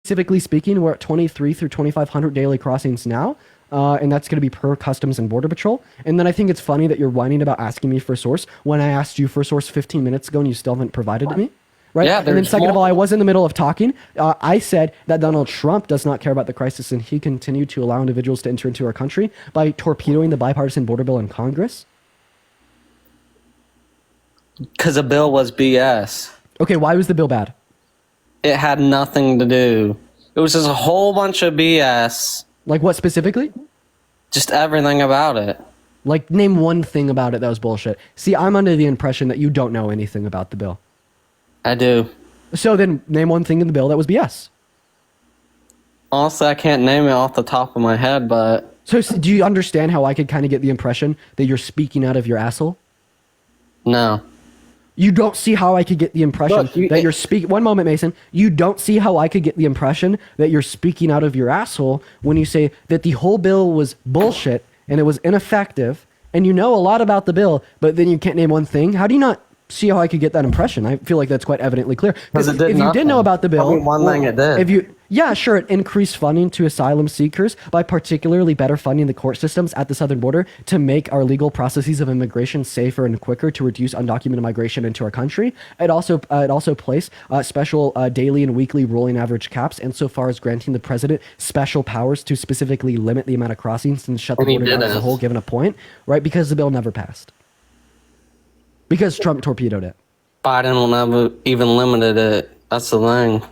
Specifically speaking, we're at 23 through 2,500 daily crossings now. And that's going to be per Customs and Border Patrol. And then I think it's funny that you're whining about asking me for a source when I asked you for a source 15 minutes ago and you still haven't provided it me. Right? Yeah, and then second of all, I was in the middle of talking. I said that Donald Trump does not care about the crisis and he continued to allow individuals to enter into our country by torpedoing the bipartisan border bill in Congress. Because the bill was BS. Okay, why was the bill bad? It had nothing to do. It was just a whole bunch of BS. Like what specifically? Just everything about it. Like name one thing about it that was bullshit. See, I'm under the impression that you don't know anything about the bill. I do. So then name one thing in the bill that was BS. Honestly, I can't name it off the top of my head, but... So do you understand how I could kind of get the impression that you're speaking out of your asshole? No. You don't see how I could get the impression that you're speaking... One moment, Mason. You don't see how I could get the impression that you're speaking out of your asshole when you say that the whole bill was bullshit and it was ineffective and you know a lot about the bill, but then you can't name one thing? How do you not see how I could get that impression? I feel like that's quite evidently clear. Because if you did know about the bill... One thing it did. Yeah, sure, it increased funding to asylum seekers by particularly better funding the court systems at the southern border to make our legal processes of immigration safer and quicker to reduce undocumented migration into our country. It also placed special daily and weekly rolling average caps insofar as granting the president special powers to specifically limit the amount of crossings and shut the border down as a whole given a point, right? Because the bill never passed. Because Trump torpedoed it. Biden will never even limited it. That's the thing.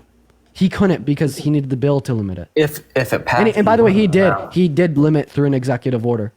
He couldn't because he needed the bill to limit it. If it passed. And by the way, he did. He did limit through an executive order.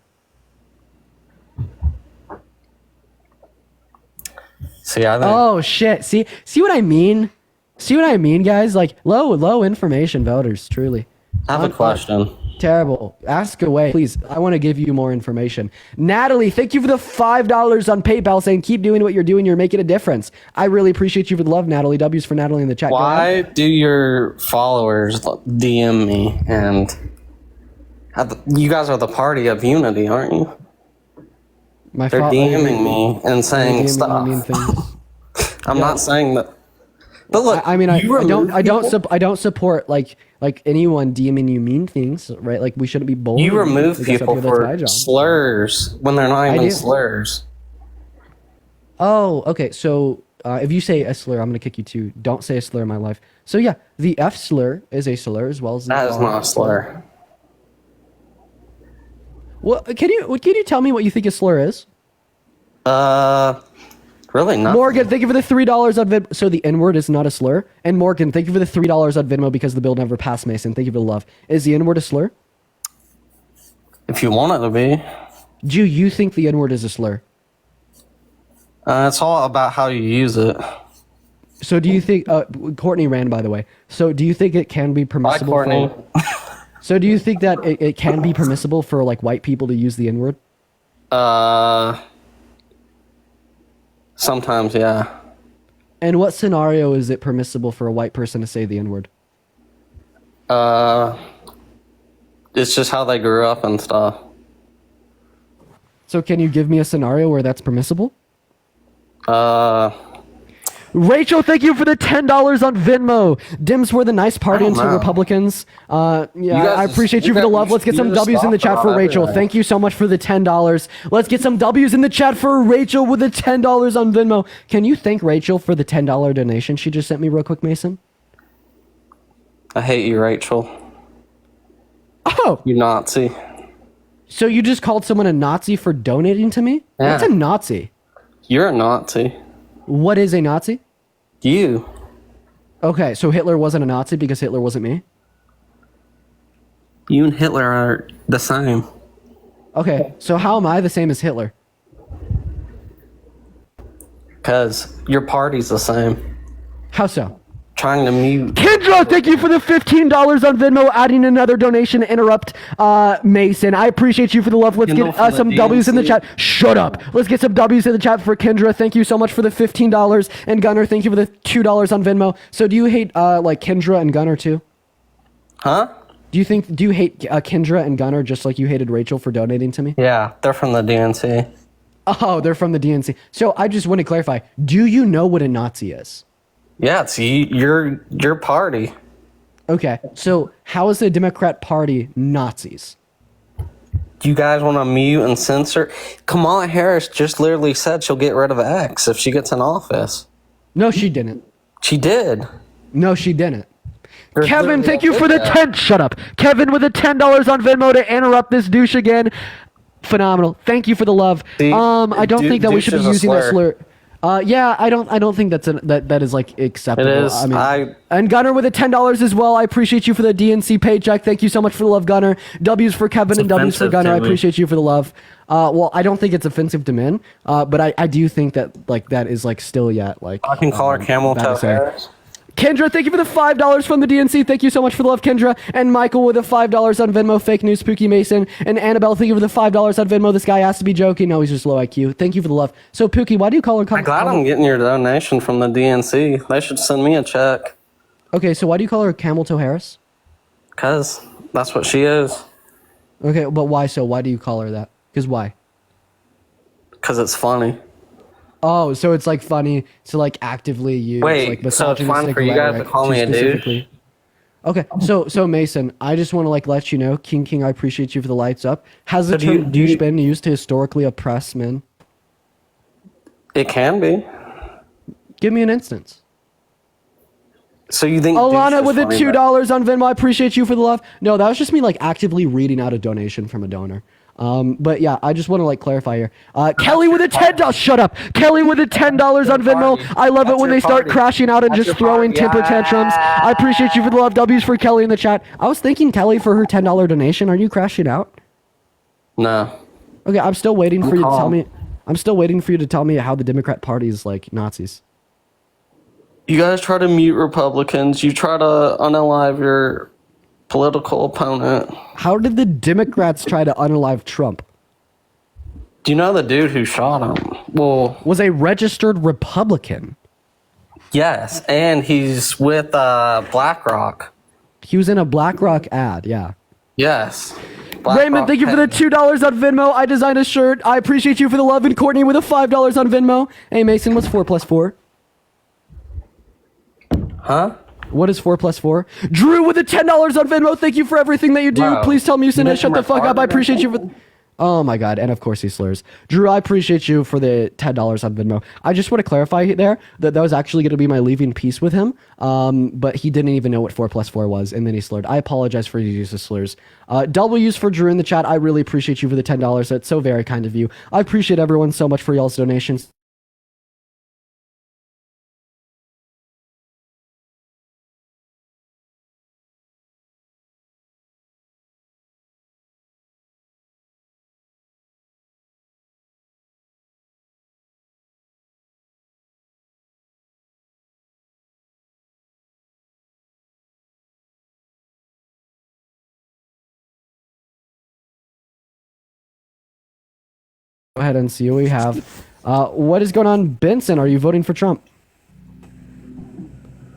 See, I think... Oh shit! See what I mean? See what I mean, guys? Like low information voters, truly. I have a question. Terrible. Ask away, please. I want to give you more information. Natalie, thank you for the $5 on PayPal, saying keep doing what you're doing. You're making a difference. I really appreciate you for the love, Natalie. W's for Natalie in the chat. Why do your followers DM me and you guys are the party of unity, aren't you? They're DMing me and saying stuff. I'm not saying that. But look, I mean, I don't support like anyone DMing you mean things, right? Like we shouldn't be bold. You remove people for slurs when they're not even slurs. Oh, okay. So if you say a slur, I'm gonna kick you too. Don't say a slur in my life. So yeah, the F slur is a slur as well as the that is not a slur. Well, can you tell me what you think a slur is? Really not. Morgan, thank you for the $3 on Venmo. So the N-word is not a slur. And Morgan, thank you for the $3 on Venmo because the bill never passed, Mason. Thank you for the love. Is the N-word a slur? If you want it to be. Do you think the N-word is a slur? It's all about how you use it. So do you think... Courtney ran, by the way. So do you think it can be permissible Bye, Courtney. So do you think that it can be permissible for like white people to use the N-word? Sometimes, yeah. And what scenario is it permissible for a white person to say the N-word? It's just how they grew up and stuff. So can you give me a scenario where that's permissible? Rachel, thank you for the $10 on Venmo. Dims were the nice party until Republicans. I appreciate you for the love. Let's get some W's in the chat for Rachel. Thank you so much for the $10. Let's get some W's in the chat for Rachel with the $10 on Venmo. Can you thank Rachel for the $10 donation she just sent me real quick, Mason? I hate you, Rachel. Oh! You Nazi. So you just called someone a Nazi for donating to me? Yeah. What's a Nazi? You're a Nazi. What is a Nazi? You. Okay, so Hitler wasn't a Nazi because Hitler wasn't me? You and Hitler are the same. Okay, so how am I the same as Hitler? Because your party's the same. How so? Trying to mute. Kendra, thank you for the $15 on Venmo, adding another donation to interrupt Mason. I appreciate you for the love. Let's get some W's in the chat. Shut up. Let's get some W's in the chat for Kendra. Thank you so much for the $15. And Gunner, thank you for the $2 on Venmo. So do you hate like Kendra and Gunner too? Huh? Do you hate Kendra and Gunner just like you hated Rachel for donating to me? Yeah, they're from the DNC. Oh, they're from the DNC. So I just want to clarify. Do you know what a Nazi is? Yeah, it's your party. Okay, so how is the Democrat Party Nazis? Do you guys want to mute and censor? Kamala Harris just literally said she'll get rid of X if she gets in office. No, she didn't. She did. No, she didn't. There's Kevin, literally thank a you for the video. 10. Shut up. Kevin with the $10 on Venmo to interrupt this douche again. Phenomenal. Thank you for the love. See, I don't think that we should be douche is a using that slur. slur. Yeah, I don't think that is like acceptable. It is. And Gunner with the $10 as well. I appreciate you for the DNC paycheck. Thank you so much for the love, Gunner. W's for Kevin and W's for offensive Gunner. to I me. appreciate you for the love. Well, I don't think it's offensive to men, but I do think that like that is like still yet like. I can call her Camel bad to Toe say. Harris. Kendra, thank you for the $5 from the DNC. Thank you so much for the love, Kendra. And Michael with the $5 on Venmo. Fake news, Pookie Mason. And Annabelle, thank you for the $5 on Venmo. This guy has to be joking. No, he's just low IQ. Thank you for the love. So, Pookie, why do you call her? I'm glad I'm getting your donation from the DNC. They should send me a check. Okay, so why do you call her Camel Toe Harris? Because that's what she is. Okay, but why so? Why do you call her that? Because why? Because it's funny. Oh, so it's like funny to like actively use Wait, like so it's fun for you guys to rhetoric call me a douche? specifically- Okay, so Mason, I just want to like let you know, King, I appreciate you for the lights up. Has the So do you- term do you- douche been used to historically oppress men? It can be. Give me an instance. So you think Alana douche is with the funny, $2 on Venmo. I appreciate you for the love. No, that was just me like actively reading out a donation from a donor. But yeah, I just want to like clarify here. Kelly with a $10. Shut up. Kelly with a $10 on Venmo. I love it That's when your they start party. crashing out and That's just your throwing party. temper tantrums. I appreciate you for the love. W's for Kelly in the chat. I was thanking Kelly for her $10 donation. Are you crashing out? No. Okay, I'm still waiting for you to tell calm. me. I'm still waiting for you to tell me how the Democrat Party is like Nazis. You guys try to mute Republicans. You try to unalive your political opponent. How did the Democrats try to unalive Trump? Do you know the dude who shot him? Well, Was a registered Republican. yes, and he's with BlackRock. He was in a BlackRock ad, yeah. Yes. Raymond, thank you for the $2 on Venmo. I designed a shirt. I appreciate you for the love. And Courtney with a $5 on Venmo. Hey, Mason, what's 4 plus 4? Huh? What is 4 plus 4? Drew with the $10 on Venmo. Thank you for everything that you do. Wow. Please tell me you sent You it. Shut the think I'm fuck up. I retarded or appreciate you for... Oh my god, and of course he slurs. Drew, I appreciate you for the $10 on Venmo. I just want to clarify there that was actually going to be my leaving piece with him, but he didn't even know what 4 plus 4 was, and then he slurred. I apologize for your use of slurs. W's for Drew in the chat. I really appreciate you for the $10. That's so very kind of you. I appreciate everyone so much for y'all's donations. Go ahead and see what we have. What is going on, Benson? Are you voting for Trump?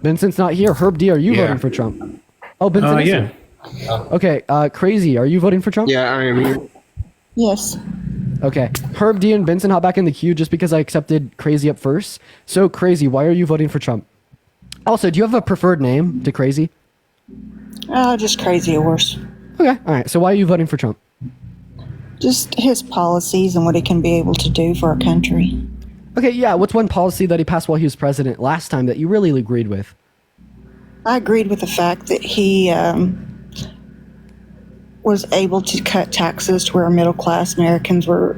Benson's not here. Herb D, are you Yeah. voting for Trump? Oh, Benson is Yeah. here. Okay, Crazy, are you voting for Trump? Yeah, I am. Yes. Okay, Herb D and Benson hop back in the queue just because I accepted Crazy up first. So, Crazy, why are you voting for Trump? Also, do you have a preferred name to Crazy? Just crazy horse. Okay, all right. So, why are you voting for Trump? Just his policies and what he can be able to do for our country. Okay, yeah. What's one policy that he passed while he was president last time that you really agreed with? I agreed with the fact that he was able to cut taxes to where middle class Americans were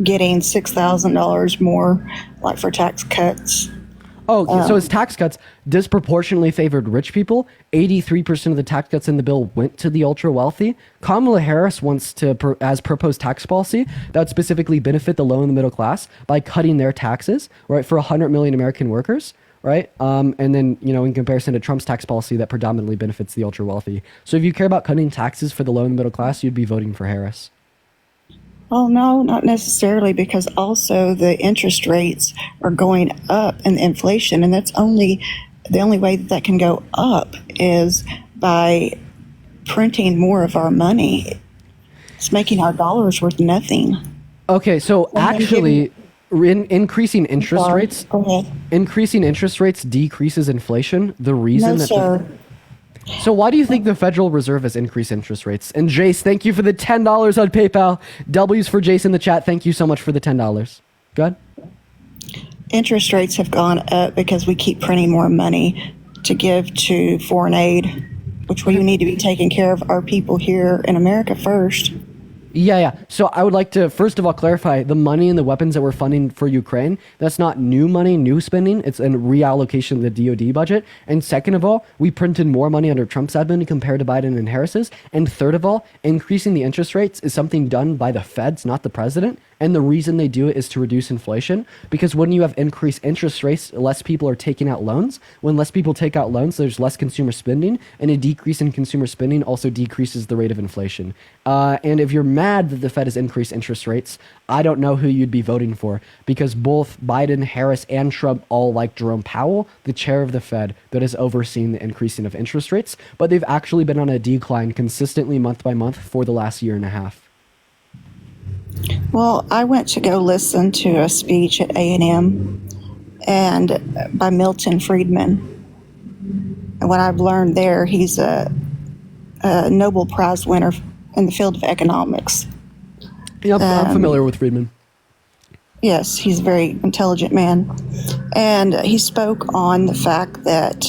getting $6,000 more, like for tax cuts. Oh, so his tax cuts disproportionately favored rich people. 83% of the tax cuts in the bill went to the ultra wealthy. Kamala Harris wants to, as proposed tax policy, that would specifically benefit the low and the middle class by cutting their taxes, right, for 100 million American workers, right? And then, you know, in comparison to Trump's tax policy that predominantly benefits the ultra wealthy. So if you care about cutting taxes for the low and the middle class, you'd be voting for Harris. Oh, no, not necessarily, because also the interest rates are going up and inflation, and that's the only way that can go up is by printing more of our money. It's making our dollars worth nothing. Okay, so then actually, increasing interest Sorry, rates, go ahead. increasing interest rates decreases inflation. The reason No, that sir. So why do you think the Federal Reserve has increased interest rates? And Jace, thank you for the $10 on PayPal. W's for Jace in the chat. Thank you so much for the $10. Go ahead. Interest rates have gone up because we keep printing more money to give to foreign aid, which we need to be taking care of our people here in America first. Yeah. So I would like to, first of all, clarify the money and the weapons that we're funding for Ukraine. That's not new money, new spending. It's a reallocation of the DoD budget. And second of all, we printed more money under Trump's admin compared to Biden and Harris's. And third of all, increasing the interest rates is something done by the feds, not the president. And the reason they do it is to reduce inflation, because when you have increased interest rates, less people are taking out loans. When less people take out loans, there's less consumer spending, and a decrease in consumer spending also decreases the rate of inflation. And if you're mad that the Fed has increased interest rates, I don't know who you'd be voting for, because both Biden, Harris, and Trump all like Jerome Powell, the chair of the Fed, that has overseen the increasing of interest rates, but they've actually been on a decline consistently month by month for the last year and a half. Well, I went to go listen to a speech at A&M and by Milton Friedman. And what I've learned there, he's a Nobel Prize winner in the field of economics. Yep, I'm familiar with Friedman. Yes, he's a very intelligent man. And he spoke on the fact that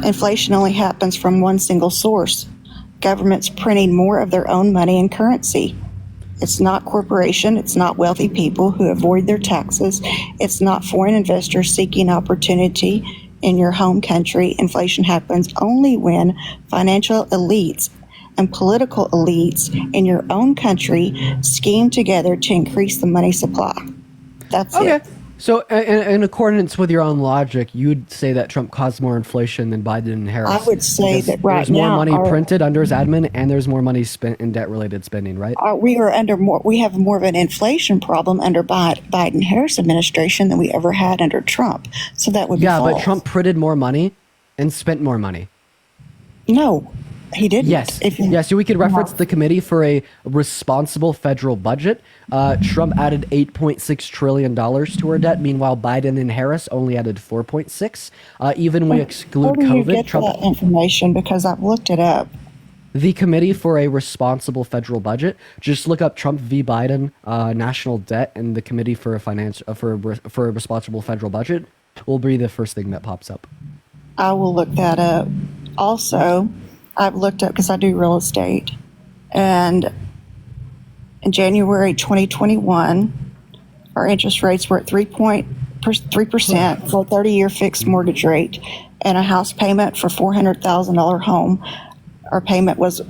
inflation only happens from one single source. Governments printing more of their own money and currency. It's not corporation. It's not wealthy people who avoid their taxes. It's not foreign investors seeking opportunity in your home country. Inflation happens only when financial elites and political elites in your own country scheme together to increase the money supply. That's it. So in accordance with your own logic, you'd say that Trump caused more inflation than Biden and Harris. I would say that right now there's more money printed under his admin, and there's more money spent in debt-related spending, right? We have more of an inflation problem under Biden-Harris administration than we ever had under Trump. So that would be false. But Trump printed more money and spent more money. No, he didn't. Yes. So we could reference the Committee for a Responsible Federal Budget. Trump added $8.6 trillion to our debt. Meanwhile, Biden and Harris only added 4.6. Even when we exclude COVID. Where do you get that information? Because I've looked it up. The Committee for a Responsible Federal Budget. Just look up Trump v. Biden, national debt, and the Committee for a Responsible Federal Budget will be the first thing that pops up. I will look that up. Also, I've looked up, because I do real estate, and in January 2021, our interest rates were at 3% for a 30-year fixed mortgage rate, and a house payment for $400,000 home. Our payment was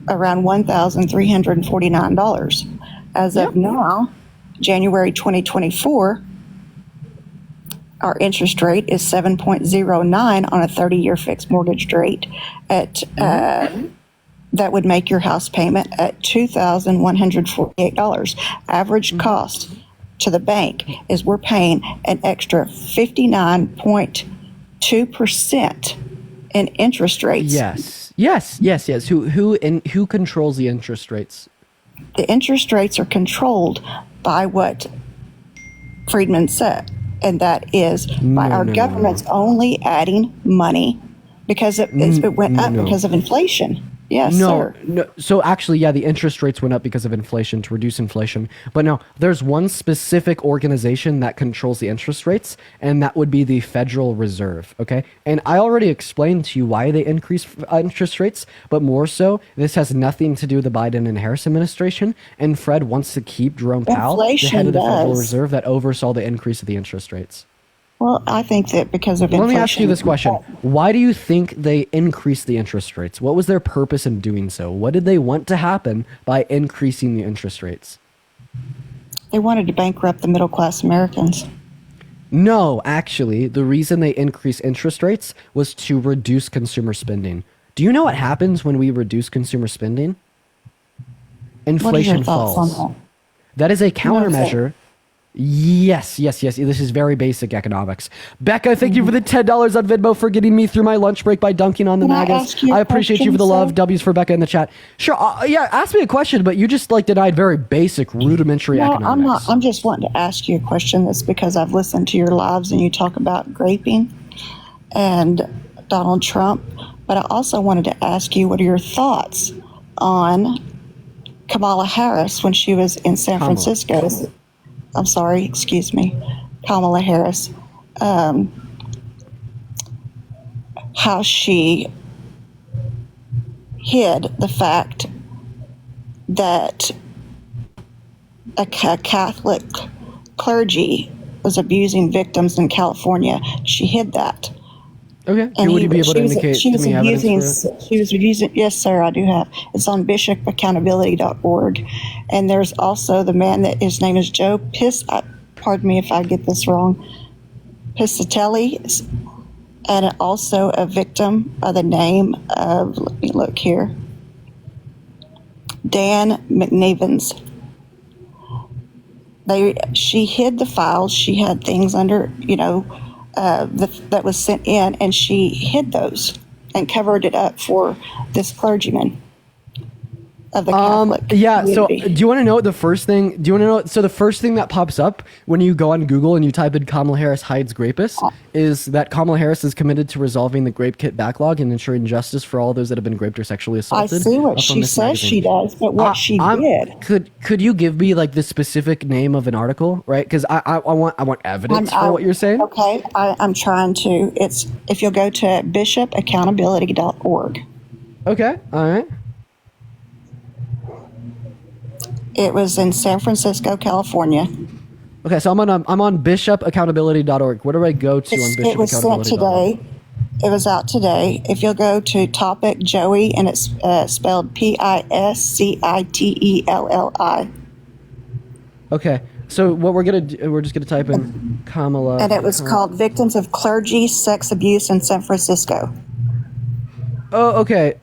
around $1,349. As of now, January 2024, our interest rate is 7.09 on a 30-year fixed mortgage rate. That would make your house payment at $2,148. Average cost to the bank is we're paying an extra 59.2% in interest rates. Yes. Who controls the interest rates? The interest rates are controlled by what Friedman said. And that is by our government's only adding money because it went up because of inflation. Yes, sir. No. So actually, the interest rates went up because of inflation, to reduce inflation. But no, there's one specific organization that controls the interest rates, and that would be the Federal Reserve, okay? And I already explained to you why they increase interest rates, but more so, this has nothing to do with the Biden and Harris administration, and Fred wants to keep Jerome Powell, the head of the Federal Reserve, that oversaw the increase of the interest rates. Well, I think that because of inflation. Let me ask you this question. Why do you think they increased the interest rates? What was their purpose in doing so? What did they want to happen by increasing the interest rates? They wanted to bankrupt the middle-class Americans. No, actually, the reason they increased interest rates was to reduce consumer spending. Do you know what happens when we reduce consumer spending? Inflation falls. That is a countermeasure. Yes. This is very basic economics. Becca, thank you for the $10 on Venmo for getting me through my lunch break by dunking on the MAGAs. I appreciate you for the love. W's for Becca in the chat. Sure. Ask me a question, but you just denied very basic, rudimentary economics. I'm just wanting to ask you a question. That's because I've listened to your lives and you talk about graping. And Donald Trump, but I also wanted to ask you, what are your thoughts on Kamala Harris when she was in San Francisco? I'm sorry, excuse me, Kamala Harris. How she hid the fact that a Catholic clergy was abusing victims in California. She hid that. Okay. Would you be able to indicate to me evidence for it? She was using, yes, sir, I do have. It's on bishopaccountability.org. And there's also the man that his name is Joe pardon me if I get this wrong, Piscatelli, and also a victim by the name of, let me look here, Dan McNevens. She hid the files. She had things under, that was sent in, and she hid those and covered it up for this clergyman of the Catholic Yeah, so community. do you want to know the first thing? So the first thing that pops up when you go on Google and you type in Kamala Harris hides rapists is that Kamala Harris is committed to resolving the grape kit backlog and ensuring justice for all those that have been raped or sexually I assaulted. see what from she this says magazine. she does, but what she did. Could you give me like the specific name of an article, right? Because I want evidence for what you're saying. Okay, I'm trying to. It's if you'll go to bishopaccountability.org. Okay, all right. It was in San Francisco, California. Okay, so I'm on bishopaccountability.org. Where do I go to on It was sent bishopaccountability.org? today. It was out today. If you'll go to topic Joey, and it's spelled Piscitelli. Okay, so what we're just gonna type in Kamala. And it was called Victims of Clergy Sex Abuse in San Francisco. Oh, okay.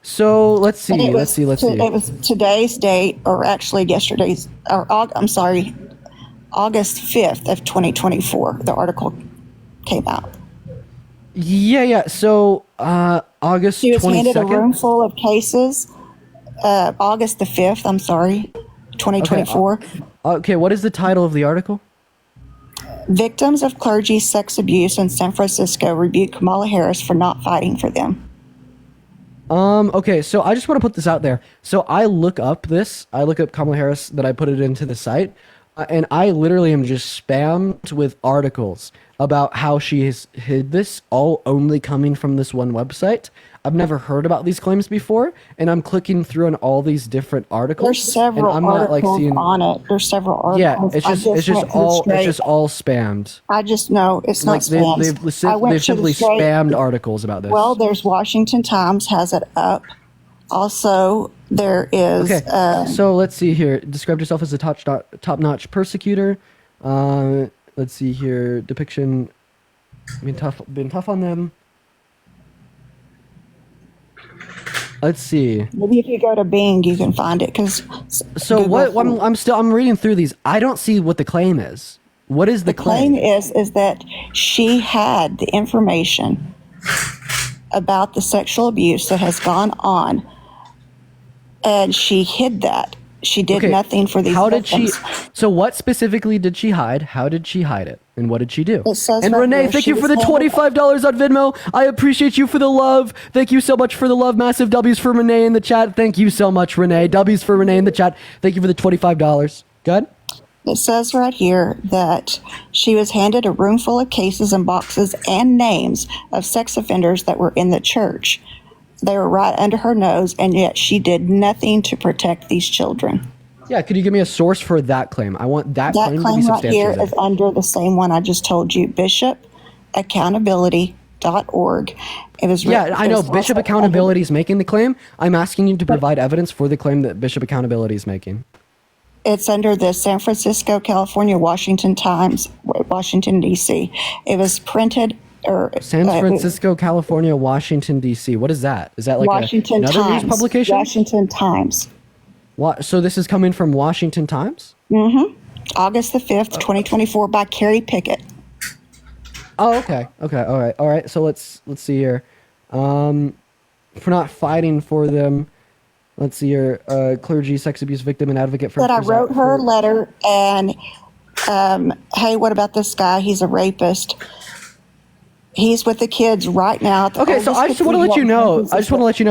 So let's see. And it Let's see. It was today's date, or actually yesterday's, I'm sorry, August 5th of 2024. The article came out. Yeah. So August She was handed a 22nd. room full of cases. August the 5th, I'm sorry, 2024. Okay, what is the title of the article? Victims of clergy sex abuse in San Francisco rebuke Kamala Harris for not fighting for them. Okay, so I just want to put this out there. So I look up Kamala Harris, that I put it into the site, and I literally am just spammed with articles about how she has hid this, all only coming from this one website. I've never heard about these claims before, and I'm clicking through on all these different articles. There's several and I'm articles not, seeing, on it. There's several Yeah, articles. it's just all spammed. I just know it's not spam. They've simply spammed articles about this. Well, there's Washington Times has it up. Also, there is. Okay, so let's see here. Described yourself as a top-notch persecutor. Let's see here. Depiction. Been tough on them. Let's see. Maybe if you go to Bing, you can find it. So what? I'm reading through these. I don't see what the claim is. What is the claim? The claim is that she had the information about the sexual abuse that has gone on, and she hid that. She did nothing for these victims. So what specifically did she hide? How did she hide it? And what did she do? It says And right Renee, here, thank she you for was the handed- $25 on Venmo. I appreciate you for the love. Thank you so much for the love. Massive W's for Renee in the chat. Thank you so much, Renee. W's for Renee in the chat. Thank you for the $25. Good? It says right here that she was handed a room full of cases and boxes and names of sex offenders that were in the church. They were right under her nose, and yet she did nothing to protect these children. Yeah, could you give me a source for that claim? I want that claim to be That claim right here substantiated. is under the same one I just told you, bishopaccountability.org. It was Yeah, I know. it was Bishop also Accountability is making the claim. I'm asking you to provide evidence for the claim that Bishop Accountability is making. It's under the San Francisco, California, Washington Times, Washington, D.C. It was printed San Francisco, California, Washington, D.C. What is that? Is that like Washington another Times. news publication? Washington Times. So this is coming from Washington Times? August the 5th, 2024, by Carrie Pickett. Oh, okay. Okay. All right. So let's see here. For not fighting for them. Let's see here. Clergy, sex abuse victim, and advocate for. That I wrote her a letter and, hey, what about this guy? He's a rapist. He's with the kids right now. Okay, so I just want to let you know.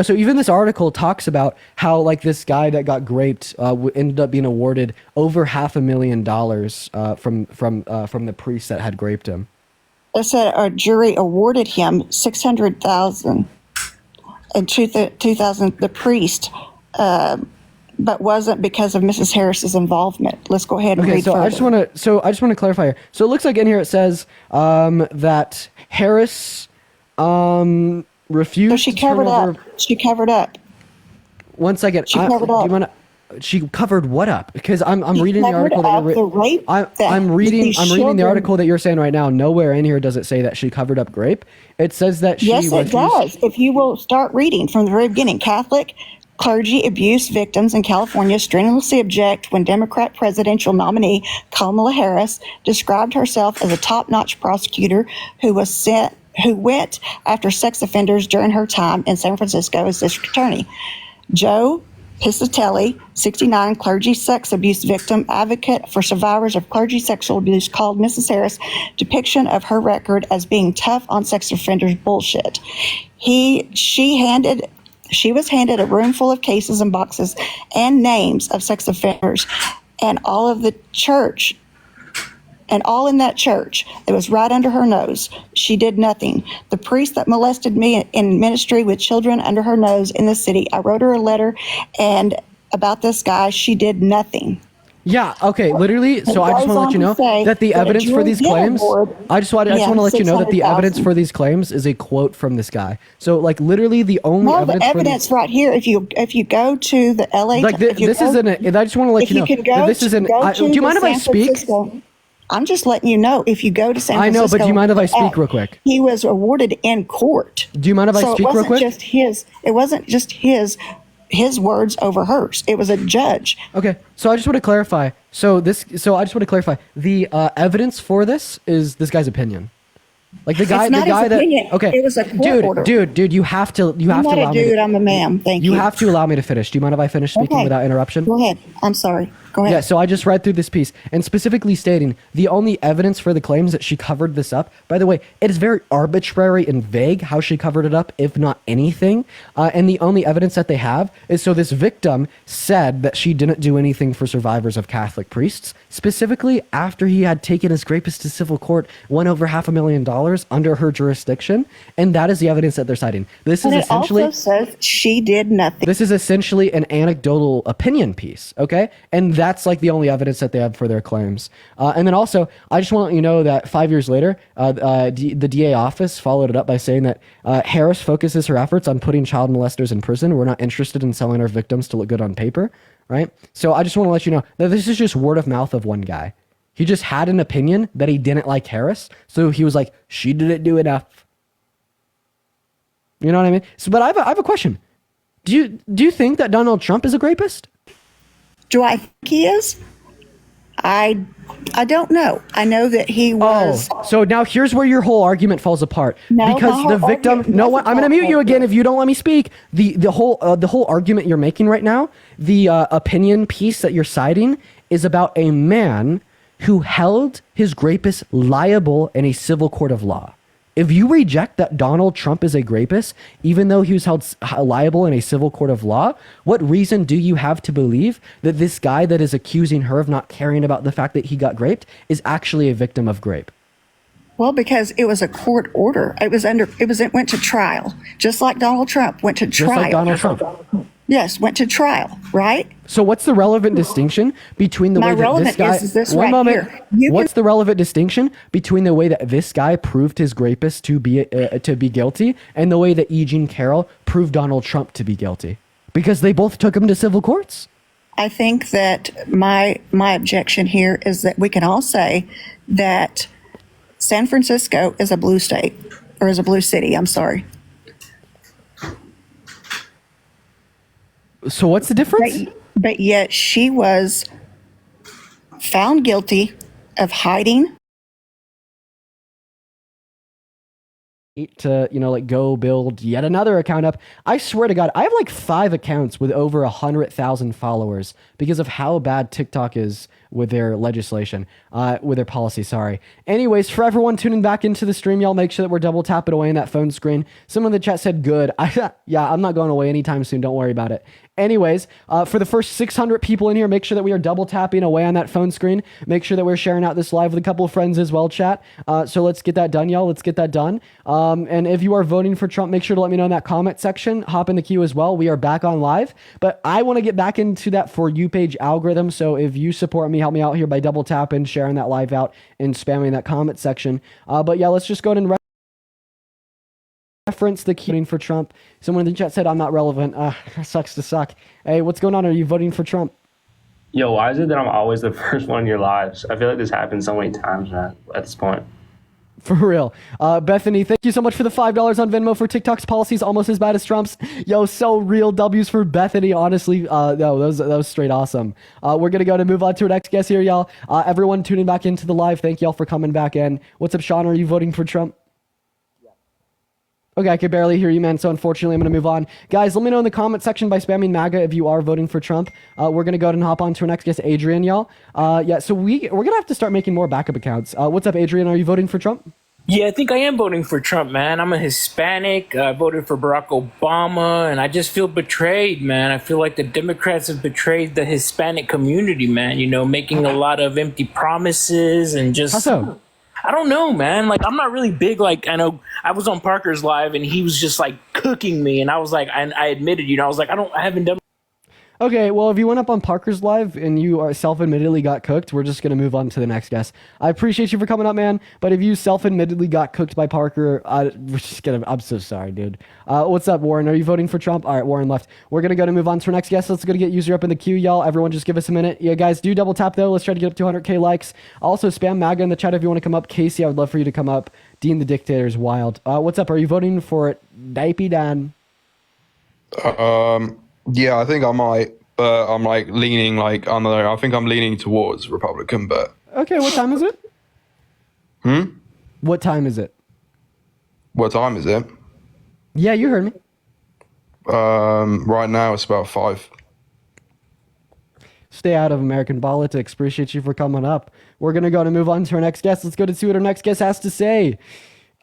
So even this article talks about how like this guy that got raped ended up being awarded over $500,000 from the priest that had raped him. It said a jury awarded him $600,000 in 2000. The priest, but wasn't because of Mrs. Harris's involvement. Let's go ahead and read so further. I just want to clarify here. So it looks like in here it says that Harris refused. So she covered up. She covered up. One second. She covered up. She covered what up? Because I'm reading the covered article up that the rape I'm reading these the children- article that you're saying right now. Nowhere in here does it say that she covered up rape. It says that she Yes, it refused. does. If you will start reading from the very beginning, Catholic clergy abuse victims in California strenuously object when Democrat presidential nominee Kamala Harris described herself as a top-notch prosecutor who went after sex offenders during her time in San Francisco as district attorney. Joe Piscitelli, 69, clergy sex abuse victim, advocate for survivors of clergy sexual abuse, called Mrs. Harris' depiction of her record as being tough on sex offenders bullshit. She was handed a room full of cases and boxes and names of sex offenders, and all in that church. It was right under her nose. She did nothing. The priest that molested me in ministry with children under her nose in the city, I wrote her a letter and about this guy, she did nothing. Yeah, okay, literally. So I just want to let you know that the evidence for these claims, I just want to let you know that the evidence for these claims is a quote from this guy. So like literally the only evidence right here, if you go to the LA, like this is I just want to let you know that this is an, do you mind if I speak? I'm just letting you know, if you go to San Francisco. I know, but do you mind if I speak real quick? He was awarded in court. Do you mind if I speak real quick? It wasn't just his words over hers. It was a judge. Okay, so I just want to clarify. The evidence for this is this guy's opinion. Like the guy, It's not his opinion. Okay, It was a court order. dude, you have to I'm not allow a dude. me. I'm a ma'am. Thank you. You have to allow me to finish. Do you mind if I finish speaking Okay. without interruption? Go ahead. I'm sorry. Go ahead. Yeah, so I just read through this piece and specifically stating the only evidence for the claims that she covered this up. By the way, it is very arbitrary and vague how she covered it up, if not anything. And the only evidence that they have is so this victim said that she didn't do anything for survivors of Catholic priests, specifically after he had taken his rapist to civil court, won over $500,000 under her jurisdiction. And that is the evidence that they're citing. This is But it essentially also says she did nothing. this is essentially an anecdotal opinion piece, okay? And that's like the only evidence that they have for their claims. And then also, I just want to let you know that 5 years later, the DA office followed it up by saying that Harris focuses her efforts on putting child molesters in prison. We're not interested in selling our victims to look good on paper, right? So I just want to let you know that this is just word of mouth of one guy. He just had an opinion that he didn't like Harris, so he was like, she didn't do enough. You know what I mean? So, but I have a question. Do you think that Donald Trump is a rapist? Do I think he is? I don't know. I know that he was. Oh, so now here's where your whole argument falls apart. No, because my the whole victim. argument No, what? doesn't I'm going to fall mute you apart. again if you don't let me speak. The whole argument you're making right now, the opinion piece that you're citing, is about a man who held his rapist liable in a civil court of law. If you reject that Donald Trump is a rapist, even though he was held liable in a civil court of law, what reason do you have to believe that this guy that is accusing her of not caring about the fact that he got raped is actually a victim of rape? Well, because it was a court order. It went to trial, just like Donald Trump went to trial. Just like Donald Trump. Yes, went to trial, right? So what's the relevant distinction between the My way that this relevant guy... is this One right moment. here. You What's the relevant distinction between the way that this guy proved his rapist to be guilty and the way that E. Jean Carroll proved Donald Trump to be guilty? Because they both took him to civil courts. I think that my objection here is that we can all say that San Francisco is a blue state, or is a blue city, I'm sorry. So what's the difference? But yet she was found guilty of hiding. To like go build yet another account up. I swear to God, I have like 5 accounts with over 100,000 followers because of how bad TikTok is with their legislation, with their policy. Sorry. Anyways, for everyone tuning back into the stream, y'all make sure that we're double tapping away in that phone screen. Someone in the chat said good. Yeah, I'm not going away anytime soon. Don't worry about it. Anyways, for the first 600 people in here, make sure that we are double tapping away on that phone screen. Make sure that we're sharing out this live with a couple of friends as well, chat. So let's get that done, y'all. Let's get that done. And if you are voting for Trump, make sure to let me know in that comment section. Hop in the queue as well. We are back on live, but I want to get back into that For You page algorithm. So if you support me, help me out here by double tapping, sharing that live out, and spamming that comment section. But yeah, let's just go ahead and reference the voting for Trump. Someone in the chat said I'm not relevant. Sucks to suck. Hey, what's going on? Are you voting for Trump? Yo, why is it that I'm always the first one in your lives? I feel like this happens so many times, man, at this point. For real. Bethany, thank you so much for the $5 on Venmo for TikTok's policies almost as bad as Trump's. Yo, so real W's for Bethany, honestly. No, that was straight awesome. We're going to go to move on to our next guest here, y'all. Everyone tuning back into the live, thank y'all for coming back in. What's up, Sean? Are you voting for Trump? Okay, I could barely hear you, man, so unfortunately I'm going to move on. Guys, let me know in the comment section by spamming MAGA if you are voting for Trump. We're going to go ahead and hop on to our next guest, Adrian, y'all. Yeah, so we're going to have to start making more backup accounts. What's up, Adrian? Are you voting for Trump? Yeah, I think I am voting for Trump, man. I'm a Hispanic. I voted for Barack Obama, and I just feel betrayed, man. I feel like the Democrats have betrayed the Hispanic community, man, you know, making a lot of empty promises and just... How so? I don't know, man. Like, I'm not really big. Like, I know I was on Parker's live and he was just like cooking me. And I was like, I admitted, you know, I was like, I haven't done. Okay, well, if you went up on Parker's live and you are self-admittedly got cooked, we're just going to move on to the next guest. I appreciate you for coming up, man. But if you self-admittedly got cooked by Parker, we're just going to, I'm so sorry, dude. What's up, Warren? Are you voting for Trump? All right, Warren left. We're going to go to move on to our next guest. Let's go to get user up in the queue, y'all. Everyone just give us a minute. Yeah, guys, do double tap, though. Let's try to get up to 100K likes. Also, spam MAGA in the chat if you want to come up. Casey, I would love for you to come up. Dean the Dictator is wild. What's up? Are you voting for Dipey Dan? Yeah, I think I might. But I'm like leaning like, I don't know, I think I'm leaning towards Republican, but... Okay, what time is it? What time is it? What time is it? Yeah, you heard me. Right now it's about 5. Stay out of American politics. Appreciate you for coming up. We're going to go to move on to our next guest. Let's go to see what our next guest has to say.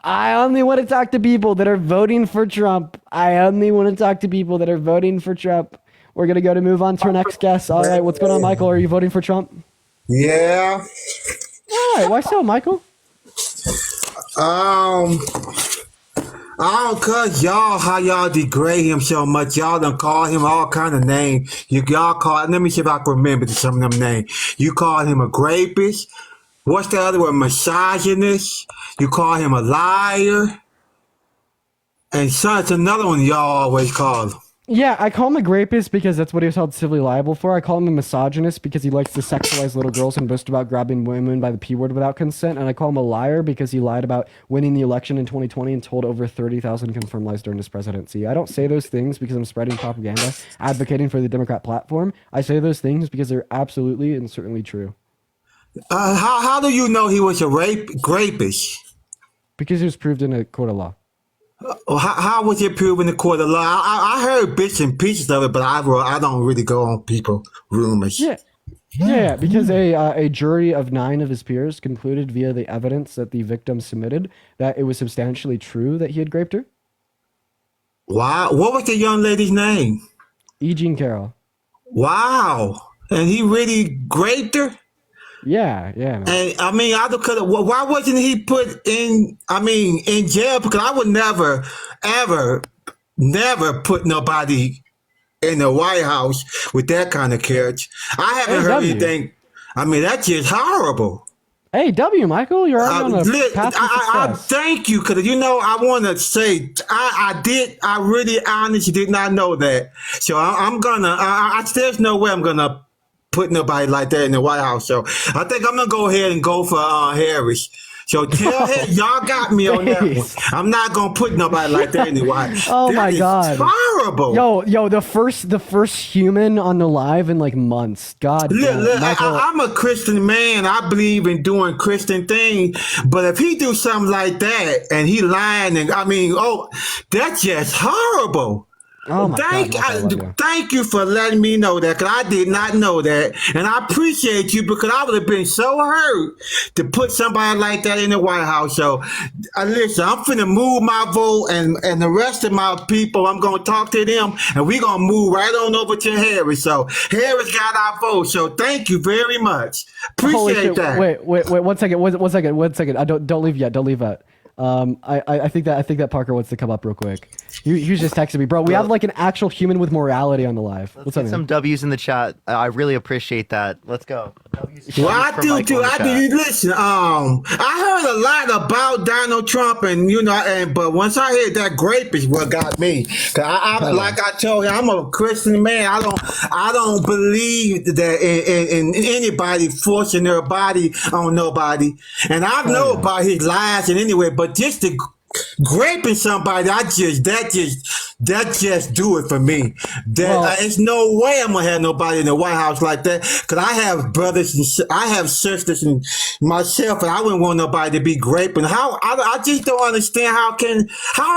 I only want to talk to people that are voting for Trump. I only want to talk to people that are voting for Trump. We're going to go to move on to our next guest. All right, what's going on, Michael? Are you voting for Trump? Yeah. All right, why so, Michael? I don't cuz y'all how y'all degrade him so much. Y'all done call him all kind of names. Y'all call, let me see if I can remember some of them names. You call him a rapist. What's the other one? Misogynist. You call him a liar. And so it's another one y'all always call him. Yeah, I call him a rapist because that's what he was held civilly liable for. I call him a misogynist because he likes to sexualize little girls and boast about grabbing women by the P word without consent. And I call him a liar because he lied about winning the election in 2020 and told over 30,000 confirmed lies during his presidency. I don't say those things because I'm spreading propaganda, advocating for the Democrat platform. I say those things because they're absolutely and certainly true. How do you know he was a rapist? Because it was proved in a court of law. How was it proven in the court of law? I heard bits and pieces of it, but I don't really go on people rumors. Yeah, because a jury of 9 of his peers concluded via the evidence that the victim submitted that it was substantially true that he had raped her. Wow. What was the young lady's name? E. Jean Carroll. Wow. And he really raped her? Yeah, man. And I mean, why wasn't he put in jail? Because I would never, ever, never put nobody in the White House with that kind of carriage. I haven't heard anything. I mean, that's just horrible. Hey, Michael, you're already on a path to I success. thank you, because I want to say I really honestly did not know that. So I'm gonna. There's no way I'm gonna put nobody like that in the White House. So I think I'm gonna go ahead and go for Harris. So tell him y'all got me on that one. I'm not gonna put nobody like that in the White House. Oh my God, horrible! Yo, the first human on the live in like months. God, look, Michael. I'm a Christian man. I believe in doing Christian things. But if he do something like that and he lying, and that's just horrible. Oh my God, Mike, I love you. Thank you for letting me know that, because I did not know that. And I appreciate you, because I would have been so hurt to put somebody like that in the White House. So, listen, I'm finna move my vote, and the rest of my people, I'm going to talk to them, and we're going to move right on over to Harris. So, Harris got our vote. So, thank you very much. Appreciate that. Wait, 1 second. 1 second. I don't leave yet. Don't leave yet. I think that Parker wants to come up real quick. He was just texting me, bro. We have like an actual human with morality on the live. Let's get some W's in the chat. I really appreciate that. Let's go. Well, I do too. Listen. I heard a lot about Donald Trump, but once I heard that grape is what got me. 'Cause like I told you, I'm a Christian man. I don't believe that in anybody forcing their body on nobody. And I know about his lies and anyway, but just the graping somebody, that just do it for me. There's no way I'm gonna have nobody in the White House like that, because I have brothers and I have sisters and myself, and I wouldn't want nobody to be graping. I just don't understand how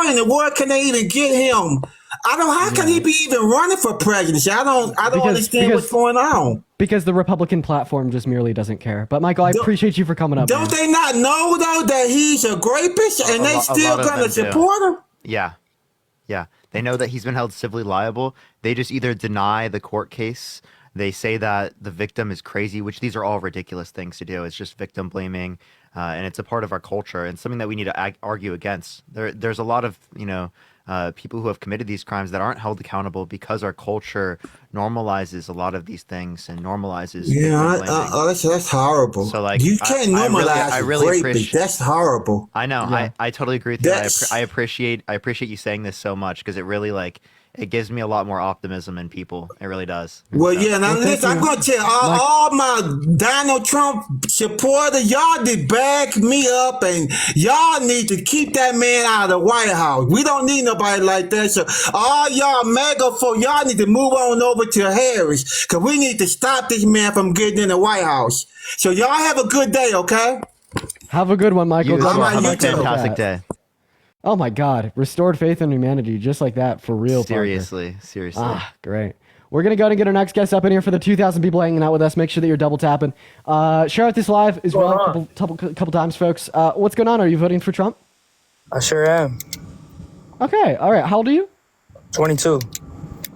in the world can they even get him? How can he be even running for presidency? I don't understand what's going on. Because the Republican platform just merely doesn't care. But Michael, I appreciate you for coming up. Don't they not know though that he's a rapist, and they still gonna support him? Yeah. They know that he's been held civilly liable. They just either deny the court case. They say that the victim is crazy, which these are all ridiculous things to do. It's just victim blaming, and it's a part of our culture and something that we need to argue against. There's a lot of people who have committed these crimes that aren't held accountable because our culture normalizes a lot of these things and normalizes. That's horrible. So you can't normalize. I really appreciate. That's horrible. I know. Yeah. I totally agree with you. I appreciate you saying this so much, because it really it gives me a lot more optimism in people. It really does. Well, yeah. Now listen, I'm gonna tell all my Donald Trump supporters, y'all did back me up, and y'all need to keep that man out of the White House. We don't need nobody like that. So all y'all MAGA folk, y'all need to move on over to Harris, because we need to stop this man from getting in the White House. So y'all have a good day, okay? Have a good one, Michael. Have a fantastic day. Oh my God, restored faith in humanity, just like that, for real. Seriously. Great. We're gonna go and get our next guest up in here for the 2,000 people hanging out with us. Make sure that you're double tapping. Share out this live as well, couple times, folks. What's going on? Are you voting for Trump? I sure am. Okay, all right. How old are you? 22.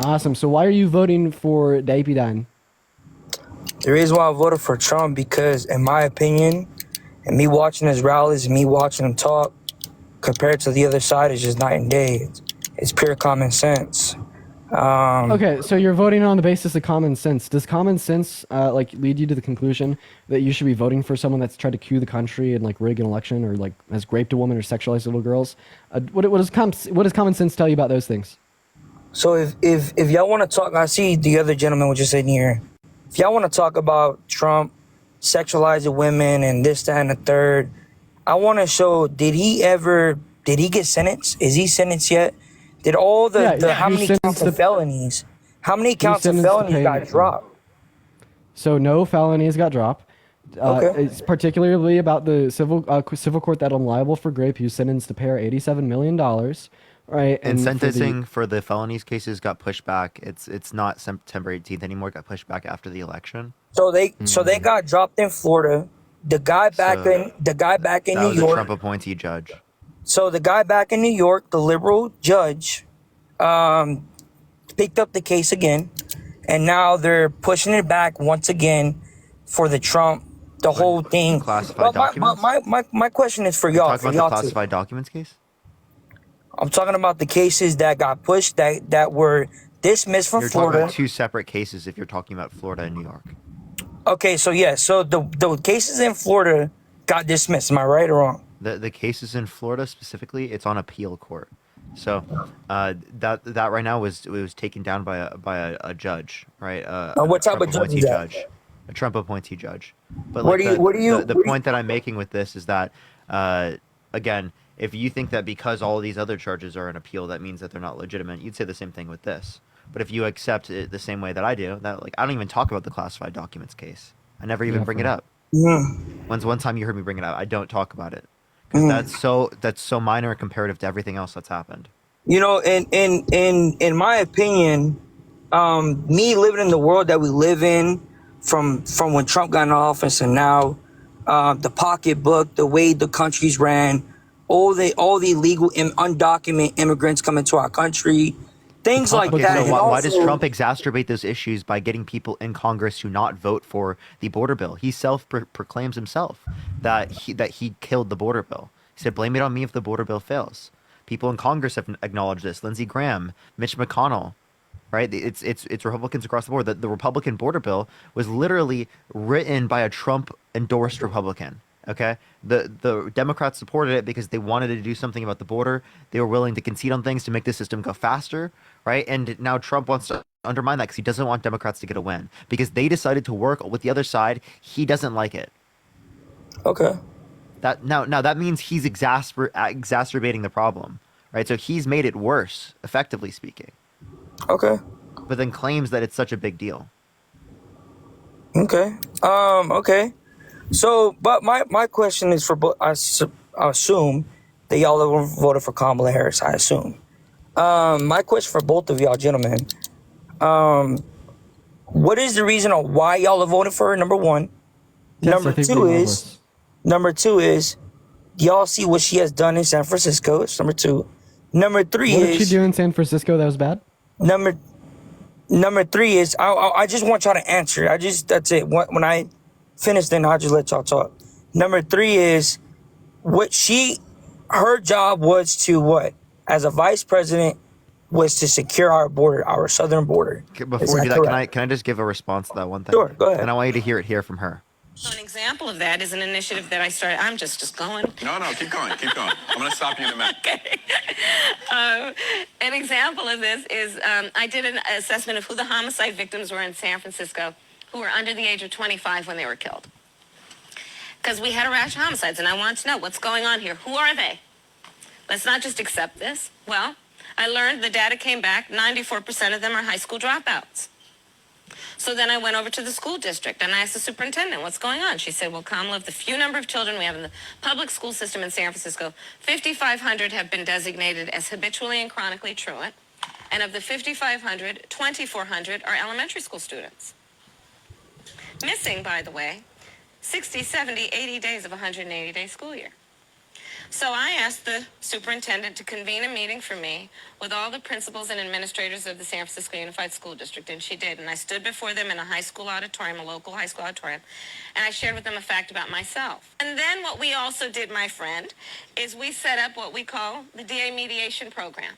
Awesome. So why are you voting for Daipidan? The reason why I voted for Trump, because in my opinion, and me watching his rallies and me watching him talk, compared to the other side, is just night and day. It's pure common sense. Okay, so you're voting on the basis of common sense. Does common sense lead you to the conclusion that you should be voting for someone that's tried to coup the country and rig an election, or has raped a woman or sexualized little girls? What does common sense tell you about those things? So if y'all want to talk, I see the other gentleman was just in here. If y'all want to talk about Trump sexualizing women and this, that, and the third, I want to show, did he get sentenced? Is he sentenced yet? Did all how many counts of felonies? How many counts of felonies got dropped? So no felonies got dropped. Okay. It's particularly about the civil court that I'm liable for rape. He was sentenced to pay $87 million. Right. And sentencing for the felonies cases got pushed back. It's not September 18th anymore. It got pushed back after the election. So they got dropped in Florida. The guy back in New York. That was a Trump appointee judge. So the guy back in New York, the liberal judge, picked up the case again, and now they're pushing it back once again for the whole thing. Classified documents. My question is for y'all. Talking about the classified documents case. I'm talking about the cases that got pushed that were dismissed from Florida. You're talking about two separate cases if you're talking about Florida and New York. Okay, so the cases in Florida got dismissed. Am I right or wrong? The cases in Florida specifically, it's on appeal court. So that right now was taken down by a judge, right? What type of judge is that? A Trump appointee judge. But the point that I'm making with this is that again, if you think that because all of these other charges are an appeal, that means that they're not legitimate, you'd say the same thing with this. But if you accept it the same way that I do, that I don't even talk about the classified documents case. I never even bring it up. Yeah. One time you heard me bring it up, I don't talk about it because that's so minor comparative to everything else that's happened. You know, in my opinion, me living in the world that we live in, from when Trump got in office and now, the pocketbook, the way the country's ran, all the illegal undocumented immigrants coming to our country, things like pocketbook's that. not And what- Why does also, Trump exacerbate those issues by getting people in Congress to not vote for the border bill? He proclaims himself that he killed the border bill. He said, "Blame it on me if the border bill fails." People in Congress have acknowledged this. Lindsey Graham, Mitch McConnell, right? It's Republicans across the board. The Republican border bill was literally written by a Trump endorsed Republican. Okay, the Democrats supported it because they wanted to do something about the border. They were willing to concede on things to make the system go faster, right? And now Trump wants to undermine that because he doesn't want Democrats to get a win because they decided to work with the other side. He doesn't like it. okay, That now that means he's exacerbating the problem, right? So he's made it worse, effectively speaking, okay, but then claims that it's such a big deal. okay, okay. So, but my question is for both. I assume that y'all have voted for Kamala Harris. I assume. My question for both of y'all gentlemen. What is the reason on why y'all have voted for her? Number one. Yes, I Number think two we know is. this. Number two is. Do y'all see what she has done in San Francisco? It's number two. Number three What is. did she do in San Francisco that was bad? Number three is. I just want y'all to answer. That's it. When I finish, then I'll just let y'all talk. Number three is her job was to what? As a vice president, was to secure our border, our southern border. Before Is we do that, correct? can I just give a response to that one thing? Sure, go ahead. And I want you to hear it here from her. So an example of that is an initiative that I started. I'm just going. No, keep going. I'm going to stop you in a minute. Okay. An example of this is I did an assessment of who the homicide victims were in San Francisco who were under the age of 25 when they were killed. Because we had a rash of homicides, and I wanted to know what's going on here. Who are they? Let's not just accept this. Well, I learned the data came back, 94% of them are high school dropouts. So then I went over to the school district and I asked the superintendent, what's going on? She said, well, Kamala, of the few number of children we have in the public school system in San Francisco, 5,500 have been designated as habitually and chronically truant. And of the 5,500, 2,400 are elementary school students. Missing, by the way, 60, 70, 80 days of a 180-day school year. So I asked the superintendent to convene a meeting for me with all the principals and administrators of the San Francisco Unified School District, and she did. And I stood before them in a high school auditorium, a local high school auditorium, and I shared with them a fact about myself. And then what we also did, my friend, is we set up what we call the DA mediation program,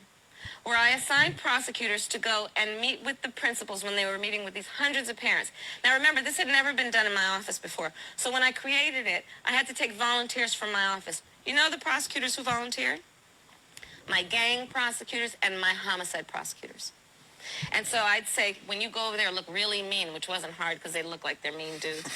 where I assigned prosecutors to go and meet with the principals when they were meeting with these hundreds of parents. Now remember, this had never been done in my office before. So when I created it, I had to take volunteers from my office. You know the prosecutors who volunteered? My gang prosecutors and my homicide prosecutors. And so I'd say, when you go over there, look really mean, which wasn't hard because they look like they're mean dudes.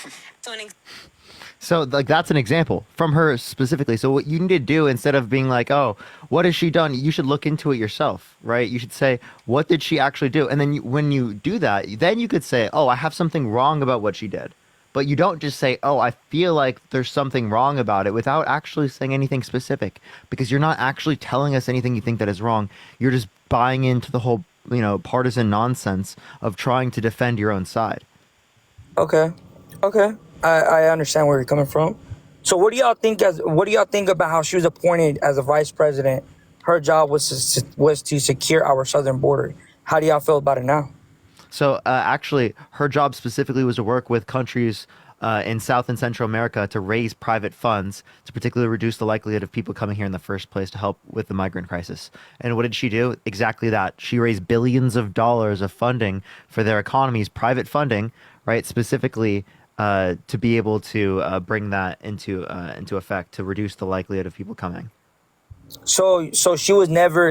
So like that's an example from her specifically. So what you need to do instead of being like, oh, what has she done? You should look into it yourself, right? You should say, what did she actually do? And then when you do that, then you could say, oh, I have something wrong about what she did. But you don't just say, oh, I feel like there's something wrong about it without actually saying anything specific, because you're not actually telling us anything you think that is wrong. You're just buying into the whole, partisan nonsense of trying to defend your own side. Okay. I understand where you're coming from. So what do y'all think about how she was appointed as a vice president? Her job was to secure our southern border. How do y'all feel about it now? So actually, her job specifically was to work with countries in South and Central America to raise private funds to particularly reduce the likelihood of people coming here in the first place to help with the migrant crisis. And what did she do? Exactly that. She raised billions of dollars of funding for their economies, private funding, right? Specifically to be able to bring that into effect to reduce the likelihood of people coming. So she was never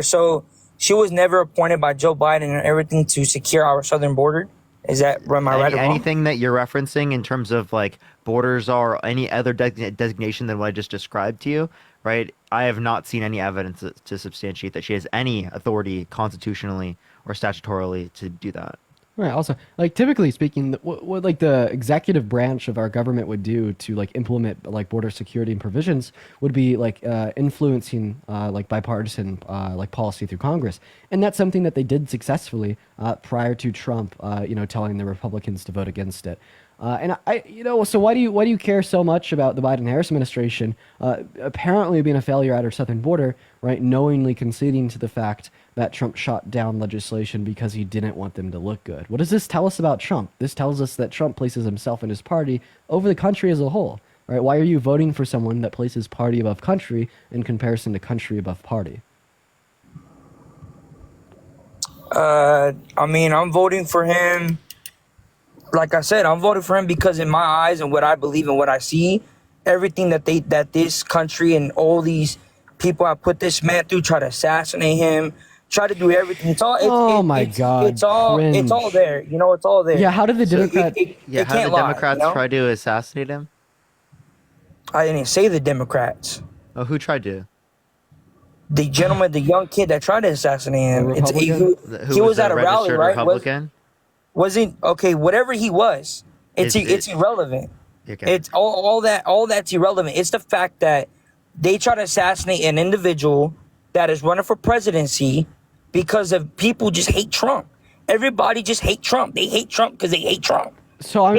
appointed by Joe Biden and everything to secure our southern border. Is that am I right or wrong? Anything that you're referencing in terms of like borders or any other designation than what I just described to you, right? I have not seen any evidence to substantiate that she has any authority constitutionally or statutorily to do that. Right. Also, like typically speaking, what like the executive branch of our government would do to like implement like border security and provisions would be like influencing like bipartisan like policy through Congress, and that's something that they did successfully prior to Trump, telling the Republicans to vote against it. And so why do you care so much about the Biden-Harris administration apparently being a failure at our southern border, right? Knowingly conceding to the fact that Trump shot down legislation because he didn't want them to look good. What does this tell us about Trump? This tells us that Trump places himself and his party over the country as a whole, right? Why are you voting for someone that places party above country in comparison to country above party? I mean, I'm voting for him. Like I said, I'm voting for him because in my eyes and what I believe and what I see, everything that this country and all these people have put this man through, try to assassinate him, try to do everything. It's all. God! It's all there. It's all there. Yeah. How did the Democrats? How the Democrats try to assassinate him? I didn't say the Democrats. Oh, who tried to? The gentleman, the young kid that tried to assassinate him. Who was at a rally, right? Republican? Wasn't okay. Whatever he was, it's irrelevant. Okay. It's all that's irrelevant. It's the fact that they try to assassinate an individual that is running for presidency because of people just hate Trump. Everybody just hate Trump. They hate Trump because they hate Trump. So I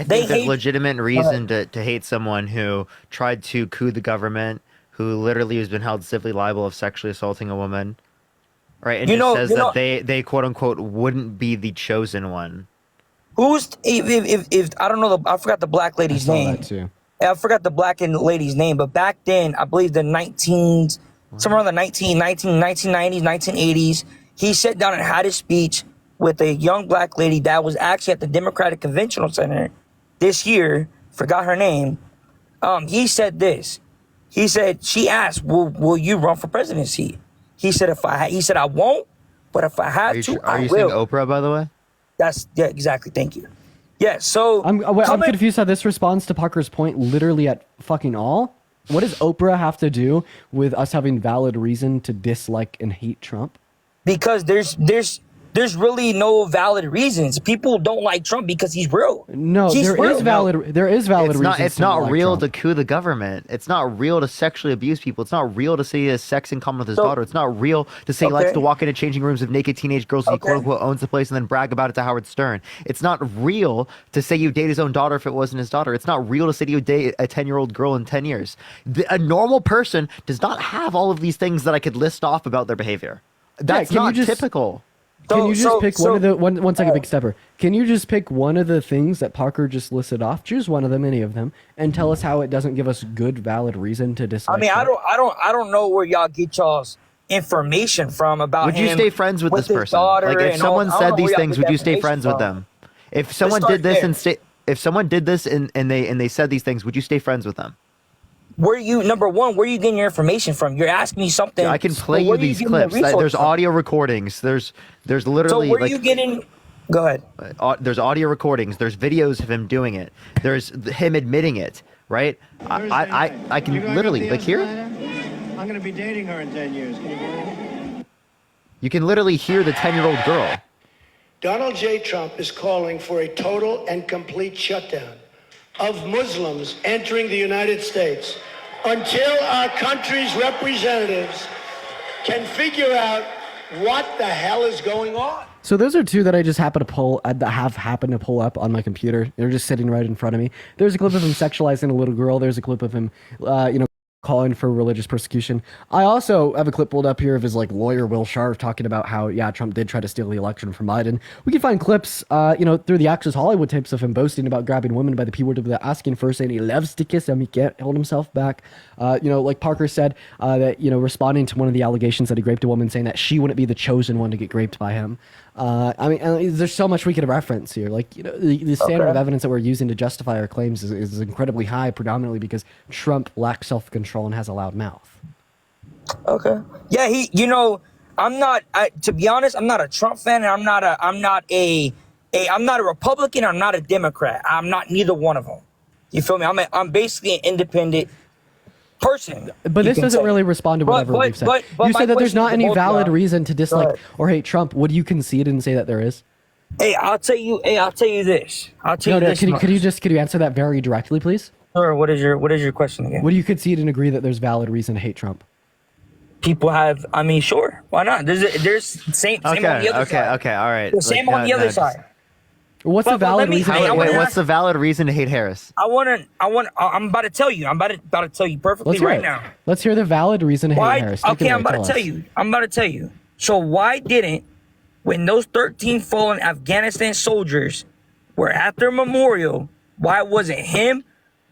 think there's legitimate reason to hate someone who tried to coup the government, who literally has been held civilly liable of sexually assaulting a woman. Right, and says that they quote unquote wouldn't be the chosen one. Who's if I don't know I forgot the black lady's name. I forgot the black lady's name, but back then I believe somewhere in the 1990s, 1980s, he sat down and had his speech with a young black lady that was actually at the Democratic Convention Center this year. Forgot her name. He said this. He said she asked, "Will you run for presidency?" He said, I won't, but if I have to, I will. Are you saying Oprah, by the way? Yeah, exactly. Thank you. Yeah, so... I'm confused how this responds to Parker's point literally at fucking all. What does Oprah have to do with us having valid reason to dislike and hate Trump? Because there's really no valid reasons. People don't like Trump because he's real. No, there is valid reasons. It's not real to coup the government. It's not real to sexually abuse people. It's not real to say he has sex in common with his daughter. It's not real to say he likes to walk into changing rooms of naked teenage girls. He quote unquote owns the place and then brag about it to Howard Stern. It's not real to say you date his own daughter if it wasn't his daughter. It's not real to say you date a 10-year-old girl in 10 years. A normal person does not have all of these things that I could list off about their behavior. That's not typical. Can you just pick one second, Big Stepper. Can you just pick one of the things that Parker just listed off? Choose one of them, any of them, and tell us how it doesn't give us good, valid reason to dislike. I mean, Trump. I don't know where y'all get y'all's information from about him. Would you stay friends with this person? Like, if someone said these things, would you stay friends with them? If someone did this and they said these things, would you stay friends with them? Number one, where are you getting your information from? You're asking me something. I can play you these clips. There's audio recordings. There's literally. So where are you getting? Go ahead. There's audio recordings. There's videos of him doing it. There's him admitting it. Right? I can literally hear it. I'm going to be dating her in 10 years. Can you believe it? You can literally hear the 10-year-old girl. Donald J. Trump is calling for a total and complete shutdown of Muslims entering the United States until our country's representatives can figure out what the hell is going on. So those are two that I just happened to pull up on my computer. They're just sitting right in front of me. There's a clip of him sexualizing a little girl. There's a clip of him, calling for religious persecution. I also have a clip pulled up here of his lawyer Will Sharf talking about how Trump did try to steal the election from Biden. We can find clips through the Access Hollywood tapes of him boasting about grabbing women by the P word without asking first, saying he loves to kiss them, he can't hold himself back. Like Parker said, that responding to one of the allegations that he raped a woman, saying that she wouldn't be the chosen one to get raped by him. There's so much we could reference here. The standard of evidence that we're using to justify our claims is incredibly high, predominantly because Trump lacks self-control and has a loud mouth. Okay. Yeah, to be honest, I'm not a Trump fan, and I'm not a Republican, I'm not a Democrat. I'm not neither one of them. You feel me? I'm basically an independent person. But this doesn't really respond to whatever we've said. You said that there's not any valid reason to dislike or hate Trump. Would you concede and say that there is? Hey, I'll tell you this. Could you answer that very directly, please? Sure. What is your question again? Would you concede and agree that there's valid reason to hate Trump? People have. I mean, sure. Why not? There's same on the other side. Okay. All right. Same on the other side. What's the valid reason? What's the valid reason to hate Harris? I'm about to tell you. I'm about to tell you perfectly right now. Let's hear the valid reason to hate Harris. Okay, I'm about to tell you. So why didn't, when those 13 fallen Afghanistan soldiers were at their memorial, why wasn't him,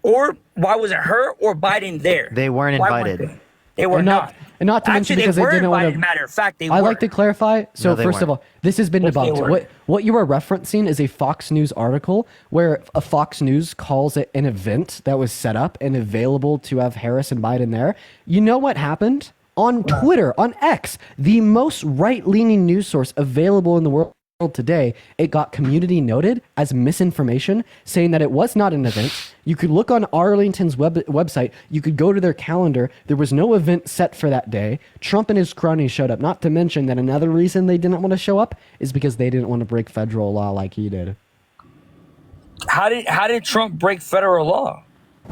or why wasn't her or Biden there? They weren't invited. They were not. And not to mention because they didn't want to. Matter of fact, they were. I like to clarify. So No, they first of all, this has been debunked. What you are referencing is a Fox News article where a Fox News calls it an event that was set up and available to have Harris and Biden there. You know what happened? On Twitter, on X, the most right-leaning news source available in the world today, it got community noted as misinformation, saying that it was not an event. You could look on Arlington's website. You could go to their calendar. There was no event set for that day. Trump and his cronies showed up. Not to mention that another reason they didn't want to show up is because they didn't want to break federal law like he did. How did Trump break federal law?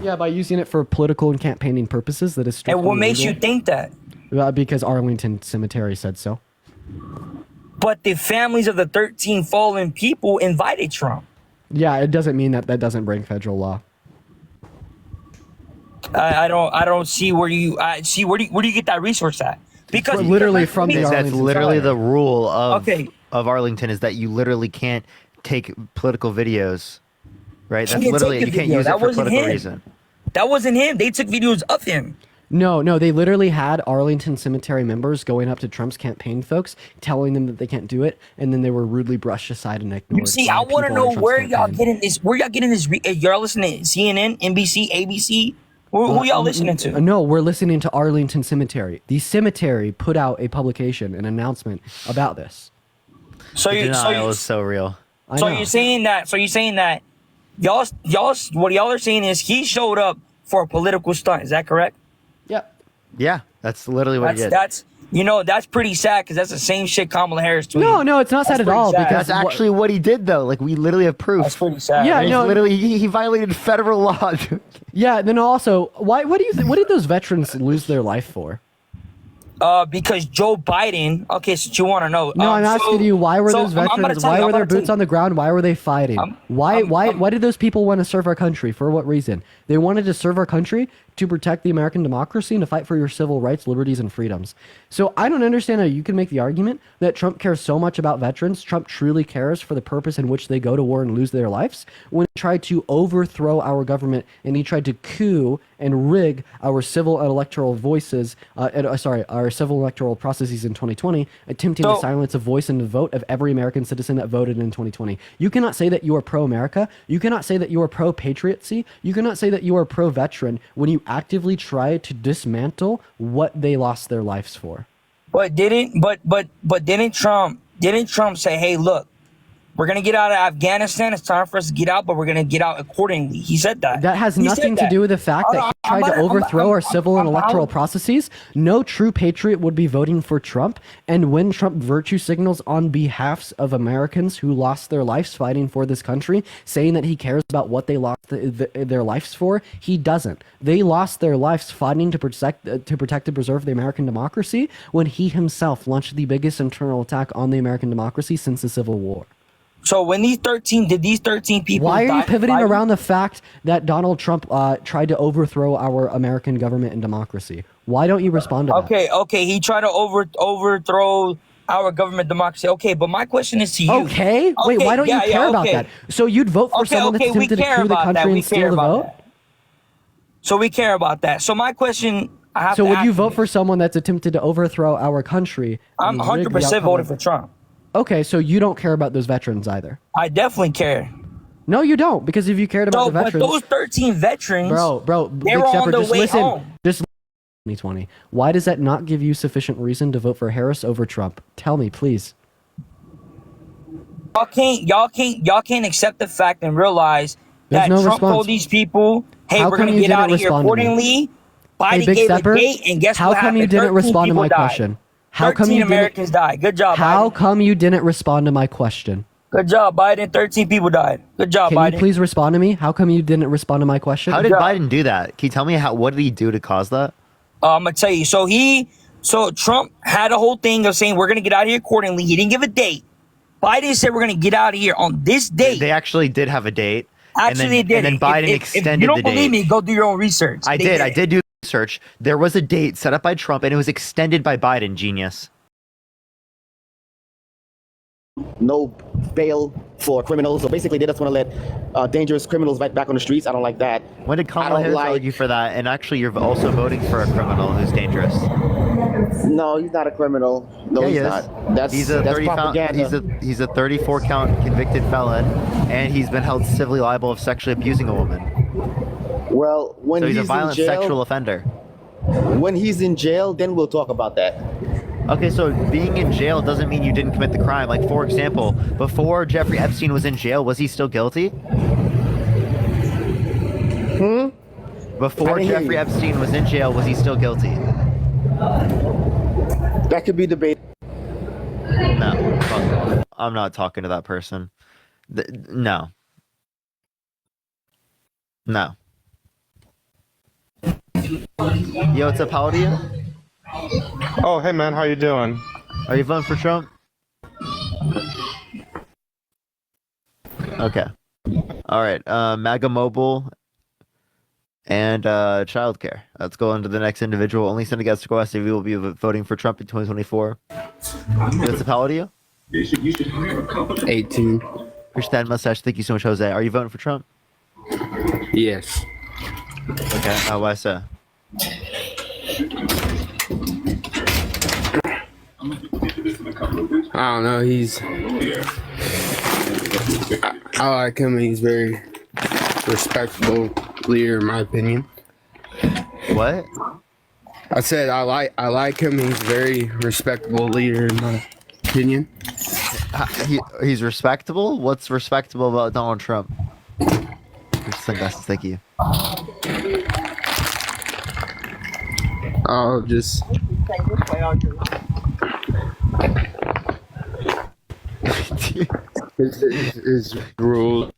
Yeah, by using it for political and campaigning purposes. That is strictly And what makes illegal. you think that? Because Arlington Cemetery said so. But the families of the 13 fallen people invited Trump. Yeah, it doesn't mean that doesn't break federal law. I don't see where you where do you get that resource at? Because literally from the That's Arlington literally Cemetery. the rule of Okay. Arlington, is that you literally can't take political videos, right? That's Can't literally, take you the can't video. use That it for wasn't political him. reason. That wasn't him. They took videos of him. No, they literally had Arlington Cemetery members going up to Trump's campaign folks, telling them that they can't do it, and then they were rudely brushed aside and ignored. You see, by I want to people know on Trump's where y'all campaign. getting this. Where y'all getting this? Y'all listening to CNN, NBC, ABC? Who y'all listening to? No, we're listening to Arlington Cemetery. The cemetery put out a publication, an announcement about this. So The you, denial is so real. I so know. you're saying that? So you're saying that y'all, what y'all are saying is he showed up for a political stunt. Is that correct? Yep. Yeah, that's literally what he did. That's that's pretty sad because that's the same shit Kamala Harris tweeted. No, it's not sad That's at all. pretty sad. Because That's actually what he did, though. Like, we literally have proof. That's pretty sad. Yeah, He's no. literally he violated federal law. Dude. Yeah. Then also, why? What do you? What did those veterans lose their life for? Because Joe Biden. Okay, so you want to know? No, I'm asking you, why were those I'm gonna veterans? tell Why you, were I'm their gonna tell boots you. on the ground? Why were they fighting? Why did those people want to serve our country? For what reason? They wanted to serve our country to protect the American democracy and to fight for your civil rights, liberties, and freedoms. So I don't understand how you can make the argument that Trump cares so much about veterans. Trump truly cares for the purpose in which they go to war and lose their lives, when he tried to overthrow our government and he tried to coup and rig our civil and electoral voices, our civil electoral processes in 2020, attempting to silence the voice and the vote of every American citizen that voted in 2020. You cannot say that you are pro-America. You cannot say that you are pro-patriocy. You cannot say that you are pro-veteran when you actively try to dismantle what they lost their lives for. But didn't Trump say, "Hey, look, we're gonna get out of Afghanistan. It's time for us to get out, but we're gonna get out accordingly." He said that. That has He nothing said to that. do with the fact that he tried to overthrow our civil and electoral processes. No true patriot would be voting for Trump. And when Trump virtue signals on behalf of Americans who lost their lives fighting for this country, saying that he cares about what they lost their lives for, he doesn't. They lost their lives fighting to protect and preserve the American democracy when he himself launched the biggest internal attack on the American democracy since the Civil War. So when these 13 people, why are you die pivoting fighting? around the fact that Donald Trump tried to overthrow our American government and democracy? Why don't you respond to that? Okay, he tried to overthrow our government democracy. Okay, but my question is to you. Okay, wait, why don't you care about that? So you'd vote for someone that's we attempted to care coup the about that. country We and steal care the about vote? that. So we care about that. So my question, I have So to would ask you vote for someone that's attempted to overthrow our country? I'm and rig the 100% outcome voting of- for Trump. Okay, so you don't care about those veterans either. I definitely care. No, you don't, because if you cared about the But veterans, those 13 veterans, bro, they Big were on Shepherd, their just way listen, home. just 2020. Why does that not give you sufficient reason to vote for Harris over Trump? Tell me, please. Y'all can't accept the fact and realize There's that no Trump response. told these people, "Hey, How we're come gonna you get didn't out of here respond to me? accordingly." Biden Big gave Stepper, a date, and guess how what come happened? you didn't 13 respond to people my died. question? How come 13 you Americans died. Good job, How Biden. come you didn't respond to my question? Good job, Biden. 13 people died. Good job, Can Biden. you please respond to me? How come you didn't respond to my question? How did Biden do that? Can you tell me what did he do to cause that? I'm gonna tell you. So Trump had a whole thing of saying we're gonna get out of here accordingly. He didn't give a date. Biden said we're gonna get out of here on this date. They actually did have a date. Actually, and then Biden extended if you don't the date. believe me, go do your own research. I did do research. There was a date set up by Trump, and it was extended by Biden. Genius. No bail for criminals. So basically, they just want to let dangerous criminals right back on the streets. I don't like that. When did Kamala Harris argue for that? And actually, you're also voting for a criminal who's dangerous. No, he's not a criminal. No, he's not. That's propaganda. He's a 34 count convicted felon, and he's been held civilly liable of sexually abusing a woman. Well, when so he's a in violent jail, sexual offender. When he's in jail, then we'll talk about that. Okay, so being in jail doesn't mean you didn't commit the crime. Like, for example, before Jeffrey Epstein was in jail, was he still guilty? Before Jeffrey Epstein was in jail, was he still guilty? That could be debated. No, fuck. I'm not talking to that person. No. No. Yo, what's up? How old are you? Oh, hey man, how you doing? Are you voting for Trump? Okay. All right. MAGA Mobile and childcare. Let's go on to the next individual. Only send a guest request if you will be voting for Trump in 2024. What's up? How old are you? 18. Christian Mustache. Thank you so much, Jose. Are you voting for Trump? Yes. Okay. Why so? I don't know. I like him. He's very respectable leader, in my opinion. What? I said I like him. He's a very respectable leader, in my opinion. He's respectable. What's respectable about Donald Trump? Sunglasses. Thank you. Oh, just. His rule.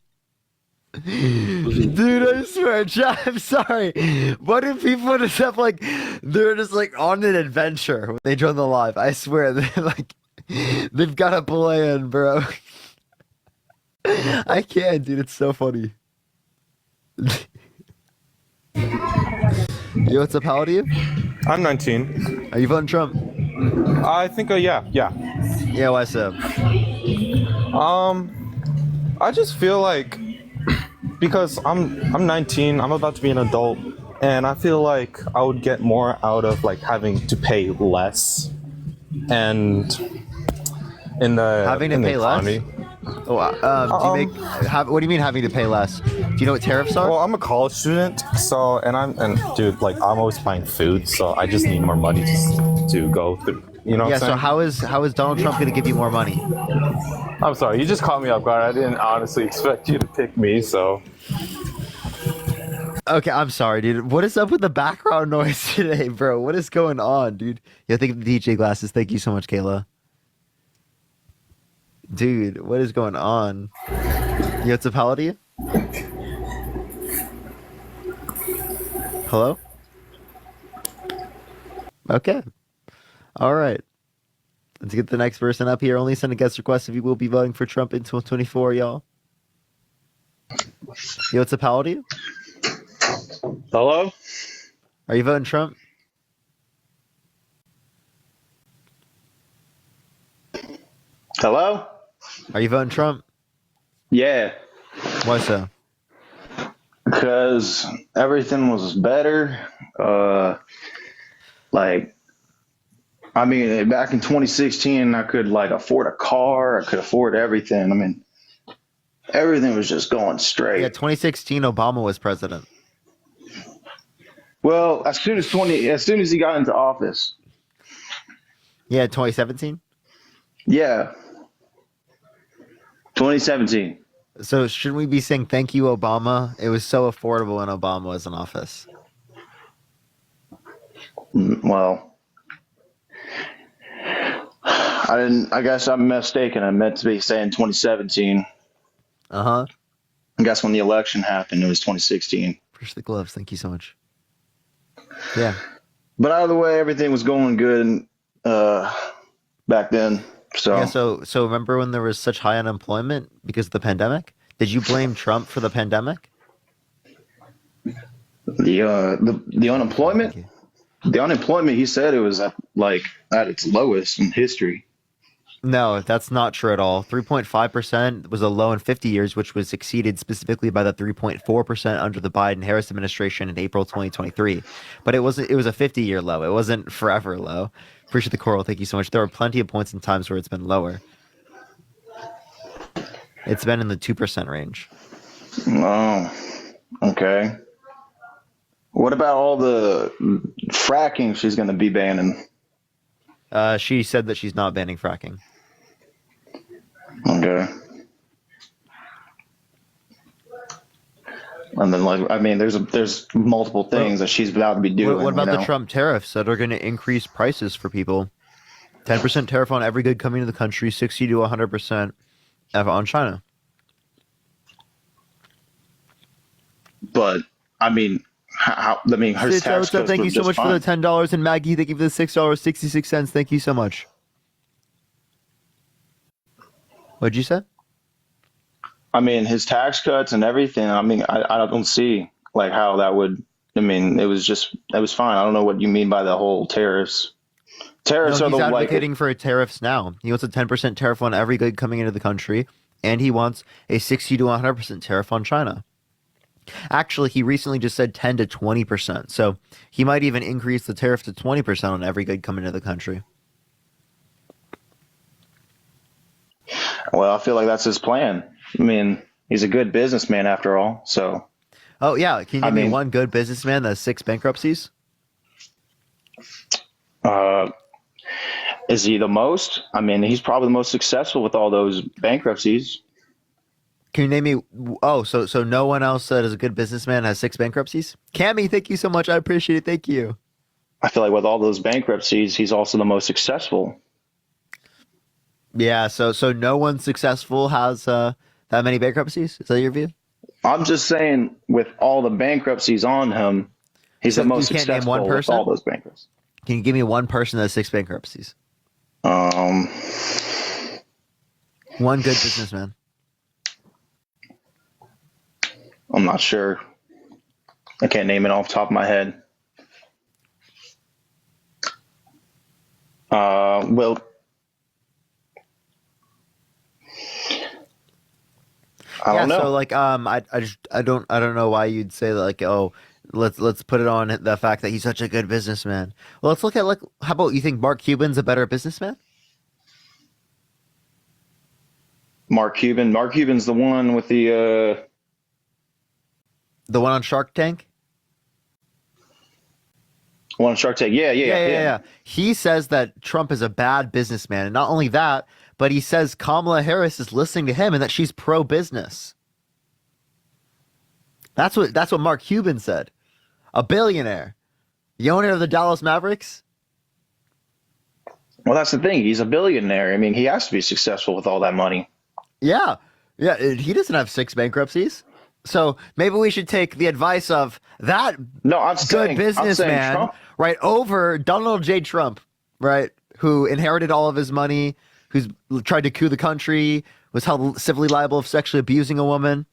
Dude, I swear, I'm sorry. What if people just have they're just on an adventure when they join the live? I swear, they've got a plan, bro. I can't, dude. It's so funny. Yo, what's up? How old are you? I'm 19. Are you voting Trump? I think, yeah. Yeah, why so? I just feel like because I'm 19, I'm about to be an adult, and I feel like I would get more out of having to pay less, and in the having to pay less. Oh, what do you mean having to pay less? Do you know what tariffs are? Well, I'm a college student, so dude, I'm always buying food, so I just need more money to go through. You know what I'm saying? So how is Donald Trump going to give you more money? I'm sorry, you just caught me off guard. I didn't honestly expect you to pick me, so. Okay, I'm sorry, dude. What is up with the background noise today, bro? What is going on, dude? Yo, thank you for the DJ glasses. Thank you so much, Kayla. Dude, what is going on? Yo, what's up? How old are you? Hello? Okay. All right. Let's get the next person up here. Only send a guest request if you will be voting for Trump in 2024, y'all. Yo, what's up? How old are you? Hello? Are you voting Trump? Hello? Are you voting Trump? Yeah. Why so? Because everything was better. Back in 2016, I could afford a car. I could afford everything. Everything was just going straight. Yeah, 2016, Obama was president. Well, as soon as he got into office. Yeah, 2017? Yeah. 2017. So shouldn't we be saying thank you, Obama? It was so affordable when Obama was in office. Well, I didn't. I guess I'm mistaken. I meant to be saying 2017. Uh-huh. I guess when the election happened, it was 2016. Push the gloves. Thank you so much. Yeah. But either way, everything was going good back then. So Yeah, so remember when there was such high unemployment because of the pandemic? Did you blame Trump for the pandemic? the unemployment, he said it was at its lowest in history. No, that's not true at all. 3.5% was a low in 50 years, which was exceeded specifically by the 3.4% under the Biden-Harris administration in April 2023. But it was a 50-year low. It wasn't forever low. Appreciate the coral. Thank you so much. There are plenty of points and times where it's been lower. It's been in the 2% range. Oh, okay. What about all the fracking she's going to be banning? She said that she's not banning fracking. Okay. And then, there's multiple things that she's about to be doing. What about the Trump tariffs that are going to increase prices for people? 10% tariff on every good coming to the country, 60 to 100% on China. But her tax cuts thank were you so just much fine. for the $10, and Maggie, thank you for the $6.66. Thank you so much. What'd you say? His tax cuts and everything. I don't see how that would. It was fine. I don't know what you mean by the whole tariffs. Tariffs No, are he's the advocating for tariffs now. He wants a 10% tariff on every good coming into the country, and he wants a 60 to 100% tariff on China. Actually, he recently just said 10 to 20%. So he might even increase the tariff to 20% on every good coming into the country. Well, I feel like that's his plan. He's a good businessman after all. So. Oh yeah, can you name me one good businessman that has 6 bankruptcies? Is he the most? He's probably the most successful with all those bankruptcies. Can you name me? Oh, so no one else that is a good businessman has 6 bankruptcies? Cammy, thank you so much. I appreciate it. Thank you. I feel like with all those bankruptcies, he's also the most successful. Yeah, so no one successful has that many bankruptcies? Is that your view? I'm just saying, with all the bankruptcies on him, he's the most successful name one person? with all those bankruptcies. Can you give me one person that has 6 bankruptcies? One good businessman. I'm not sure. I can't name it off the top of my head. Well, I don't know. So I don't know why you'd say that, let's put it on the fact that he's such a good businessman. Well, let's look at how about you think Mark Cuban's a better businessman? Mark Cuban's the one with the one on Shark Tank? One on Shark Tank. Yeah. He says that Trump is a bad businessman, and not only that, but he says Kamala Harris is listening to him and that she's pro-business. That's what Mark Cuban said. A billionaire. The owner of the Dallas Mavericks. Well, that's the thing. He's a billionaire. He has to be successful with all that money. Yeah. He doesn't have 6 bankruptcies. So maybe we should take the advice of that good businessman, right, over Donald J. Trump, right, who inherited all of his money, who's tried to coup the country, was held civilly liable of sexually abusing a woman,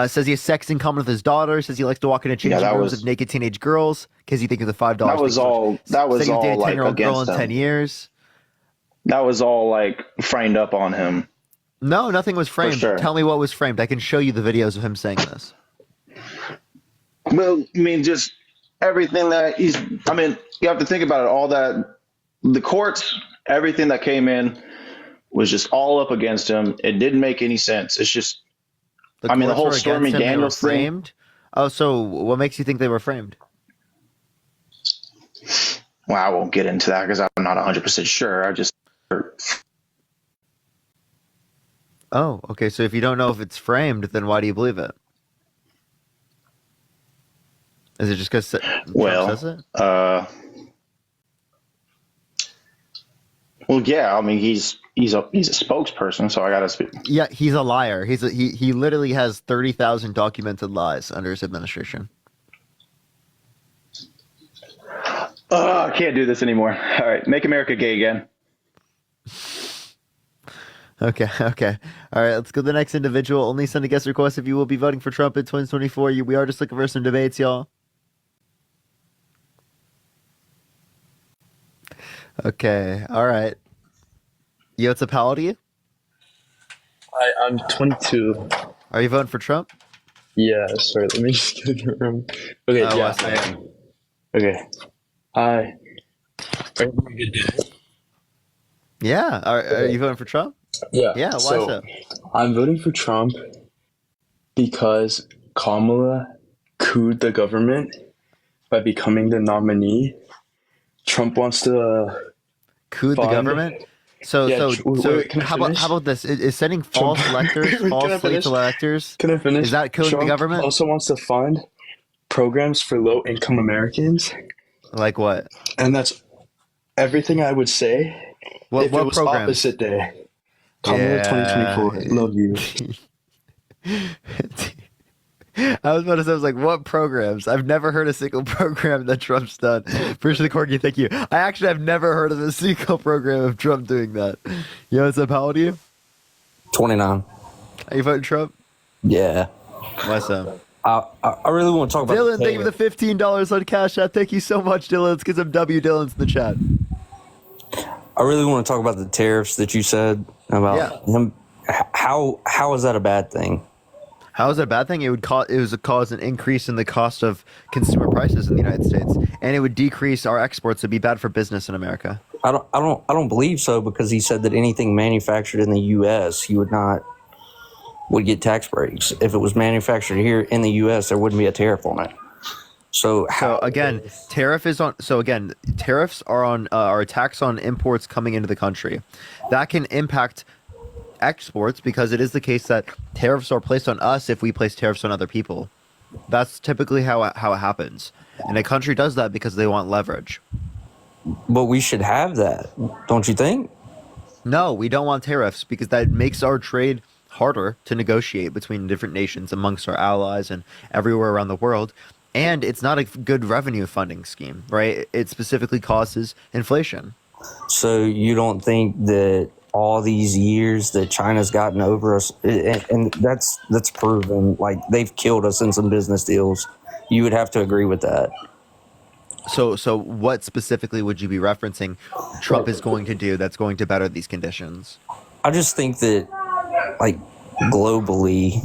says he has sex in common with his daughter, says he likes to walk into changing rooms with naked teenage girls because he thinks of the $5. That was all said he dated a 10-year-old girl in against him. 10 years. That was all framed up on him. No, nothing was framed. Sure. Tell me what was framed. I can show you the videos of him saying this. Well, just everything that he's. You have to think about it. All that, the courts, everything that came in was just all up against him. It didn't make any sense. It's just, the whole Stormy Daniels thing. Framed? Oh, so what makes you think they were framed? Well, I won't get into that because I'm not 100% sure. I just. Oh, okay. So if you don't know if it's framed, then why do you believe it? Is it just because Trump says it? Well, yeah, I mean he's a spokesperson, so I gotta speak. Yeah, he's a liar. He literally has 30,000 documented lies under his administration. I can't do this anymore. All right, make America gay again. Okay. All right, let's go to the next individual. Only send a guest request if you will be voting for Trump in 2024. We are just looking for some debates, y'all. Okay, all right. Yo, what's up, how old are you? I'm 22. Are you voting for Trump? Yeah, sorry, let me just get in the room. Okay, yeah, I am. Okay. Are you having a good day? Yeah, are you voting for Trump? Yeah. Yeah, why so? so? I'm voting for Trump because Kamala couped the government by becoming the nominee. Trump wants to coup the government. So wait, how about this? Is sending false electors, false slate electors? Can I finish? Is that coup the government? Trump also wants to fund programs for low-income Americans. Like what? And that's everything I would say. What it was programs? Opposite day. Kamala 2024. Love you. I was about to say, I was like, what programs? I've never heard a single program that Trump's done. Appreciate the Corgi, thank you. I actually have never heard of a single program of Trump doing that. Yo, what's up? How old are you? 29. Are you voting Trump? Yeah. What's up? I really want to talk about Dylan, thank you for the $15 on Cash App. Thank you so much, Dylan. Let's get some W Dylans in the chat. I really want to talk about the tariffs that you said about him. How is that a bad thing? How is that a bad thing? It would cause an increase in the cost of consumer prices in the United States, and it would decrease our exports. It'd be bad for business in America. I don't believe so, because he said that anything manufactured in the U.S. he would get tax breaks. If it was manufactured here in the U.S., there wouldn't be a tariff on it. So again, tariffs are on a tax on imports coming into the country. That can impact exports, because it is the case that tariffs are placed on us if we place tariffs on other people. That's typically how it happens. And a country does that because they want leverage. But we should have that, don't you think? No, we don't want tariffs, because that makes our trade harder to negotiate between different nations amongst our allies and everywhere around the world. And it's not a good revenue funding scheme, right? It specifically causes inflation. So you don't think that all these years that China's gotten over us, and that's proven, like they've killed us in some business deals, you would have to agree with that. So what specifically would you be referencing Trump is going to do that's going to better these conditions? I just think that, like, globally,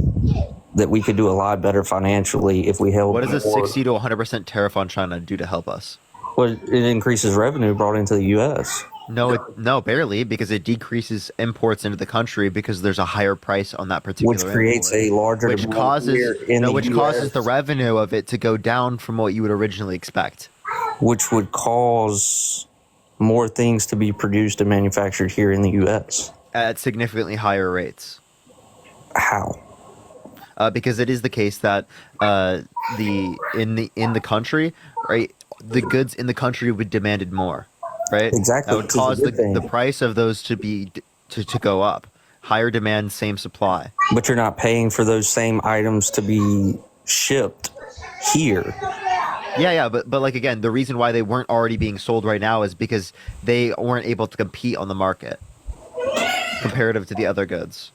that we could do a lot better financially if we held. What does a 60 to 100% tariff on China do to help us? Well, it increases revenue brought into the U.S. No, barely, because it decreases imports into the country because there's a higher price on that particular which creates import, a larger which demand causes here in the which US, causes the revenue of it to go down from what you would originally expect, which would cause more things to be produced and manufactured here in the U.S. at significantly higher rates. How? Because it is the case that in the country, right, the goods in the country would be demanded more, right? Exactly. That would cause the price of those to go up. Higher demand, same supply. But you're not paying for those same items to be shipped here. Yeah, but like, again, the reason why they weren't already being sold right now is because they weren't able to compete on the market comparative to the other goods.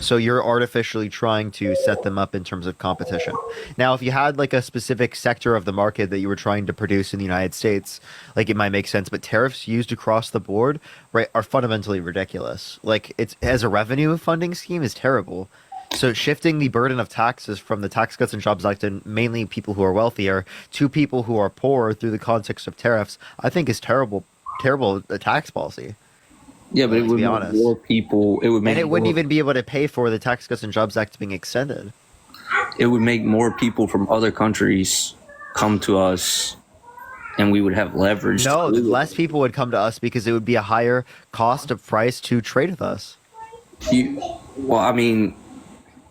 So you're artificially trying to set them up in terms of competition. Now, if you had like a specific sector of the market that you were trying to produce in the United States, like, it might make sense. But tariffs used across the board, right, are fundamentally ridiculous. Like, it's as a revenue funding scheme is terrible. So shifting the burden of taxes from the Tax Cuts and Jobs Act and mainly people who are wealthier to people who are poor through the context of tariffs, I think is terrible tax policy. Yeah, but it would make more people. It would make, and it wouldn't even be able to pay for the Tax Cuts and Jobs Act being extended. It would make more people from other countries come to us, and we would have leverage. No, less people would come to us because it would be a higher cost of price to trade with us. Well, I mean,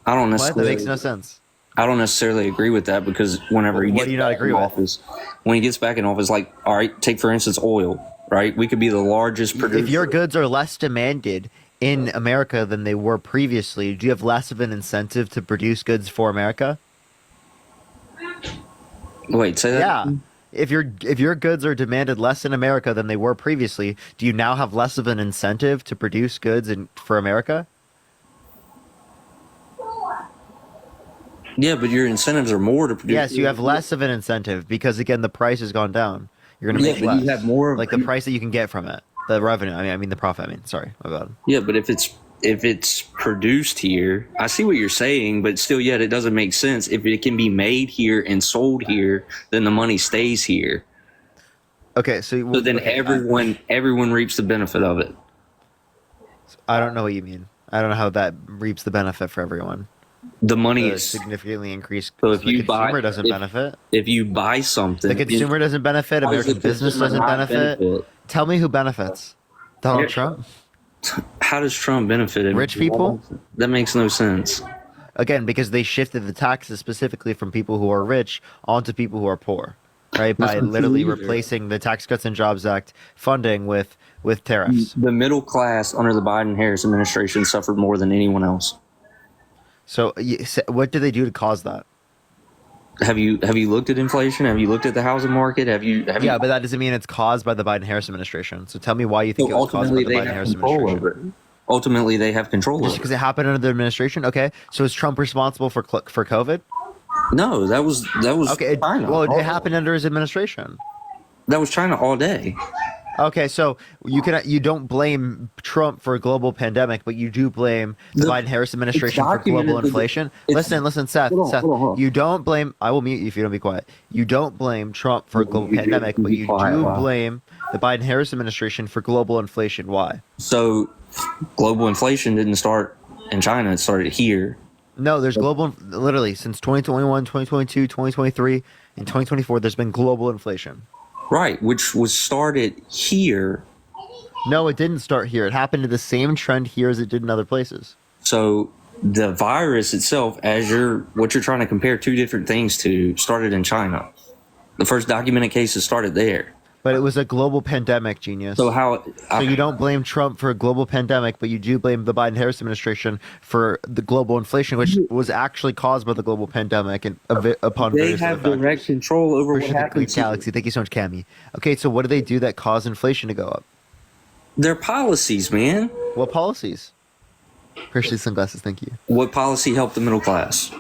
I don't necessarily. What? That makes no sense. I don't necessarily agree with that because whenever he What gets do you not back agree in with? office, when he gets back in office, like, all right, take for instance oil, right? We could be the largest producer. If your goods are less demanded in America than they were previously, do you have less of an incentive to produce goods for America? Wait, say that. Yeah. If your goods are demanded less in America than they were previously, do you now have less of an incentive to produce goods for America? Yeah, but your incentives are more to produce. Yes, you have less of an incentive because again the price has gone down. You're going to make but less. you have more of like the price that you can get from it, the revenue. I mean the profit. Sorry, my bad. Yeah, but if it's produced here, I see what you're saying, but still, yet it doesn't make sense. If it can be made here and sold here, then the money stays here. Okay, so then everyone reaps the benefit of it. I don't know what you mean. I don't know how that reaps the benefit for everyone. The money is significantly increased. So if the you consumer buy, doesn't benefit. If you buy something, The consumer doesn't benefit. How does American the business consumer doesn't not benefit. Tell me who benefits. Donald Trump. How does Trump benefit? Rich people? That makes no sense. Again, because they shifted the taxes specifically from people who are rich onto people who are poor, right? By literally replacing the Tax Cuts and Jobs Act funding with tariffs. The middle class under the Biden-Harris administration suffered more than anyone else. So, what did they do to cause that? Have you looked at inflation? Have you looked at the housing market? Yeah, but that doesn't mean it's caused by the Biden-Harris administration. So tell me why you think it was caused by the Biden-Harris administration. Ultimately, they have control over it. Just because it happened under the administration? Okay, so is Trump responsible for COVID? No, that was okay. China. Well, it happened under his administration. That was China all day. Okay, so you don't blame Trump for a global pandemic, but you do blame the Biden-Harris administration for global inflation. Listen, Seth. Hold on. You don't blame. I will mute you if you don't be quiet. You don't blame Trump for a global pandemic, but you do blame the Biden-Harris administration for global inflation. Why? So, global inflation didn't start in China; it started here. No, there's global. Literally, since 2021, 2022, 2023, and 2024, there's been global inflation. Right, which was started here. No, it didn't start here. It happened to the same trend here as it did in other places. So the virus itself, what you're trying to compare two different things to, started in China. The first documented cases started there. But it was a global pandemic, genius. So you don't blame Trump for a global pandemic, but you do blame the Biden-Harris administration for the global inflation, which was actually caused by the global pandemic and upon they various have other factors. direct control over what happens. Galaxy, thank you so much, Cammy. Okay, so what do they do that cause inflation to go up? Their policies, man. What policies? Appreciate sunglasses, thank you. What policy helped the middle class?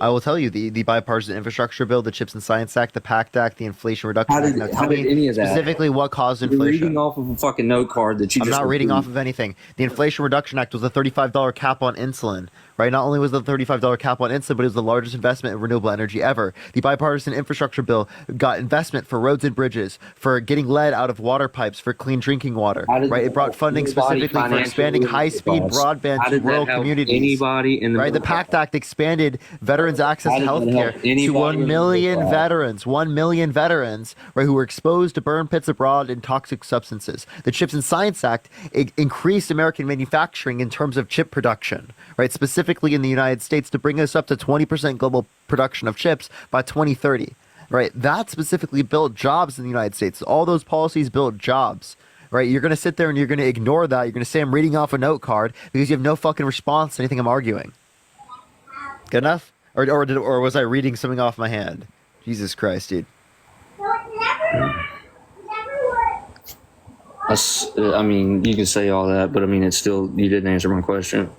I will tell you, the bipartisan infrastructure bill, the Chips and Science Act, the PACT Act, the Inflation Reduction Act. Now, How did any of that? Specifically, what caused inflation? You're reading off of a fucking note card that you I'm just... not reading off of anything. The Inflation Reduction Act was a $35 cap on insulin, right? Not only was the $35 cap on insulin, but it was the largest investment in renewable energy ever. The bipartisan infrastructure bill got investment for roads and bridges, for getting lead out of water pipes, for clean drinking water, right? It brought funding specifically for expanding high-speed broadband to rural communities. Anybody in the right? The PACT Act expanded veterans' access to health care to 1 million veterans, 1 million veterans, right, who were exposed to burn pits abroad and toxic substances. The Chips and Science Act increased American manufacturing in terms of chip production, right, specifically in the United States to bring us up to 20% global production of chips by 2030. Right, that specifically built jobs in the United States. All those policies built jobs. Right, you're going to sit there and you're going to ignore that. You're going to say I'm reading off a note card because you have no fucking response to anything I'm arguing. Good enough? Or was I reading something off my hand? Jesus Christ, dude. I mean, you can say all that, but I mean, it's still, you didn't answer my question.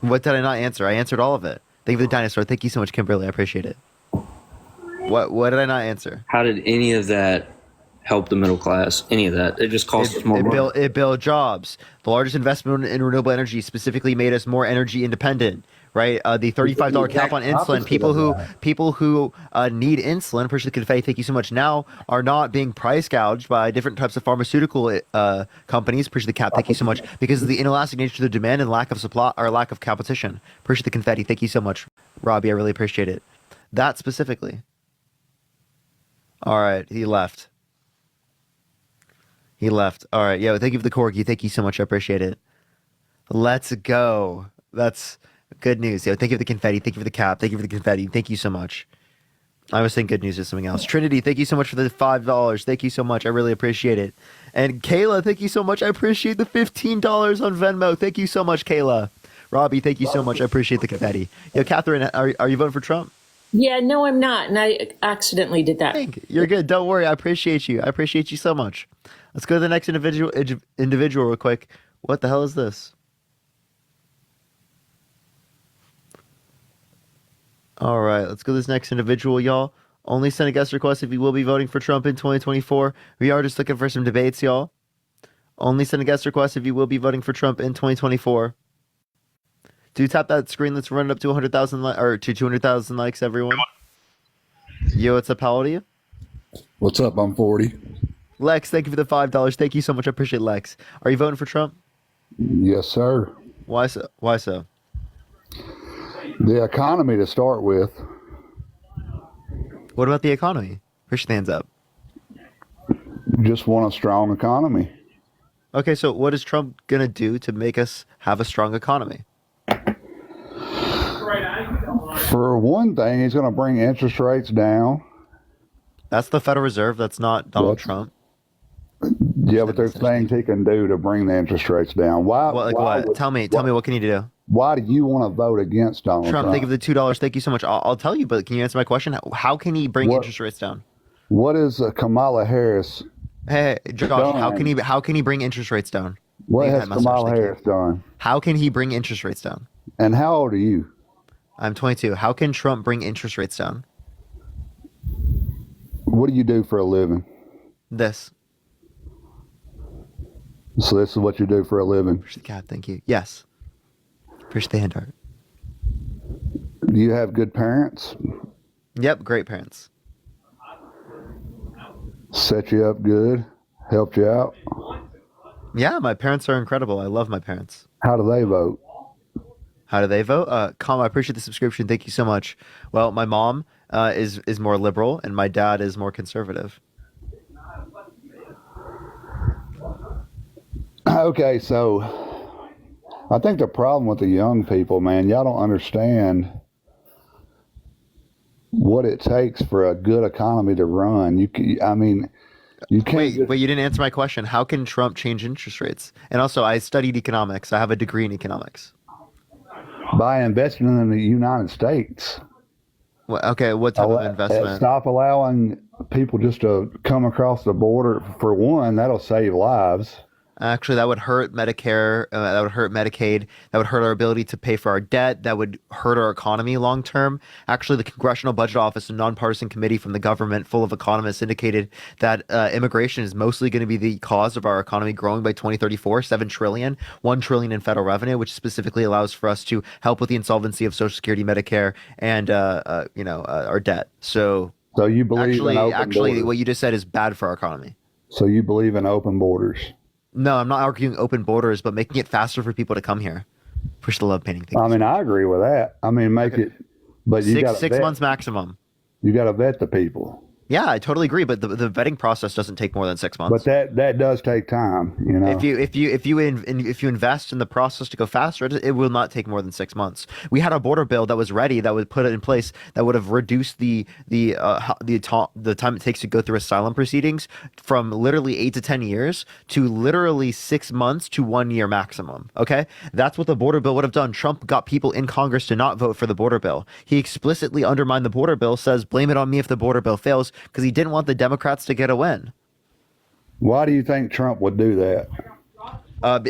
What did I not answer? I answered all of it. Thank you for the dinosaur. Thank you so much, Kimberly. I appreciate it. What did I not answer? How did any of that help the middle class? Any of that? It just cost us more money. It built jobs. The largest investment in renewable energy specifically made us more energy independent. Right, the $35 cap on insulin. People who need insulin, appreciate the confetti, thank you so much. Now are not being price gouged by different types of pharmaceutical companies. Appreciate the cap, thank you so much, because of the inelastic nature of the demand and lack of supply or lack of competition. Appreciate the confetti, thank you so much, Robbie. I really appreciate it. That specifically. All right, he left. All right, yeah. Thank you for the corgi. Thank you so much. I appreciate it. Let's go. Good news. Yo, thank you for the confetti. Thank you for the cap. Thank you for the confetti. Thank you so much. I was saying good news is something else. Trinity, thank you so much for the $5. Thank you so much. I really appreciate it. And Kayla, thank you so much. I appreciate the $15 on Venmo. Thank you so much, Kayla. Robbie, thank you so much. I appreciate the confetti. Yo, Catherine, are you voting for Trump? Yeah, no, I'm not. And I accidentally did that. You're good. Don't worry. I appreciate you. I appreciate you so much. Let's go to the next individual real quick. What the hell is this? All right, let's go to this next individual, y'all. Only send a guest request if you will be voting for Trump in 2024. We are just looking for some debates, y'all. Only send a guest request if you will be voting for Trump in 2024. Do tap that screen. Let's run it up to 100,000 or to 200,000 likes, everyone. Yo, what's up? How old are you? What's up? I'm 40. Lex, thank you for the $5. Thank you so much. I appreciate Lex. Are you voting for Trump? Yes, sir. Why so? Why so? The economy to start with. What about the economy? Push your hands up. Just want a strong economy. Okay, so what is Trump going to do to make us have a strong economy? For one thing, he's going to bring interest rates down. That's the Federal Reserve. That's not Donald Trump. Yeah, but there's things he can do to bring the interest rates down. Why? What? Tell me, what can he do? Why do you want to vote against Donald Trump? Thank you for the $2. Thank you so much. I'll tell you, but can you answer my question? How can he bring interest rates down? What is Kamala Harris? Hey, Josh, how can he bring interest rates down? What has Kamala Harris done? How can he bring interest rates down? And how old are you? I'm 22. How can Trump bring interest rates down? What do you do for a living? This. So this is what you do for a living? Appreciate the cat. Thank you. Yes. Appreciate the hand art. Do you have good parents? Yep, great parents. Set you up good? Helped you out? Yeah, my parents are incredible. I love my parents. How do they vote? How do they vote? I appreciate the subscription. Thank you so much. Well, my mom is more liberal and my dad is more conservative. Okay, so I think the problem with the young people, man, y'all don't understand what it takes for a good economy to run. You can't. Wait, you didn't answer my question. How can Trump change interest rates? And also, I studied economics. I have a degree in economics. By investing in the United States. What type of investment? Stop allowing people just to come across the border. For one, that'll save lives. Actually, that would hurt Medicare. That would hurt Medicaid. That would hurt our ability to pay for our debt. That would hurt our economy long term. Actually, the Congressional Budget Office, a nonpartisan committee from the government full of economists, indicated that immigration is mostly going to be the cause of our economy growing by 2034, $7 trillion, $1 trillion in federal revenue, which specifically allows for us to help with the insolvency of Social Security, Medicare, and our debt. So you believe in open borders? What you just said is bad for our economy. So you believe in open borders? No, I'm not arguing open borders, but making it faster for people to come here. Push the love painting thing. I mean, I agree with that. I mean, make it, but you got 6 months maximum. You got to vet the people. Yeah, I totally agree, but the vetting process doesn't take more than 6 months. But that does take time, you know. If you invest in the process to go faster, it will not take more than 6 months. We had a border bill that was ready, that would put it in place, that would have reduced the time it takes to go through asylum proceedings from literally 8 to 10 years to literally 6 months to 1 year maximum. Okay, that's what the border bill would have done. Trump got people in Congress to not vote for the border bill. He explicitly undermined the border bill, says blame it on me if the border bill fails, because he didn't want the Democrats to get a win. Why do you think Trump would do that?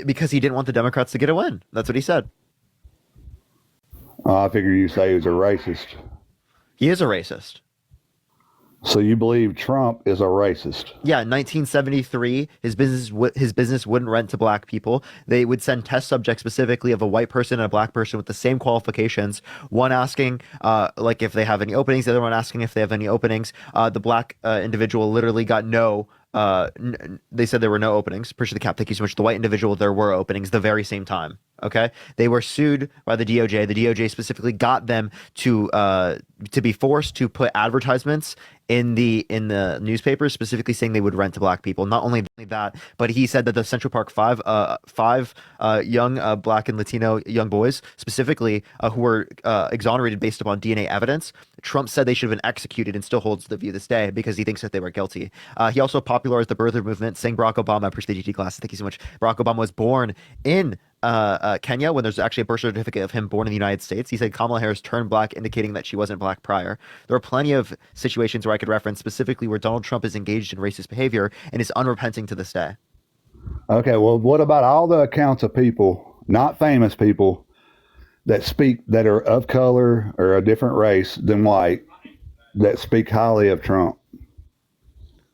Because he didn't want the Democrats to get a win. That's what he said. I figure you say he was a racist. He is a racist. So you believe Trump is a racist? Yeah, in 1973, his business wouldn't rent to black people. They would send test subjects specifically of a white person and a black person with the same qualifications. One asking like if they have any openings, the other one asking if they have any openings. The black individual literally got no. They said there were no openings. Appreciate the cap. Thank you so much. The white individual, there were openings the very same time. Okay, they were sued by the DOJ. The DOJ specifically got them to be forced to put advertisements in the newspapers, specifically saying they would rent to black people. Not only that, but he said that the Central Park five young black and Latino young boys, specifically who were exonerated based upon DNA evidence, Trump said they should have been executed, and still holds the view this day because he thinks that they were guilty. He also popularized the birther movement, saying Barack Obama, I appreciate the GT class, thank you so much. Barack Obama was born in Kenya, when there's actually a birth certificate of him born in the United States. He said Kamala Harris turned black, indicating that she wasn't black prior. There are plenty of situations where I could reference specifically where Donald Trump is engaged in racist behavior and is unrepenting to this day. Okay, well, what about all the accounts of people, not famous people, that speak, that are of color or a different race than white, that speak highly of Trump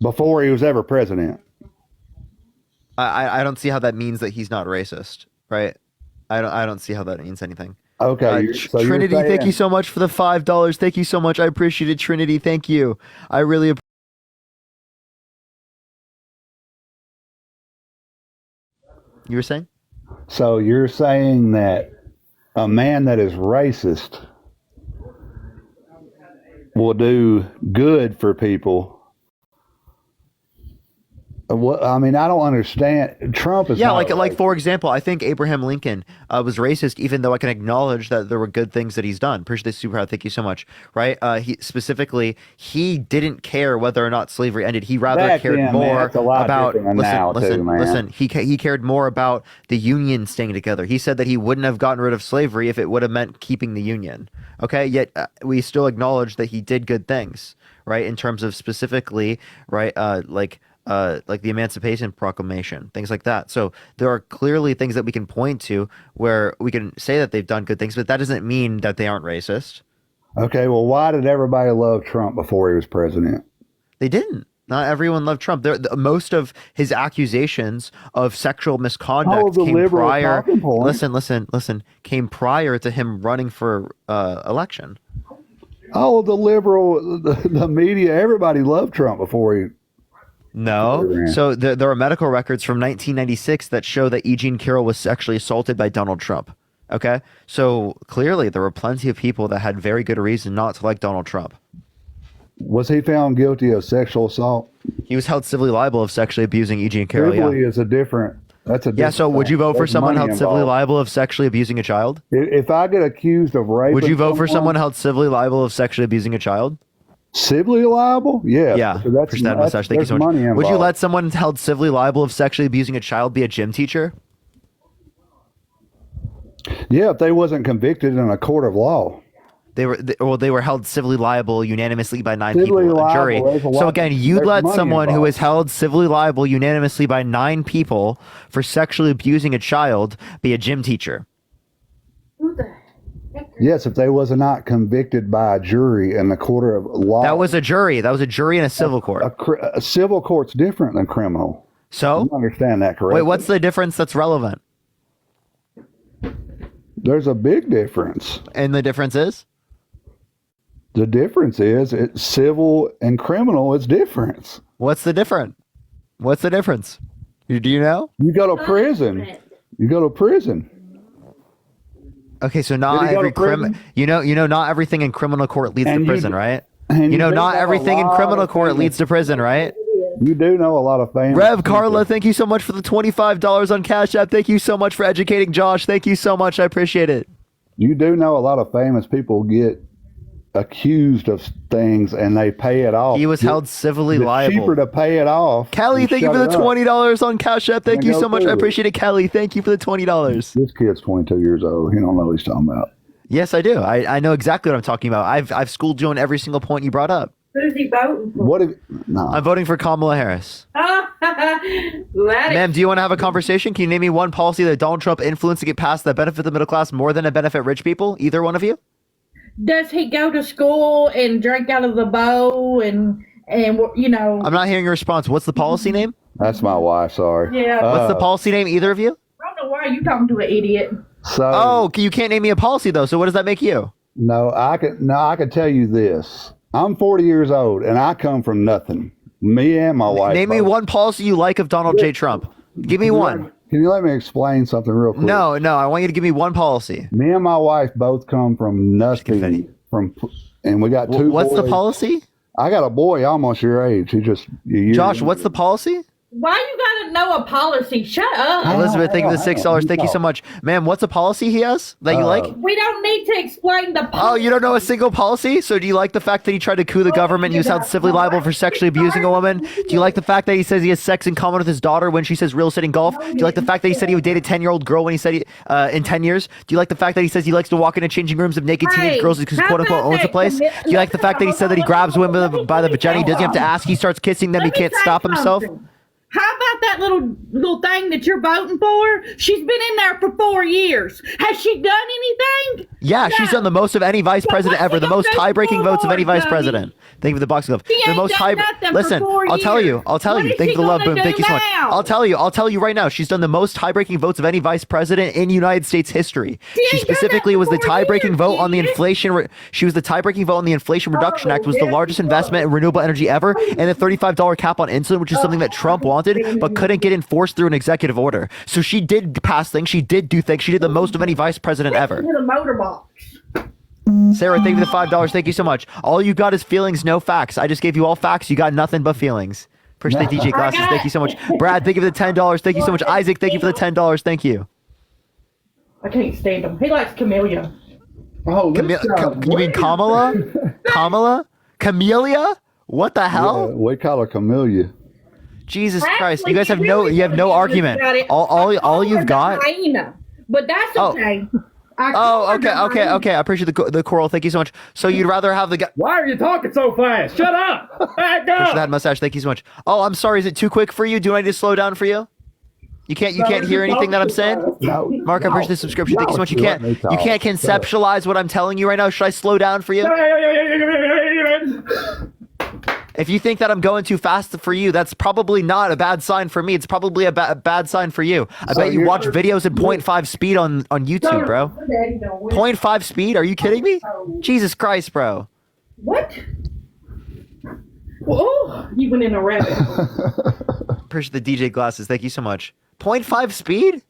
before he was ever president? I don't see how that means that he's not racist, right? I don't see how that means anything. Okay, so Trinity, saying, thank you so much for the $5. Thank you so much. I appreciate it, Trinity. Thank you. I really appreciate. You were saying? So you're saying that a man that is racist will do good for people. What, I mean, I don't understand. Trump is like for example, I think Abraham Lincoln was racist, even though I can acknowledge that there were good things that he's done. Appreciate this, super. Thank you so much. Right? He didn't care whether or not slavery ended. He rather cared more about. Listen. He cared more about the Union staying together. He said that he wouldn't have gotten rid of slavery if it would have meant keeping the Union. Okay, yet we still acknowledge that he did good things, right? In terms of specifically, right, like the Emancipation Proclamation, things like that. So there are clearly things that we can point to where we can say that they've done good things, but that doesn't mean that they aren't racist. Okay, well, why did everybody love Trump before he was president? They didn't. Not everyone loved Trump. Most of his accusations of sexual misconduct came prior. Listen. Came prior to him running for election. All of the liberal, the media, everybody loved Trump before he. No. So there are medical records from 1996 that show that E. Jean Carroll was sexually assaulted by Donald Trump. Okay. So clearly there were plenty of people that had very good reason not to like Donald Trump. Was he found guilty of sexual assault? He was held civilly liable of sexually abusing E. Jean Carroll. Civilly is a different. That's a different. Yeah. So would you vote for someone held civilly liable of sexually abusing a child? If I get accused of rape, would you vote for someone held civilly liable of sexually abusing a child? Civilly liable? Yeah. Yeah. So that's that mustache. Thank you so much. Would you let someone held civilly liable of sexually abusing a child be a gym teacher? Yeah, if they wasn't convicted in a court of law. They were held civilly liable unanimously by 9 people, a jury. So again, you'd let someone who is held civilly liable unanimously by 9 people for sexually abusing a child be a gym teacher. Yes, if they was not convicted by a jury in the court of law. That was a jury. That was a jury in a civil court. A civil court's different than criminal. So? You understand that correctly. Wait, what's the difference that's relevant? There's a big difference. And the difference is? The difference is it's civil and criminal is different. What's the difference? What's the difference? Do you know? You go to prison. You go to prison. Okay, so not every not everything in criminal court leads to prison, right? Not everything in criminal court leads to prison, right? You do know a lot of famous Rev Carla, thank you so much for the $25 on Cash App. Thank you so much for educating Josh. Thank you so much. I appreciate it. You do know a lot of famous people get accused of things and they pay it off. He was held civilly liable. Cheaper to pay it off. Kelly, thank you for the $20 on Cash App. Thank you so much. I appreciate it, Kelly. Thank you for the $20. This kid's 22 years old. He don't know what he's talking about. Yes, I do. I know exactly what I'm talking about. I've schooled you on every single point you brought up. Who's he voting for? I'm voting for Kamala Harris. Ma'am, do you want to have a conversation? Can you name me one policy that Donald Trump influenced to get passed that benefit the middle class more than it benefit rich people? Either one of you? Does he go to school and drink out of the bowl and you know? I'm not hearing your response. What's the policy name? That's my wife. Sorry. Yeah. What's the policy name? Either of you? I don't know why you talking to an idiot. So, you can't name me a policy though. So what does that make you? No, I can tell you this. I'm 40 years old and I come from nothing. Me and my wife. Name me one policy you like of Donald J. Trump. Give me one. Can you let me explain something real quick? No. I want you to give me one policy. Me and my wife both come from nothing. And we got 2 What's boys. the policy? I got a boy almost your age. He just Josh, what's the policy? Why you gotta know a policy? Shut up. Elizabeth, thank you for the $6. Thank you so much. Ma'am, what's a policy he has that you like? We don't need to explain the policy. Oh, you don't know a single policy? So do you like the fact that he tried to coup the government and he was held civilly liable for sexually abusing a woman? Do you like the fact that he says he has sex in common with his daughter when she says real estate and golf? Do you like the fact that he said he would date a 10-year-old girl when he said in 10 years? Do you like the fact that he says he likes to walk into changing rooms of naked teenage girls because quote unquote owns the place? Do you like the fact that he said that he grabs women by the vagina? He doesn't have to ask. He starts kissing them. He can't stop himself. How about that little thing that you're voting for? She's been in there for 4 years. Has she done anything? Yeah, she's done the most of any vice president ever. The most tie-breaking votes of any vice president. Thank you for the boxing glove. The most high. Listen, I'll tell you. Thank you for the love boom. Thank you so much. I'll tell you right now. She's done the most tie-breaking votes of any vice president in United States history. She specifically was the tie-breaking vote on the inflation. She was the tie-breaking vote on the Inflation Reduction Act, was the largest investment in renewable energy ever, and the $35 cap on insulin, which is something that Trump wanted but couldn't get enforced through an executive order. So she did pass things. She did do things. She did the most of any vice president ever. In a motor box. Sarah, thank you for the $5. Thank you so much. All you got is feelings, no facts. I just gave you all facts. You got nothing but feelings. Appreciate the DJ glasses. Thank you so much. Brad, thank you for the $10. Thank you so much. Isaac, thank you for the $10. Thank you. I can't stand him. He likes Camellia. Oh, you mean Kamala? Kamala? Camellia? What the hell? Yeah, we call her Camellia. Jesus Christ! You guys have no argument. All you've got. But that's okay. Okay. I appreciate the coral. Thank you so much. So you'd rather have the guy. Why are you talking so fast? Shut up! Back up! That mustache. Thank you so much. Oh, I'm sorry. Is it too quick for you? Do I need to slow down for you? You can't hear anything that I'm saying? No. Mark, I appreciate the subscription. Thank you so much. You can't conceptualize what I'm telling you right now. Should I slow down for you? If you think that I'm going too fast for you, that's probably not a bad sign for me. It's probably a bad sign for you. I bet you watch videos at 0.5 speed on YouTube, bro. 0.5 speed? Are you kidding me? Jesus Christ, bro. What? Whoa, you went in a rabbit. Appreciate the DJ glasses. Thank you so much. 0.5 speed?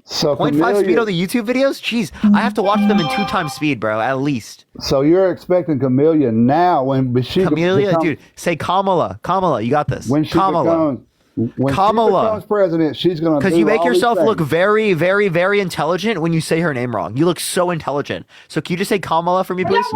So 0.5 speed on the YouTube videos? Jeez, I have to watch them in 2 times speed, bro, at least. So you're expecting Camellia now when she dude, say Kamala. Kamala, you got this. When she Kamala. becomes president, she's going to because you make yourself look very, very, very intelligent when you say her name wrong. You look so intelligent. So can you just say Kamala for me, please?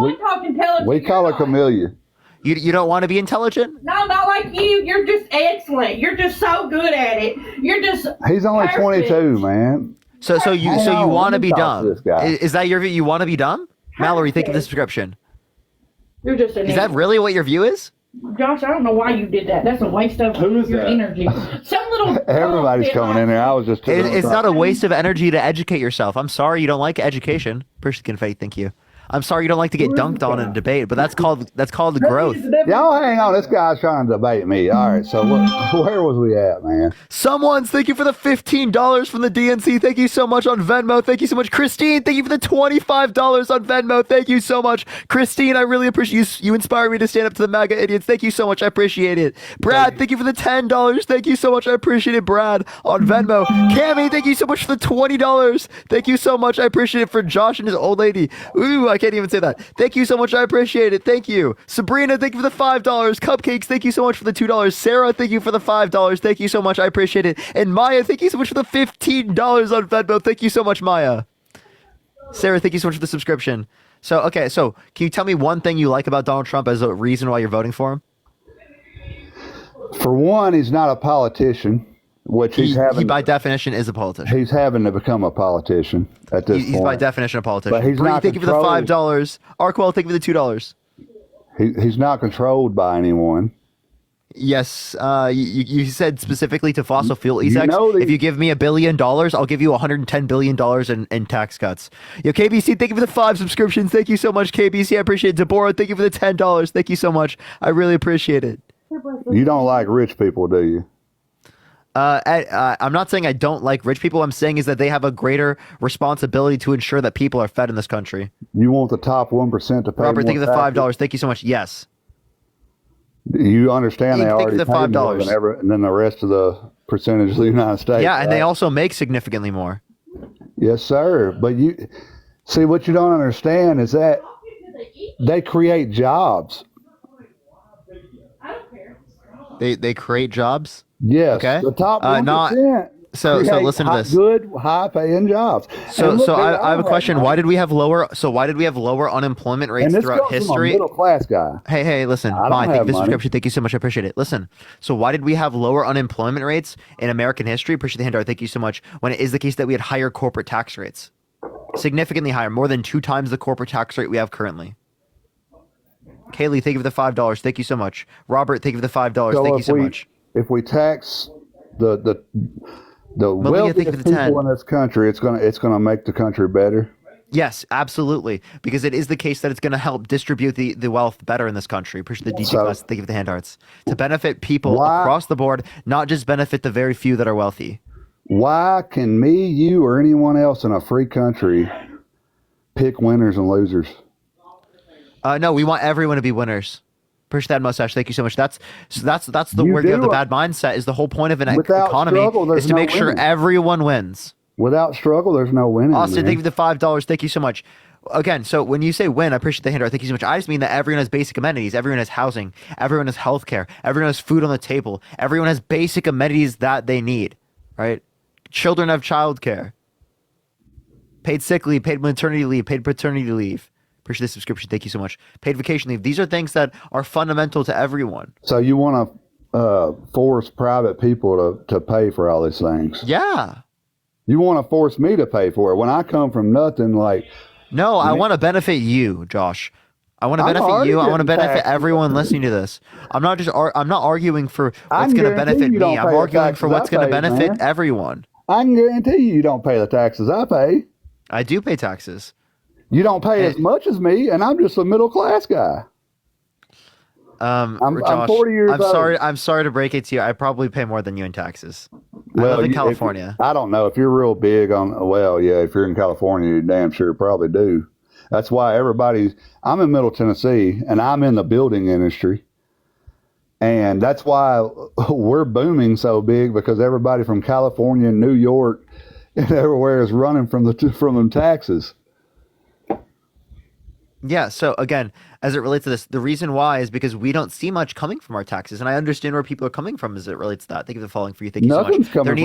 We call her Camellia. You don't want to be intelligent? No, not like you. You're just excellent. You're just so good at it. You're just. He's only perfect. 22, man. So you want to be dumb? Is that your view? You want to be dumb? Mallory, thank you for the subscription. You're just Is that really what your view is? Josh, I don't know why you did that. That's a waste of your energy. Some little. Everybody's coming in there. I was just. It's not a waste of energy to educate yourself. I'm sorry you don't like education. Appreciate the confetti. Thank you. I'm sorry you don't like to get dunked on in a debate, but that's called growth. Y'all hang on. This guy's trying to debate me. All right, so where was we at, man? Thank you for the $15 from the DNC. Thank you so much on Venmo. Thank you so much, Christine. Thank you for the $25 on Venmo. Thank you so much, Christine. I really appreciate you. Inspire me to stand up to the MAGA idiots. Thank you so much. I appreciate it. Brad, thank you for the $10. Thank you so much. I appreciate it, Brad, on Venmo. Cammy, thank you so much for the $20. Thank you so much. I appreciate it for Josh and his old lady. Ooh, I can't even say that. Thank you so much. I appreciate it. Thank you. Sabrina, thank you for the $5. Cupcakes, thank you so much for the $2. Sarah, thank you for the $5. Thank you so much. I appreciate it. And Maya, thank you so much for the $15 on Venmo. Thank you so much, Maya. Sarah, thank you so much for the subscription. So can you tell me one thing you like about Donald Trump as a reason why you're voting for him? For one, he's not a politician. Which he by definition is a politician. He's having to become a politician at this point. He's by definition a politician. But he's not thank you for the $5. Arkwell, thank you for the $2. He's not controlled by anyone. Yes, you said specifically to fossil fuel execs. If you give me $1 billion, I'll give you $110 billion in tax cuts. Yo, KBC, thank you for the 5 subscriptions. Thank you so much, KBC. I appreciate it. Deborah, thank you for the $10. Thank you so much. I really appreciate it. You don't like rich people, do you? I'm not saying I don't like rich people. I'm saying is that they have a greater responsibility to ensure that people are fed in this country. You want the top 1% to pay Robert, thank you for the taxes? $5. Thank you so much. Yes. You understand they already the pay more $5 and then the rest of the percentage of the United States. Yeah, and they also make significantly more. Yes, sir. But you see what you don't understand is that they create jobs. They create jobs. Yes. Okay. The top 1%. Not so listen to this. Good, high-paying jobs. So I have a question. Why did we have lower unemployment rates throughout history? Middle-class guy. Hey, listen. Thank you for the subscription. Thank you so much. I appreciate it. Listen. So why did we have lower unemployment rates in American history? Appreciate the handout. Thank you so much. When it is the case that we had higher corporate tax rates, significantly higher, more than 2 times the corporate tax rate we have currently. Kaylee, thank you for the $5. Thank you so much. Robert, thank you for the $5. Thank you so much. If we tax the wealthiest people in this country, it's gonna make the country better. Yes, absolutely. Because it is the case that it's going to help distribute the wealth better in this country. Appreciate the DJ class. Thank you for the hand hearts. To benefit people across the board, not just benefit the very few that are wealthy. Why can me, you, or anyone else in a free country pick winners and losers? No, we want everyone to be winners. Appreciate that, Mustache. Thank you so much. That's the word you have the bad mindset. Is the whole point of an economy is to make sure everyone wins. Without struggle, there's no winning. Austin, thank you for the $5. Thank you so much. Again, so when you say win, I appreciate the handout. Thank you so much. I just mean that everyone has basic amenities. Everyone has housing. Everyone has healthcare. Everyone has food on the table. Everyone has basic amenities that they need, right? Children have childcare. Paid sick leave, paid maternity leave, paid paternity leave. Appreciate the subscription. Thank you so much. Paid vacation leave. These are things that are fundamental to everyone. So you want to force private people to pay for all these things? Yeah. You want to force me to pay for it when I come from nothing like... No, I want to benefit you, Josh. I want to benefit you. I want to benefit everyone listening to this. I'm not arguing for what's going to benefit me. I'm arguing for what's going to benefit everyone. I can guarantee you don't pay the taxes I pay. I do pay taxes. You don't pay as much as me, and I'm just a middle class guy. I'm Josh, 40 years old. I'm sorry to break it to you. I probably pay more than you in taxes. I live in California. I don't know if you're real big on. Well, yeah, if you're in California, you damn sure probably do. That's why I'm in Middle Tennessee, and I'm in the building industry, and that's why we're booming so big, because everybody from California, New York, and everywhere is running from them taxes. Yeah, so again, as it relates to this, the reason why is because we don't see much coming from our taxes, and I understand where people are coming from as it relates to that. Thank you for following for you. Thank you so much. There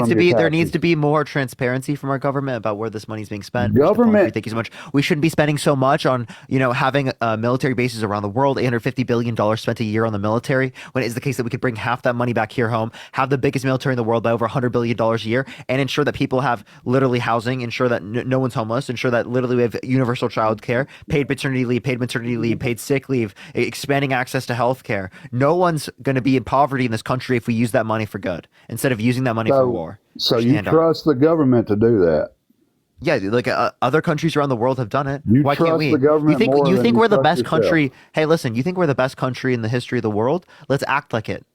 needs to be more transparency from our government about where this money is being spent. Thank you so much. We shouldn't be spending so much on having military bases around the world. $850 billion spent a year on the military, when it is the case that we could bring half that money back here home, have the biggest military in the world by over $100 billion a year, and ensure that people have literally housing, ensure that no one's homeless, ensure that literally we have universal child care, paid paternity leave, paid maternity leave, paid sick leave, expanding access to healthcare. No one's going to be in poverty in this country if we use that money for good instead of using that money for war. So you trust the government to do that? Yeah, like other countries around the world have done it. Why can't we? You think we're the best country? Hey, listen, you think we're the best country in the history of the world? Let's act like it.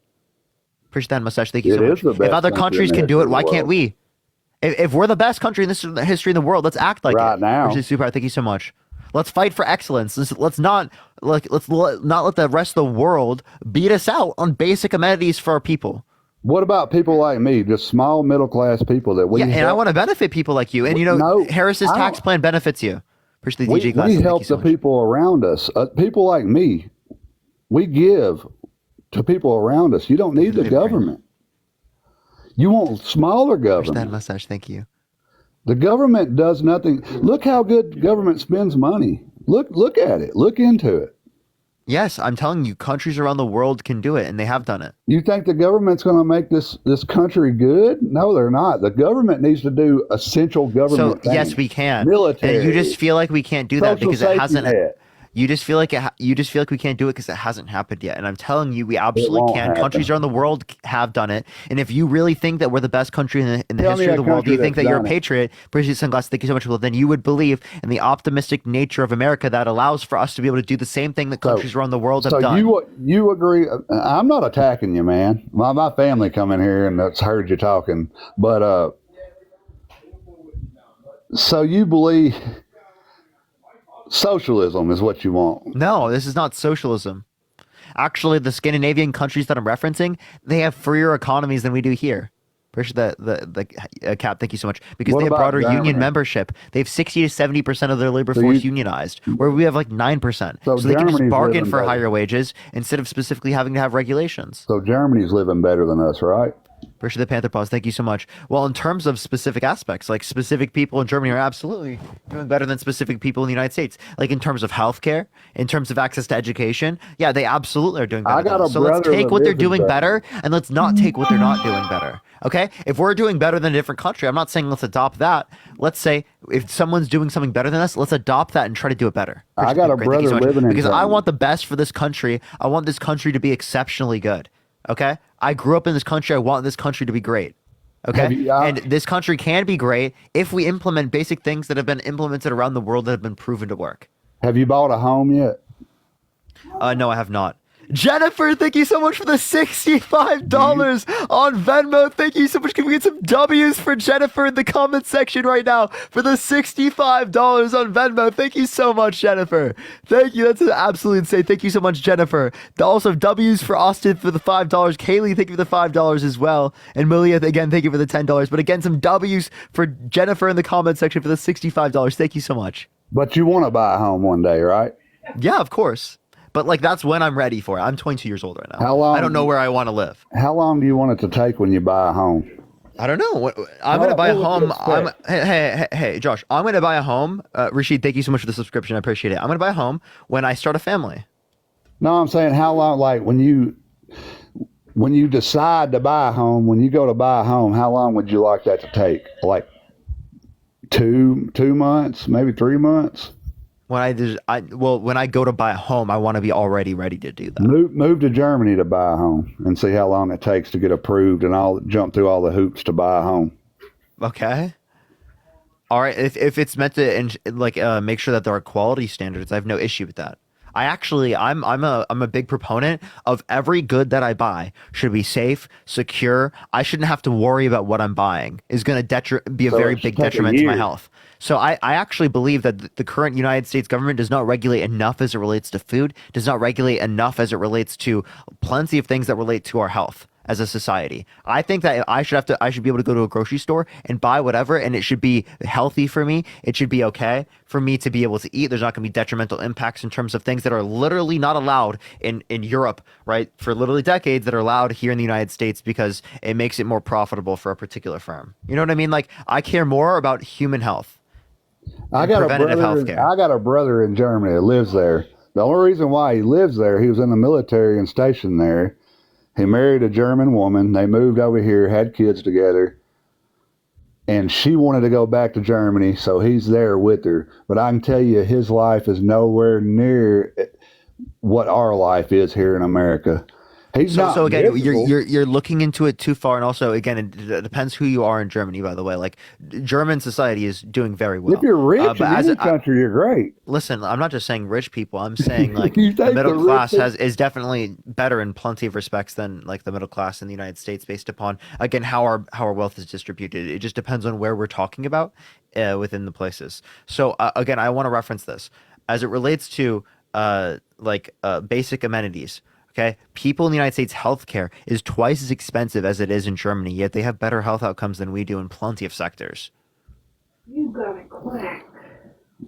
Appreciate that, Mustache. Thank you so much. If other countries can do it, why can't we? If we're the best country in the history of the world, let's act like it. Right now. Super. Thank you so much. Let's fight for excellence. Let's not let the rest of the world beat us out on basic amenities for our people. What about people like me, just small middle class people that we? Yeah, and I want to benefit people like you. And Harris's tax plan benefits you. Appreciate the DJ class. We help the people around us. People like me, we give to people around us. You don't need the government. You want smaller government. That mustache. Thank you. The government does nothing. Look how good government spends money. Look at it. Look into it. Yes, I'm telling you, countries around the world can do it, and they have done it. You think the government's going to make this country good? No, they're not. The government needs to do essential government things. Yes, we can. Military. And you just feel like we can't do that because it hasn't. You just feel like we can't do it because it hasn't happened yet. And I'm telling you, we absolutely can. Countries around the world have done it. And if you really think that we're the best country in the history of the world, you think that you're a patriot, appreciate sunglasses, thank you so much. Well, then you would believe in the optimistic nature of America that allows for us to be able to do the same thing that countries around the world have done. You agree? I'm not attacking you, man. My family come in here and that's heard you talking. But so you believe socialism is what you want? No, this is not socialism. Actually, the Scandinavian countries that I'm referencing, they have freer economies than we do here. Appreciate the Cap. Thank you so much. Because What they have about broader union Germany? membership. They have 60 to 70% of their labor So force you- unionized, where we have like 9%. So So they can just Germany's bargain living for better. higher wages instead of specifically having to have regulations. So Germany's living better than us, right? Appreciate the Panther Paws. Thank you so much. Well, in terms of specific aspects, like specific people in Germany are absolutely doing better than specific people in the United States. Like in terms of healthcare, in terms of access to education, yeah, they absolutely are doing better. I got than us. a So let's brother take that what they're lives in doing Germany. better and let's not take what they're not doing better. Okay? If we're doing better than a different country, I'm not saying let's adopt that. Let's say if someone's doing something better than us, let's adopt that and try to do it better. I got a Great, thank you so brother much. living in Because I Germany. want the best for this country. I want this country to be exceptionally good. Okay? I grew up in this country. I want this country to be great. Okay. Have you- And this country can be great if we implement basic things that have been implemented around the world that have been proven to work. Have you bought a home yet? No, I have not. Jennifer, thank you so much for the $65 on Venmo. Thank you so much. Can we get some W's for Jennifer in the comment section right now for the $65 on Venmo? Thank you so much, Jennifer. Thank you. That's absolutely insane. Thank you so much, Jennifer. Also, W's for Austin for the $5. Kaylee, thank you for the $5 as well. And Malia, again, thank you for the $10. But again, some W's for Jennifer in the comment section for the $65. Thank you so much. But you want to buy a home one day, right? Yeah, of course. But like that's when I'm ready for it. I'm 22 years old right now. How long? I don't know where I want to live. How long do you want it to take when you buy a home? I don't know. I'm going to buy a home. Hey, Josh, I'm going to buy a home. Rashid, thank you so much for the subscription. I appreciate it. I'm going to buy a home when I start a family. No, I'm saying how long, like when you decide to buy a home, when you go to buy a home, how long would you like that to take? Like two months, maybe 3 months? When when I go to buy a home, I want to be already ready to do that. Move to Germany to buy a home and see how long it takes to get approved and jump through all the hoops to buy a home. Okay. All right. If it's meant to make sure that there are quality standards, I have no issue with that. I'm a big proponent of every good that I buy should be safe, secure. I shouldn't have to worry about what I'm buying is going to be a very big detriment to my health. So I actually believe that the current United States government does not regulate enough as it relates to food, does not regulate enough as it relates to plenty of things that relate to our health as a society. I think that I should be able to go to a grocery store and buy whatever, and it should be healthy for me. It should be okay for me to be able to eat. There's not going to be detrimental impacts in terms of things that are literally not allowed in Europe, right? For literally decades that are allowed here in the United States because it makes it more profitable for a particular firm. You know what I mean? Like I care more about human health. I got a brother in Germany that lives there. The only reason why he lives there, he was in the military and stationed there. He married a German woman. They moved over here, had kids together. And she wanted to go back to Germany, so he's there with her. But I can tell you, his life is nowhere near what our life is here in America. So again, you're looking into it too far, and also again, it depends who you are in Germany. By the way, like German society is doing very well. If you're rich in any country, you're great. Listen, I'm not just saying rich people. I'm saying like the middle class is definitely better in plenty of respects than like the middle class in the United States, based upon again how our wealth is distributed. It just depends on where we're talking about within the places. So again, I want to reference this as it relates to basic amenities. Okay, people in the United States, healthcare is twice as expensive as it is in Germany, yet they have better health outcomes than we do in plenty of sectors. You got it quack.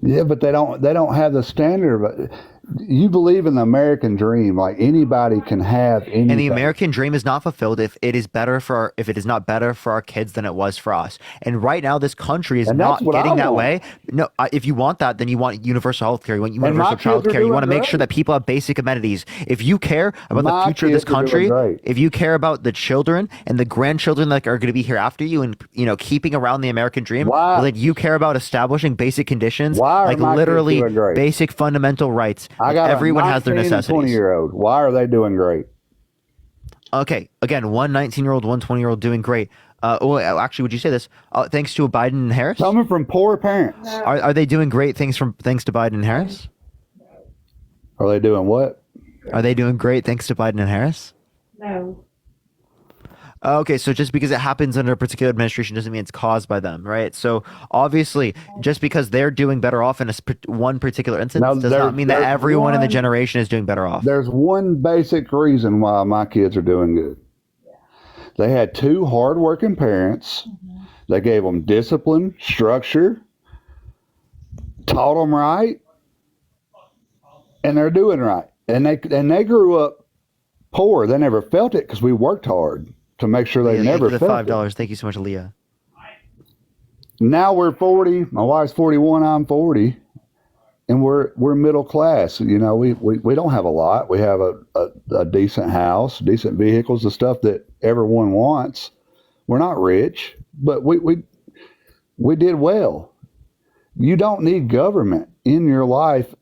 Yeah, but they don't have the standard. But you believe in the American dream, like anybody can have anything. And the American dream is not fulfilled if it is not better for our kids than it was for us. And right now, this country is not getting that way. No, if you want that, then you want universal health care. You want universal child care. You want to make sure that people have basic amenities. If you care about the future of this country, if you care about the children and the grandchildren that are going to be here after you, and keeping around the American dream, well, then you care about establishing basic conditions, like literally basic fundamental rights. Everyone has their necessities. 20-year-old. Why are they doing great? Okay, again, one 19-year-old, one 20-year-old doing great. Actually, would you say this? Thanks to Biden and Harris? Coming from poor parents. Are they doing great thanks to Biden and Harris? Are they doing what? Are they doing great thanks to Biden and Harris? No. Okay, so just because it happens under a particular administration doesn't mean it's caused by them, right? So obviously, just because they're doing better off in one particular instance does not mean that everyone in the generation is doing better off. There's one basic reason why my kids are doing good. They had two hardworking parents. They gave them discipline, structure, taught them right, and they're doing right. And they grew up poor. They never felt it because we worked hard to make sure they never thank you for felt the $5. it. Thank you so much, Leah. Now we're 40. My wife's 41. I'm 40. And we're middle class. You know, we don't have a lot. We have a decent house, decent vehicles, the stuff that everyone wants. We're not rich, but we did well. You don't need government in your life.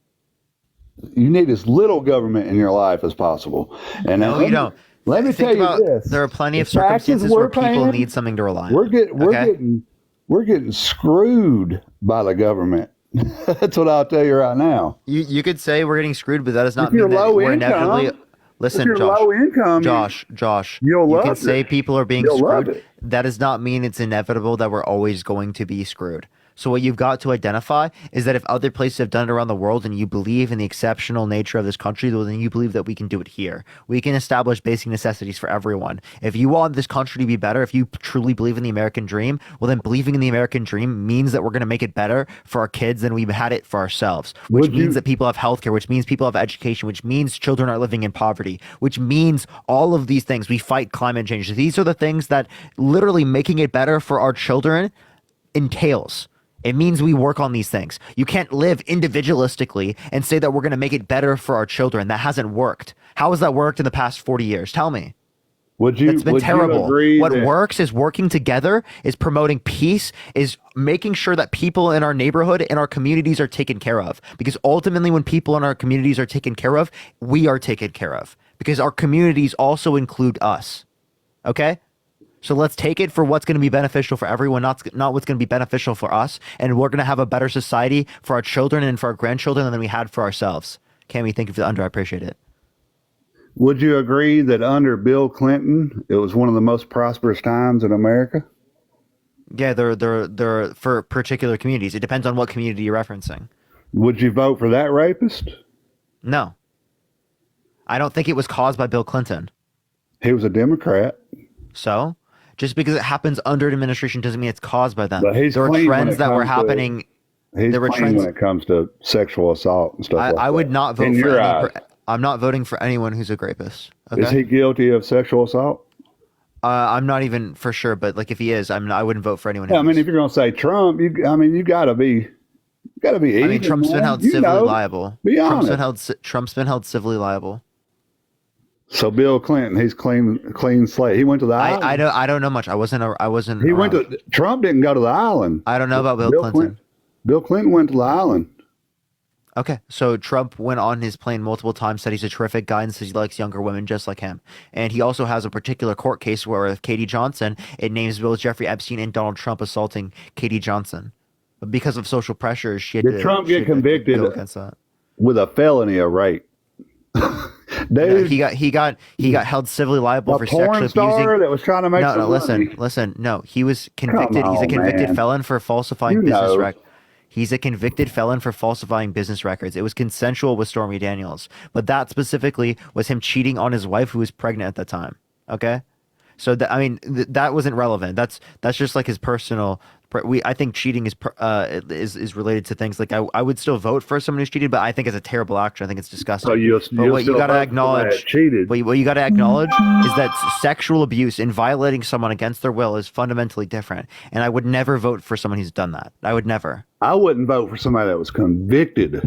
You need as little government in your life as possible. And No, you don't. Let me tell you this: there are plenty of the taxes circumstances where we're people paying, need something to rely on. We're getting screwed by the government. That's what I'll tell you right now. You could say we're getting screwed, but that does not If you're mean that low we're income, inevitably. Listen, if you're Josh. low income, Josh. you'll You love can it. say people are being You'll love screwed. it. That does not mean it's inevitable that we're always going to be screwed. So what you've got to identify is that if other places have done it around the world and you believe in the exceptional nature of this country, well, then you believe that we can do it here. We can establish basic necessities for everyone. If you want this country to be better, if you truly believe in the American dream, well, then believing in the American dream means that we're going to make it better for our kids than we've had it for ourselves, which means that people have healthcare, which means people have education, which means children are living in poverty, which means all of these things. We fight climate change. These are the things that literally making it better for our children entails. It means we work on these things. You can't live individualistically and say that we're going to make it better for our children. That hasn't worked. How has that worked in the past 40 years? Tell me. It's been terrible. What works is working together, is promoting peace, is making sure that people in our neighborhood and our communities are taken care of. Because ultimately, when people in our communities are taken care of, we are taken care of. Because our communities also include us. Okay? So let's take it for what's going to be beneficial for everyone, not what's going to be beneficial for us. And we're going to have a better society for our children and for our grandchildren than we had for ourselves. Cami, thank you for the under. I appreciate it. Would you agree that under Bill Clinton, it was one of the most prosperous times in America? Yeah, they're for particular communities. It depends on what community you're referencing. Would you vote for that rapist? No. I don't think it was caused by Bill Clinton. He was a Democrat. So? Just because it happens under an administration doesn't mean it's caused by them. But he's there were clean when trends it that were comes to- happening. He's There were clean trends. when it comes to sexual assault and stuff like that. I would not vote In for your any. eyes. I'm not voting for anyone who's a rapist. Okay? Is he guilty of sexual assault? I'm not even for sure, but like if he is, I wouldn't vote for anyone. Yeah, Who I mean, is. if you're going to say Trump, you got to be I mean, even, Trump's been man. held You civilly know. liable. Be honest. Trump's been held civilly liable. So Bill Clinton, he's clean slate. He went to the island. I don't know much. I wasn't. He went to Trump. Didn't go to the island. I don't know about Bill Clinton. Bill Clinton went to the island. Okay, so Trump went on his plane multiple times, said he's a terrific guy and says he likes younger women just like him. And he also has a particular court case where with Katie Johnson, it names both Jeffrey Epstein and Donald Trump assaulting Katie Johnson. But because of social pressures, she had Did to Trump she get had to convicted go against that. with a felony of rape? No, he got held civilly liable for porn sexually star abusing. that was trying to make no, some no, listen, money. listen. No, he was convicted. Come He's a on, convicted man. felon for falsifying You business know. records. He's a convicted felon for falsifying business records. It was consensual with Stormy Daniels, but that specifically was him cheating on his wife who was pregnant at the time. Okay, so that wasn't relevant. That's just like his personal. I think cheating is related to things like I would still vote for someone who's cheated, but I think it's a terrible action. I think it's disgusting. So you'll but what you still got to vote for acknowledge, that cheated. what you got to acknowledge is that sexual abuse and violating someone against their will is fundamentally different. And I would never vote for someone who's done that. I would never. I wouldn't vote for somebody that was convicted.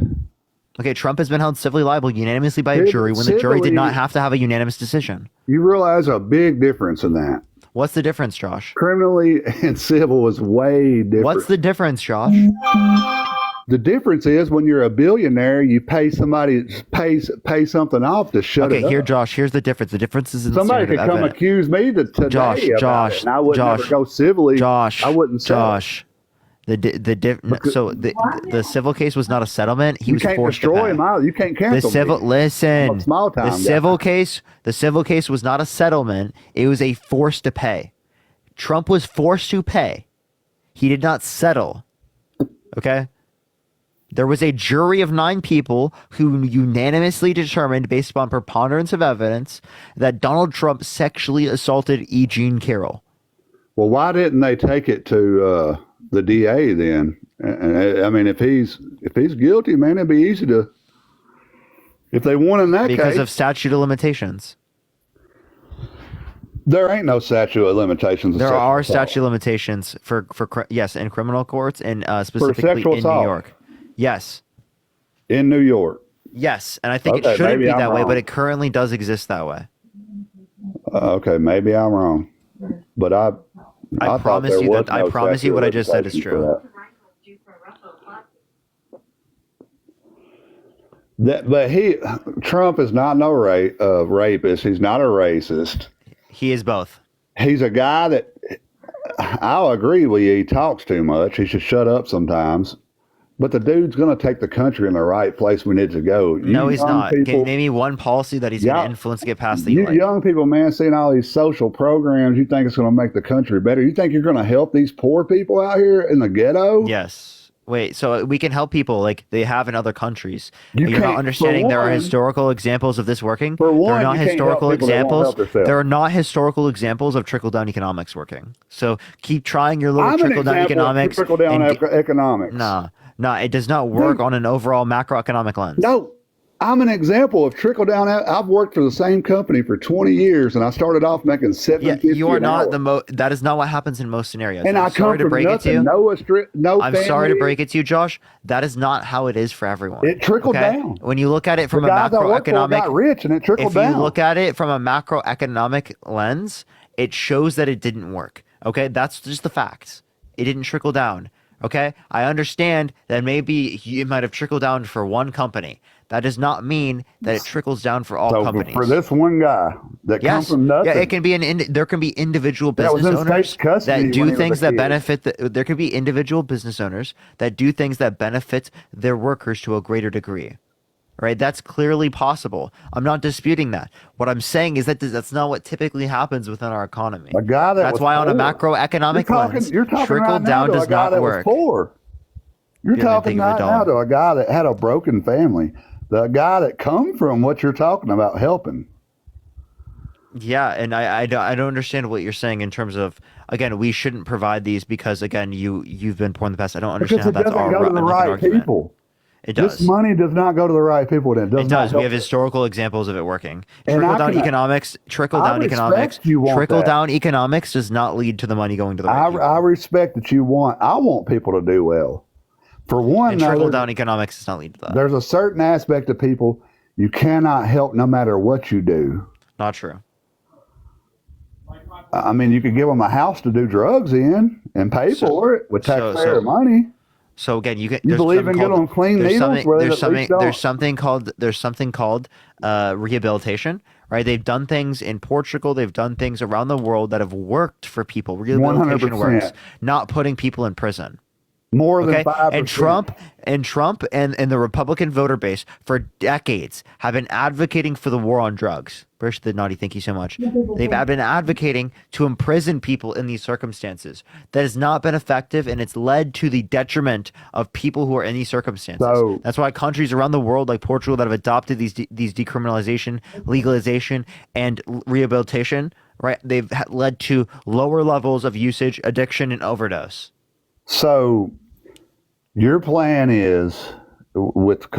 Okay, Trump has been held civilly liable unanimously by a jury when the jury did not have to have a unanimous decision. You realize a big difference in that. What's the difference, Josh? Criminally and civil is way different. What's the difference, Josh? The difference is when you're a billionaire, you pay somebody pay something off to shut it Okay, up. here, Josh. Here's the difference. The difference is in the Somebody standard could of come evidence. accuse me today Josh, about Josh, it, and I would Josh, never go civilly. Josh, I wouldn't say Josh. The civil case was not a settlement. He you was can't forced to destroy pay. him out. You can't cancel The civil me. listen. I'm a small time The guy. civil case was not a settlement. It was a force to pay. Trump was forced to pay. He did not settle. Okay. There was a jury of 9 people who unanimously determined, based upon preponderance of evidence, that Donald Trump sexually assaulted E. Jean Carroll. Well, why didn't they take it to the DA then? I mean, if he's guilty, man, it'd be easy to. If they won in that case, because of statute of limitations. There ain't no statute of limitations. There are statute of limitations for yes, in criminal courts and specifically in New York. Yes. In New York. Yes, and I think it shouldn't be that way, but it currently does exist that way. Okay, maybe I'm wrong, but I promise you that I promise you what I just said is true. But Trump is not no rapist. He's not a racist. He is both. He's a guy that I'll agree with you. He talks too much. He should shut up sometimes. But the dude's going to take the country in the right place we need to go. No, he's not. Can you name me one policy that he's going to influence to get past the like? Young people, man, seeing all these social programs, you think it's going to make the country better? You think you're going to help these poor people out here in the ghetto? Yes. Wait, so we can help people like they have in other countries. You're not understanding there are historical examples of this working. For one, there are not historical examples. There are not historical examples of trickle-down economics working. So keep trying your little trickle-down economics. Trickle-down economics. No, it does not work on an overall macroeconomic lens. No, I'm an example of trickle down. I've worked for the same company for 20 years, and I started off making $7.50 you are not that is not what happens in most scenarios. And I'm sorry to break it to you. I'm sorry to break it to you, Josh. That is not how it is for everyone. It trickled down. When you look at it from a macroeconomic, got rich and it trickled down. If you look at it from a macroeconomic lens, it shows that it didn't work. Okay, that's just the facts. It didn't trickle down. Okay, I understand that maybe it might have trickled down for one company. That does not mean that it trickles down for all companies. For this one guy that comes from nothing. Yeah, it can be there can be individual business owners that do things that benefit. There can be individual business owners that do things that benefit their workers to a greater degree. Right? That's clearly possible. I'm not disputing that. What I'm saying is that that's not what typically happens within our economy. A guy that's why on a macroeconomic lens, trickle down does not work. You're talking right now to a guy that had a broken family. The guy that come from what you're talking about helping. Yeah, and I don't understand what you're saying in terms of, again, we shouldn't provide these because, again, you've been poor in the past. I don't understand how that's all go to the right people. It does. This money does not go to the right people. It does. We have historical examples of it working. Trickle-down economics does not lead to the money going to the right people. I respect that you want. I want people to do well. For one, trickle-down economics does not lead to that. There's a certain aspect of people you cannot help no matter what you do. Not true. I mean, you could give them a house to do drugs in and pay for it with taxpayer money. So again, you believe in getting them clean needles. There's something called rehabilitation, right? They've done things in Portugal. They've done things around the world that have worked for people. Rehabilitation 100%. works. Not putting people in prison. More than 5%. And Trump and the Republican voter base for decades have been advocating for the war on drugs. Bruce the Naughty, thank you so much. They've been advocating to imprison people in these circumstances. That has not been effective, and it's led to the detriment of people who are in these circumstances. That's why countries around the world, like Portugal, that have adopted these decriminalization, legalization, and rehabilitation, right? They've led to lower levels of usage, addiction, and overdose. So your plan is with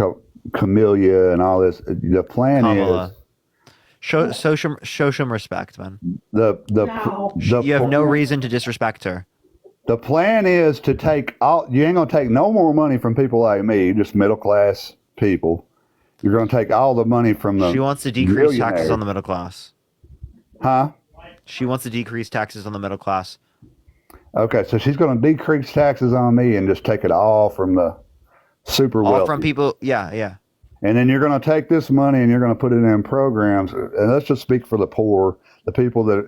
Camellia and all this. The plan Kamala. Show some respect, man. You have no reason to disrespect her. The plan is to take all. You ain't gonna take no more money from people like me, just middle class people. You're gonna take all the money from the. She wants to decrease taxes on the middle class. Huh? She wants to decrease taxes on the middle class. Okay, so she's going to decrease taxes on me and just take it all from the super wealthy. All from people, yeah. And then you're going to take this money and you're going to put it in programs. And let's just speak for the poor, the people that,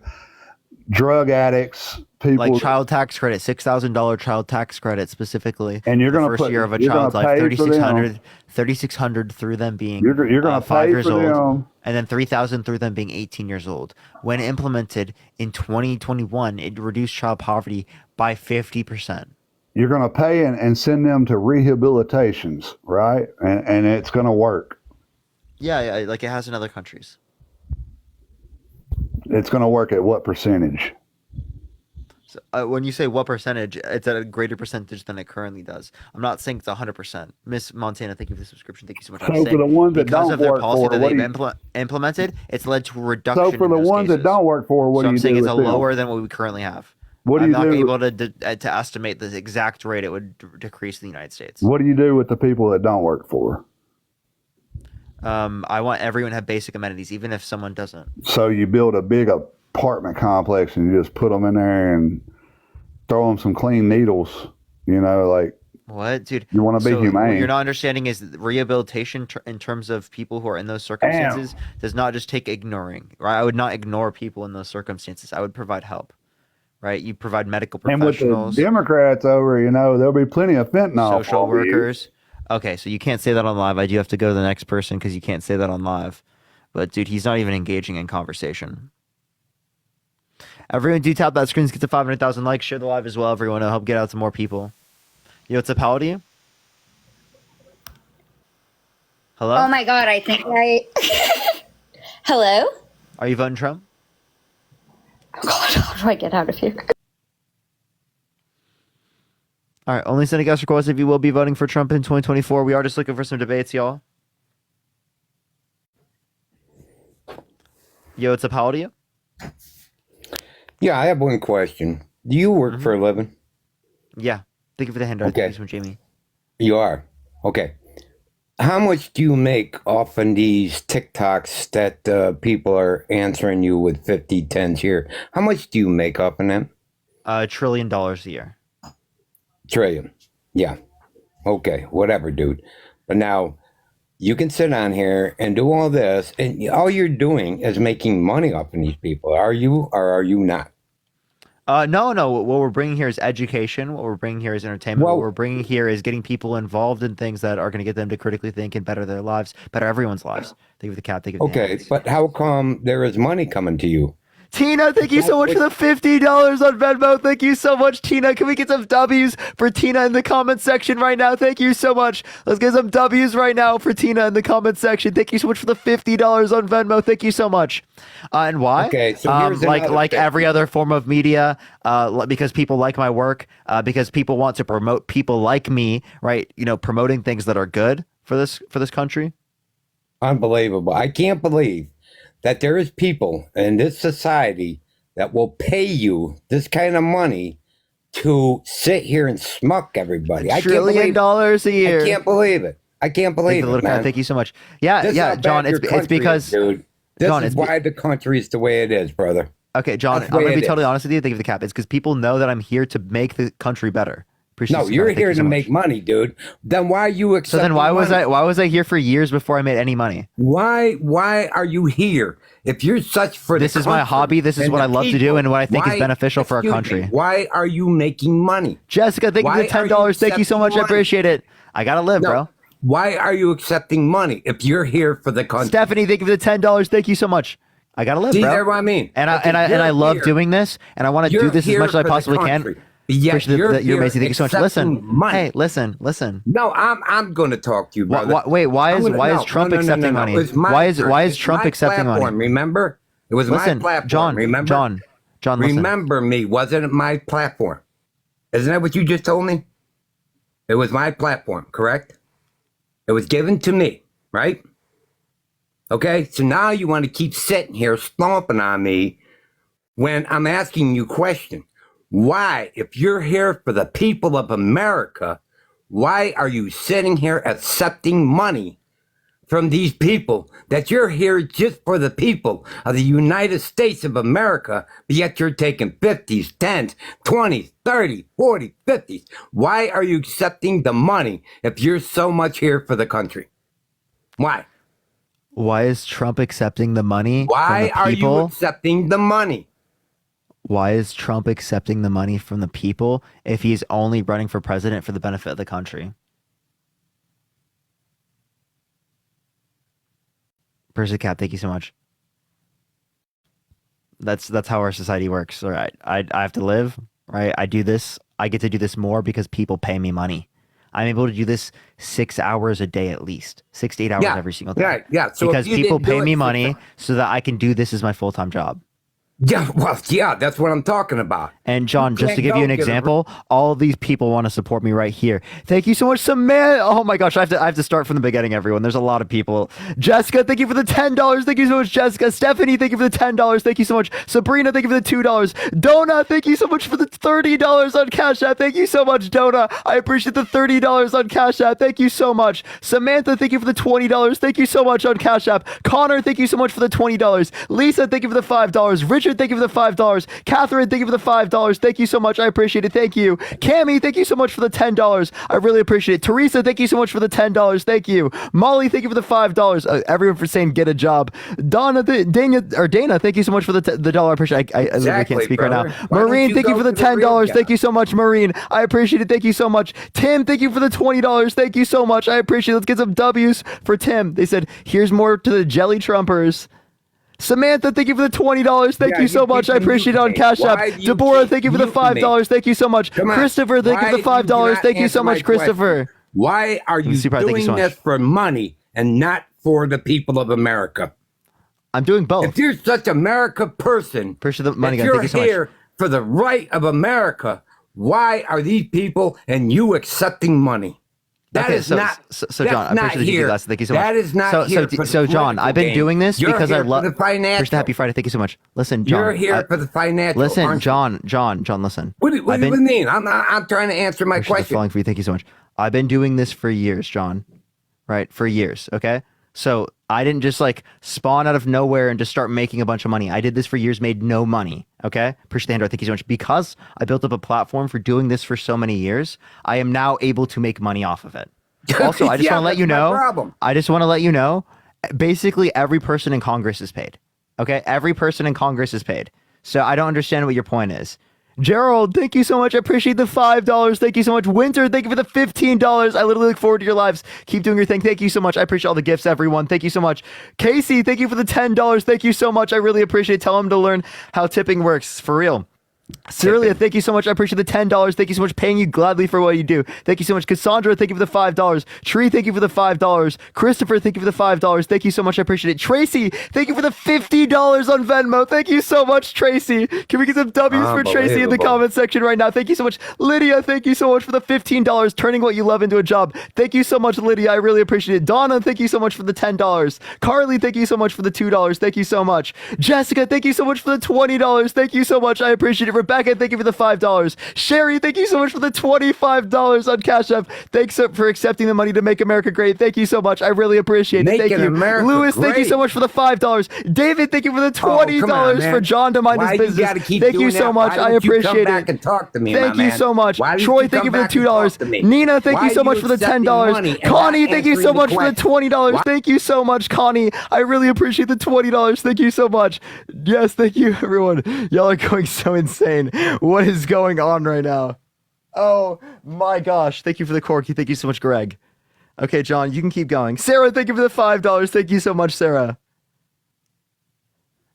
drug addicts, people. Like child tax credit, $6,000 child tax credit specifically. And you're going to first year of a child's life, $3,600 through them being you're going to 5 years old. Them. And then $3,000 through them being 18 years old. When implemented in 2021, it reduced child poverty by 50%. you're going to pay and send them to rehabilitations, right? And it's going to work. Yeah, like it has in other countries. It's going to work at what percentage? So, when you say what percentage, it's at a greater percentage than it currently does. I'm not saying it's 100%. Miss Montana, thank you for the subscription. Thank you so much. I'm So for saying the ones that because don't of their work policy for, that what they've do you, implemented, it's led to a reduction. so for the in those ones cases. that don't work for, what So do I'm you saying do it's with a them? lower than what we currently have. What do I'm you not do? able to estimate the exact rate it would decrease in the United States. What do you do with the people that don't work for? I want everyone to have basic amenities, even if someone doesn't. So you build a big apartment complex and you just put them in there and throw them some clean needles, like. What, dude? You want to be What humane. you're not understanding is that rehabilitation in terms of people who are in those circumstances does not just take ignoring, right? I would not ignore people in those circumstances. I would provide help, right? You provide medical professionals. And with the Democrats over, there'll be plenty of fentanyl. Social workers. Okay, so you can't say that on live. I do have to go to the next person because you can't say that on live. But dude, he's not even engaging in conversation. Everyone do tap that screen to get to 500,000 likes. Share the live as well, everyone. It'll help get out to more people. Yo, what's up, how old are you? Hello? Oh my god, I think I... Hello? Are you voting Trump? Oh god, how do I get out of here? All right, only sending guest requests if you will be voting for Trump in 2024. We are just looking for some debates, y'all. Yo, what's up, how old are you? Yeah, I have one question. Do you work for a living? Yeah. Thank you for the handout. Okay. Thank you so much, Jamie. You are? Okay. How much do you make off of these TikToks that people are answering you with 50 10s here? How much do you make off of them? $1 trillion a year. Trillion. Yeah. Okay. Whatever, dude. But now you can sit on here and do all this, and all you're doing is making money off of these people. Are you or are you not? No. What we're bringing here is education. What we're bringing here is entertainment. Well, what we're bringing here is getting people involved in things that are going to get them to critically think and better their lives, better everyone's lives. Think of the cat. Think of the okay, animals. but how come there is money coming to you? Tina, thank you so much for the $50 on Venmo. Thank you so much, Tina. Can we get some W's for Tina in the comment section right now? Thank you so much. Let's get some W's right now for Tina in the comment section. Thank you so much for the $50 on Venmo. Thank you so much. And why? Okay, so here's like every other form of media, because people like my work, because people want to promote people like me, right? Promoting things that are good for this country. Unbelievable. I can't believe that there is people in this society that will pay you this kind of money to sit here and smuck everybody. $1 trillion a year. I can't believe it. I can't believe it, man. Thank you so much. Yeah, John. It's because dude. This John, is why the country is the way it is, brother. Okay, John. I'm going to be totally honest with you. Think of the cap. It's because people know that I'm here to make the country better. Appreciate No, you're here to make money, dude. Then why are you accepting? So then why was money? I here for years before I made any money? Why are you here? If you're such for this the is my country hobby. This is and what the I love to do people, and what I think is beneficial for our excuse country. me, why are you making money? Jessica, thank you for the $10. Thank you so much. I appreciate it. I gotta live, bro. Why are you accepting money if you're here for the country? Stephanie, thank you for the $10. Thank you so much. I gotta live, See, bro. that's what I mean. And I love doing this, and I want to do this as much as I possibly can. Yeah, you're amazing. Thank you so much. Listen, money. hey, listen. No, I'm going to talk to you, brother. Wait, why is Trump accepting money? Why is Trump accepting money? Remember, it was my platform. John. Remember, John. Listen. Remember me. Wasn't it my platform? Isn't that what you just told me? It was my platform, correct? It was given to me, right? Okay, so now you want to keep sitting here stomping on me when I'm asking you a question. Why, if you're here for the people of America, why are you sitting here accepting money from these people that you're here just for the people of the United States of America, but yet you're taking 50s, 10s, 20s, 30s, 40s, 50s? Why are you accepting the money if you're so much here for the country? Why? Why is Trump accepting the money? Why from the people? are you accepting the money? Why is Trump accepting the money from the people if he's only running for president for the benefit of the country? Percy Cat, thank you so much. That's how our society works. All right, I have to live. right? I get to do this more because people pay me money. I'm able to do this 6 hours a day at least, 6 to 8 hours every single day. Yeah. So because people pay me money so that I can do this as my full-time job. Yeah, well, yeah, that's what I'm talking about. And John, just to give you an example, all of these people want to support me right here. Thank you so much, Samantha. Oh my gosh, I have to start from the beginning, everyone. There's a lot of people. Jessica, thank you for the $10. Thank you so much, Jessica. Stephanie, thank you for the $10. Thank you so much. Sabrina, thank you for the $2. Donna, thank you so much for the $30 on Cash App. Thank you so much, Donna. I appreciate the $30 on Cash App. Thank you so much. Samantha, thank you for the $20. Thank you so much on Cash App. Connor, thank you so much for the $20. Lisa, thank you for the $5. Richard, thank you for the $5. Catherine, thank you for the $5. Thank you so much. I appreciate it. Thank you. Cammy, thank you so much for the $10. I really appreciate it. Teresa, thank you so much for the $10. Thank you. Molly, thank you for the $5. Everyone for saying get a job. Dana, thank you so much for the dollar. I appreciate it. I literally can't speak brother. right now. Maureen, thank you for the $10. Thank you so much, Maureen. I appreciate it. Thank you so much. Tim, thank you for the $20. Thank you so much. I appreciate it. Let's get some W's for Tim. They said, here's more to the Jelly Trumpers. Samantha, thank you for the $20. Thank you so much. I appreciate it on Cash App. Deborah, thank you for the $5. Thank you so much. Christopher, thank you for the $5. Thank you so much, Christopher. Why are you doing this for money and not for the people of America? I'm doing both. If you're such America person, appreciate the money, if guys. you're Thank you so much. here for the right of America, why are these people and you accepting money? That is not. So John, I appreciate the glasses. Thank you so much. That is not here. So John, I've been doing this because I love the financial. First, happy Friday. Thank you so much. Listen, John. You're here for the financial. Listen, John. Listen. What do you mean? I'm trying to answer my question. Falling for you. Thank you so much. I've been doing this for years, John. Right, for years. Okay. So I didn't just like spawn out of nowhere and just start making a bunch of money. I did this for years, made no money. Okay. Appreciate the Android. Thank you so much. Because I built up a platform for doing this for so many years, I am now able to make money off of it. Also, I just want to let you know. I just want to let you know. Basically, every person in Congress is paid. Okay, every person in Congress is paid. So I don't understand what your point is. Gerald, thank you so much. I appreciate the $5. Thank you so much. Winter, thank you for the $15. I literally look forward to your lives. Keep doing your thing. Thank you so much. I appreciate all the gifts, everyone. Thank you so much. Casey, thank you for the $10. Thank you so much. I really appreciate it. Tell them to learn how tipping works for real. Cerelia, thank you so much. I appreciate the $10. Thank you so much. Paying you gladly for what you do. Thank you so much. Cassandra, thank you for the $5. Tree, thank you for the $5. Christopher, thank you for the $5. Thank you so much. I appreciate it. Tracy, thank you for the $50 on Venmo. Thank you so much, Tracy. Can we get some W's for Tracy in the comment section right now? Thank you so much. Lydia, thank you so much for the $15. Turning what you love into a job. Thank you so much, Lydia. I really appreciate it. Donna, thank you so much for the $10. Carly, thank you so much for the $2. Thank you so much. Jessica, thank you so much for the $20. Thank you so much. I appreciate it. Rebecca, thank you for the $5. Sherry, thank you so much for the $25 on Cash App. Thanks for accepting the money to make America great. Thank you so much. I really appreciate it. Thank you. Lewis, thank you so much for the $5. David, thank you for the $20 for John to mind his business. Thank you so much. I appreciate it. And talk to me, thank you so much. Troy, thank you for the $2. Nina, thank you so much for the $10. Connie, thank you so much for the $20. Thank you so much, Connie. I really appreciate the $20. Thank you so much. Yes, thank you, everyone. Y'all are going so insane. What is going on right now? Oh my gosh. Thank you for the corky. Thank you so much, Greg. Okay, John, you can keep going. Sarah, thank you for the $5. Thank you so much, Sarah.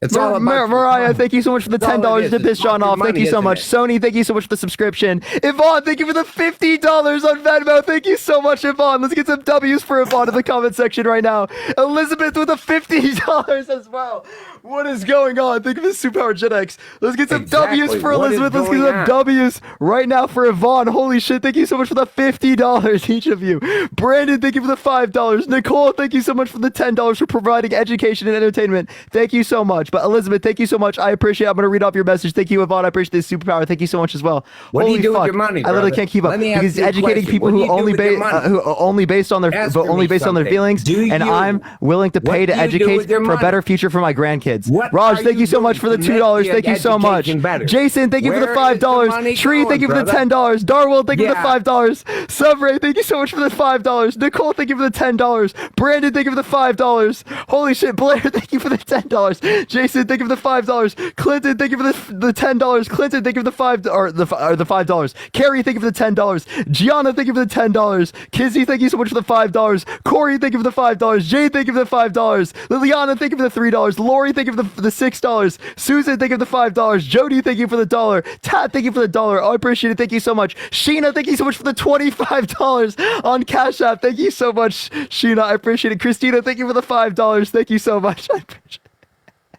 It's all about Mariah, thank you so much for the $10 to piss John off. Thank you so much. Sony, thank you so much for the subscription. Yvonne, thank you for the $50 on Venmo. Thank you so much, Yvonne. Let's get some W's for Yvonne in the comment section right now. Elizabeth with the $50 as well. What is going on? Thank you for the Superpower Gen X. Let's get some W's for Elizabeth. Let's get some W's right now for Yvonne. Holy shit, thank you so much for the $50, each of you. Brandon, thank you for the $5. Nicole, thank you so much for the $10 for providing education and entertainment. Thank you so much. But Elizabeth, thank you so much. I appreciate it. I'm going to read off your message. Thank you, Yvonne. I appreciate this superpower. Thank you so much as well. What Holy do you do fuck. with your money, I literally brother? can't keep up Let me because ask you a educating question. people What do who you do only with your money? who only based on their Answer only me based on their something. feelings, Do and you- I'm willing to What pay to do you do educate with your for a money? better future for my grandkids. What Raj, are thank you so doing much for the to make $2. the Thank you so much. education better? Jason, thank you for the Where is the $5. money Tree, thank you for going, the brother? $10. Darwell, thank you for the Yeah. $5. Subray, thank you so much for the $5. Nicole, thank you for the $10. Brandon, thank you for the $5. Holy shit, Blair, thank you for the $10. Jason, thank you for the $5. Clinton, thank you for the $10. Clinton, thank you for the $5. Carrie, thank you for the $10. Gianna, thank you for the $10. Kizzy, thank you so much for the $5. Corey, thank you for the $5. Jay, thank you for the $5. Liliana, thank you for the $3. Lori, thank thank you for the $6. Susan, thank you for the $5. Jody, thank you for the $1. Tat, thank you for the $1. I appreciate it. Thank you so much. Sheena, thank you so much for the $25 on Cash App. Thank you so much, Sheena. I appreciate it. Christina, thank you for the $5. Thank you so much. I appreciate it.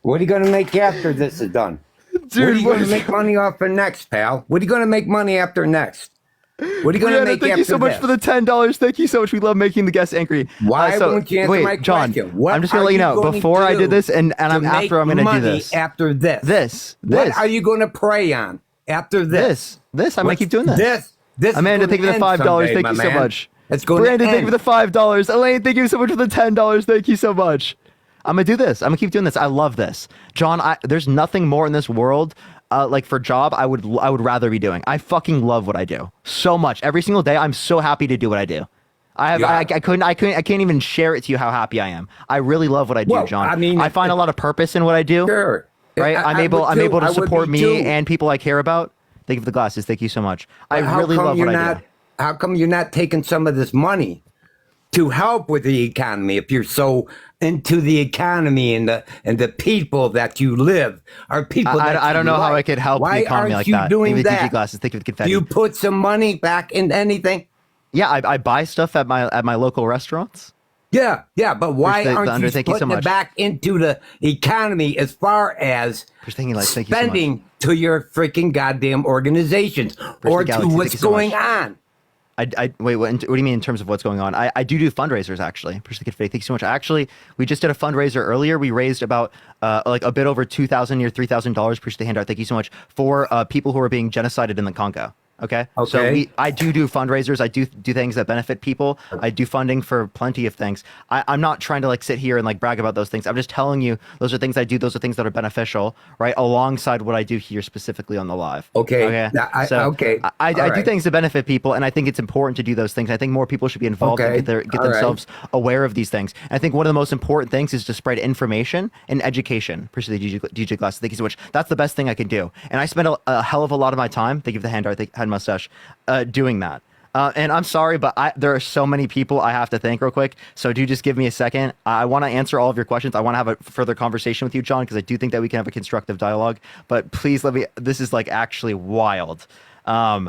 What are you going to make after this is done? Dude, what are you going to make money off for next, pal? What are you going to make money after next? What are you going to make thank after you so much this? for the $10. Thank you so much. We love making the guests angry. Why won't you answer my John, question? What I'm just going to let you know, before I did this, and I'm after I'm going to do this. After this. This. What are you going to pray on after this? This. I'm going to keep doing this. This. Amanda, thank you for the $5. Thank you so much. Brandon, thank you for the $5. Elaine, thank you so much for the $10. Thank you so much. I'm going to do this. I'm going to keep doing this. I love this. John, there's nothing more in this world like for job I would rather be doing. I fucking love what I do so much. Every single day I'm so happy to do what I do. I can't even share it to you how happy I am. I really love what I do, John. I mean, I find a lot of purpose in what I do. Sure. Right? I'm able to support me and people I care about. Thank you for the glasses. Thank you so much. I really love what I do. How come you're not taking some of this money to help with the economy if you're so into the economy and the people that you live are people that I don't know how I could help the economy like that. Why aren't you doing that? DG glasses. Thank you for the confetti. Do you put some money back into anything? Yeah, I buy stuff at my local restaurants. Yeah, but why aren't you putting it back into the economy as far as spending to your freaking goddamn organizations or to what's going on? Wait, what do you mean in terms of what's going on? I do fundraisers, actually. Appreciate the thank you so much. Actually, we just did a fundraiser earlier. We raised about like a bit over $2,000 or $3,000. Appreciate the handout. Thank you so much for people who are being genocided in the Congo. Okay. So I do fundraisers. I do things that benefit people. I do funding for plenty of things. I'm not trying to like sit here and like brag about those things. I'm just telling you those are things I do. Those are things that are beneficial, right? Alongside what I do here specifically on the live. Okay. I do things to benefit people, and I think it's important to do those things. I think more people should be involved and get themselves aware of these things. And I think one of the most important things is to spread information and education. Appreciate the DJ Glass. Thank you so much. That's the best thing I can do. And I spend a hell of a lot of my time. Thank you for the hand mustache doing that. And I'm sorry, but there are so many people I have to thank real quick. So do just give me a second. I want to answer all of your questions. I want to have a further conversation with you, John, because I do think that we can have a constructive dialogue. But please this is like actually wild. Oh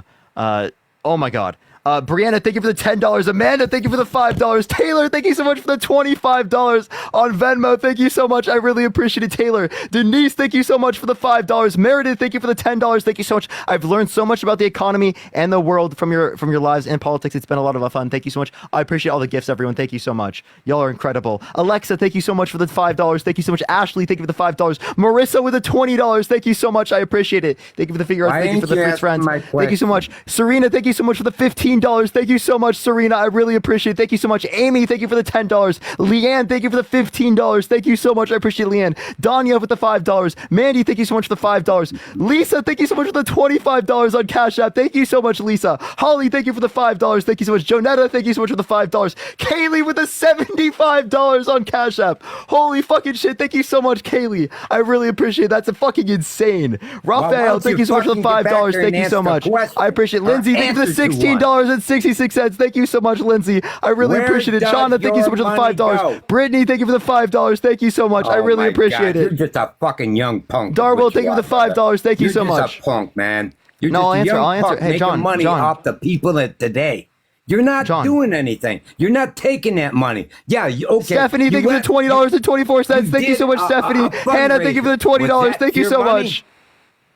my God. Brianna, thank you for the $10. Amanda, thank you for the $5. Taylor, thank you so much for the $25 on Venmo. Thank you so much. I really appreciate it, Taylor. Denise, thank you so much for the $5. Meredith, thank you for the $10. Thank you so much. I've learned so much about the economy and the world from your lives and politics. It's been a lot of fun. Thank you so much. I appreciate all the gifts, everyone. Thank you so much. Y'all are incredible. Alexa, thank you so much for the $5. Thank you so much. Ashley, thank you for the $5. Marissa with the $20. Thank you so much. I appreciate it. Thank you for the figure arts. Thank you for the free friends. Thank you so much. Serena, thank you so much for the $15. Thank you so much, Serena. I really appreciate it. Thank you so much. Amy, thank you for the $10. Leanne, thank you for the $15. Thank you so much. I appreciate Leanne. Danya with the $5. Mandy, thank you so much for the $5. Lisa, thank you so much for the $25 on Cash App. Thank you so much, Lisa. Holly, thank you for the $5. Thank you so much. Jonetta, thank you so much for the $5. Kaylee with the $75 on Cash App. Holy fucking shit. Thank you so much, Kaylee. I really appreciate it. That's fucking insane. Raphael, thank you so much for the $5. Thank you so much. I appreciate it. Lindsay, thank you for the $16.66. Thank you so much, Lindsay. I really appreciate it. Shauna, thank you so much for the $5. Brittany, thank you for the $5. Thank you so much. I really appreciate it. You're just a fucking young punk. Darwell, thank you for the $5. Thank you so much. You're just a punk, man. You're I'll just a young answer. punk Hey, making John, money off the people of today. You're not doing anything. You're not taking that money. Yeah, okay. Stephanie, thank you for the $20.24. Thank you so much, Stephanie. Hannah, thank you for the $20. Thank you so much.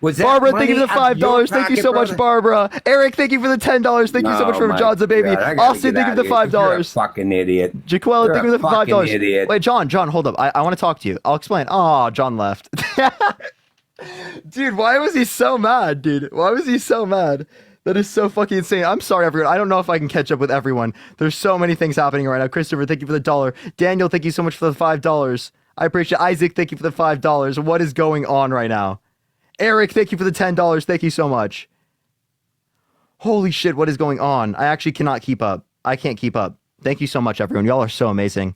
Barbara, thank you for the $5. Thank you so much, Barbara. Eric, thank you for the $10. Thank you so much for John's a baby. Austin, thank you for the $5. You're a fucking idiot. Jaquella, thank you for the $5. Idiot. Wait, John, hold up. I want to talk to you. I'll explain. Oh, John left. Dude, why was he so mad, dude? Why was he so mad? That is so fucking insane. I'm sorry, everyone. I don't know if I can catch up with everyone. There's so many things happening right now. Christopher, thank you for the $1. Daniel, thank you so much for the $5. I appreciate it. Isaac, thank you for the $5. What is going on right now? Eric, thank you for the $10. Thank you so much. Holy shit, what is going on? I actually cannot keep up. I can't keep up. Thank you so much, everyone. Y'all are so amazing.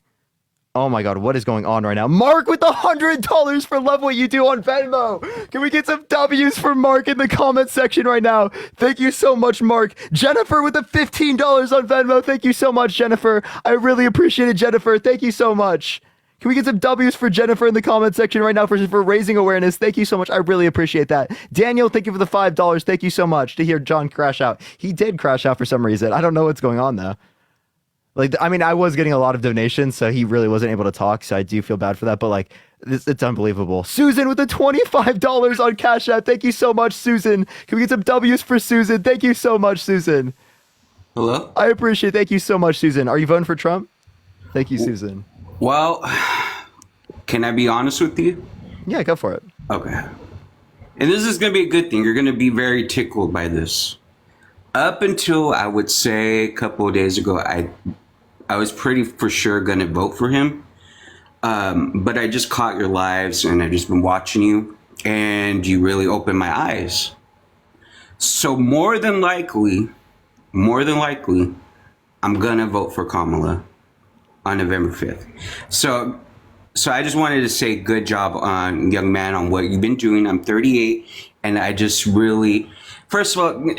Oh my God, what is going on right now? Mark with the $100 for Love What You Do on Venmo. Can we get some W's for Mark in the comment section right now? Thank you so much, Mark. Jennifer with the $15 on Venmo. Thank you so much, Jennifer. I really appreciate it, Jennifer. Thank you so much. Can we get some W's for Jennifer in the comment section right now for raising awareness? Thank you so much. I really appreciate that. Daniel, thank you for the $5. Thank you so much to hear John crash out. He did crash out for some reason. I don't know what's going on though. Like, I mean, I was getting a lot of donations, so he really wasn't able to talk, so I do feel bad for that, but like, it's unbelievable. Susan with the $25 on Cash App. Thank you so much, Susan. Can we get some W's for Susan? Thank you so much, Susan. Hello? I appreciate it. Thank you so much, Susan. Are you voting for Trump? Thank you, Susan. Well, can I be honest with you? Yeah, go for it. Okay. And this is going to be a good thing. You're going to be very tickled by this. Up until, I would say, a couple of days ago, I was pretty for sure going to vote for him. But I just caught your lives and I've just been watching you and you really opened my eyes. So more than likely, I'm going to vote for Kamala on November 5th. So I just wanted to say good job on young man on what you've been doing. I'm 38 and I just really, first of all,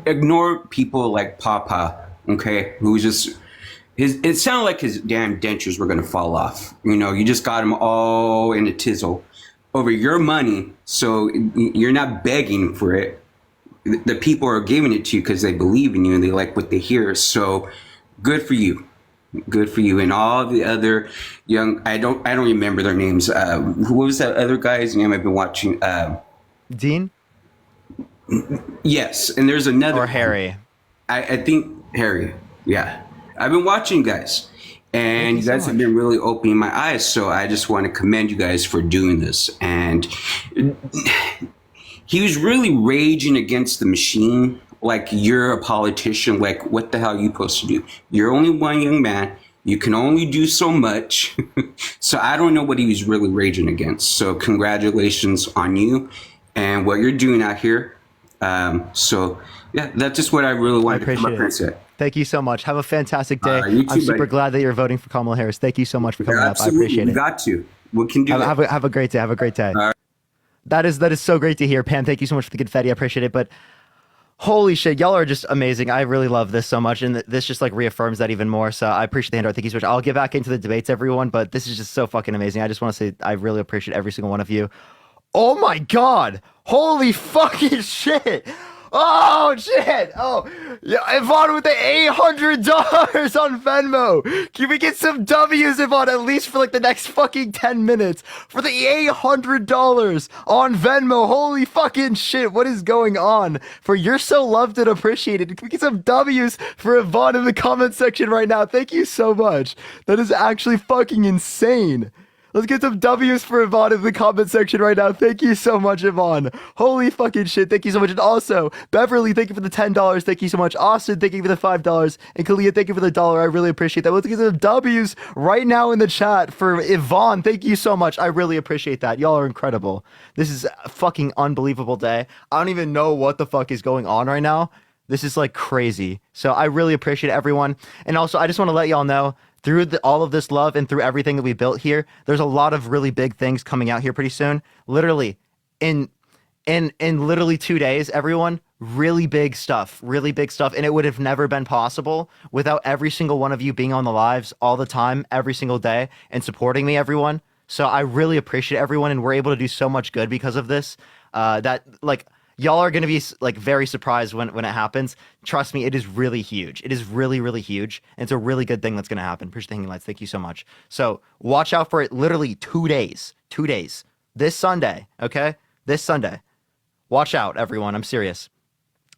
ignore people like Papa, okay, who just, it sounded like his damn dentures were going to fall off. You know, you just got him all in a tizzle over your money. So you're not begging for it. The people are giving it to you because they believe in you and they like what they hear. So good for you. Good for you. And all the other young, I don't remember their names. Who was that other guy's name I've been watching? Dean? Yes. And there's another. Or Harry. I think Harry. Yeah. I've been watching you guys and you guys have been really opening my eyes. So I just want to commend you guys for doing this. And he was really raging against the machine. Like, you're a politician. Like, what the hell are you supposed to do? You're only one young man. You can only do so much. So I don't know what he was really raging against. So congratulations on you and what you're doing out here. So yeah, that's just what I really wanted to come up and say. Thank you so much. Have a fantastic day. You too, I'm super buddy. glad that you're voting for Kamala Harris. Thank you so much for coming up. I appreciate it. You got to. What can do? Have a great day. Have a great day. That is so great to hear. Pam, thank you so much for the confetti. I appreciate it. But holy shit, y'all are just amazing. I really love this so much. And this just like reaffirms that even more. So I appreciate the handout. Thank you so much. I'll get back into the debates, everyone. But this is just so fucking amazing. I just want to say I really appreciate every single one of you. Oh my God. Holy fucking shit. Oh shit! Oh, yeah, Yvonne with the $800 on Venmo. Can we get some W's, Yvonne, at least for like the next fucking 10 minutes for the $800 on Venmo? Holy fucking shit! What is going on? For you're so loved and appreciated. Can we get some W's for Yvonne in the comment section right now? Thank you so much. That is actually fucking insane. Let's get some W's for Yvonne in the comment section right now. Thank you so much, Yvonne. Holy fucking shit. Thank you so much. And also, Beverly, thank you for the $10. Thank you so much. Austin, thank you for the $5. And Kalia, thank you for the $1. I really appreciate that. Let's get some W's right now in the chat for Yvonne. Thank you so much. I really appreciate that. Y'all are incredible. This is a fucking unbelievable day. I don't even know what the fuck is going on right now. This is like crazy. So I really appreciate everyone. And also, I just want to let y'all know, through all of this love and through everything that we built here, there's a lot of really big things coming out here pretty soon. Literally, in literally 2 days, everyone, really big stuff. And it would have never been possible without every single one of you being on the lives all the time, every single day, and supporting me, everyone. So I really appreciate everyone, and we're able to do so much good because of this. That, like, y'all are going to be like very surprised when it happens. Trust me, it is really huge. It is really, really huge. And it's a really good thing that's going to happen. Appreciate the hanging lights. Thank you so much. So watch out for it. Literally 2 days. 2 days. This Sunday. Okay? This Sunday. Watch out, everyone. I'm serious.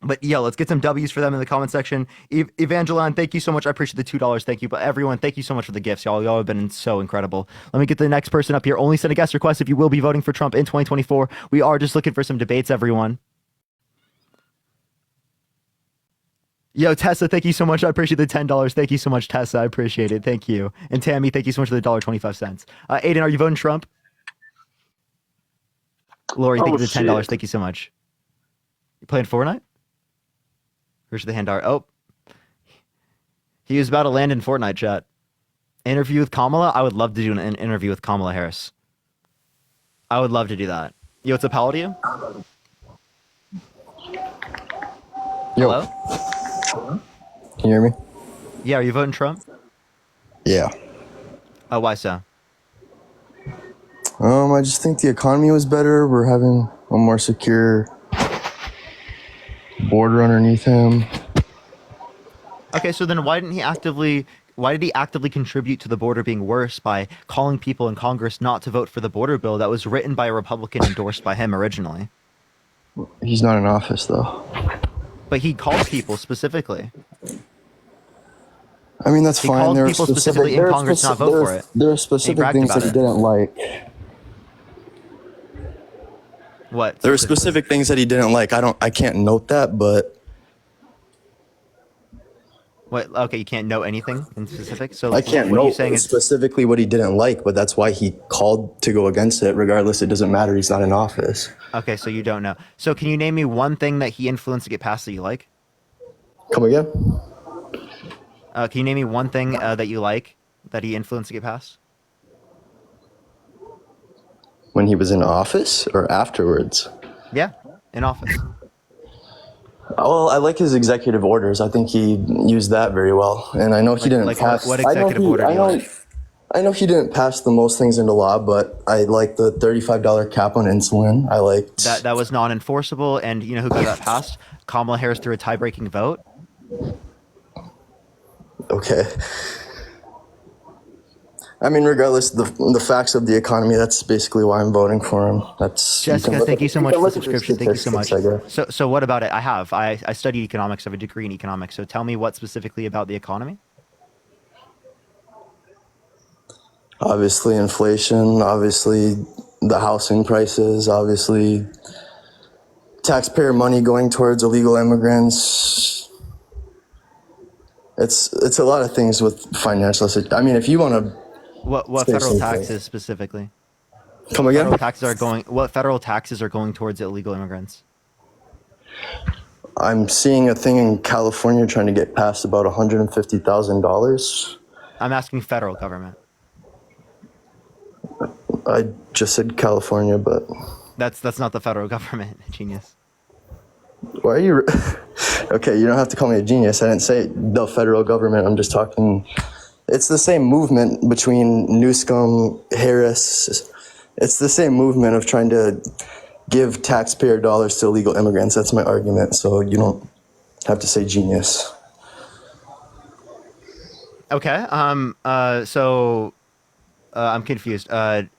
But yeah, let's get some W's for them in the comment section. Evangeline, thank you so much. I appreciate the $2. Thank you. But everyone, thank you so much for the gifts. Y'all have been so incredible. Let me get the next person up here. Only send a guest request if you will be voting for Trump in 2024. We are just looking for some debates, everyone. Yo, Tessa, thank you so much. I appreciate the $10. Thank you so much, Tessa. I appreciate it. Thank you. And Tammy, thank you so much for the $1.25. Aiden, are you voting Trump? Lori, thank you for the $10. Thank you so much. You playing Fortnite? Where's the hand art? Oh. He was about to land in Fortnite chat. Interview with Kamala? I would love to do an interview with Kamala Harris. I would love to do that. Yo, what's up, how old are you? Yo. Hello? Can you hear me? Yeah, are you voting Trump? Yeah. Oh, why so? I just think the economy was better. We're having a more secure border underneath him. Okay, so then why did he actively contribute to the border being worse by calling people in Congress not to vote for the border bill that was written by a Republican endorsed by him originally? He's not in office, though. But he called people specifically. I mean, that's He fine. called There are people specifically in there are Congress to not vote for it. There are And he specific bragged things about that he it. didn't like. What? There are specific things that he didn't like. I can't note that, but What? Okay, you can't know anything in specific. So I can't what are you note saying is specifically what he didn't like. But that's why he called to go against it. Regardless, it doesn't matter. He's not in office. okay. So you don't know. So can you name me one thing that he influenced to get passed that you like? Come again? Can you name me one thing that you like that he influenced to get passed? When he was in office or afterwards? Yeah, in office. Well, I like his executive orders. I think he used that very well, and I know he didn't pass. What executive order do you like? I know he didn't pass the most things into law, but I like the $35 cap on insulin. I liked That was non-enforceable, and you know who got that passed? Kamala Harris through a tie-breaking vote. Okay. I mean, regardless, the facts of the economy, that's basically why I'm voting for him. That's Jessica, thank you so much for the look at subscription. Thank you so much. statistics, I guess. So what about it? I studied economics. I have a degree in economics. So tell me what specifically about the economy? Obviously, inflation. Obviously, the housing prices. Obviously, taxpayer money going towards illegal immigrants. It's a lot of things with financial. I mean, if you want to. What federal taxes specifically? Come again? What federal taxes are going towards illegal immigrants? I'm seeing a thing in California trying to get passed about $150,000. I'm asking federal government. I just said California, but That's not the federal government, genius. why are you? Okay, you don't have to call me a genius. I didn't say the federal government. I'm just talking. It's the same movement between Newsom, Harris. It's the same movement of trying to give taxpayer dollars to illegal immigrants. That's my argument. So you don't have to say genius. Okay. So I'm confused.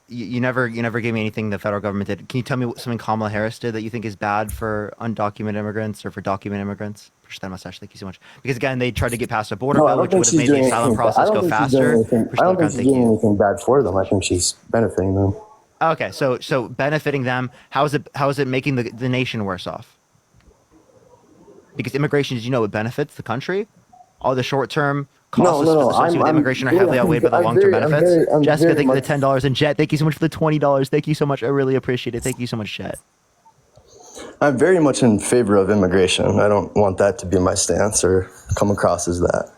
You never gave me anything the federal government did. Can you tell me something Kamala Harris did that you think is bad for undocumented immigrants or for documented immigrants? Push that mustache. Thank you so much. Because again, they tried to get past a border bill, which would have made the asylum process go faster. I don't think she's doing anything bad for them. I think she's benefiting them. Okay, so benefiting them. How is it making the nation worse off? Because immigration, as you know, it benefits the country. All the short term costs associated with immigration are heavily outweighed by the long term benefits. Jessica, thank you for the $10, and Jet, thank you so much for the $20. Thank you so much. I really appreciate it. Thank you so much, Jet. I'm very much in favor of immigration. I don't want that to be my stance or come across as that.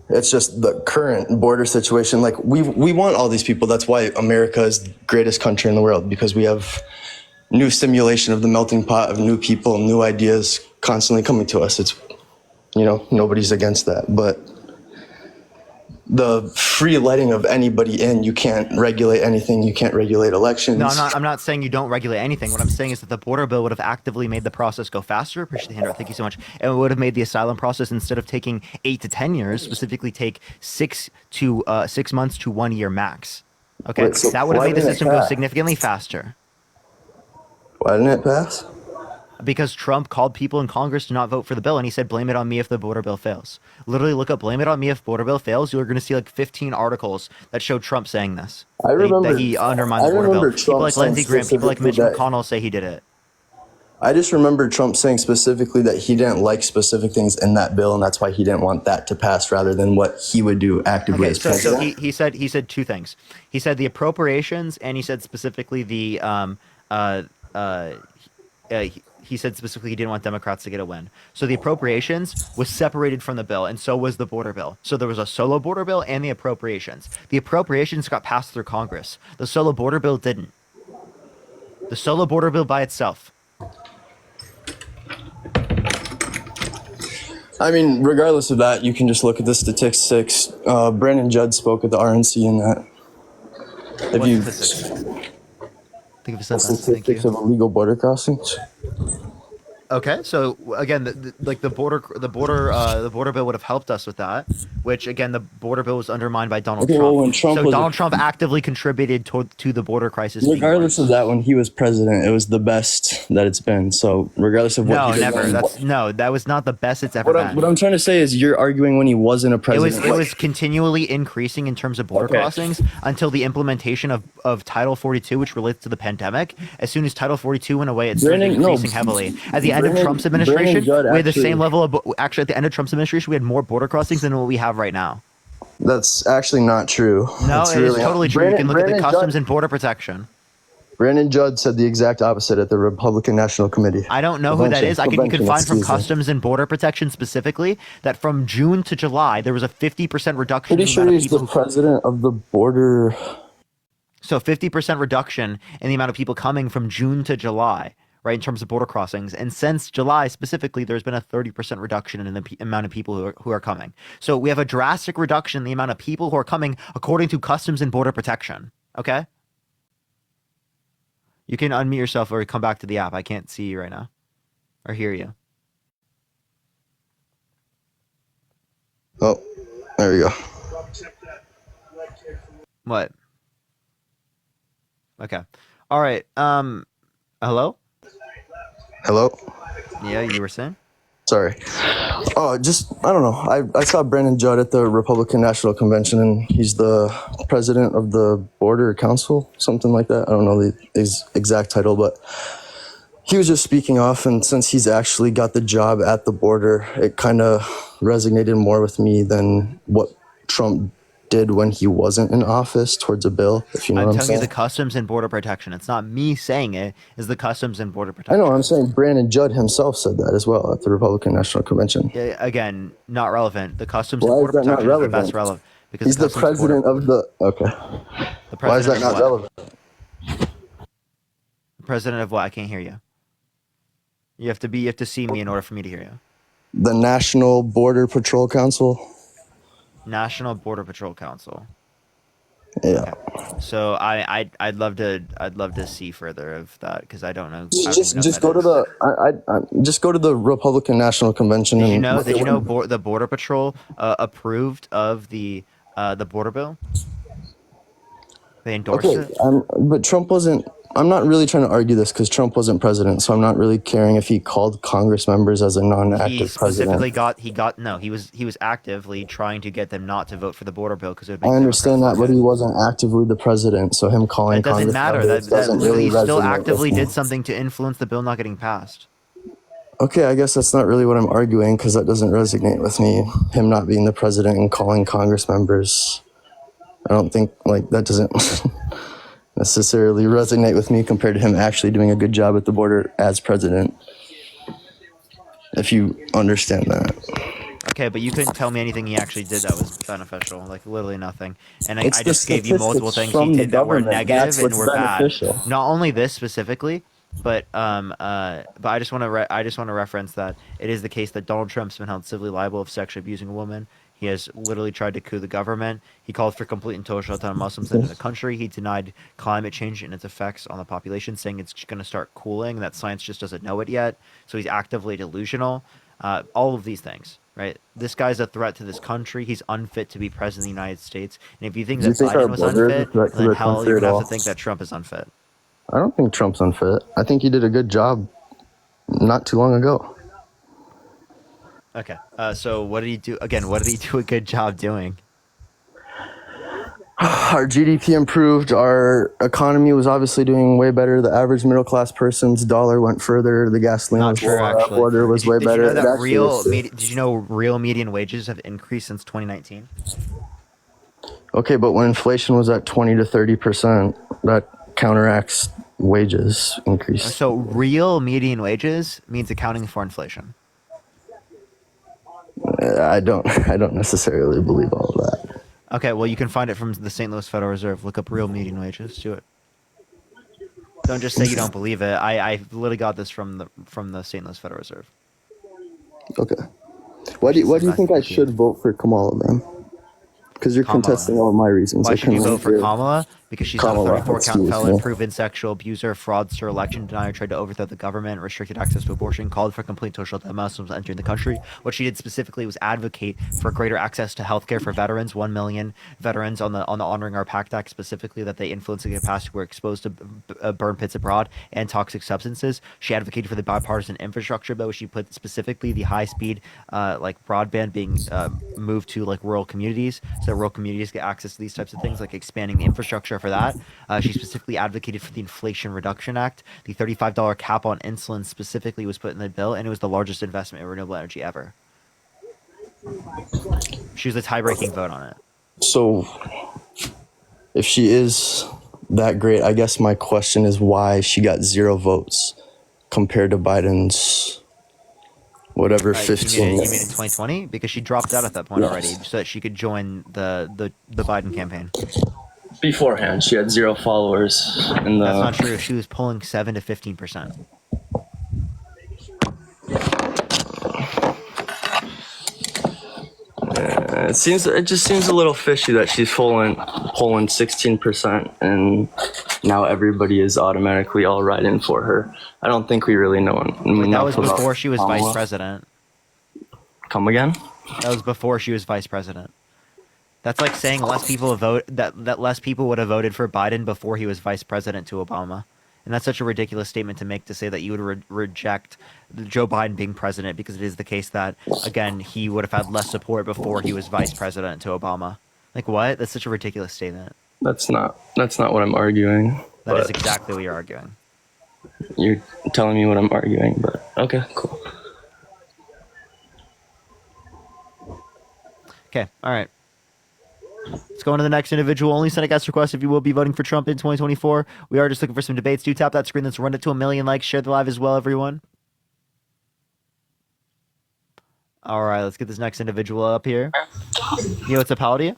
It's just the current border situation. Like we want all these people. That's why America is the greatest country in the world, because we have new stimulation of the melting pot of new people, new ideas constantly coming to us. It's, nobody's against that. But the free letting of anybody in, you can't regulate anything. You can't regulate elections. No, I'm not saying you don't regulate anything. What I'm saying is that the border bill would have actively made the process go faster. Appreciate the handout. Thank you so much. And it would have made the asylum process, instead of taking 8 to 10 years, specifically take 6 months to 1 year max. Okay, Wait, so that would have why made the didn't it system go pass? significantly faster. Why didn't it pass? Because Trump called people in Congress to not vote for the bill, and he said, blame it on me if the border bill fails. Literally look up, blame it on me if border bill fails. You're going to see like 15 articles that show Trump saying this. That he undermined the border bill. People like Lindsey Graham, people like Mitch McConnell say he did it. I just remember Trump saying specifically that he didn't like specific things in that bill, and that's why he didn't want that to pass, rather than what he would do actively as president. So he said two things. He said the appropriations, and he said specifically he said specifically he didn't want Democrats to get a win. So the appropriations was separated from the bill, and so was the border bill. So there was a solo border bill and the appropriations. The appropriations got passed through Congress. The solo border bill didn't. The solo border bill by itself. I mean, regardless of that, you can just look at the statistics. Brandon Judd spoke at the RNC in that. If you statistics? Think of statistics sentence. Thank you. of illegal border crossings. Okay, so again, the border bill would have helped us with that. Which again, the border bill was undermined by Donald Okay, well, Trump. when Trump So was Donald Trump actively contributed to the border crisis. being regardless worse. of that, when he was president, it was the best that it's been. So regardless of what No, he did never. when- That was not the best it's ever been. what I'm trying to say is you're arguing when he wasn't a It president. was continually increasing in terms of border crossings until the implementation of Title 42, which relates to the pandemic. As soon as Title 42 went away, it started increasing heavily. At the end of Trump's administration, we had the same level of actually at the end of Trump's administration, we had more border crossings than what we have right now. That's actually not true. No, It's it is totally true. You can look at the Customs Judd, and Border Protection. Brandon Judd said the exact opposite at the Republican National Committee. I don't know who that is. You can find from Customs and Border Protection specifically that from June to July there was a 50% reduction. Pretty sure he's the president of the border. So 50% reduction in the amount of people coming from June to July, right, in terms of border crossings. And since July specifically, there's been a 30% reduction in the amount of people who are coming. So we have a drastic reduction in the amount of people who are coming according to Customs and Border Protection. Okay? You can unmute yourself or come back to the app. I can't see you right now or hear you. Oh, there you go. What? Okay. All right. Hello? Hello? Yeah, you were saying? Sorry. Oh, I don't know. I saw Brandon Judd at the Republican National Convention, and he's the president of the Border Council, something like that. I don't know the exact title, but he was just speaking off, and since he's actually got the job at the border, it kind of resonated more with me than what Trump did when he wasn't in office towards a bill, if you know what I'm telling saying. you the Customs and Border Protection. It's not me saying it. It's the Customs and Border Protection. I know. I'm saying Brandon Judd himself said that as well at the Republican National Convention. Yeah, again, not relevant. The Customs Why and is Border that not Protection is the relevant? best relevant. Because He's the president of the... Okay. The Why is that president not of what? relevant? The president of what? I can't hear you. You have to see me in order for me to hear you. The National Border Patrol Council. National Border Patrol Council. Yeah. Okay. So I'd love to see further of that because I don't know. Just go to the just go to the Republican National Convention. Did you know the Border Patrol approved of the border bill? They endorsed it. But Trump wasn't. I'm not really trying to argue this because Trump wasn't president, so I'm not really caring if he called Congress members as a non-active He specifically president. he was actively trying to get them not to vote for the border bill because it would I make understand that, but he wasn't actively the president, so him calling it doesn't Congress matter. members That doesn't really he still resonate actively with me. did something to influence the bill not getting passed. Okay, I guess that's not really what I'm arguing because that doesn't resonate with me. Him not being the president and calling Congress members, I don't think that doesn't necessarily resonate with me compared to him actually doing a good job at the border as president. If you understand that. Okay, but you couldn't tell me anything he actually did that was beneficial. Like literally nothing. And I It's the just gave you multiple statistics things from he the did that were government. negative That's and what's were beneficial. bad. Not only this specifically, but I just want to reference that it is the case that Donald Trump's been held civilly liable of sexually abusing a woman. He has literally tried to coup the government. He called for complete and total shutdown of Muslims into the country. He denied climate change and its effects on the population, saying it's going to start cooling, that science just doesn't know it yet. So he's actively delusional. All of these things, right? This guy's a threat to this country. He's unfit to be president of the United States. And if you think that Biden was unfit, then hell, you're going to have to think that Trump is unfit. I don't think Trump's unfit. I think he did a good job not too long ago. Okay. So what did he do? Again, what did he do a good job doing? Our GDP improved. Our economy was obviously doing way better. The average middle class person's dollar went further. The gasoline order was way better. Did you know real median wages have increased since 2019? Okay, but when inflation was at 20 to 30%, that counteracts wages increase. So real median wages means accounting for inflation. I don't necessarily believe all of that. Okay, well, you can find it from the St. Louis Federal Reserve. Look up real median wages. Do it. Don't just say you don't believe it. I literally got this from the St. Louis Federal Reserve. Okay. Why do you think I should vote for Kamala then? because you're contesting all of my reasons. Why I should you couldn't vote for hear Kamala? Because she's Kamala, not a 34-count excuse felon, me. proven sexual abuser, fraudster, election denier, tried to overthrow the government, restricted access to abortion, called for complete total shutdown of Muslims entering the country. What she did specifically was advocate for greater access to healthcare for veterans. 1 million veterans on the Honoring Our Pact Act, specifically that they influence the capacity were exposed to burn pits abroad and toxic substances. She advocated for the bipartisan infrastructure bill. She put specifically the high-speed like broadband being moved to like rural communities, so rural communities get access to these types of things, like expanding the infrastructure for that. She specifically advocated for the Inflation Reduction Act. The $35 cap on insulin specifically was put in the bill, and it was the largest investment in renewable energy ever. She was a tie-breaking vote on it. So, if she is that great, I guess my question is why she got 0 votes compared to Biden's whatever 15. You mean in 2020? Because she dropped out at that point already, so that she could join the Biden campaign. Beforehand, she had 0 followers. In the... That's not true. She was polling 7 to 15%. It just seems a little fishy that she's polling 16%, and now everybody is automatically all right in for her. I don't think we really know. That was before she was vice president. Come again? That was before she was vice president. That's like saying less people that less people would have voted for Biden before he was vice president to Obama. And that's such a ridiculous statement to make, to say that you would reject Joe Biden being president, because it is the case that, again, he would have had less support before he was vice president to Obama. Like, what? That's such a ridiculous statement. That's not what I'm arguing. That is exactly what you're arguing. You're telling me what I'm arguing, but okay, cool. Okay, all right. Let's go on to the next individual. Only send a guest request if you will be voting for Trump in 2024. We are just looking for some debates. Do tap that screen. Let's run it to 1 million likes. Share the live as well, everyone. All right, let's get this next individual up here. Yo, what's up? How old are you?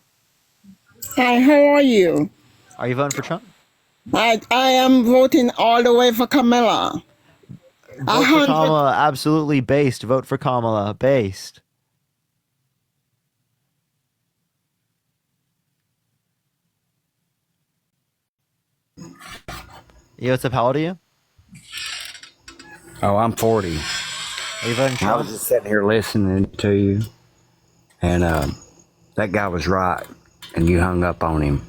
Hi, how are you? Are you voting for Trump? I am voting all the way for Kamala. Vote for Kamala. Absolutely based. Vote for Kamala. Based. Yo, what's up? How old are you? Oh, I'm 40. Are you voting Trump? I was just sitting here listening to you, and that guy was right, and you hung up on him.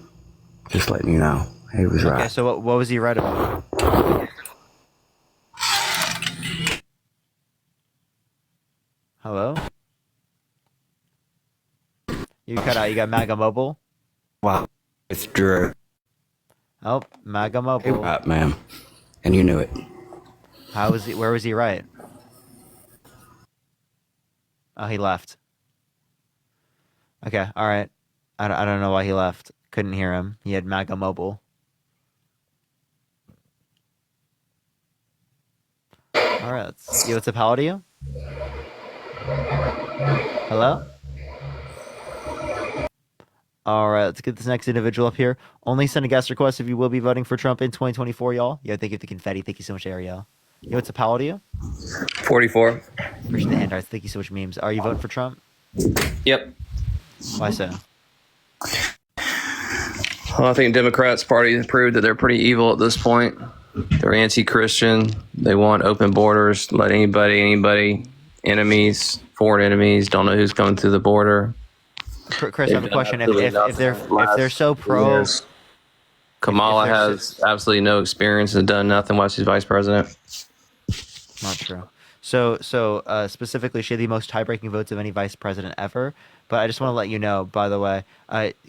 Just letting you know, he was right. Okay, so what was he right about? Hello? You cut out. You got MAGA Mobile? Wow, it's Drew. Oh, MAGA Mobile. Right, ma'am. And you knew it. How was he? Where was he right? Oh, he left. Okay, all right. I don't know why he left. Couldn't hear him. He had MAGA Mobile. All right. Yo, what's up? How old are you? Hello? All right, let's get this next individual up here. Only send a guest request if you will be voting for Trump in 2024, y'all. Yo, thank you for the confetti. Thank you so much, Ariel. Yo, what's up? How old are you? 44. Appreciate the hand arts. Thank you so much, memes. Are you voting for Trump? Yep. Why so? Well, I think Democrats party has proved that they're pretty evil at this point. They're anti-Christian. They want open borders. Let anybody, enemies, foreign enemies, don't know who's coming through the border. Chris, I have a question. If they're so pro, Kamala has absolutely no experience and done nothing while she's vice president. Not true. So specifically, she had the most tie-breaking votes of any vice president ever. But I just want to let you know, by the way,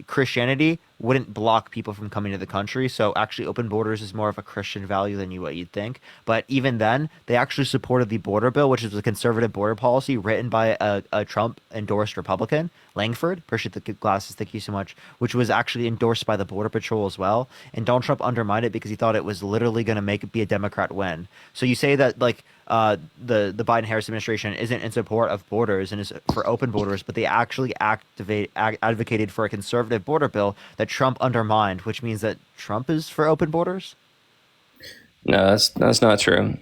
Christianity wouldn't block people from coming to the country. So actually, open borders is more of a Christian value than what you'd think. But even then, they actually supported the border bill, which is a conservative border policy written by a Trump-endorsed Republican, Langford. Appreciate the glasses. Thank you so much. Which was actually endorsed by the Border Patrol as well. And Donald Trump undermined it because he thought it was literally going to be a Democrat win. So you say that the Biden-Harris administration isn't in support of borders and is for open borders, but they actually advocated for a conservative border bill that Trump undermined, which means that Trump is for open borders? No, that's not true.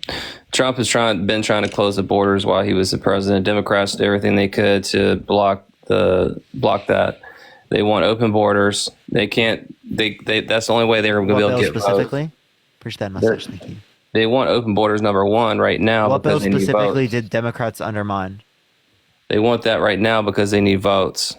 Trump has been trying to close the borders while he was the president. Democrats did everything they could to block that. They want open borders. They can't. They that's the only way they're going to be able to get specifically? votes. Push that message. Thank you. They want open borders number one right now. What bill because they need specifically votes. did Democrats undermine? They want that right now because they need votes.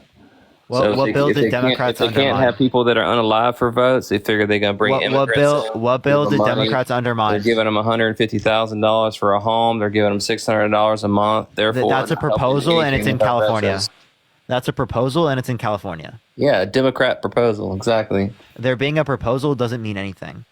What bill did Democrats undermine? If they can't have people that are unalive for votes, they figure they're going to bring immigrants. What bill did Democrats undermine? They're giving them $150,000 for a home. They're giving them $600 a month. Therefore, that's a proposal, and it's in California. That's a proposal, and it's in California. Yeah, a Democrat proposal, exactly. There being a proposal doesn't mean anything.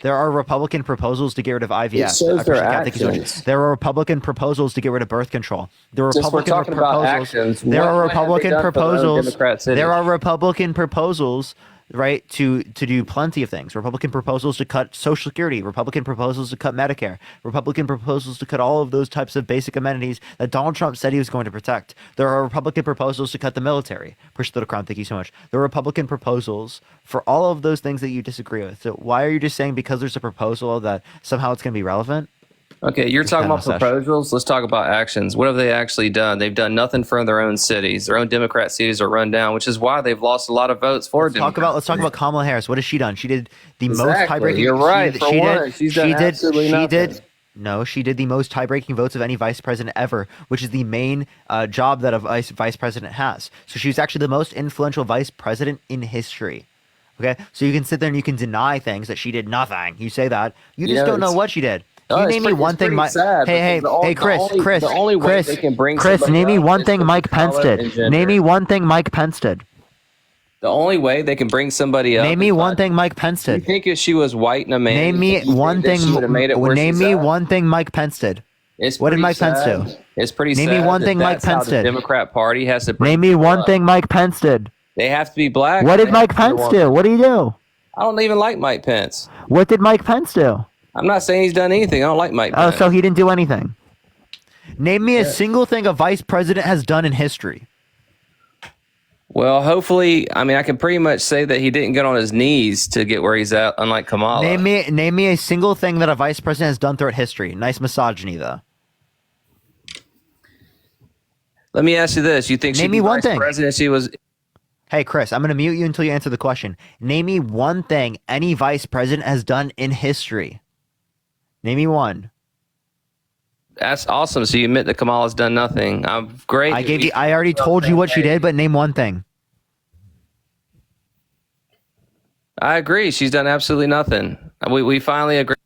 There are Republican proposals to get rid of IVF. It shows their actions. There are Republican proposals to get rid of birth control. There are Just we're Republican talking about proposals. actions. There are What have they Republican done for the proposals. Democrat cities? There are Republican proposals, right, to do plenty of things. Republican proposals to cut Social Security. Republican proposals to cut Medicare. Republican proposals to cut all of those types of basic amenities that Donald Trump said he was going to protect. There are Republican proposals to cut the military. Push to the crown. Thank you so much. There are Republican proposals for all of those things that you disagree with. So why are you just saying because there's a proposal that somehow it's going to be relevant? Okay, you're talking about proposals. Let's talk about actions. What have they actually done? They've done nothing for their own cities. Their own Democrat cities are run down, which is why they've lost a lot of votes for Democrats. Let's talk about Kamala Harris. What has she done? She did the most Exactly. tie-breaking. You're right. For one, she's done absolutely nothing. No, she did the most tie-breaking votes of any vice president ever, which is the main job that a vice president has. So she was actually the most influential vice president in history. Okay, so you can sit there and you can deny things that she did nothing. You say that you just don't know what she did. Can you name me one thing? Hey, Chris, name me one thing Mike Pence did. Name me one thing Mike Pence did. The only way they can bring somebody up. Name me one thing Mike Pence did. You think if she was white and a man? Name me one thing. Name me one thing Mike Pence did. What did Mike Pence do? It's pretty sad. Name me one thing Mike Pence did. The Democrat Party has to. Name me one thing Mike Pence did. They have to be black. What did Mike Pence do? What did he do? I don't even like Mike Pence. What did Mike Pence do? I'm not saying he's done anything. I don't like Mike Pence. Oh, so he didn't do anything. Name me a single thing a vice president has done in history. Well, hopefully, I mean, I can pretty much say that he didn't get on his knees to get where he's at, unlike Kamala. Name me a single thing that a vice president has done throughout history. Nice misogyny, though. Let me ask you this: you think name me one thing? President, she was. Hey, Chris, I'm going to mute you until you answer the question. Name me one thing any vice president has done in history. Name me one. That's awesome. So you admit that Kamala's done nothing. I'm great. I already told you what she did, but name one thing. I agree. She's done absolutely nothing. We finally agree.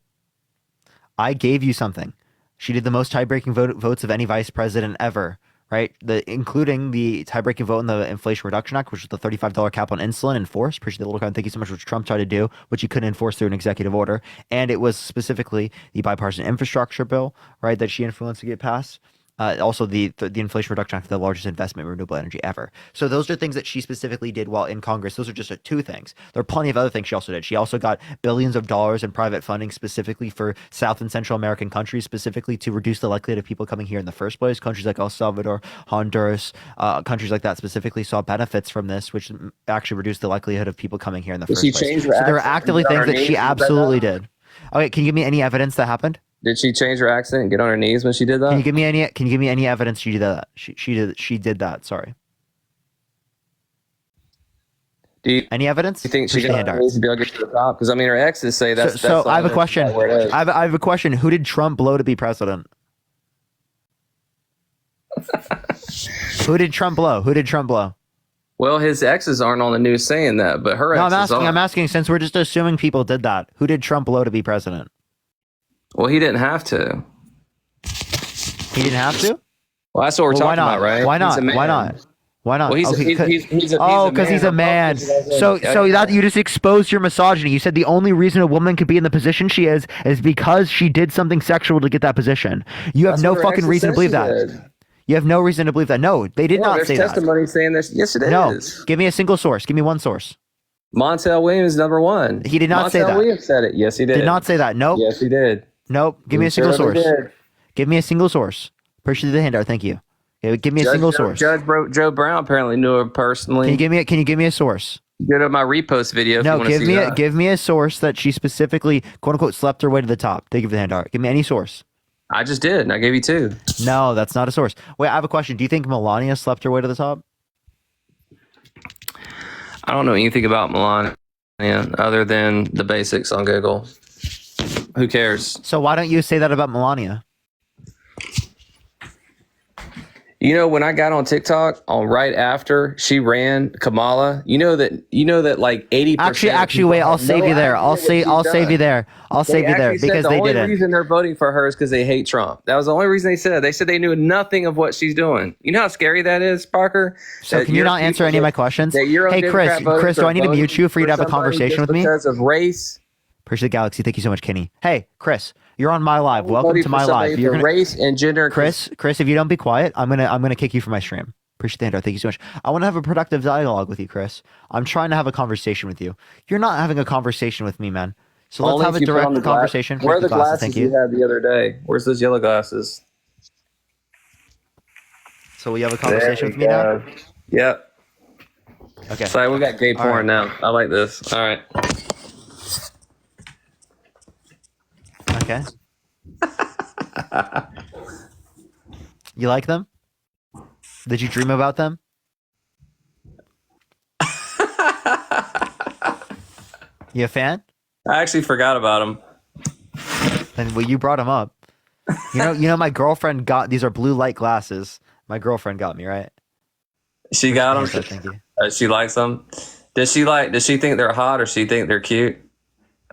I gave you something. She did the most tie-breaking votes of any vice president ever, right? Including the tie-breaking vote in the Inflation Reduction Act, which was the $35 cap on insulin enforced. Appreciate the little kind. Thank you so much, which Trump tried to do, which he couldn't enforce through an executive order. And it was specifically the bipartisan infrastructure bill, right, that she influenced to get passed. Also, the Inflation Reduction Act, the largest investment in renewable energy ever. So those are things that she specifically did while in Congress. Those are just two things. There are plenty of other things she also did. She also got billions of dollars in private funding specifically for South and Central American countries, specifically to reduce the likelihood of people coming here in the first place. Countries like El Salvador, Honduras, countries like that specifically saw benefits from this, which actually reduced the likelihood of people coming here in the first place. So there are actively things that she absolutely did. Okay, can you give me any evidence that happened? Did she change her accent and get on her knees when she did that? Can you give me any evidence she did that? She did that. Sorry. Any evidence? Do you think she got on her knees to be able to get to the top? Because I mean, her exes say that's. So I have a question. I have a question. Who did Trump blow to be president? Who did Trump blow? Well, his exes aren't on the news saying that, but her exes are. I'm asking. Since we're just assuming people did that, who did Trump blow to be president? Well, he didn't have to. He didn't have to? Well, that's what we're talking about, right? Why not? Why not? Well, he's because he's a man. So that you just exposed your misogyny. You said the only reason a woman could be in the position she is because she did something sexual to get that position. You have no fucking reason to believe that. You have no reason to believe that. No, they did not say that. There's testimony saying this. Yes, it is. No, give me a single source. Give me one source. Montel Williams, number one. He did not say that. Montel Williams said it. Yes, he did. Did not say that. Nope. Yes, he did. Nope. Give me a single source. Give me a single source. Appreciate the handout. Thank you. Give me a single source. Judge Joe Brown apparently knew her personally. Can you give me a source? Go to my repost video. No, give me a source that she specifically quote unquote slept her way to the top. Thank you for the handout. Give me any source. I just did, and I gave you two. No, that's not a source. Wait, I have a question. Do you think Melania slept her way to the top? I don't know anything about Melania other than the basics on Google. Who cares? So why don't you say that about Melania? You know, when I got on TikTok, right after she ran Kamala, you know that like 80%. Actually, wait. I'll save you there. I'll save you there because the they only didn't. reason they're voting for her is because they hate Trump. That was the only reason they said. They said they knew nothing of what she's doing. You know how scary that is, Parker? So can you not answer any of my questions? Hey, Chris, do I need to mute you for you to have a conversation with me? Because of race. Appreciate the galaxy. Thank you so much, Kenny. Hey, Chris, you're on my live. Welcome to my live. You're race and gender. Chris, if you don't be quiet, I'm gonna kick you from my stream. Appreciate the intro. Thank you so much. I want to have a productive dialogue with you, Chris. I'm trying to have a conversation with you. You're not having a conversation with me, man. So let's have a direct conversation. Where are the glasses you had the other day? Where's those yellow glasses? So we have a conversation with me now? Yep. Okay. Sorry, we got gay porn now. I like this. All right. Okay. You like them? Did you dream about them? You a fan? I actually forgot about them. And well, you brought them up. You know, my girlfriend got these are blue light glasses. My girlfriend got me, right? She got them. Thank you. She likes them. Does she think they're hot, or she think they're cute,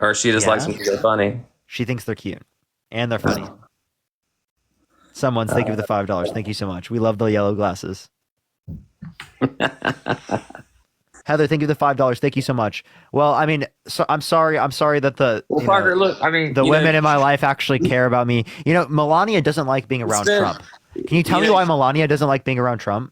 or she just likes them because they're funny? She thinks they're cute and they're funny. Someone's thank you for the $5. Thank you so much. We love the yellow glasses. Heather, thank you for the $5. Thank you so much. Well, I mean, I'm sorry that Parker, look, I mean, the women in my life actually care about me. You know, Melania doesn't like being around Trump. Can you tell me why Melania doesn't like being around Trump?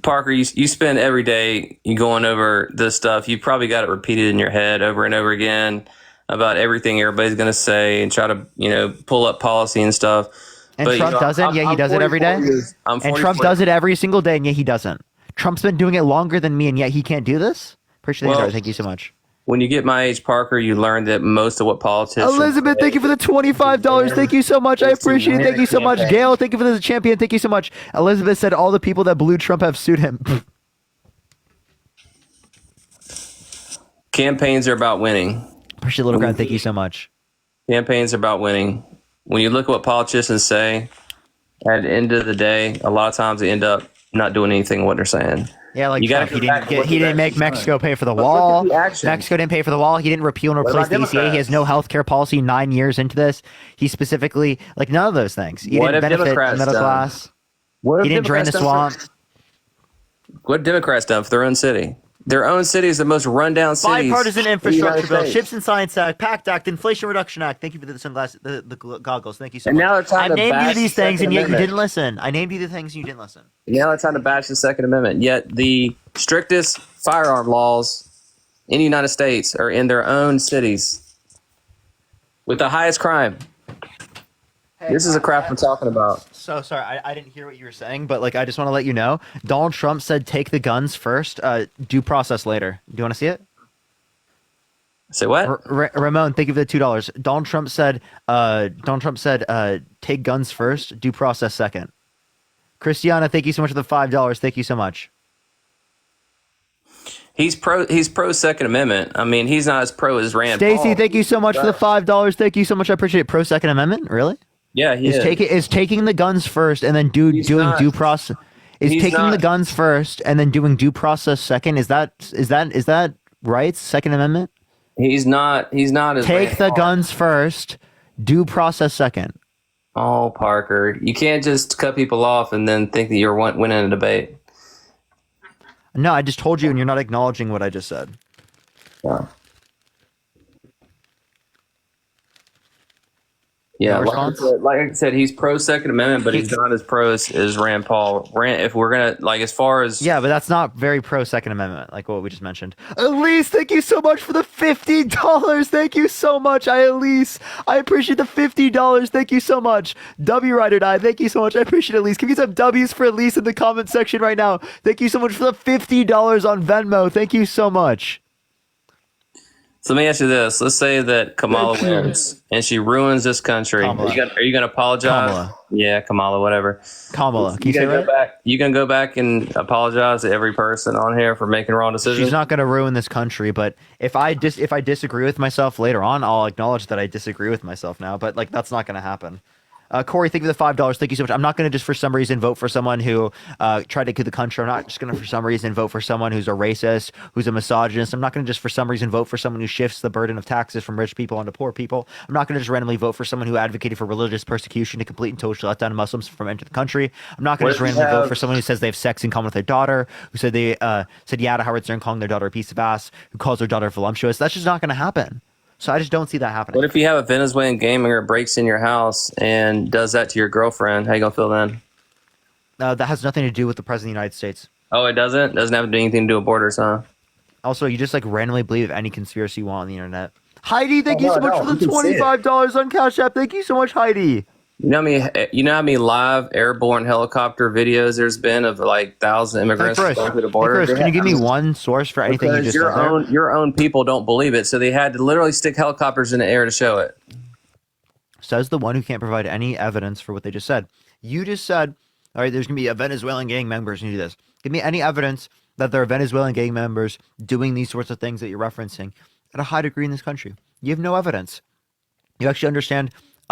Parker, you spend every day going over this stuff. You probably got it repeated in your head over and over again about everything everybody's going to say and try to, pull up policy and stuff. And but, Trump doesn't, yet he does it every day. And Trump does it every single day, and yet he doesn't. Trump's been doing it longer than me, and yet he can't do this? Appreciate the intro. Thank you so much. When you get my age, Parker, you learn that most of what politicians... Elizabeth, thank you for the $25. Thank you so much. I appreciate it. Thank you so much. Gail, thank you for the champion. Thank you so much. Elizabeth said all the people that blew Trump have sued him. Campaigns are about winning. Appreciate Little Ground. Thank you so much. Campaigns are about winning. When you look at what politicians say, at the end of the day, a lot of times they end up not doing anything what they're saying. Yeah, like Trump. He didn't make Mexico pay for the wall. Mexico didn't pay for the wall. He didn't repeal and replace the ECA. He has no health care policy 9 years into this. He specifically, like, none of those things. He didn't benefit the middle class. He didn't drain the swamp. What have Democrats done for their own city? Their own city is the most rundown city. Bipartisan infrastructure bill, Ships and Science Act, PACT Act, Inflation Reduction Act. Thank you for the sunglasses, the goggles. Thank you so much. I named you these things, and yet you didn't listen. I named you the things, and you didn't listen. Now it's time to bash the Second Amendment. Yet the strictest firearm laws in the United States are in their own cities with the highest crime. This is the crap I'm talking about. So sorry, I didn't hear what you were saying, but like I just want to let you know, Donald Trump said take the guns first, due process later. Do you want to see it? Say what? Ramon, thank you for the $2. Donald Trump said take guns first, due process second. Christiana, thank you so much for the $5. Thank you so much. He's pro Second Amendment. I mean, he's not as pro as Rand Paul. Stacy, thank you so much for the $5. Thank you so much. I appreciate it. Pro Second Amendment, really? Yeah, he is taking the guns first and then doing due process. Taking the guns first and then doing due process second. Is that right? Second Amendment. He's not as take the guns first, due process second. Oh, Parker, you can't just cut people off and then think that you're winning a debate. No, I just told you, and you're not acknowledging what I just said. Yeah. Yeah, like I said, he's pro Second Amendment, but he's not as pro as Rand Paul. If we're gonna as far as but that's not very pro Second Amendment, like what we just mentioned. Elise, thank you so much for the $50. Thank you so much, Elise. I appreciate the $50. Thank you so much. W Ride or Die, thank you so much. I appreciate it, Elise. Give me some W's for Elise in the comment section right now. Thank you so much for the $50 on Venmo. Thank you so much. So let me ask you this. Let's say that Kamala wins and she ruins this country. Are you gonna apologize? Kamala. Yeah, Kamala, whatever. Kamala. Can You you say gonna right? go back? You gonna go back and apologize to every person on here for making wrong decisions? She's not going to ruin this country, but if I disagree with myself later on, I'll acknowledge that I disagree with myself now. But like that's not going to happen. Corey, thank you for the $5. Thank you so much. I'm not going to just for some reason vote for someone who tried to kill the country. I'm not just going to for some reason vote for someone who's a racist, who's a misogynist. I'm not going to just for some reason vote for someone who shifts the burden of taxes from rich people onto poor people. I'm not going to just randomly vote for someone who advocated for religious persecution to complete and totally let down Muslims from entering the country. I'm not going to just randomly vote for someone who says they have sex in common with their daughter, who said they said yeah to Howard Stern calling their daughter a piece of ass, who calls their daughter voluptuous. That's just not going to happen. So I just don't see that happening. What if you have a Venezuelan gamer breaks in your house and does that to your girlfriend? How you gonna feel then? That has nothing to do with the president of the United States. Oh, it doesn't? Doesn't have anything to do with borders, huh? Also, you just like randomly believe any conspiracy you want on the internet. Heidi, thank you so much for the $25 on Cash App. Thank you so much, Heidi. You know how many live airborne helicopter videos there's been of like 1,000 immigrants going through the border? Hey Chris, can you give me one source for anything you just said? Your own people don't believe it, so they had to literally stick helicopters in the air to show it. Says the one who can't provide any evidence for what they just said. You just said, all right, there's going to be a Venezuelan gang members who do this. Give me any evidence that there are Venezuelan gang members doing these sorts of things that you're referencing at a high degree in this country. You have no evidence. You actually understand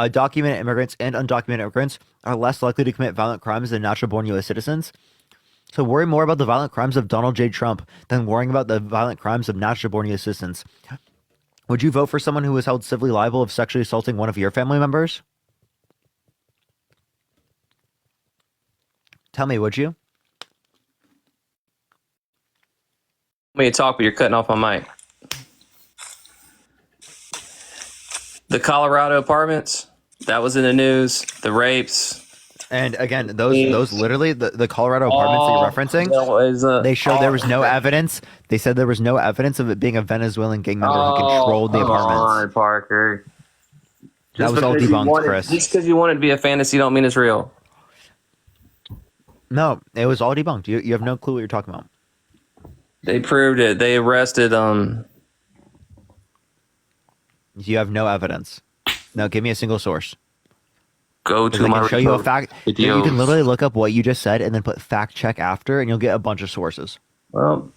documented immigrants and undocumented immigrants are less likely to commit violent crimes than natural-born U.S. citizens. So worry more about the violent crimes of Donald J. Trump than worrying about the violent crimes of natural-born U.S. citizens. Would you vote for someone who was held civilly liable of sexually assaulting one of your family members? Tell me, would you? Let me talk, but you're cutting off my mic. The Colorado apartments, that was in the news. The rapes. And again, those literally, the Colorado apartments that you're referencing, they showed there was no evidence. They said there was no evidence of it being a Venezuelan gang member who controlled the apartments. Come on, Parker. That was all debunked, Chris. Just because you want it to be a fantasy don't mean it's real. No, it was all debunked. You have no clue what you're talking about. They proved it. They arrested You have no evidence. No, give me a single source. Go to my show you a fact. videos. You can literally look up what you just said and then put fact check after, and you'll get a bunch of sources. Well,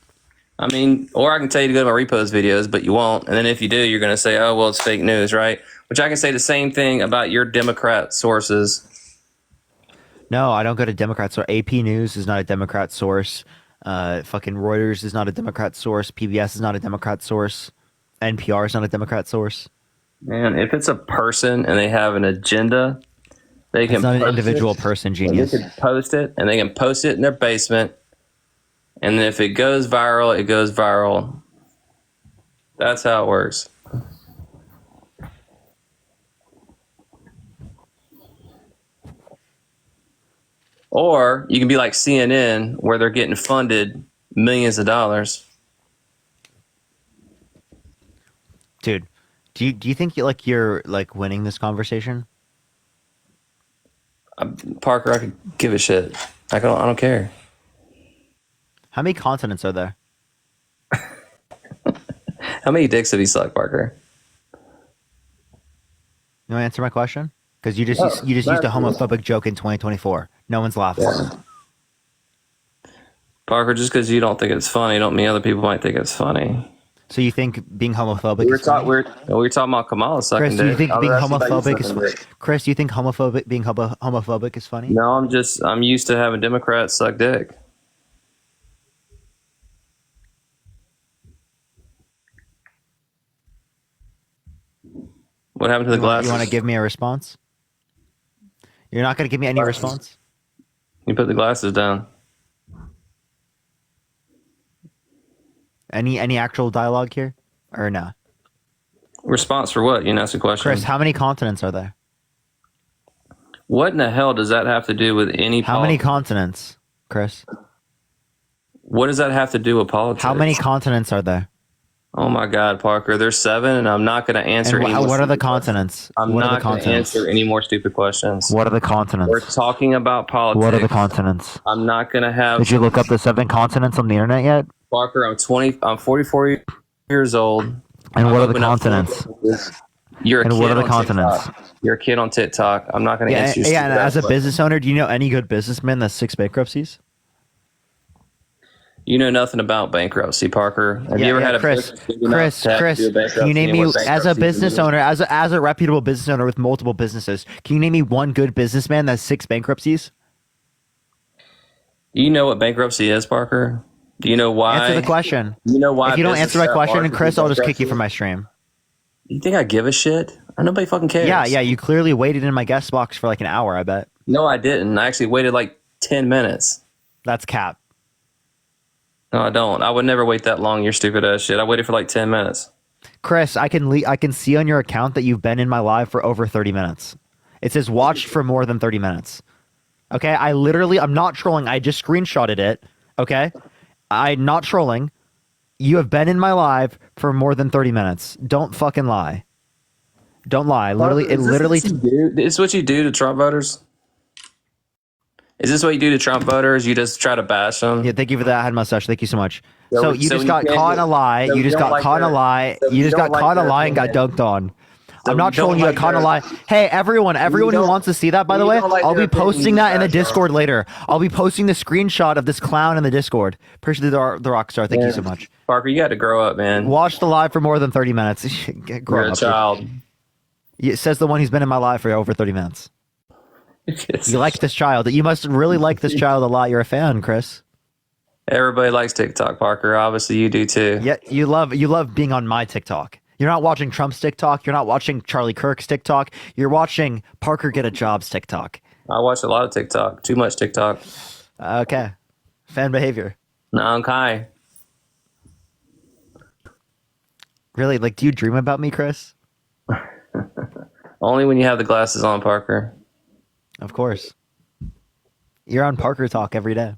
I mean, or I can tell you to go to my repost videos, but you won't. And then if you do, you're going to say, oh, well, it's fake news, right? Which I can say the same thing about your Democrat sources. No, I don't go to Democrats. So AP News is not a Democrat source. Fucking Reuters is not a Democrat source. PBS is not a Democrat source. NPR is not a Democrat source. Man, if it's a person and they have an agenda, they can. It's not an individual person, genius. They can post it, and they can post it in their basement. And then if it goes viral, it goes viral. That's how it works. Or you can be like CNN, where they're getting funded millions of dollars. Dude, do you think you're winning this conversation? Parker, I could give a shit. I don't care. How many continents are there? How many dicks have you sucked, Parker? You want to answer my question? Because you just used a homophobic joke in 2024. No one's laughing. Yeah. Parker, just because you don't think it's funny, don't mean other people might think it's funny. So you think being homophobic? We were talking about Kamala sucking Chris, dick. do you think being homophobic is? Chris, do you think being homophobic is funny? No, I'm used to having Democrats suck dick. What happened to the glasses? You want to give me a response? You're not going to give me any response? You put the glasses down. Any actual dialogue here, or no? Response for what? You didn't ask the question. Chris, how many continents are there? What in the hell does that have to do with any? How many continents, Chris? What does that have to do with politics? How many continents are there? Oh my God, Parker, there's 7, and I'm not going to answer. What are the continents? I'm not going to answer any more stupid questions. What are the continents? We're talking about politics. What are the continents? I'm not going to have. Did you look up the 7 continents on the internet yet? Parker, I'm 44 years old. And what are the opened up continents? You're a And kid what are the on continents? TikTok. You're a kid on TikTok. I'm not going to Yeah, answer you. yeah. And as a business owner, do you know any good businessmen that's 6 bankruptcies? You know nothing about bankruptcy, Parker. Have you ever had a Chris? business big enough to have to do a Can you bankruptcy name and me what as a bankruptcy business is? owner, as a reputable business owner with multiple businesses? Can you name me one good businessman that's 6 bankruptcies? Do you know what bankruptcy is, Parker? Do you know why? Answer the question. You know why? If you don't answer my businesses question, are and Chris, I'll just kick you bankruptcy? from my stream. You think I give a shit? Nobody fucking cares. Yeah. You clearly waited in my guest box for like an hour, I bet. No, I didn't. I actually waited like 10 minutes. That's cap. No, I don't. I would never wait that long. You're stupid ass shit. I waited for like 10 minutes. Chris, I can see on your account that you've been in my live for over 30 minutes. It says watched for more than 30 minutes. Okay, I'm not trolling. I just screenshotted it. Okay, I'm not trolling. You have been in my live for more than 30 minutes. Don't fucking lie. Don't lie. Literally, it literally. Is this what you do to Trump voters? Is this what you do to Trump voters? You just try to bash them? Yeah, thank you for that, head mustache. Thank you so much. So- So you so just you got can't caught in get- a lie. so You you just don't got like caught in a their- lie. so You you just don't got like caught in a their lie and got opinion. dunked on. So I'm not you don't trolling you. like Got caught in a their- lie. Hey, everyone who don't- wants to see that, by the you way, don't like I'll their be posting opinion, that in the that's all. Discord later. I'll be posting the screenshot of this clown in the Discord. Appreciate the Rockstar. Thank you so much. Parker, you got to grow up, man. Watch the live for more than 30 minutes. Grow You're a up, dude. child. It says the one who's been in my live for over 30 minutes. You like this child. You must really like this child a lot. You're a fan, Chris. Everybody likes TikTok, Parker. Obviously, you do too. Yeah, you love being on my TikTok. You're not watching Trump's TikTok. You're not watching Charlie Kirk's TikTok. You're watching Parker Get a Job's TikTok. I watch a lot of TikTok. Too much TikTok. Okay. Fan behavior. No, okay. Really? Like, do you dream about me, Chris? Only when you have the glasses on, Parker. Of course. You're on Parker Talk every day.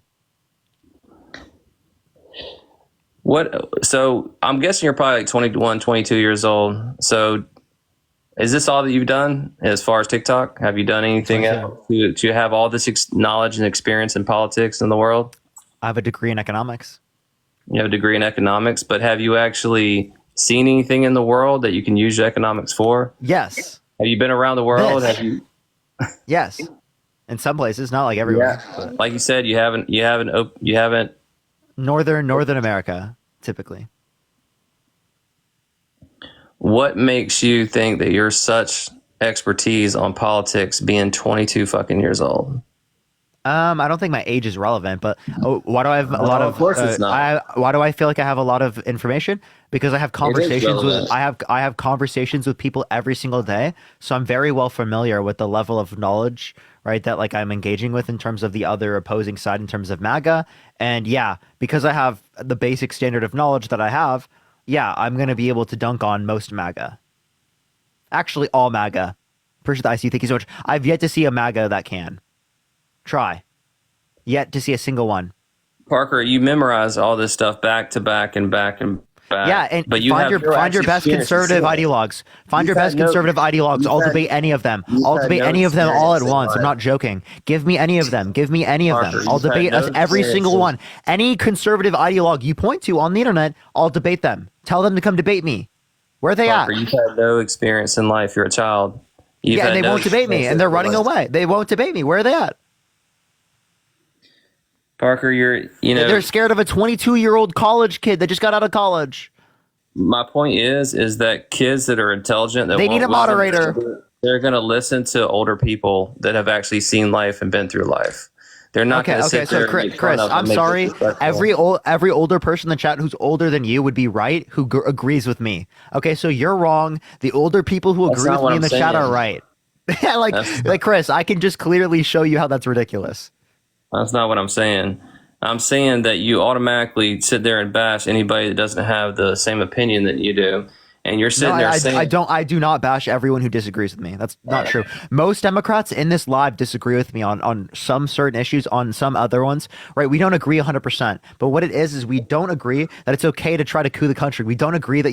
So I'm guessing you're probably like 21, 22 years old. So is this all that you've done as far as TikTok? Have you done anything else to have all this knowledge and experience in politics in the world? I have a degree in economics. You have a degree in economics, but have you actually seen anything in the world that you can use your economics for? Yes. Have you been around the world? This. Have you? Yes. In some places, not like everywhere. Yeah. Like you said, you haven't. Northern America, typically. What makes you think that you're such expertise on politics being 22 fucking years old? I don't think my age is relevant, but why do I have a lot of? Of course it's not. Why do I feel like I have a lot of information? Because I have conversations with relevant. I have conversations with people every single day, so I'm very well familiar with the level of knowledge, right, that like I'm engaging with in terms of the other opposing side in terms of MAGA, and yeah, because I have the basic standard of knowledge that I have, yeah, I'm gonna be able to dunk on most MAGA. Actually, all MAGA. Appreciate the IC. Thank you so much. I've yet to see a MAGA that can. Try. Yet to see a single one. Parker, you memorize all this stuff back to back and back and back. Yeah, and but you find have your best conservative ideologues. Find your best conservative ideologues. I'll debate any of them. I'll debate any of them all at once. I'm not joking. Give me any of them. Give me any of them. I'll debate every single one. Any conservative ideologue you point to on the internet, I'll debate them. Tell them to come debate me. Where are they Parker, at? you've had no experience in life. You're a child. Yeah, and they won't debate me, and they're running away. They won't debate me. Where are they at? Parker, they're scared of a 22-year-old college kid that just got out of college. My point is that kids that are intelligent, that They need a moderator. They're going to listen to older people that have actually seen life and been through life. They're not going to sit there and make fun Chris, of I'm and make sorry. disrespectful. Every older person in the chat who's older than you would be right, who agrees with me. Okay, so you're wrong. The older people who That's agree not with me what in the I'm chat are saying. right. like Chris, I can just clearly show you how that's ridiculous. That's not what I'm saying. I'm saying that you automatically sit there and bash anybody that doesn't have the same opinion that you do. And you're sitting there saying... I do not bash everyone who disagrees with me. That's not true. Most Democrats in this live disagree with me on some certain issues, on some other ones, right? We don't agree 100%. But what it is we don't agree that it's okay to try to coup the country. We don't agree that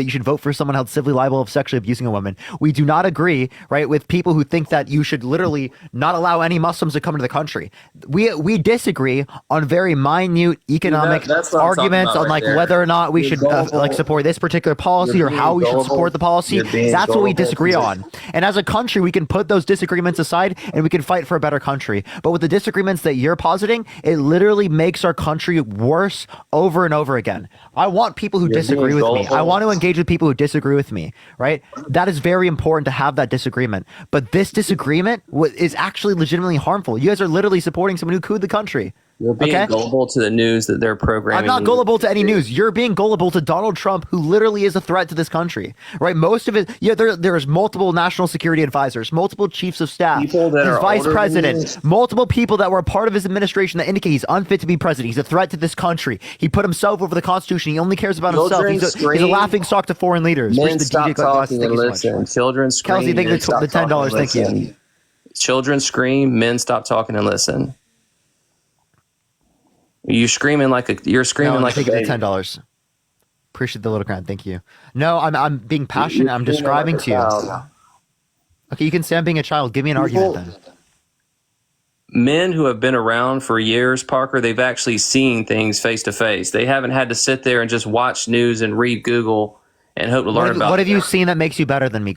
you should vote for someone held civilly liable of sexually abusing a woman. We do not agree, right, with people who think that you should literally not allow any Muslims to come into the country. We disagree on very minute economic that's what I'm talking arguments about on right like there. whether or not we Your should goal- like support this particular policy or how we should support the policy. That's what we disagree on. And as a country, we can put those disagreements aside and we can fight for a better country. But with the disagreements that you're positing, it literally makes our country worse over and over again. I want people who disagree with me. I want to engage with people who disagree with me, right? That is very important to have that disagreement. But this disagreement is actually legitimately harmful. You guys are literally supporting someone who cooed the country. You're being gullible to the news that they're programming. I'm not gullible to any news. You're being gullible to Donald Trump, who literally is a threat to this country, right? Most of it, there's multiple national security advisors, multiple chiefs of staff, his vice president, multiple people that were a part of his administration that indicate he's unfit to be president. He's a threat to this country. He put himself over the Constitution. He only cares about himself. He's a laughing stock to foreign leaders. Men, stop talking and listen. Children scream. Kelsey, thank you for the $10. Thank you. Children scream. Men, stop talking and listen. You're screaming like a baby. The $10. Appreciate the little crown. Thank you. No, I'm being passionate. I'm describing to you. Okay, you can say I'm being a child. Give me an argument then. Men who have been around for years, Parker, they've actually seen things face to face. They haven't had to sit there and just watch news and read Google and hope to learn about it. What have you seen that makes you better than me,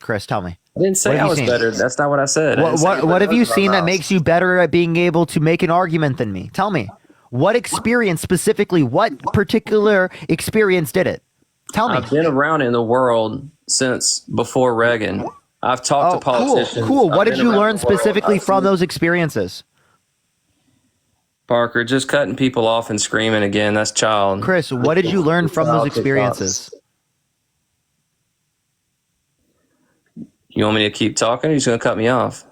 Chris? Tell me. I didn't say I was better. That's not what I said. What have you seen that makes you better at being able to make an argument than me? Tell me. What experience specifically, what particular experience did it? Tell me. I've been around in the world since before Reagan. I've talked to politicians. Cool. What did you learn specifically from those experiences? Parker, just cutting people off and screaming again. That's child. Chris, what did you learn from those experiences? You want me to keep talking or are you just going to cut me off?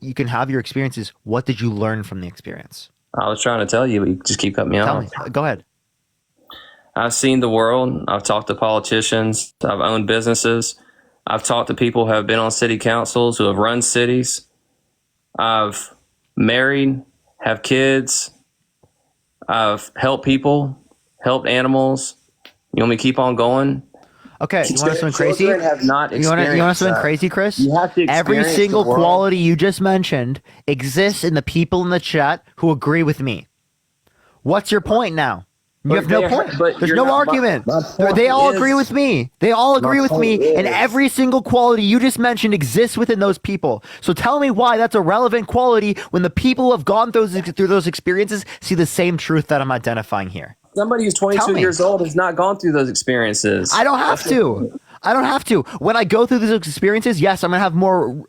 You can have your experiences. What did you learn from the experience? I was trying to tell you, but you just keep cutting me off. Tell me. Go ahead. I've seen the world. I've talked to politicians. I've owned businesses. I've talked to people who have been on city councils, who have run cities. I've married, have kids. I've helped people, helped animals. You want me to keep on going? Okay, you want something crazy? Have not you want something crazy, Chris? You have to Every single quality you just mentioned exists in the people in the chat who agree with me. What's your point now? You have no point. There's no argument. They all agree with me. They all agree with me, and every single quality you just mentioned exists within those people. So tell me why that's a relevant quality when the people who have gone through those experiences see the same truth that I'm identifying here. Somebody who's 22 years old has not gone through those experiences. I don't have to. When I go through those experiences, yes, I'm gonna have more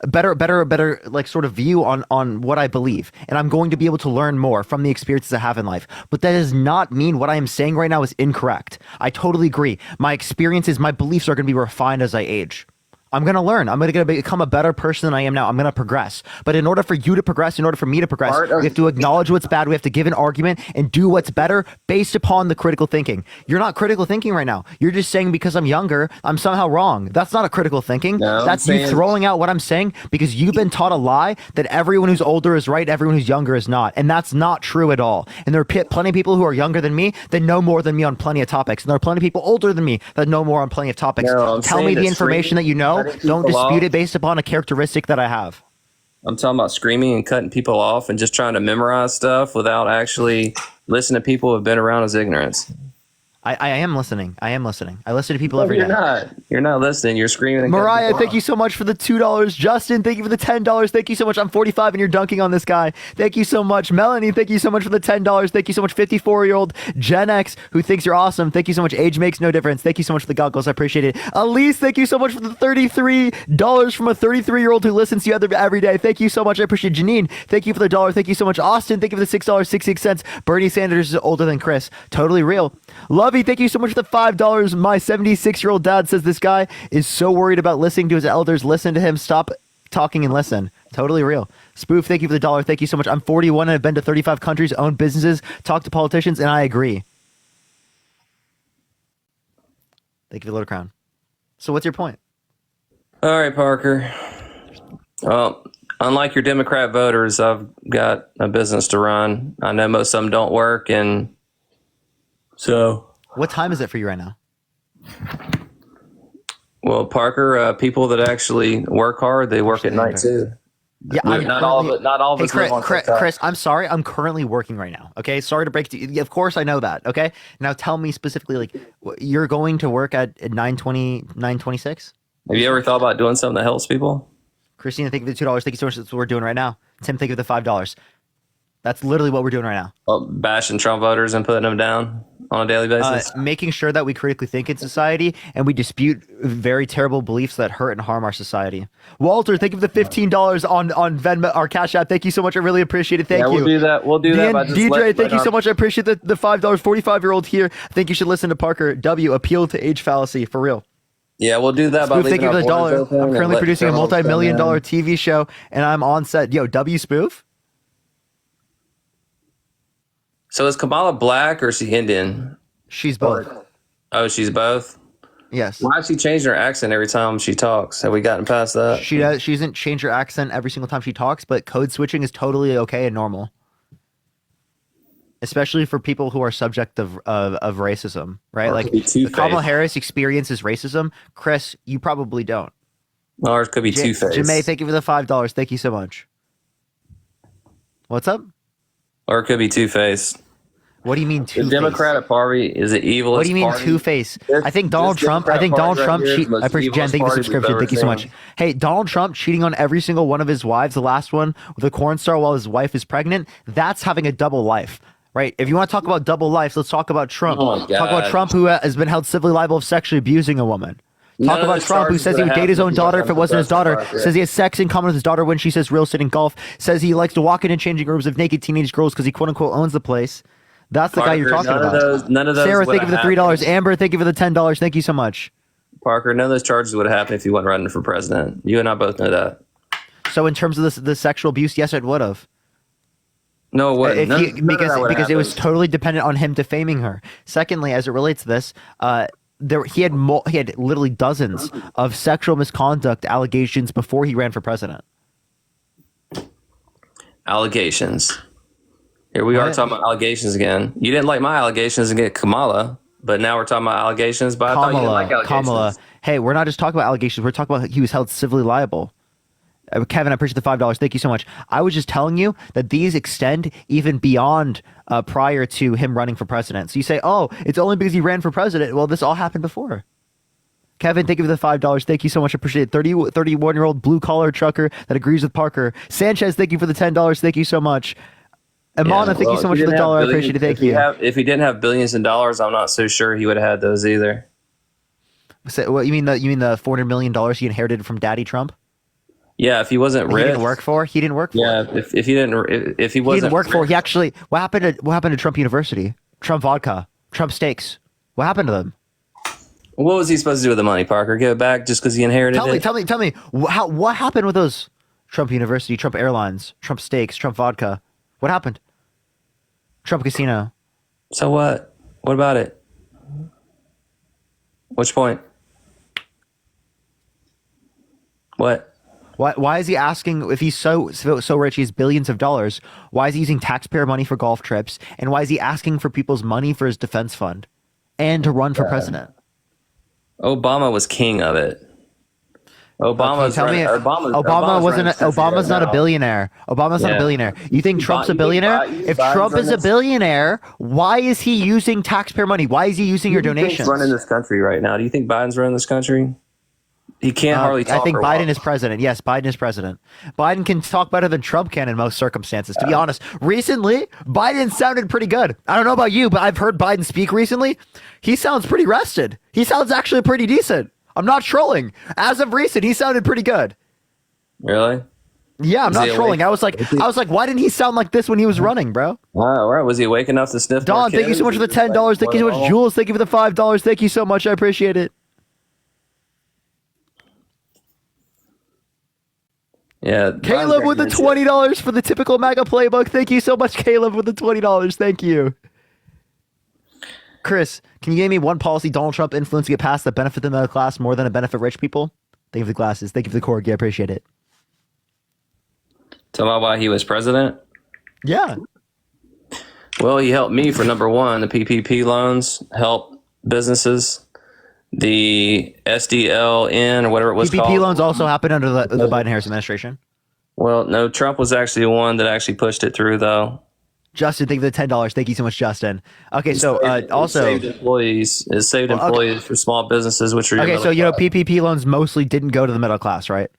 better like sort of view on what I believe, and I'm going to be able to learn more from the experiences I have in life. But that does not mean what I am saying right now is incorrect. I totally agree. My experiences, my beliefs are gonna be refined as I age. I'm going to learn. I'm going to become a better person than I am now. I'm going to progress. But in order for you to progress, in order for me to progress, we have to acknowledge what's bad. We have to give an argument and do what's better based upon the critical thinking. You're not critical thinking right now. You're just saying because I'm younger, I'm somehow wrong. That's not a critical thinking. No, that's you throwing out what I'm saying because you've been taught a lie that everyone who's older is right, everyone who's younger is not. And that's not true at all. And there are plenty of people who are younger than me that know more than me on plenty of topics. And there are plenty of people older than me that know more on plenty of topics. No, tell me the information that you know. Don't dispute it based upon a characteristic that I have. I'm talking about screaming and cutting people off and just trying to memorize stuff without actually listening to people who have been around as ignorance. I am listening. I listen to people every day. You're not listening. You're screaming. And Mariah, thank you so much for the $2. Justin, thank you for the $10. Thank you so much. I'm 45 and you're dunking on this guy. Thank you so much. Melanie, thank you so much for the $10. Thank you so much. 54-year-old Gen X, who thinks you're awesome. Thank you so much. Age makes no difference. Thank you so much for the goggles. I appreciate it. Elise, thank you so much for the $33 from a 33-year-old who listens to you every day. Thank you so much. I appreciate it. Janine, thank you for the $1. Thank you so much. Austin, thank you for the $6.66. Bernie Sanders is older than Chris. Totally real. Lovey, thank you so much for the $5. My 76-year-old dad says this guy is so worried about listening to his elders. Listen to him. Stop talking and listen. Totally real. Spoof, thank you for the $1. Thank you so much. I'm 41 and I've been to 35 countries, owned businesses, talked to politicians, and I agree. Thank you for the little crown. So what's your point? All right, Parker. Well, unlike your Democrat voters, I've got a business to run. I know most of them don't work, and so... What time is it for you right now? Well, Parker, people that actually work hard, they work at night too. Yeah, I'm not all of currently- it. Not all of Hey, us live on Chris, TikTok. Chris, I'm sorry. I'm currently working right now. Okay, sorry to break to you. Of course, I know that. Okay, now tell me specifically, like, you're going to work at 9:20, 9:26. Have you ever thought about doing something that helps people? Christina, thank you for the $2. Thank you so much. That's what we're doing right now. Tim, thank you for the $5. That's literally what we're doing right now. Well, bashing Trump voters and putting them down on a daily basis. Making sure that we critically think in society and we dispute very terrible beliefs that hurt and harm our society. Walter, thank you for the $15 on Venmo, our Cash App. Thank you so much. I really appreciate it. Thank you. We'll do that. We'll do that. By just DJ, thank you so much. I appreciate the $5. 45-year-old here. I think you should listen to Parker W. Appeal to age fallacy for real. Yeah, we'll do that. Spoof, thank you for the $1. I'm currently producing a multi-million-dollar TV show, and I'm on set. Yo, W Spoof. So is Kamala black or is she Indian? She's both. Oh, she's both? Yes. Why is she changing her accent every time she talks? Have we gotten past that? She doesn't change her accent every single time she talks, but code switching is totally okay and normal. Especially for people who are subject of racism, right? Like Kamala Harris experiences racism. Chris, you probably don't. Or it could be two-faced. Jamae, thank you for the $5. Thank you so much. What's up? Or it could be two-faced. What do you mean two-faced? The Democratic Party is the evilest. What do you mean party. two-faced? I think Donald Trump. I appreciate Jen. Thank you for the subscription. Thank you so much. Hey, Donald Trump cheating on every single one of his wives. The last one with a corn star while his wife is pregnant. That's having a double life. Right. If you want to talk about double lives, let's talk about Trump. Oh my God. Talk about Trump, who has been held civilly liable of sexually abusing a woman. Talk about Trump, who says he would date his own daughter if it wasn't his daughter. Says he has sex in common with his daughter when she says real estate and golf. Says he likes to walk in and changing rooms of naked teenage girls because he quote unquote owns the place. That's the guy you're talking about. None of those. Sarah, thank you for the $3. Amber, thank you for the $10. Thank you so much. Parker, none of those charges would have happened if he wasn't running for president. You and I both know that. So in terms of the sexual abuse, yes, it would have. No, it wouldn't. Because it was totally dependent on him defaming her. Secondly, as it relates to this, he had literally dozens of sexual misconduct allegations before he ran for president. Allegations. Here we are talking about allegations again. You didn't like my allegations against Kamala, but now we're talking about allegations. But I thought you didn't like allegations. Kamala. Hey, we're not just talking about allegations. We're talking about he was held civilly liable. Kevin, I appreciate the $5. Thank you so much. I was just telling you that these extend even beyond prior to him running for president. So you say, oh, it's only because he ran for president. Well, this all happened before. Kevin, thank you for the $5. Thank you so much. I appreciate it. 31-year-old blue-collar trucker that agrees with Parker. Sanchez, thank you for the $10. Thank you so much. Amana, thank you so much for the $1. I appreciate it. Thank you. If he didn't have billions of dollars, I'm not so sure he would have had those either. So, what you mean the $400 million he inherited from Daddy Trump? Yeah, if he wasn't rich, he didn't work for. He didn't work for. Yeah, if he wasn't work for. He actually. What happened to Trump University? Trump vodka. Trump steaks. What happened to them? What was he supposed to do with the money, Parker? Give it back just because he inherited it? Tell me. What happened with those? Trump University, Trump Airlines, Trump steaks, Trump vodka. What happened? Trump Casino. So what? What about it? Which point? What? Why is he asking if he's so rich, he has billions of dollars? Why is he using taxpayer money for golf trips? And why is he asking for people's money for his defense fund and to run for president? Obama was king of it. Obama's not a billionaire. Obama's not a billionaire. You think Trump's a billionaire? If Trump is a billionaire, why is he using taxpayer money? Why is he using your donations? He's running this country right now. Do you think Biden's running this country? He can't hardly talk. I think Biden is president. Yes, Biden is president. Biden can talk better than Trump can in most circumstances, to be honest. Recently, Biden sounded pretty good. I don't know about you, but I've heard Biden speak recently. He sounds pretty rested. He sounds actually pretty decent. I'm not trolling. As of recent, he sounded pretty good. Really? Yeah, I'm not trolling. I was like, why didn't he sound like this when he was running, bro? All right. Was he awake enough to sniff? Don, thank you so much for the $10. Thank you so much, Jules. Thank you for the $5. Thank you so much. I appreciate it. Yeah, Caleb with the $20 for the typical MAGA playbook. Thank you so much, Caleb, with the $20. Thank you. Chris, can you give me one policy Donald Trump influenced to get passed that benefit the middle class more than to benefit rich people? Thank you for the glasses. Thank you for the corgi. I appreciate it. Tell me why he was president? Yeah. Well, he helped me for number one, the PPP loans, help businesses. The SDLN or whatever it was PPP called. loans also happened under the Biden-Harris administration. Well, no, Trump was actually the one that actually pushed it through, though. Justin, thank you for the $10. Thank you so much, Justin. Okay, so also it saved employees. It saved employees for small businesses, which are okay. So PPP loans mostly didn't go to the middle class, right?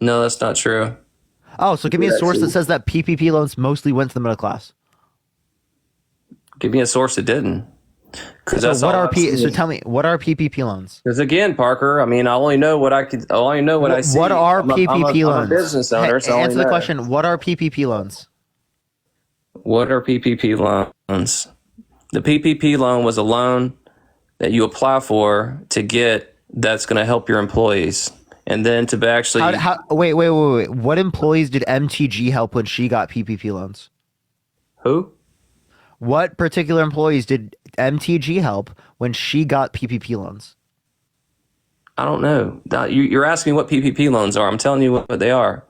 No, that's not true. Oh, so give me a source that says that PPP loans mostly went to the middle class. Give me a source that didn't. So tell me, what are PPP loans? Because again, Parker, I mean, I only know what I could. I only know what I see. What are PPP loans? I'm a business owner. So answer the question. What are PPP loans? What are PPP loans? The PPP loan was a loan that you apply for to get that's going to help your employees, and then to actually. Wait. What employees did MTG help when she got PPP loans? Who? What particular employees did MTG help when she got PPP loans? I don't know. You're asking what PPP loans are. I'm telling you what they are.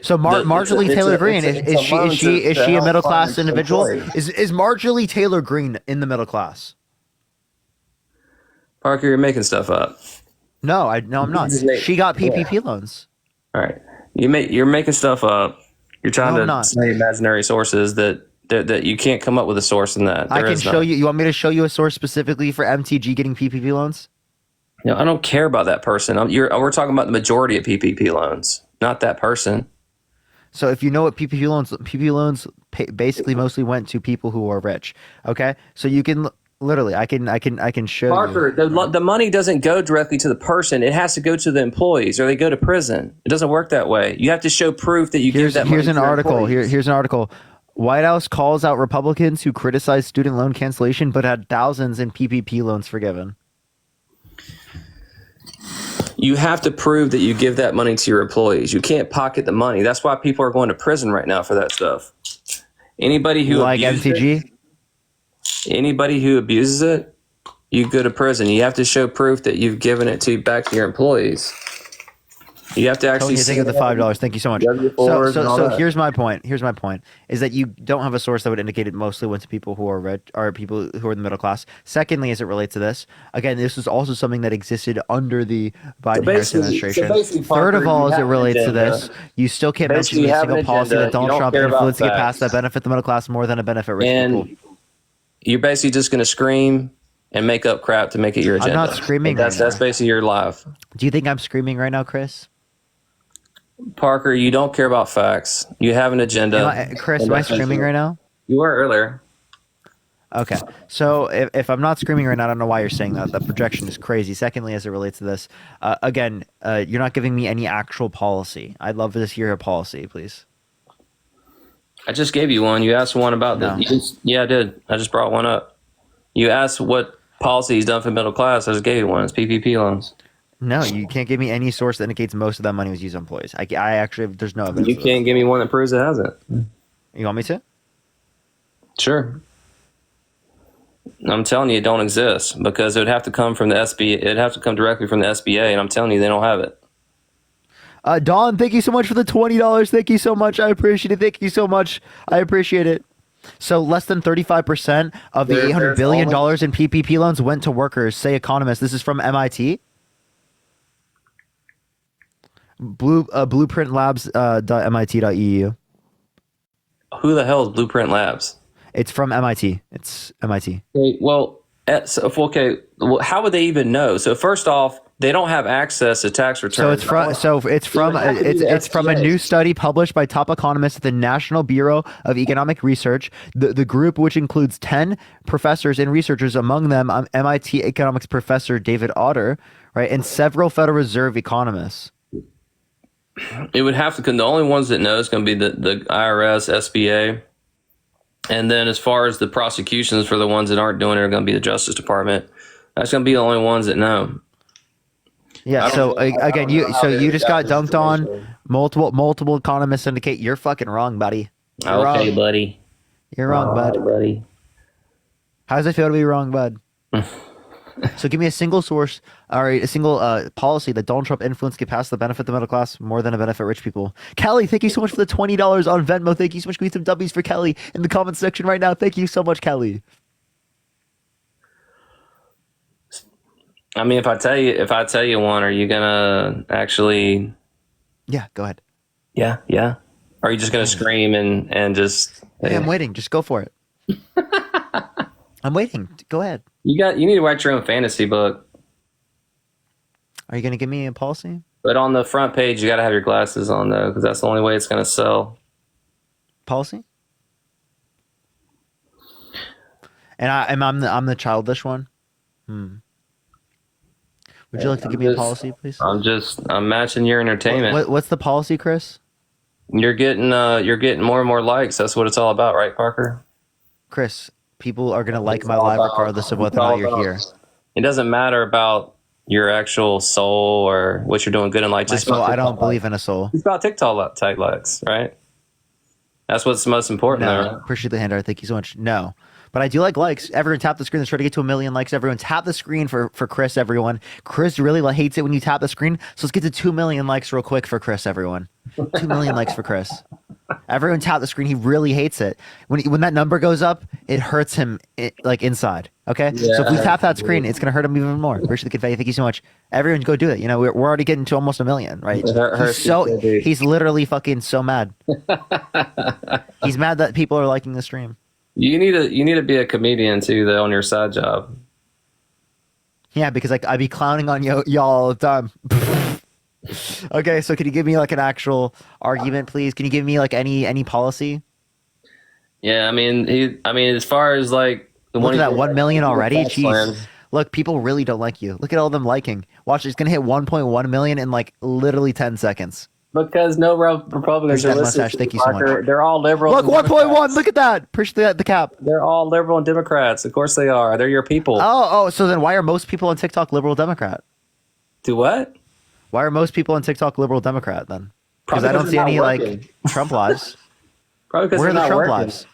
Marjorie Taylor Greene, is she a middle class individual? Is Marjorie Taylor Greene in the middle class? Parker, you're making stuff up. No, I'm not. She got PPP loans. All right, you're making stuff up. You're trying to say imaginary sources that you can't come up with a source in that. I can show you. You want me to show you a source specifically for MTG getting PPP loans? No, I don't care about that person. We're talking about the majority of PPP loans, not that person. So if you know what PPP loans basically mostly went to people who are rich. Okay, so you can literally, I can show Parker, you. the money doesn't go directly to the person. It has to go to the employees, or they go to prison. It doesn't work that way. You have to show proof that you give that money. Here's an article. Here's an article. White House calls out Republicans who criticize student loan cancellation but had thousands in PPP loans forgiven. You have to prove that you give that money to your employees. You can't pocket the money. That's why people are going to prison right now for that stuff. Anybody who MTG? Anybody who abuses it, you go to prison. You have to show proof that you've given it back to your employees. You have to actually think of the $5. Thank you so much. So here's my point. Is that you don't have a source that would indicate it mostly went to people who are rich or people who are in the middle class. Secondly, as it relates to this, again, this is also something that existed under the Biden-Harris administration. Third of all, as it relates to this, you still can't mention a single policy that Donald Trump influenced to get passed that benefit the middle class more than a benefit rich people. You're basically just going to scream and make up crap to make it your agenda. I'm not screaming. That's basically your life. Do you think I'm screaming right now, Chris? Parker, you don't care about facts. You have an agenda. Chris, am I screaming right now? You were earlier. Okay. So if I'm not screaming right now, I don't know why you're saying that. That projection is crazy. Secondly, as it relates to this, again, you're not giving me any actual policy. I'd love to hear a policy, please. I just gave you one. You asked one about yeah, I did. I just brought one up. You asked what policy he's done for middle class. I just gave you one. It's PPP loans. No, you can't give me any source that indicates most of that money was used on employees. I actually, there's no evidence. You can't give me one that proves it hasn't. You want me to? Sure. I'm telling you, it don't exist because it would have to come from the SBA. It'd have to come directly from the SBA, and I'm telling you, they don't have it. Don, thank you so much for the $20. Thank you so much. I appreciate it. Thank you so much. I appreciate it. So less than 35% of the $800 billion in PPP loans went to workers, say economists. This is from MIT. Blueprintlabs.mit.edu. Who the hell is Blueprint Labs? It's from MIT. It's MIT. Okay, well, how would they even know? So first off, they don't have access to tax returns. So it's from a new study published by top economists at the National Bureau of Economic Research. The group, which includes 10 professors and researchers, among them MIT economics professor David Otter, right, and several Federal Reserve economists. It would have to come. The only ones that know is going to be the IRS, SBA, and then as far as the prosecutions for the ones that aren't doing it are going to be the Justice Department. That's going to be the only ones that know. Yeah. So again, you just got dunked on. Multiple economists indicate you're fucking wrong, buddy. You're wrong. Buddy. You're wrong, bud. Buddy. How does it feel to be wrong, bud? So give me a single source, or a single policy that Donald Trump influenced get past the benefit the middle class more than a benefit rich people. Kelly, thank you so much for the $20 on Venmo. Thank you so much. Give me some W's for Kelly in the comments section right now. Thank you so much, Kelly. I mean, if I tell you one, are you gonna actually? Yeah, go ahead. Yeah, yeah. Or are you just gonna scream and just? Hey, I'm waiting. Just go for it. I'm waiting. Go ahead. You need to write your own fantasy book. Are you gonna give me a policy? But on the front page, you got to have your glasses on though, because that's the only way it's gonna sell. Policy? And I'm the childish one. Would you like to give me a policy, please? I'm matching your entertainment. What's the policy, Chris? You're getting more and more likes. That's what it's all about, right, Parker? Chris, people are gonna like my live regardless of whether or not you're here. It doesn't matter about your actual soul or what you're doing good in life. My soul, I don't believe in a soul. It's about TikTok type likes, right? That's what's most important. No, there, right? appreciate the hand art. Thank you so much. No. But I do like likes. Everyone tap the screen. Let's try to get to 1 million likes. Everyone tap the screen for Chris, everyone. Chris really hates it when you tap the screen. So let's get to 2 million likes real quick for Chris, everyone. 2 million likes for Chris. Everyone tap the screen. He really hates it. When that number goes up, it hurts him like inside. Okay? Yeah. So if we tap that screen, it's going to hurt him even more. Appreciate the confetti. Thank you so much. Everyone go do it. You know, we're already getting to almost 1 million, right? He's literally fucking so mad. He's mad that people are liking the stream. You need to be a comedian too, though, on your side job. Yeah, because like I be clowning on y'all all the time. Okay, so can you give me like an actual argument, please? Can you give me like any policy? Yeah, I mean, as far as like the Look at that 1 million already. Jeez. Jeez. Look, people really don't like you. Look at all them liking. Watch, it's gonna hit 1.1 million in like literally 10 seconds. Because no Republicans are listening. Thank you so much. They're all liberal. Look, 1.1. Look at that. Appreciate the cap. They're all liberal and Democrats. Of course they are. They're your people. Oh. So then, why are most people on TikTok liberal Democrat? Do what? Why are most people on TikTok liberal Democrat then? Because I don't see any like Trump lives. Probably because where are the Trump working. lives?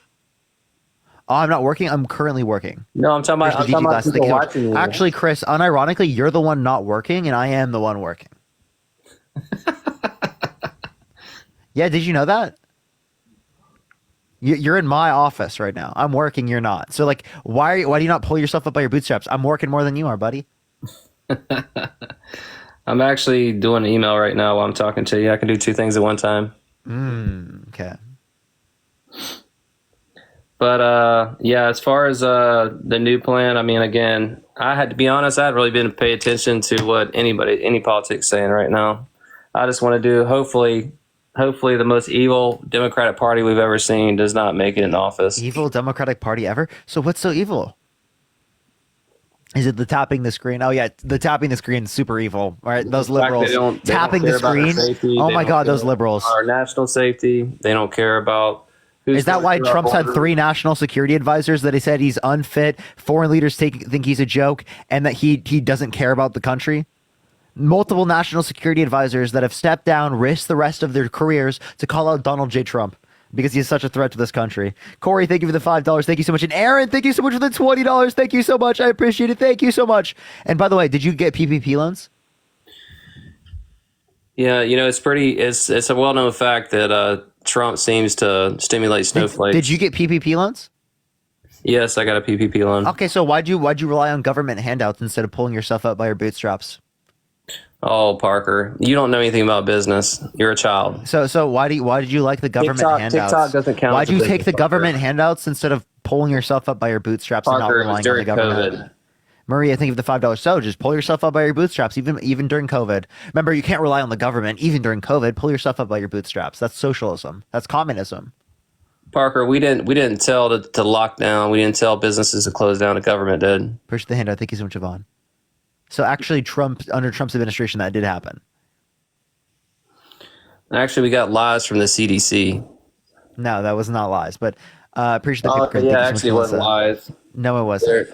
Oh, I'm not working. I'm currently working. No, I'm talking about people watching you. Actually, Chris, unironically, you're the one not working, and I am the one working. Yeah, did you know that? You're in my office right now. I'm working. You're not. So, like, why do you not pull yourself up by your bootstraps? I'm working more than you are, buddy. I'm actually doing an email right now while I'm talking to you. I can do two things at one time. Okay. But yeah, as far as the new plan, I mean, again, I had to be honest. I hadn't really been paying attention to what any politics saying right now. I just want to do hopefully the most evil Democratic Party we've ever seen does not make it in office. Evil Democratic Party ever? So what's so evil? Is it the tapping the screen? Oh yeah, the tapping the screen is super evil. All right, those liberals tapping the screen. Oh my God, those liberals. Our national safety. They don't care about. Is that why Trump's had 3 national security advisors that he said he's unfit? Foreign leaders think he's a joke, and that he doesn't care about the country. Multiple national security advisors that have stepped down, risked the rest of their careers to call out Donald J. Trump because he's such a threat to this country. Corey, thank you for the $5. Thank you so much. And Aaron, thank you so much for the $20. Thank you so much. I appreciate it. Thank you so much. And by the way, did you get PPP loans? Yeah, you know, it's a well-known fact that Trump seems to stimulate snowflakes. Did you get PPP loans? Yes, I got a PPP loan. Okay, so why'd you rely on government handouts instead of pulling yourself up by your bootstraps? Oh, Parker, you don't know anything about business. You're a child. So why did you like the government handouts? TikTok doesn't count. Why'd you take the government handouts instead of pulling yourself up by your bootstraps and not relying on the government? COVID. Maria, thank you for the $5. So just pull yourself up by your bootstraps, even during COVID. Remember, you can't rely on the government even during COVID. Pull yourself up by your bootstraps. That's socialism. That's communism. Parker, we didn't tell to lock down. We didn't tell businesses to close down. The government did. Appreciate the handout. Thank you so much, Yvonne. So actually, under Trump's administration, that did happen. Actually, we got lies from the CDC. No, that was not lies. But appreciate the yeah, actually, it wasn't lies. No, it wasn't.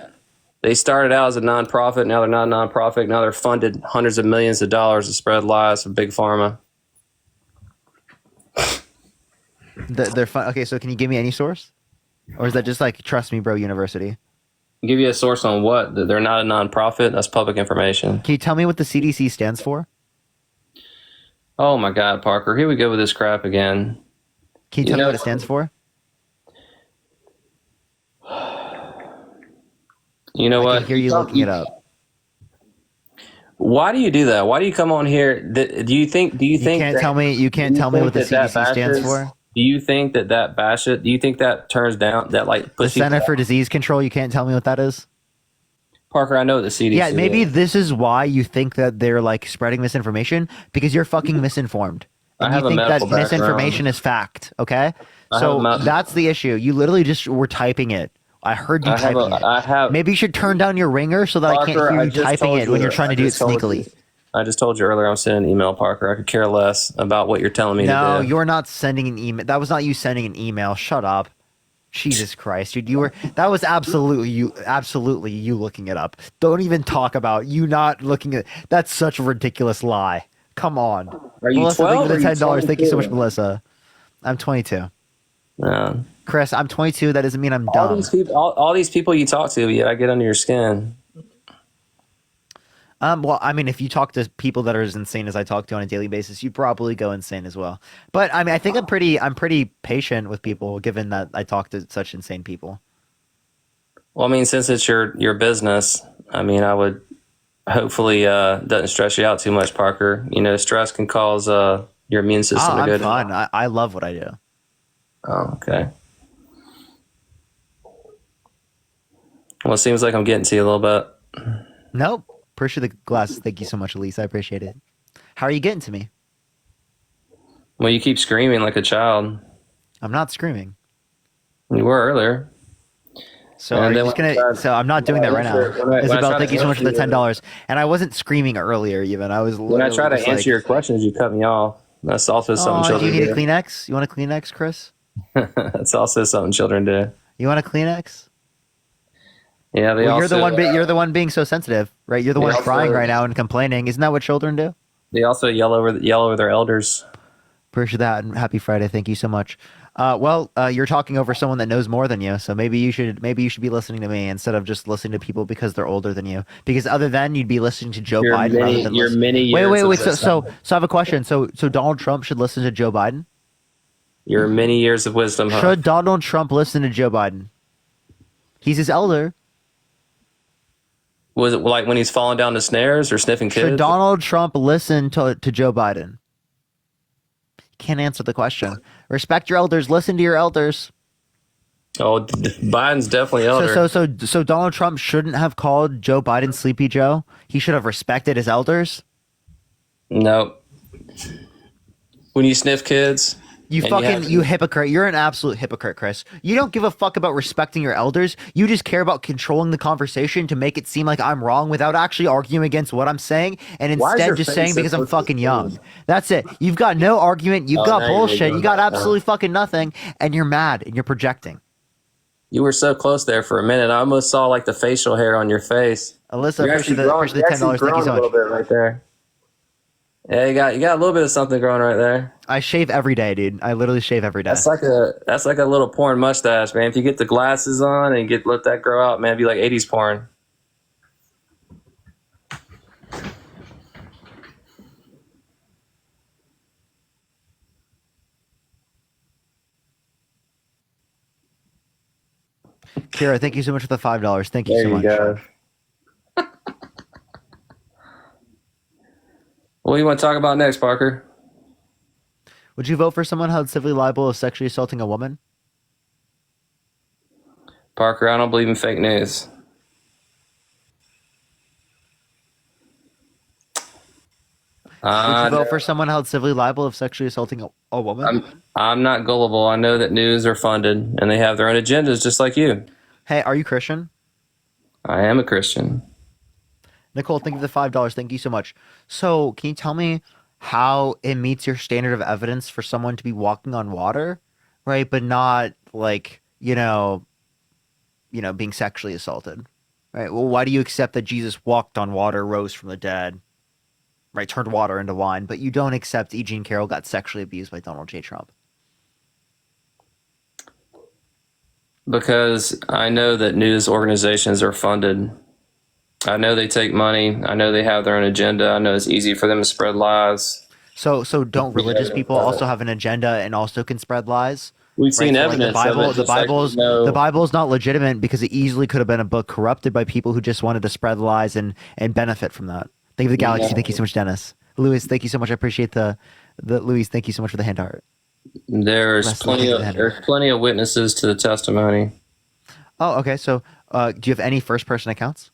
They started out as a nonprofit. Now they're not a nonprofit. Now they're funded hundreds of millions of dollars to spread lies from big pharma. They're fun. Okay, so can you give me any source, or is that just like Trust Me, Bro University? Give you a source on what? That they're not a nonprofit. That's public information. Can you tell me what the CDC stands for? Oh my God, Parker! Here we go with this crap again. Can you tell me what it stands for? You know what? I can hear you looking it up. Why do you do that? Why do you come on here? Do you think? You can't tell me what the CDC stands for. Do you think that bash it? Do you think that turns down that like The Center for Disease Control? You can't tell me what that is. Parker, I know what the CDC. Yeah, maybe is. this is why you think that they're like spreading misinformation, because you're fucking misinformed. And I have you think a that medical background. misinformation is fact, okay? I So have a that's the issue. You literally just were typing it. I heard you typing it. I have. Maybe you should turn down your ringer so that I can't Parker, hear I you just typing told it when you- you're trying to I do it just told sneakily. you. I just told you earlier I'm sending an email, Parker. I could care less about what you're telling me No, to do. you're not sending an email. That was not you sending an email. Shut up. Jesus Christ, dude. That was absolutely you looking it up. Don't even talk about you not looking at. That's such a ridiculous lie. Come on. Are you Melissa, 12 thank you or for are you $10. Thank you so much, 22? Melissa. I'm 22. Yeah. Chris, I'm 22. That doesn't mean I'm All dumb. these people you talk to, yeah, I get under your skin. Well, I mean, if you talk to people that are as insane as I talk to on a daily basis, you probably go insane as well. But I mean, I think I'm pretty patient with people, given that I talk to such insane people. Well, I mean, since it's your business, I mean, I would hopefully doesn't stress you out too much, Parker. You know, stress can cause your immune system to I'm go fine. down. I love what I do. Oh, okay. Well, it seems like I'm getting to you a little bit. Nope. Appreciate the glasses. Thank you so much, Elise. I appreciate it. How are you getting to me? Well, you keep screaming like a child. I'm not screaming. You were earlier. So And are you then just when I gonna? tried- So I'm not doing that right now. when I Isabel, tried thank to you so much for the answer you- $10. And I wasn't screaming earlier. Even I was. When I try to literally just answer your questions, you cut me off. That's also something Oh, do you children need a do. Kleenex? You want a Kleenex, Chris? That's also something children do. You want a Kleenex? Yeah, they Well, also. you're the one being so sensitive, right? You're the They one also- crying right now and complaining. Isn't that what children do? They also yell over their elders. Appreciate that, and happy Friday. Thank you so much. You're talking over someone that knows more than you, so maybe you should be listening to me instead of just listening to people because they're older than you. Because other than you'd be listening to Joe Biden rather than You're listen- many years. Wait. of So wisdom. I have a question. So Donald Trump should listen to Joe Biden? You're many years of wisdom. Huh? Should Donald Trump listen to Joe Biden? He's his elder. Was it like when he's falling down the snares or sniffing kids? Should Donald Trump listen to Joe Biden? Can't answer the question. Respect your elders. Listen to your elders. Oh, Biden's definitely elder. So Donald Trump shouldn't have called Joe Biden Sleepy Joe. He should have respected his elders. No. When you sniff kids, You and fucking, have- you hypocrite. You're an absolute hypocrite, Chris. You don't give a fuck about respecting your elders. You just care about controlling the conversation to make it seem like I'm wrong without actually arguing against what I'm saying, and Why is instead your just face saying so because I'm close to the fucking screen? young. That's it. You've got no argument. You've Oh, got now you're bullshit. doing You got that now. absolutely fucking nothing, and you're mad and you're projecting. You were so close there for a minute. I almost saw like the facial hair on your face. Alyssa, You're appreciate actually the growing- $10. you're actually Thank you growing so a little much. bit right there. Yeah, you got a little bit of something growing right there. I shave every day, dude. I literally shave every day. That's like a little porn mustache, man. If you get the glasses on and let that grow out, man, it'd be like 80s porn. Kira, thank you so much for the $5. Thank you There so you much. go. What do you want to talk about next, Parker? Would you vote for someone held civilly liable of sexually assaulting a woman? Parker, I don't believe in fake news. Would you vote for someone held civilly liable of sexually assaulting a woman? I'm not gullible. I know that news are funded and they have their own agendas just like you. Hey, are you Christian? I am a Christian. Nicole, thank you for the $5. Thank you so much. So, can you tell me how it meets your standard of evidence for someone to be walking on water, right? But not like, being sexually assaulted, right? Well, why do you accept that Jesus walked on water, rose from the dead, right? Turned water into wine, but you don't accept E. Jean Carroll got sexually abused by Donald J. Trump? Because I know that news organizations are funded. I know they take money. I know they have their own agenda. I know it's easy for them to spread lies. So don't religious people also have an agenda and also can spread lies? We've seen So, evidence the Bible, of it. the just like Bible's we know- the Bible's not legitimate because it easily could have been a book corrupted by people who just wanted to spread lies and benefit from that. Thank you for the galaxy. Thank you so much, Dennis. Louis, thank you so much. I appreciate the Louis. Thank you so much for the hand heart. There's plenty of witnesses to the testimony. Oh, okay. So, do you have any first person accounts?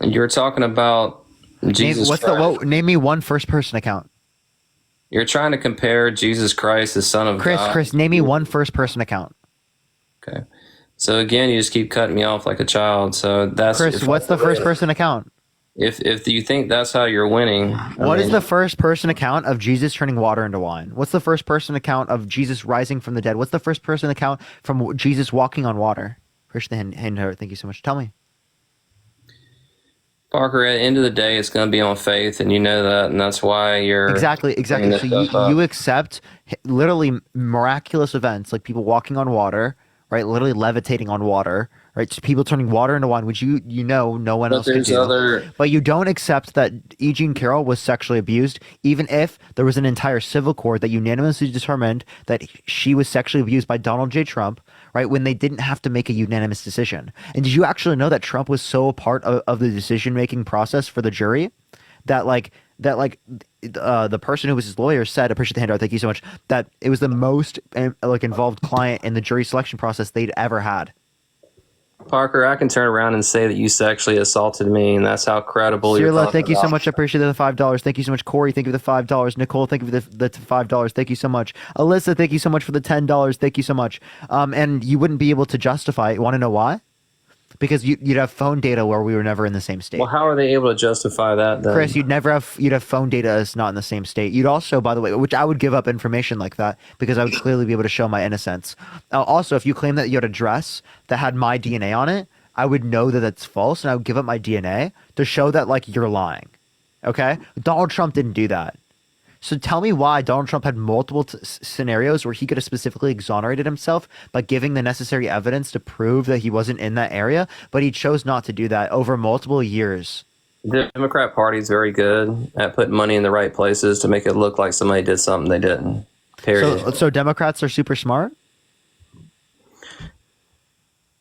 You're talking about Jesus Christ. Name me one first person account. You're trying to compare Jesus Christ, the Son of God. Chris, name me one first person account. Okay. So again, you just keep cutting me off like a child. So that's Chris. What's the first person account? If you think that's how you're winning, what is the first person account of Jesus turning water into wine? What's the first person account of Jesus rising from the dead? What's the first person account from Jesus walking on water? Appreciate the hand heart. Thank you so much. Tell me. Parker, at the end of the day, it's going to be on faith, and you know that, and that's why you're exactly. So you accept literally miraculous events like people walking on water, right? Literally levitating on water, right? So people turning water into wine, which you know no one else could do. But you don't accept that E. Jean Carroll was sexually abused, even if there was an entire civil court that unanimously determined that she was sexually abused by Donald J. Trump, right? When they didn't have to make a unanimous decision. And did you actually know that Trump was so a part of the decision-making process for the jury that the person who was his lawyer said, appreciate the handout, thank you so much, that it was the most involved client in the jury selection process they'd ever had. Parker, I can turn around and say that you sexually assaulted me, and that's how credible you're Cyrilla, thank you so much. I appreciate the $5. Thank you so much. Corey, thank you for the $5. Nicole, thank you for the $5. Thank you so much. Alyssa, thank you so much for the $10. Thank you so much. And you wouldn't be able to justify it. Want to know why? Because you'd have phone data where we were never in the same state. Well, how are they able to justify that then? Chris, you'd have phone data as not in the same state. You'd also, by the way, which I would give up information like that because I would clearly be able to show my innocence. Also, if you claim that you had a dress that had my DNA on it, I would know that that's false, and I would give up my DNA to show that like you're lying. Okay? Donald Trump didn't do that. So tell me why Donald Trump had multiple scenarios where he could have specifically exonerated himself by giving the necessary evidence to prove that he wasn't in that area, but he chose not to do that over multiple years. The Democrat Party is very good at putting money in the right places to make it look like somebody did something they didn't. Period. So Democrats are super smart?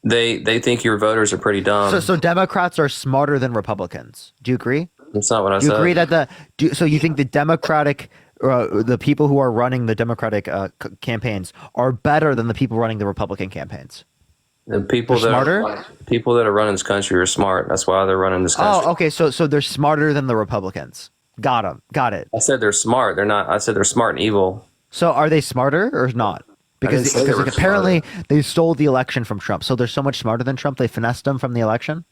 They think your voters are pretty dumb. So Democrats are smarter than Republicans. Do you agree? That's not what I said. Do you agree that so you think the Democratic, the people who are running the Democratic campaigns are better than the people running the Republican campaigns? The people that are running this country are smart. That's why they're running this country. Oh, okay. So they're smarter than the Republicans. Got them. Got it. I said they're smart. They're not. I said they're smart and evil. So are they smarter or not? Because apparently they stole the election from Trump. So they're so much smarter than Trump. They finessed him from the election.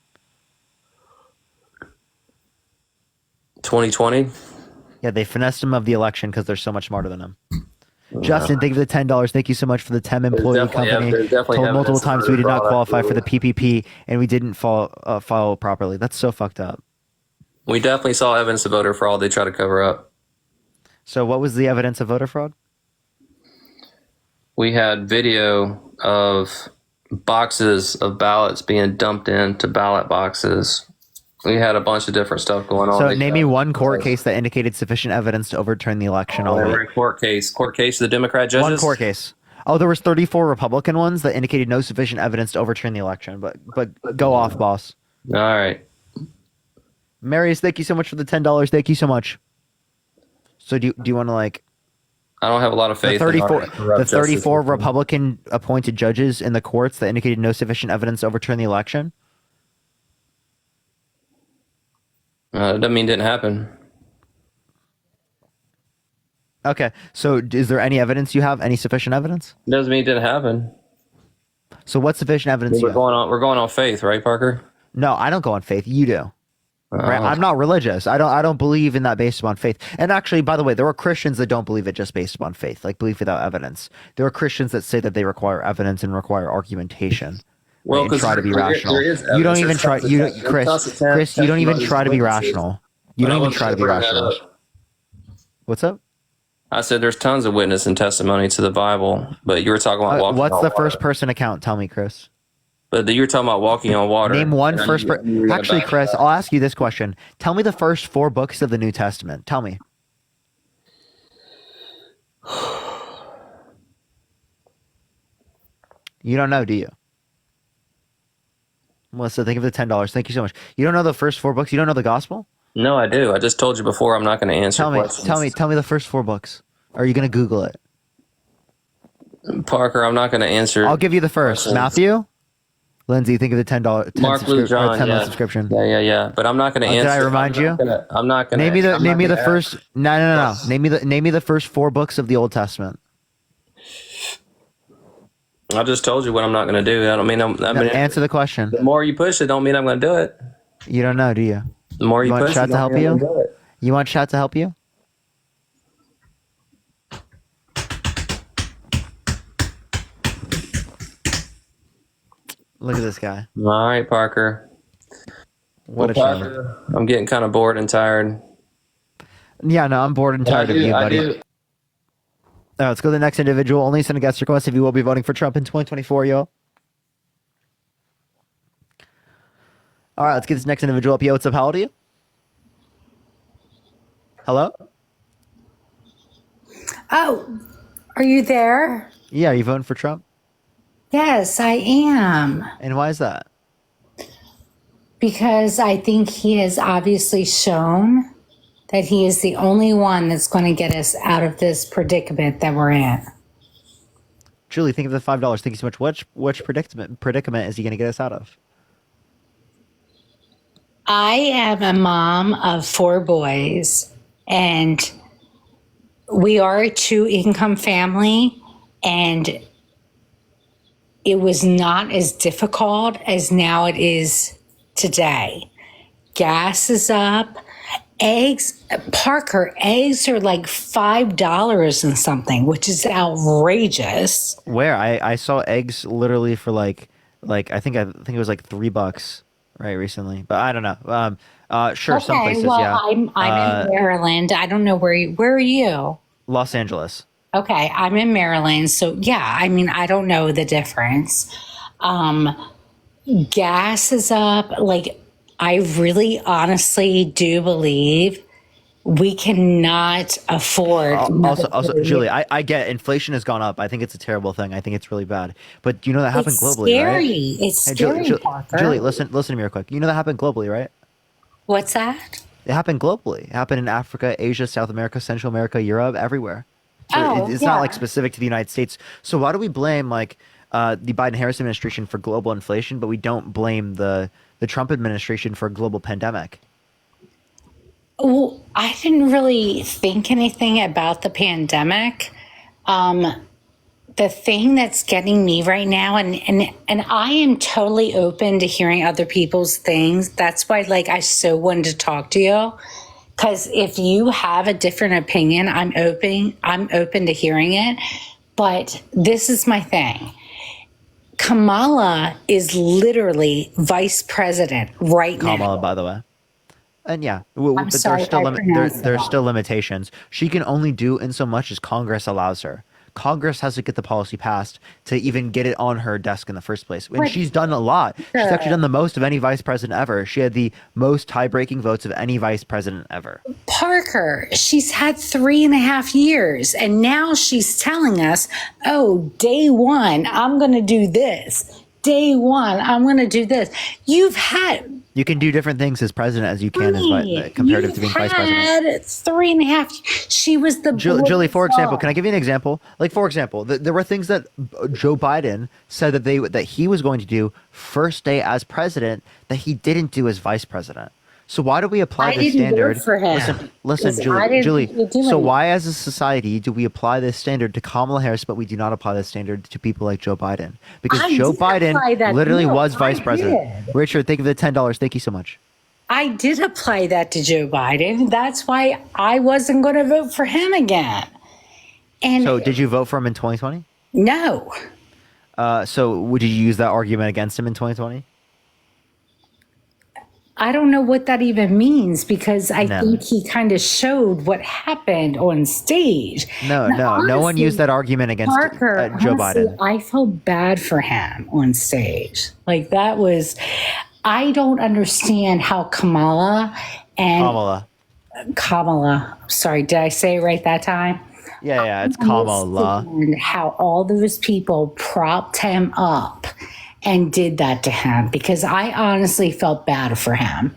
2020. Yeah, they finessed him of the election because they're so much smarter than him. Justin, thank you for the $10. Thank you so much for the 10 employee company. Told multiple times we did not qualify for the PPP and we didn't follow properly. That's so fucked up. We definitely saw evidence of voter fraud. They try to cover up. So what was the evidence of voter fraud? We had video of boxes of ballots being dumped into ballot boxes. We had a bunch of different stuff going on. So name me one court case that indicated sufficient evidence to overturn the election. Court case of the Democrat judges. One court case. Oh, there was 34 Republican ones that indicated no sufficient evidence to overturn the election. But go off, boss. All right. Marius, thank you so much for the $10. Thank you so much. So do you want to like? I don't have a lot of faith. The 34 Republican appointed judges in the courts that indicated no sufficient evidence to overturn the election. It doesn't mean it didn't happen. Okay, so is there any evidence you have? Any sufficient evidence? It doesn't mean it didn't happen. So what's sufficient evidence? We're going on faith, right, Parker? No, I don't go on faith. You do. Right? I'm not religious. I don't believe in that based upon faith. And actually, by the way, there are Christians that don't believe it just based upon faith, like belief without evidence. There are Christians that say that they require evidence and require argumentation. Well, and try to be rational. You don't even try. Chris, you don't even try to be rational. You don't even try to be rational. What's up? I said there's tons of witness and testimony to the Bible, but you were talking about walking on water. What's the first person account? Tell me, Chris. But you were talking about walking on water. Name one first person. Actually, Chris, I'll ask you this question. Tell me the first 4 books of the New Testament. Tell me. You don't know, do you? Melissa, thank you for the $10. Thank you so much. You don't know the first 4 books? You don't know the gospel? No, I do. I just told you before I'm not going to answer questions. Tell me the first 4 books. Or are you going to Google it? Parker, I'm not going to answer. I'll give you the first. questions. Matthew? Lindsay, think of the $10 Mark, Luke, John, 10 yeah. subscription. Yeah. But I'm not going to answer. Did I remind you? I'm not going to. Name me the first. No. Name me the first 4 books of the Old Testament. I just told you what I'm not going to do. I don't mean answer the question. The more you push it, don't mean I'm going to do it. You don't know, do you? The more you want push chat it, to help don't mean I'm you? gonna do it. You want chat to help you? Look at this guy. All right, Parker. What a Parker, I'm getting kind of bored and tired. Yeah, no, I'm bored and tired of you, buddy. Let's go to the next individual. Only send a guest request if you will be voting for Trump in 2024, yo. All right, let's get this next individual up. Yo, what's up? How old are you? Hello? Oh, are you there? Yeah, are you voting for Trump? Yes, I am. And why is that? Because I think he has obviously shown that he is the only one that's going to get us out of this predicament that we're in. Julie, think of the $5. Thank you so much. Which predicament is he going to get us out of? I am a mom of 4 boys, and we are a 2-income family, and it was not as difficult as now it is today. Gas is up. Eggs, Parker, eggs are like $5 and something, which is outrageous. Where? I saw eggs literally for like I think it was like $3, right, recently. But I don't know. Sure, some places, well, yeah. I'm in Maryland. I don't know where are you? Los Angeles. Okay, I'm in Maryland. So yeah, I mean, I don't know the difference. Gas is up. Like, I really honestly do believe we cannot afford. Also, Julie, I get inflation has gone up. I think it's a terrible thing. I think it's really bad. But you know that happened globally, scary. right? It's scary, Parker. Julie, listen to me real quick. You know that happened globally, right? What's that? It happened globally. It happened in Africa, Asia, South America, Central America, Europe, everywhere. So it's not like specific to the United States. So why do we blame the Biden-Harris administration for global inflation, but we don't blame the Trump administration for a global pandemic? Well, I didn't really think anything about the pandemic. The thing that's getting me right now, and I am totally open to hearing other people's things. That's why, I so wanted to talk to you, because if you have a different opinion, I'm open to hearing it. But this is my thing. Kamala is literally vice president right now. Kamala, by the way. And yeah, I'm sorry if I pronounced there's that. still limitations. She can only do in so much as Congress allows her. Congress has to get the policy passed to even get it on her desk in the first place. And she's done a lot. She's actually done the most of any vice president ever. She had the most tie-breaking votes of any vice president ever. Parker, she's had 3.5 years, and now she's telling us, oh, day one, I'm going to do this. Day one, I'm going to do this. You can do different things as president as you can as comparative to being vice president. 3.5. She was the Julie, for example, can I give you an example? For example, there were things that Joe Biden said that he was going to do first day as president that he didn't do as vice president. So why do we apply this standard? Vote for him. Listen, Julie. So why, as a society, do we apply this standard to Kamala Harris, but we do not apply this standard to people like Joe Biden? Because Joe Biden literally was vice president. Richard, think of the $10. Thank you so much. I did apply that to Joe Biden. That's why I wasn't going to vote for him again. And so, did you vote for him in 2020? No. So, would you use that argument against him in 2020? I don't know what that even means, because I think he kind of showed what happened on stage. No one used that argument against Parker, Joe honestly, Biden. I felt bad for him on stage. I don't understand how Kamala, sorry, did I say it right that time? Yeah, it's Kamala. And how all those people propped him up and did that to him, because I honestly felt bad for him,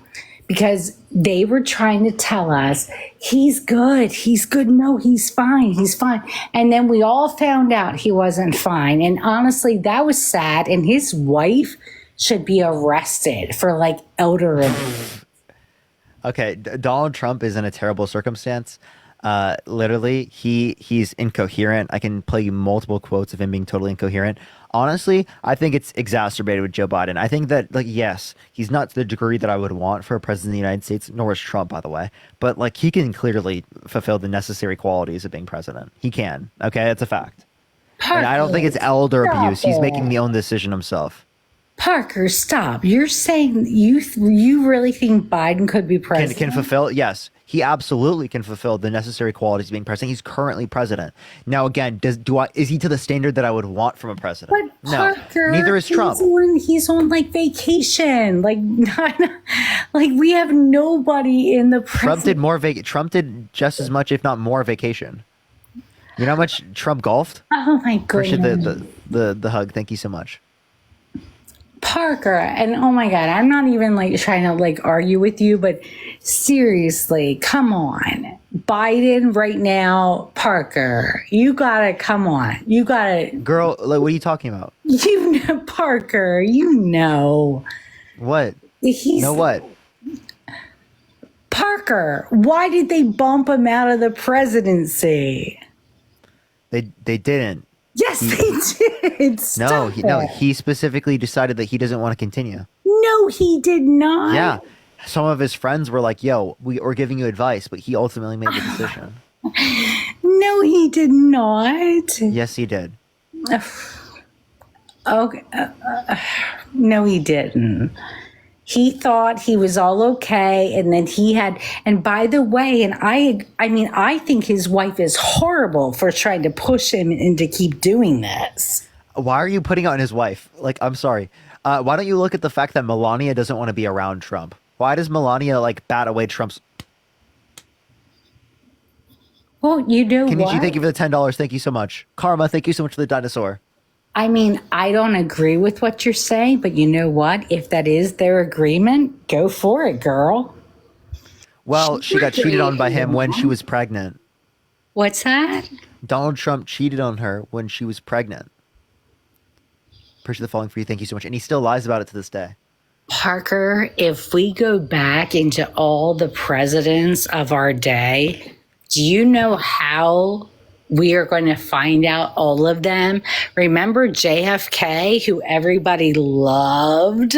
because they were trying to tell us he's good. He's good. No, he's fine. He's fine. And then we all found out he wasn't fine. And honestly, that was sad. And his wife should be arrested for like elder abuse. Okay, Donald Trump is in a terrible circumstance. Literally, he's incoherent. I can play you multiple quotes of him being totally incoherent. Honestly, I think it's exacerbated with Joe Biden. I think that, like, yes, he's not to the degree that I would want for a president of the United States, nor is Trump, by the way. But, like, he can clearly fulfill the necessary qualities of being president. He can. Okay, that's a fact. And I don't think it's elder abuse. He's making the own decision himself. Parker, stop. You're saying you really think Biden could be president? Can fulfill? Yes, he absolutely can fulfill the necessary qualities of being president. He's currently president. Now, again, is he to the standard that I would want from a president? But Parker, no, neither is Trump. He's on like vacation. Like we have nobody in the Trump did just as much, if not more, vacation. You know how much Trump golfed? Oh my goodness. Appreciate the hug. Thank you so much. Parker, and oh my God, I'm not even like trying to like argue with you, but seriously, come on. Biden right now, Parker, you gotta come on. You gotta. Girl, like, what are you talking about? You know, Parker, you know. What? What? Parker, why did they bump him out of the presidency? They didn't. Yes, they did. He specifically decided that he doesn't want to continue. No, he did not. Yeah. Some of his friends were like, yo, we're giving you advice, but he ultimately made the decision. No, he did not. Yes, he did. Okay. No, he didn't. He thought he was all okay, and then and by the way, and I think his wife is horrible for trying to push him and to keep doing this. Why are you putting on his wife? Like, I'm sorry. Why don't you look at the fact that Melania doesn't want to be around Trump? Why does Melania like bat away Trump's? Well, you know what? Kenichi, thank you for the $10. Thank you so much. Karma, thank you so much for the dinosaur. I mean, I don't agree with what you're saying, but you know what? If that is their agreement, go for it, girl. Well, she got cheated on by him when she was pregnant. What's that? Donald Trump cheated on her when she was pregnant. Appreciate the following for you. Thank you so much. And he still lies about it to this day. Parker, if we go back into all the presidents of our day, do you know how we are going to find out all of them? Remember JFK, who everybody loved?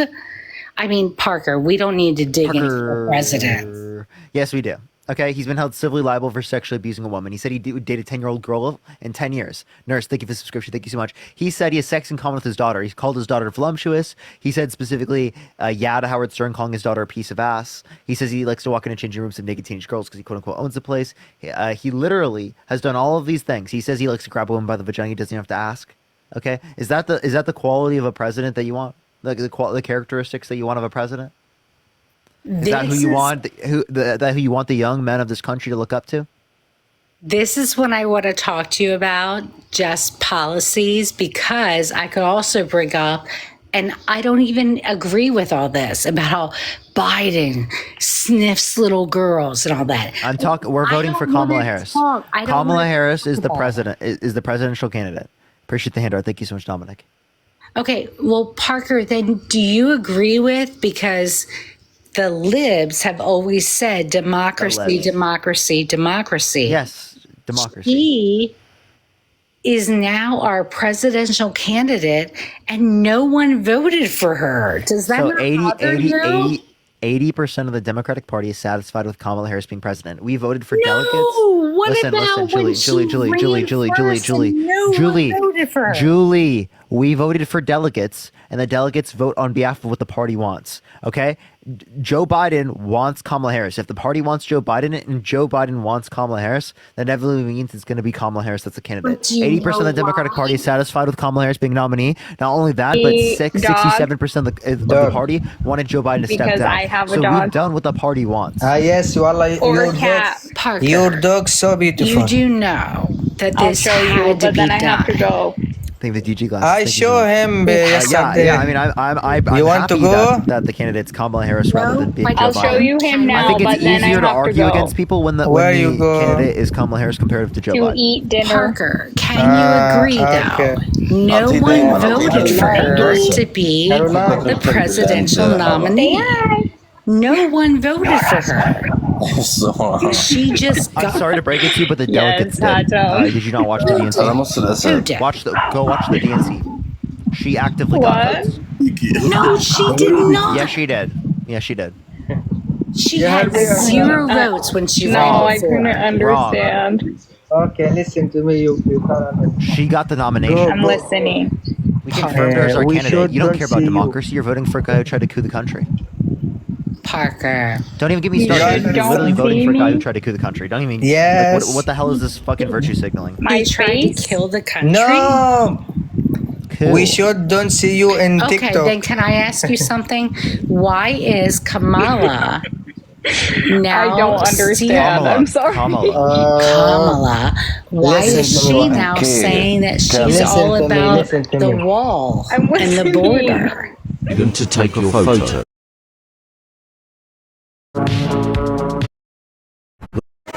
I mean, Parker, we don't need to dig into the president. Yes, we do. Okay, he's been held civilly liable for sexually abusing a woman. He said he would date a 10-year-old girl in 10 years. Nurse, thank you for the subscription. Thank you so much. He said he has sex in common with his daughter. He called his daughter voluptuous. He said specifically, to Howard Stern, calling his daughter a piece of ass. He says he likes to walk into changing rooms of naked teenage girls because he quote-unquote owns the place. He literally has done all of these things. He says he likes to grab a woman by the vagina. He doesn't even have to ask. Okay, is that the quality of a president that you want? Like the characteristics that you want of a president? Is that who you want? Who you want the young men of this country to look up to? This is what I want to talk to you about, just policies, because I could also bring up, and I don't even agree with all this about how Biden sniffs little girls and all that. We're voting for Kamala Harris. Kamala Harris is the president. Is the presidential candidate. Appreciate the handout. Thank you so much, Dominic. Okay, well, Parker, then do you agree with, because the libs have always said democracy, democracy, democracy. Yes, democracy. He is now our presidential candidate, and no one voted for her. Does that not bother you? 80% of the Democratic Party is satisfied with Kamala Harris being president. We voted for delegates. Julie, we voted for delegates, and the delegates vote on behalf of what the party wants. Okay? Joe Biden wants Kamala Harris. If the party wants Joe Biden and Joe Biden wants Kamala Harris, then that means it's going to be Kamala Harris that's the candidate. 80% of the Democratic Party is satisfied with Kamala Harris being nominee. Not only that, but 67% of the party wanted Joe Biden to step down. We've done what the party wants. Yes, you are like your dog so beautiful. You do know that this I'll show you, had to but be then I done. have to go. Thank the DG glasses. I Thank you so show much. him yesterday. Yeah. I mean, I'm You want to happy go? that the candidate's Kamala Harris rather than being Joe I'll Biden. show you him I now, think it's but then I easier to have to argue go. against people when the Where you go? candidate is Kamala Harris comparative to Joe To Biden. eat dinner. Parker, can you agree okay. though? No one voted for her to be the presidential nominee. No one voted for her. She just I'm got. sorry to break it to you, but the delegates did. Tato. Did you not watch the DNC? Who did? Go watch the DNC. She actively got votes. No, she did not. Yes, she did. Yes, she did. She had 0 votes when she No, ran I for couldn't it. understand. Okay, listen to me. You can't understand. She got the nomination. I'm listening. We confirmed her as our we candidate. You don't shouldn't care about see you. democracy. You're voting for a guy who tried to coup the country. Parker. Don't even get me You started. don't You're literally see voting for a guy me? who tried to coup the country. Don't even. Yes. Like, what the hell is this fucking virtue signaling? My He tried to face? kill the country. No, Coup. we should don't see you in Okay, TikTok. then can I ask you something? Why is Kamala now I don't understand. I'm sorry. Kamala, why listen is to she me. now Okay. saying that she's Listen all to me, about listen to the me. wall I'm and the listening. border? Going to take your photo.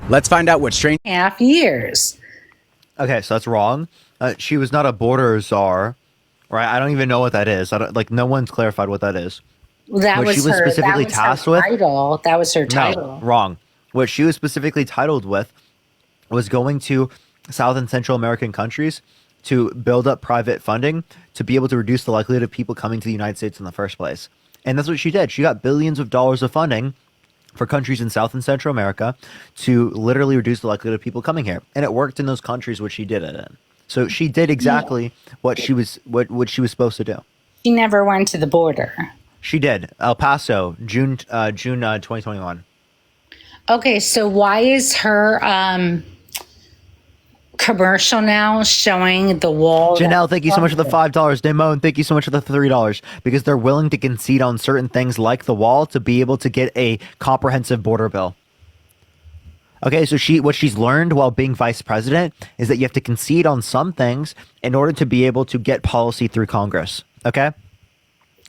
Let's find out what strange. Half years. Okay, so that's wrong. She was not a border czar, right? I don't even know what that is. No one's clarified what that is. That What was she was her. specifically That was tasked her with? title. That was her title. No, wrong. What she was specifically titled with was going to South and Central American countries to build up private funding to be able to reduce the likelihood of people coming to the United States in the first place. And that's what she did. She got billions of dollars of funding for countries in South and Central America to literally reduce the likelihood of people coming here. And it worked in those countries which she did it in. So she did exactly what she was supposed to do. She never went to the border. She did. El Paso, June 2021. Okay, so why is her commercial now showing the wall? Janelle, thank you so much for the $5. Damone, thank you so much for the $3. Because they're willing to concede on certain things like the wall to be able to get a comprehensive border bill. Okay, so what she's learned while being vice president is that you have to concede on some things in order to be able to get policy through Congress. Okay?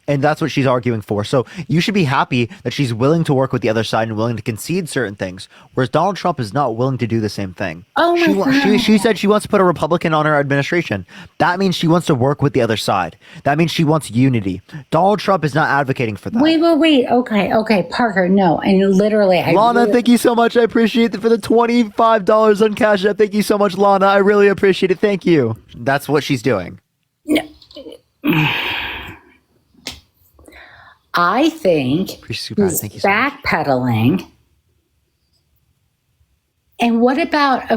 And that's what she's arguing for. So you should be happy that she's willing to work with the other side and willing to concede certain things, whereas Donald Trump is not willing to do the same thing. Oh my God. She said she wants to put a Republican on her administration. That means she wants to work with the other side. That means she wants unity. Donald Trump is not advocating for that. Wait. Okay, Parker, no. And literally, Lana, thank you so much. I appreciate it for the $25 on Cash App. Thank you so much, Lana. I really appreciate it. Thank you. That's what she's doing. No. I think he's backpedaling. And what about,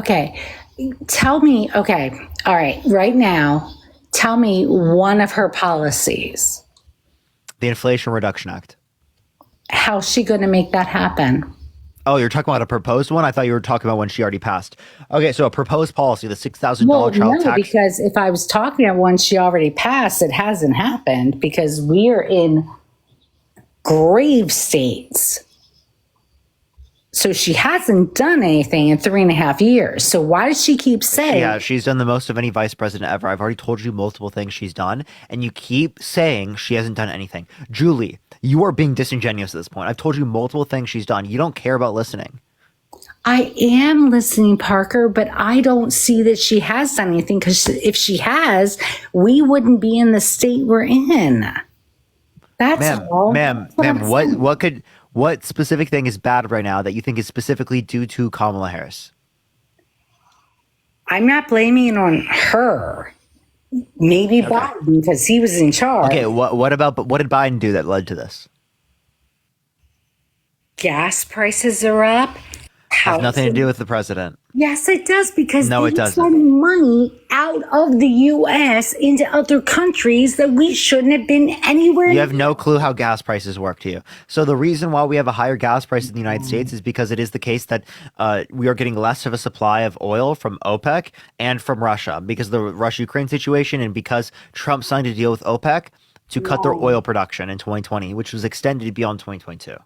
tell me, all right, right now, tell me one of her policies. The Inflation Reduction Act. How's she going to make that happen? Oh, you're talking about a proposed one? I thought you were talking about one she already passed. Okay, so a proposed policy, the $6,000 child tax. Because if I was talking about one she already passed, it hasn't happened because we're in grave states. So she hasn't done anything in 3.5 years. So why does she keep saying? Yeah, she's done the most of any vice president ever. I've already told you multiple things she's done, and you keep saying she hasn't done anything. Julie, you are being disingenuous at this point. I've told you multiple things she's done. You don't care about listening. I am listening, Parker, but I don't see that she has done anything because if she has, we wouldn't be in the state we're in. That's all. Ma'am, what specific thing is bad right now that you think is specifically due to Kamala Harris? I'm not blaming it on her. Maybe Biden because he was in charge. Okay, what did Biden do that led to this? Gas prices are up. Has nothing to do with the president. Yes, it does because No, it they're doesn't. sending money out of the U.S. into other countries that we shouldn't have been anywhere. You have no clue how gas prices work to you. So the reason why we have a higher gas price in the United States is because it is the case that we are getting less of a supply of oil from OPEC and from Russia because of the Russia-Ukraine situation and because Trump signed a deal with OPEC to cut their oil production in 2020, which was extended beyond 2022.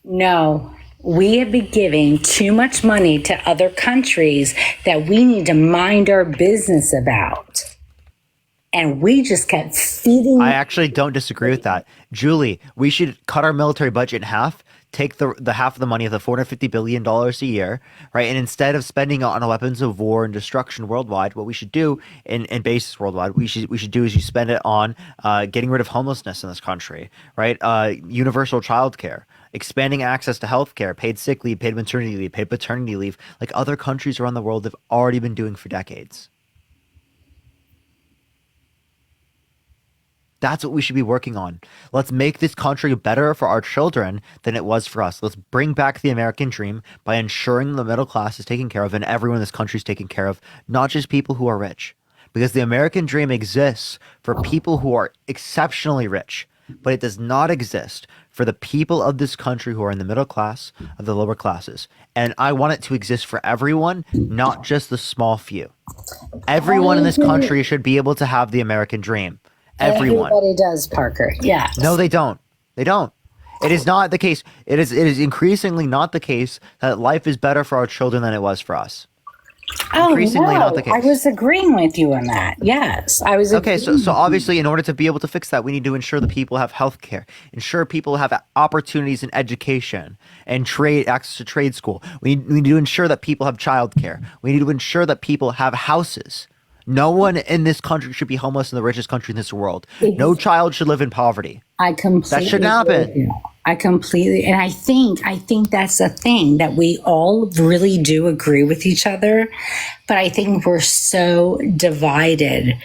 No, we have been giving too much money to other countries that we need to mind our business about. And we just kept feeding. I actually don't disagree with that. Julie, we should cut our military budget in half, take the half of the money of the $450 billion a year, right? And instead of spending it on weapons of war and destruction worldwide, what we should do in bases worldwide, we should do is you spend it on getting rid of homelessness in this country, right? Universal childcare, expanding access to healthcare, paid sick leave, paid maternity leave, paid paternity leave, like other countries around the world have already been doing for decades. That's what we should be working on. Let's make this country better for our children than it was for us. Let's bring back the American dream by ensuring the middle class is taken care of and everyone in this country is taken care of, not just people who are rich. Because the American dream exists for people who are exceptionally rich, but it does not exist for the people of this country who are in the middle class, of the lower classes. And I want it to exist for everyone, not just the small few. Everyone in this country should be able to have the American dream. Everyone. Everybody does, Parker. Yeah. No, they don't. They don't. It is not the case. It is increasingly not the case that life is better for our children than it was for us. Increasingly not the case. I was agreeing with you on that. Yes, I was. Okay, so obviously, in order to be able to fix that, we need to ensure that people have health care, ensure people have opportunities in education and access to trade school. We need to ensure that people have childcare. We need to ensure that people have houses. No one in this country should be homeless in the richest country in this world. No child should live in poverty. I completely. That shouldn't happen. I completely, and I think that's the thing, that we all really do agree with each other, but I think we're so divided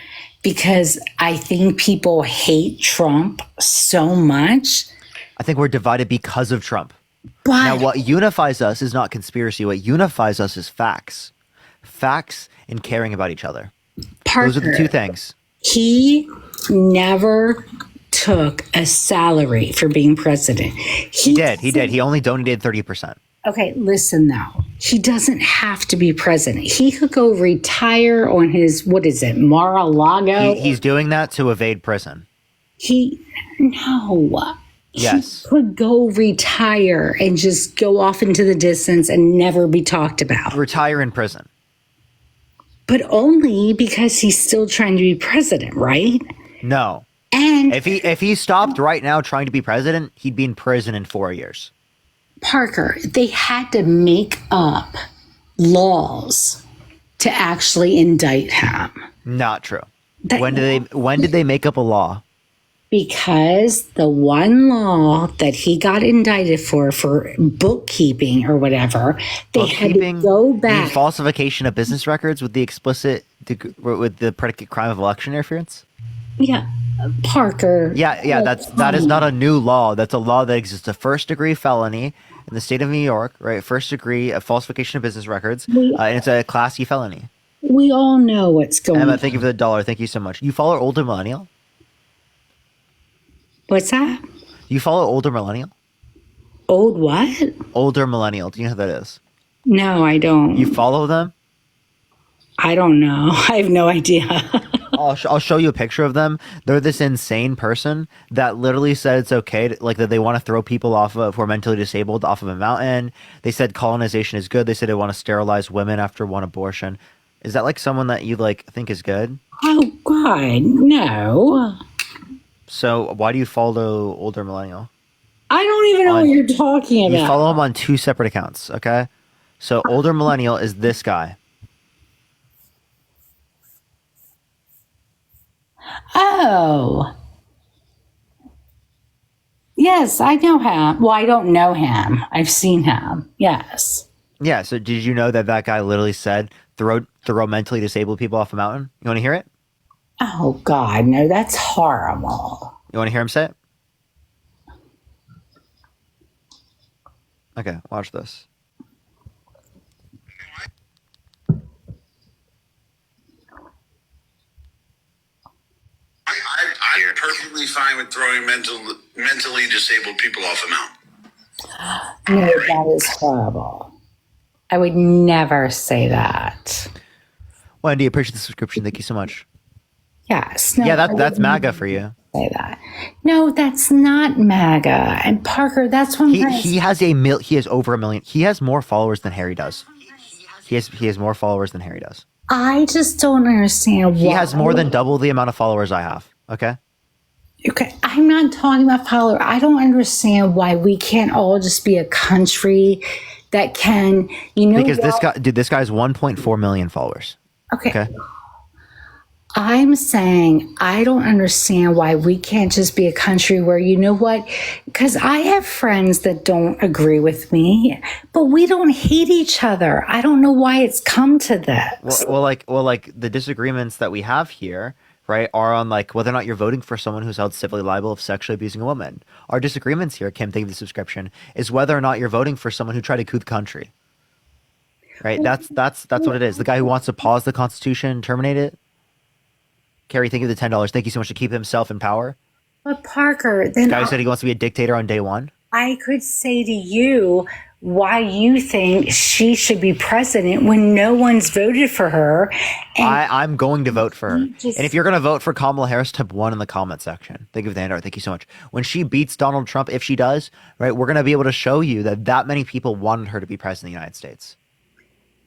because I think people hate Trump so much. I think we're divided because of Trump. But now, what unifies us is not conspiracy. What unifies us is facts. Facts and caring about each other. Parker, those are the two things. He never took a salary for being president. He did. He only donated 30%. Okay, listen though. He doesn't have to be president. He could go retire on his, Mar-a-Lago. He's doing that to evade prison. No. Yes. He could go retire and just go off into the distance and never be talked about. Retire in prison. But only because he's still trying to be president, right? No. And if he stopped right now trying to be president, he'd be in prison in 4 years. Parker, they had to make up laws to actually indict him. Not true. When did they make up a law? Because the one law that he got indicted for bookkeeping or whatever, they had to go back. Falsification of business records with the predicate crime of election interference? Yeah, Parker. Yeah, that is not a new law. That's a law that exists. A first-degree felony in the state of New York, right? First degree of falsification of business records, and it's a Class E felony. We all know what's going on. Emma, thank you for the $1. Thank you so much. You follow Older Millennial? What's that? You follow Older Millennial? Old what? Older Millennial. Do you know who that is? No, I don't. You follow them? I don't know. I have no idea. I'll show you a picture of them. They're this insane person that literally said it's okay that they want to throw people who are mentally disabled off of a mountain. They said colonization is good. They said they want to sterilize women after one abortion. Is that someone that you think is good? Oh God, no. So why do you follow Older Millennial? I don't even know what you're talking about. You follow him on 2 separate accounts, okay? So Older Millennial is this guy. Oh. Yes, I know him. Well, I don't know him. I've seen him. Yes. Yeah, so did you know that guy literally said throw mentally disabled people off a mountain? You want to hear it? Oh, God, no, that's horrible. You want to hear him say it? Okay, watch this. I'm perfectly fine with throwing mentally disabled people off a mountain. No, that is horrible. I would never say that. Wendy, appreciate the subscription. Thank you so much. Yes. No, yeah, that's MAGA for you. Say that. No, that's not MAGA. And Parker, that's when he has he has over 1 million. He has more followers than Harry does. He has more followers than Harry does. I just don't understand why. He has more than double the amount of followers I have. Okay. Okay, I'm not talking about follower. I don't understand why we can't all just be a country that can, Because this guy has 1.4 million followers. Okay. I'm saying I don't understand why we can't just be a country where, because I have friends that don't agree with me, but we don't hate each other. I don't know why it's come to this. Well, like the disagreements that we have here, right, are on like whether or not you're voting for someone who's held civilly liable of sexually abusing a woman. Our disagreements here, Kim, thank you for the subscription, is whether or not you're voting for someone who tried to coup the country. Right? That's what it is. The guy who wants to pause the Constitution, terminate it. Carrie, thank you for the $10. Thank you so much to keep himself in power. But Parker, then The guy who said he wants to be a dictator on day one. I could say to you why you think she should be president when no one's voted for her. I'm going to vote for her. And if you're going to vote for Kamala Harris, type 1 in the comment section. Thank you for the handout. Thank you so much. When she beats Donald Trump, if she does, right, we're going to be able to show you that many people wanted her to be president of the United States.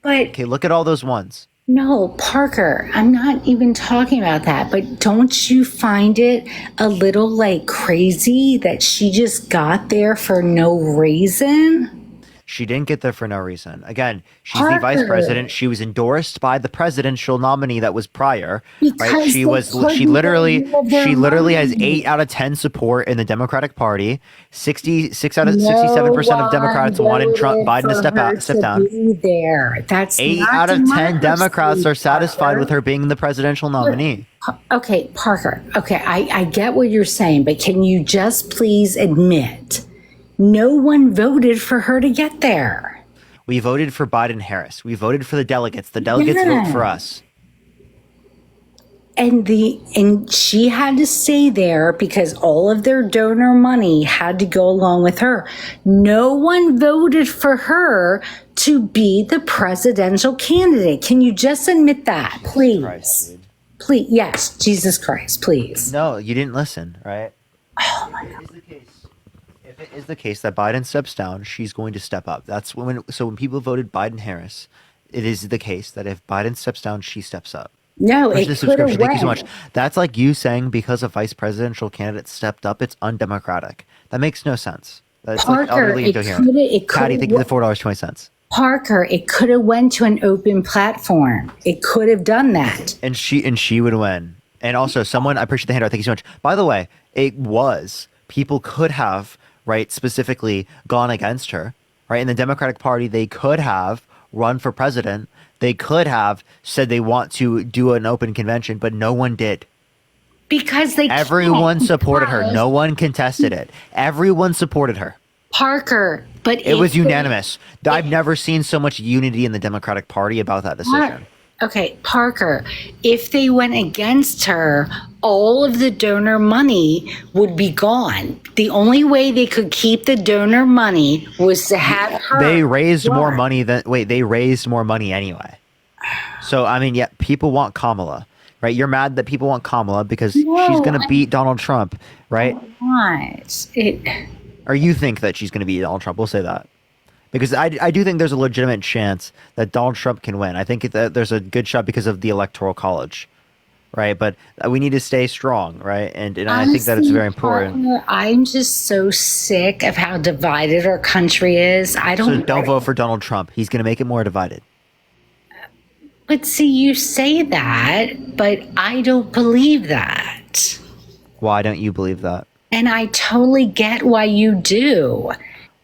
But okay, look at all those ones. No, Parker, I'm not even talking about that. But don't you find it a little crazy that she just got there for no reason? She didn't get there for no reason. Again, she's the vice president. She was endorsed by the presidential nominee that was prior. Right? She literally has 8 out of 10 support in the Democratic Party. 66 out of 67% of Democrats wanted Biden to step down. There. That's 8 out of 10 Democrats are satisfied with her being the presidential nominee. Okay, Parker. Okay, I get what you're saying, but can you just please admit no one voted for her to get there? We voted for Biden Harris. We voted for the delegates. The delegates vote for us. And she had to stay there because all of their donor money had to go along with her. No one voted for her to be the presidential candidate. Can you just admit that, please? Christ, please, yes, Jesus Christ, please. No, you didn't listen, right? Oh my God. If it is the case that Biden steps down, she's going to step up. When people voted Biden Harris, it is the case that if Biden steps down, she steps up. No, it could have Thank you so much. That's like you saying because a vice presidential candidate stepped up, it's undemocratic. That makes no sense. That's Parker, utterly incoherent. Patty, thank you for the $4.20. Parker, it could have went to an open platform. It could have done that. And she would win. And also, I appreciate the handout. Thank you so much. By the way, people could have, right, specifically gone against her, right? In the Democratic Party, they could have run for president. They could have said they want to do an open convention, but no one did. Because everyone supported her. No one contested it. Everyone supported her. Parker, but it was unanimous. I've never seen so much unity in the Democratic Party about that decision. Okay, Parker, if they went against her, all of the donor money would be gone. The only way they could keep the donor money was to have her. They raised more money they raised more money anyway. So, I mean, yeah, people want Kamala, right? You're mad that people want Kamala because she's going to beat Donald Trump, right? What? Or you think that she's going to beat Donald Trump. We'll say that. Because I do think there's a legitimate chance that Donald Trump can win. I think that there's a good shot because of the Electoral College, right? But we need to stay strong, right? And honestly, I think that it's very important. Partner, I'm just so sick of how divided our country is. So don't vote for Donald Trump. He's going to make it more divided. But see, you say that, but I don't believe that. Why don't you believe that? And I totally get why you do.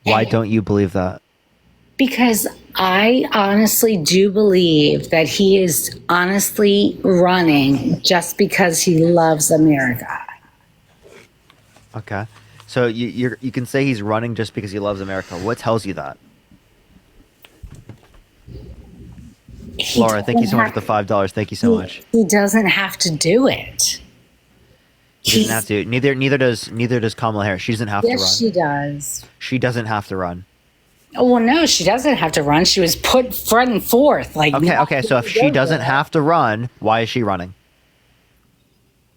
Why don't you believe that? Because I honestly do believe that he is honestly running just because he loves America. Okay. So you can say he's running just because he loves America. What tells you that? Laura, thank you so much for the $5. Thank you so much. He doesn't have to do it. He doesn't have to. Neither does Kamala Harris. She doesn't have to run. Yes, she does. She doesn't have to run. Oh, well, no, she doesn't have to run. She was put front and forth. Okay. So if she doesn't have to run, why is she running?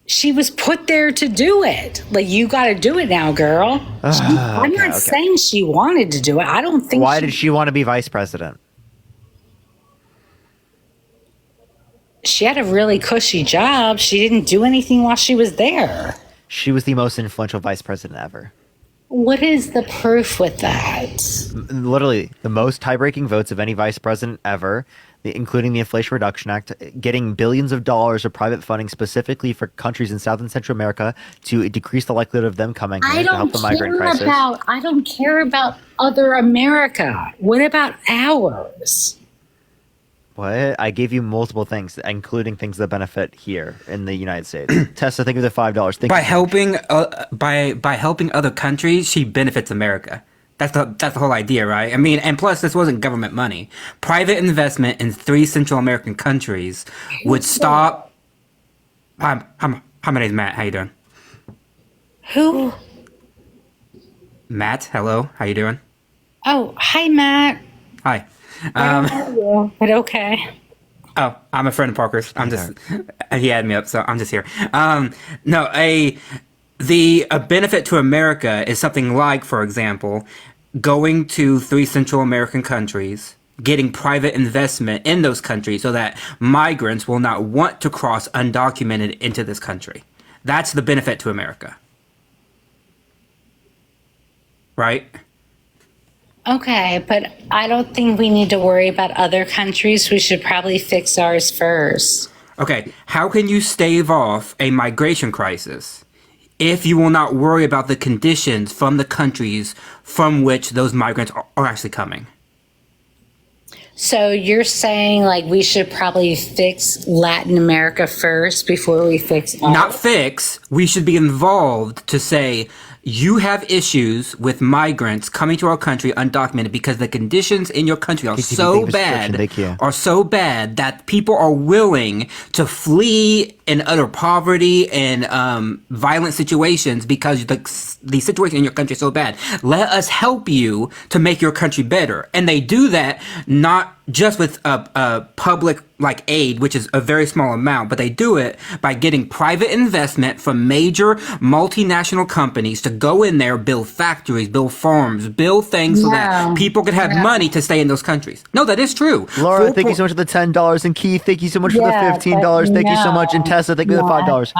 She was put there to do it. You got to do it now, girl. I'm not saying she wanted to do it. I don't think. Why did she want to be vice president? she had a really cushy job. She didn't do anything while she was there. She was the most influential vice president ever. What is the proof with that? Literally, the most tie-breaking votes of any vice president ever, including the Inflation Reduction Act, getting billions of dollars of private funding specifically for countries in South and Central America to decrease the likelihood of them coming here to help the migrant crisis. I don't care about other America. What about ours? What? I gave you multiple things, including things that benefit here in the United States. Tessa, think of the $5. By helping by helping other countries, she benefits America. That's the whole idea, right? I mean, and plus, this wasn't government money. Private investment in 3 Central American countries would stop. Hi, my name's Matt. How you doing? Who? Matt. Hello. How you doing? Oh, hi, Matt. Hi. But okay. Oh, I'm a friend of Parker's. I'm just he had me up, so I'm just here. No, the benefit to America is something like, for example, going to 3 Central American countries, getting private investment in those countries so that migrants will not want to cross undocumented into this country. That's the benefit to America. Right? Okay, but I don't think we need to worry about other countries. We should probably fix ours first. Okay, how can you stave off a migration crisis if you will not worry about the conditions from the countries from which those migrants are actually coming? So you're saying like we should probably fix Latin America first before we fix all? Not fix. We should be involved to say, you have issues with migrants coming to our country undocumented because the conditions in your country are so bad that people are willing to flee in utter poverty and violent situations because the situation in your country is so bad. Let us help you to make your country better. And they do that not just with public like aid, which is a very small amount, but they do it by getting private investment from major multinational companies to go in there, build factories, build farms, build things so that people can have money to stay in those countries. No, that is true. Laura, thank you so much for the $10. And Keith, thank you so much for the $15. Thank you so much. And Tessa, thank you for the $5.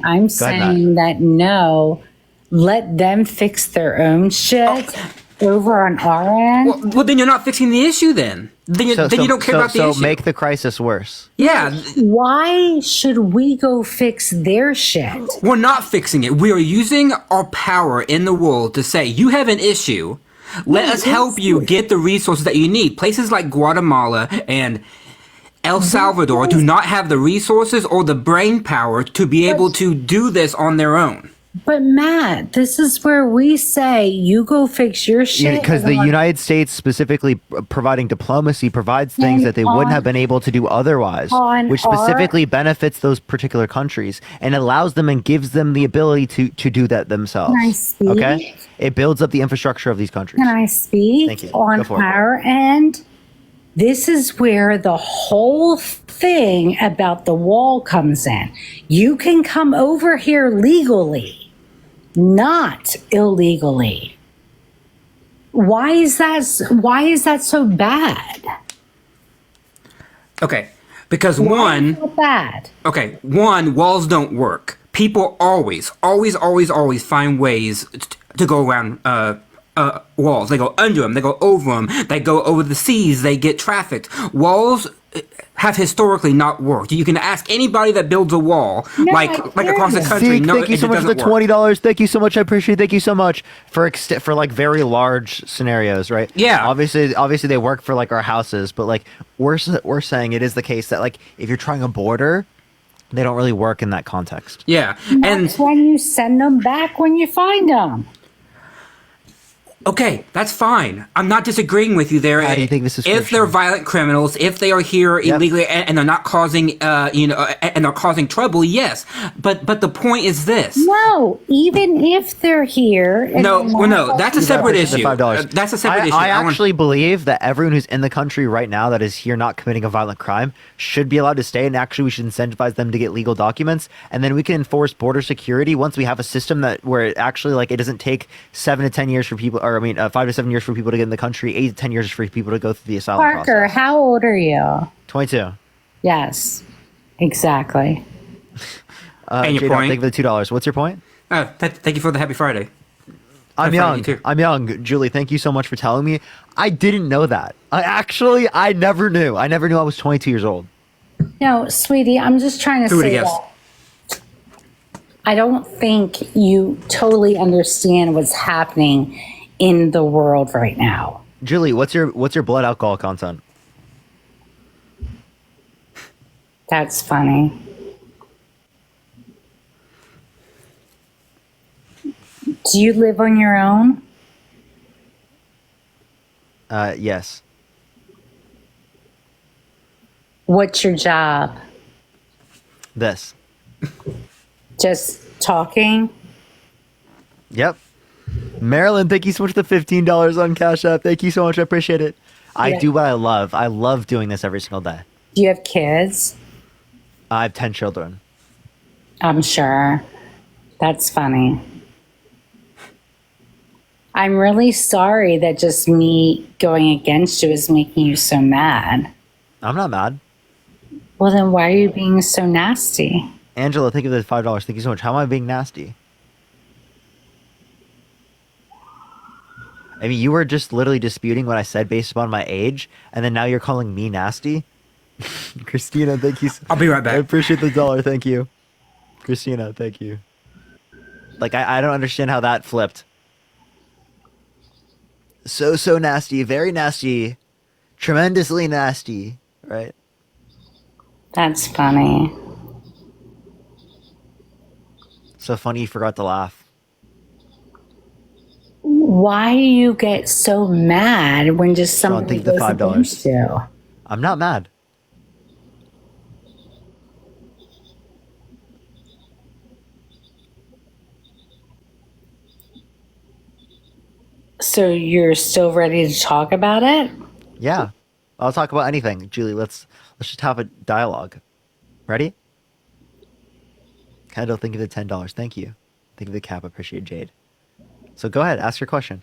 I'm saying that no, let them fix their own shit over on our end. Well, then you're not fixing the issue then. Then you don't care about the issue. So make the crisis worse. Yeah. Why should we go fix their shit? We're not fixing it. We are using our power in the world to say, you have an issue. Let us help you get the resources that you need. Places like Guatemala and El Salvador do not have the resources or the brain power to be able to do this on their own. But Matt, this is where we say you go fix your shit. Because the United States, specifically providing diplomacy, provides things that they wouldn't have been able to do otherwise, which specifically benefits those particular countries and allows them and gives them the ability to do that themselves. Can I speak? Okay? It builds up the infrastructure of these countries. Can I speak? Thank you. On our end, this is where the whole thing about the wall comes in. You can come over here legally, not illegally. Why is that so bad? Okay, because Why is that bad? Okay, one, walls don't work. People always find ways to go around walls. They go under them, they go over them, they go over the seas, they get trafficked. Walls have historically not worked. You can ask anybody that builds a wall, like across the country. Thank you so much for the $20. Thank you so much. I appreciate it. Thank you so much for like very large scenarios, right? Yeah. Obviously they work for like our houses, but like we're saying it is the case that like if you're trying a border, they don't really work in that context. Yeah. That's when you send them back when you find them. Okay, that's fine. I'm not disagreeing with you there. How do you think this is? If they're violent criminals, if they are here illegally and they're not causing, and they're causing trouble, yes. But the point is this. No, even if they're here. No, that's a separate issue. That's a separate issue. I actually believe that everyone who's in the country right now that is here not committing a violent crime should be allowed to stay, and actually we should incentivize them to get legal documents, and then we can enforce border security once we have a system where it actually like it doesn't take 7 to 10 years for people. 5 to 7 years for people to get in the country, 8 to 10 years for people to go through the asylum process. Parker, how old are you? 22. Yes, exactly. And your J-Dog, point? thank you for the $2. What's your point? Oh, thank you for the Happy Friday. I'm young. I'm young. Julie, thank you so much for telling me. I didn't know that. I never knew. I never knew I was 22 years old. No, sweetie, I'm just trying to Who would've say guessed? that I don't think you totally understand what's happening in the world right now. Julie, what's your blood alcohol content? That's funny. Do you live on your own? Yes. What's your job? This. Just talking? Yep. Marilyn, thank you so much for the $15 on Cash App. Thank you so much. I appreciate it. I Yeah. do what I love. I love doing this every single day. Do you have kids? I have 10 children. I'm sure. That's funny. I'm really sorry that just me going against you is making you so mad. I'm not mad. Well, then why are you being so nasty? Angela, thank you for the $5. Thank you so much. How am I being nasty? I mean, you were just literally disputing what I said based upon my age, and then now you're calling me nasty? Christina, thank you. I'll be right back. I appreciate the $1. Thank you. Christina, thank you. Like, I don't understand how that flipped. So nasty. Very nasty. Tremendously nasty. Right? That's funny. So funny you forgot to laugh. Why do you get so mad when just Sean, somebody thank you for goes the $5. against you? I'm not mad. So you're still ready to talk about it? Yeah. I'll talk about anything. Julie, let's just have a dialogue. Ready? Kendall, thank you for the $10. Thank you. Thank you for the cap. Appreciate Jade. So go ahead, ask your question.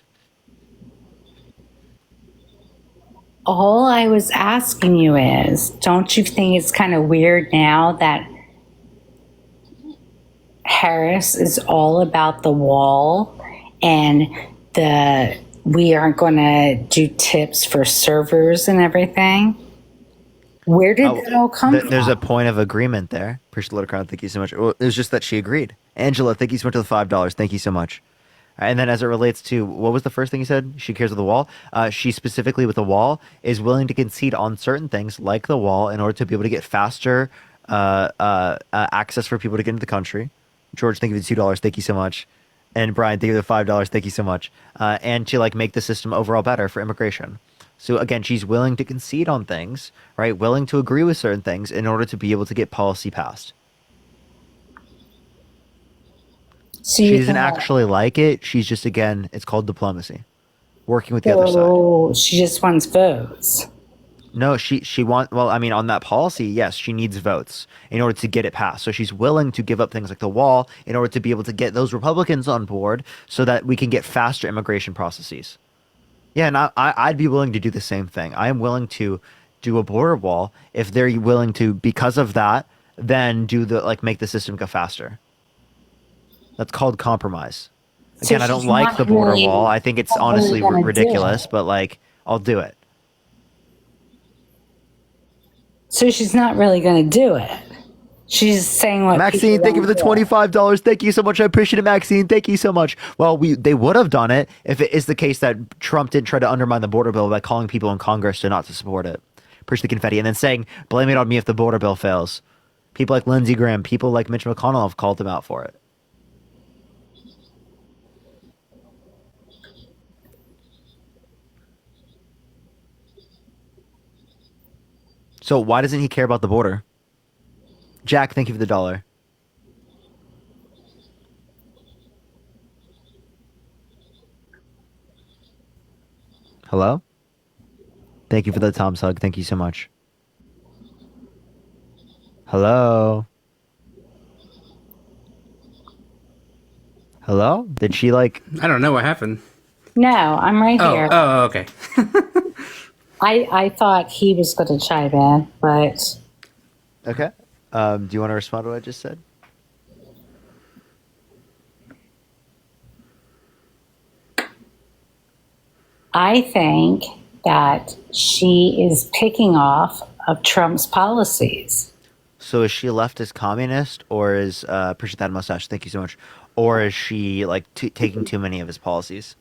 All I was asking you is, don't you think it's kind of weird now that Harris is all about the wall and we aren't going to do tips for servers and everything? Where did that all come from? There's a point of agreement there. Appreciate the letter crown. Thank you so much. Well, it was just that she agreed. Angela, thank you so much for the $5. Thank you so much. And then as it relates to, what was the first thing you said? She cares with the wall. She specifically with the wall is willing to concede on certain things like the wall in order to be able to get faster access for people to get into the country. George, thank you for the $2. Thank you so much. And Brian, thank you for the $5. Thank you so much. And to like make the system overall better for immigration. So again, she's willing to concede on things, right? Willing to agree with certain things in order to be able to get policy passed. So She doesn't actually like it. She's just, again, it's called diplomacy. Working with the other side. Oh, she just wants votes. No, she wants, well, I mean, on that policy, yes, she needs votes in order to get it passed. So she's willing to give up things like the wall in order to be able to get those Republicans on board so that we can get faster immigration processes. Yeah, and I'd be willing to do the same thing. I am willing to do a border wall if they're willing to, because of that, then do the, like, make the system go faster. That's called compromise. Again, I don't she's like not the border really- wall. I think it's not really honestly gonna do ridiculous, it. but like, I'll do it. So she's not really going to do it. She's saying what Maxine, people thank you for the don't do. $25. Thank you so much. I appreciate it, Maxine. Thank you so much. Well, they would have done it if it is the case that Trump did try to undermine the border bill by calling people in Congress to not to support it. Appreciate the confetti. And then saying, blame it on me if the border bill fails. People like Lindsey Graham, people like Mitch McConnell have called him out for it. So why doesn't he care about the border? Jack, thank you for the $1. Hello? Thank you for the Tom's hug. Thank you so much. Hello? Hello? Did she like... I don't know what happened. No, I'm right here. Oh, okay. I thought he was going to chime in, but Okay. Do you want to respond to what I just said? I think that she is picking off of Trump's policies. So is she a leftist communist, or is appreciate that mustache? Thank you so much. Or is she like taking too many of his policies?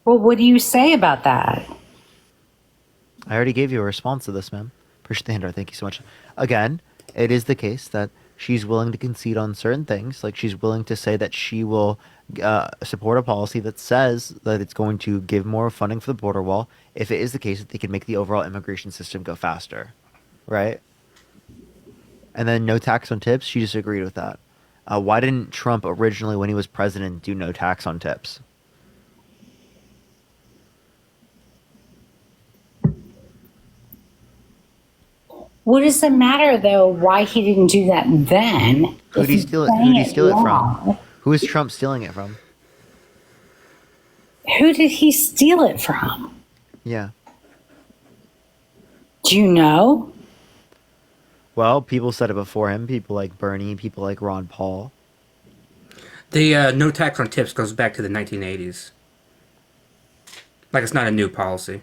Well, what do you say about that? I already gave you a response to this, ma'am. Appreciate the handout. Thank you so much. Again, it is the case that she's willing to concede on certain things. Like she's willing to say that she will support a policy that says that it's going to give more funding for the border wall if it is the case that they can make the overall immigration system go faster, right? And then no tax on tips. She disagreed with that. Why didn't Trump originally, when he was president, do no tax on tips? What does it matter, though, why he didn't do that then? Who did he steal it from? Who is Trump stealing it from? Who did he steal it from? Yeah. Do you know? Well, people said it before him. People like Bernie, people like Ron Paul. The no tax on tips goes back to the 1980s. Like, it's not a new policy.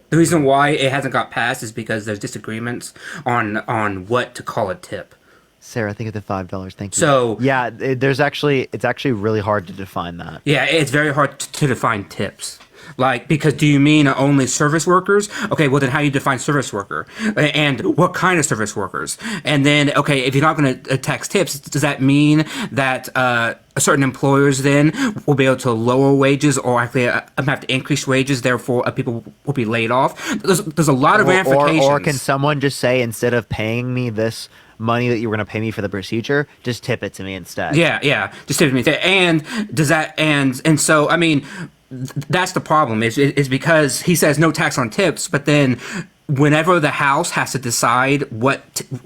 The reason why it hasn't got passed is because there's disagreements on what to call a tip. Sarah, think of the $5. Thank you. So yeah, it's actually really hard to define that. Yeah, it's very hard to define tips. Like, because do you mean only service workers? Okay, well then how do you define service worker? And what kind of service workers? And then, okay, if you're not going to tax tips, does that mean that certain employers then will be able to lower wages or actually have to increase wages, therefore people will be laid off? There's a lot of ramifications. Or can someone just say, instead of paying me this money that you were going to pay me for the procedure, just tip it to me instead? Yeah, just tip it to me. And does that, and so, I mean, that's the problem is because he says no tax on tips, but then whenever the House has to decide what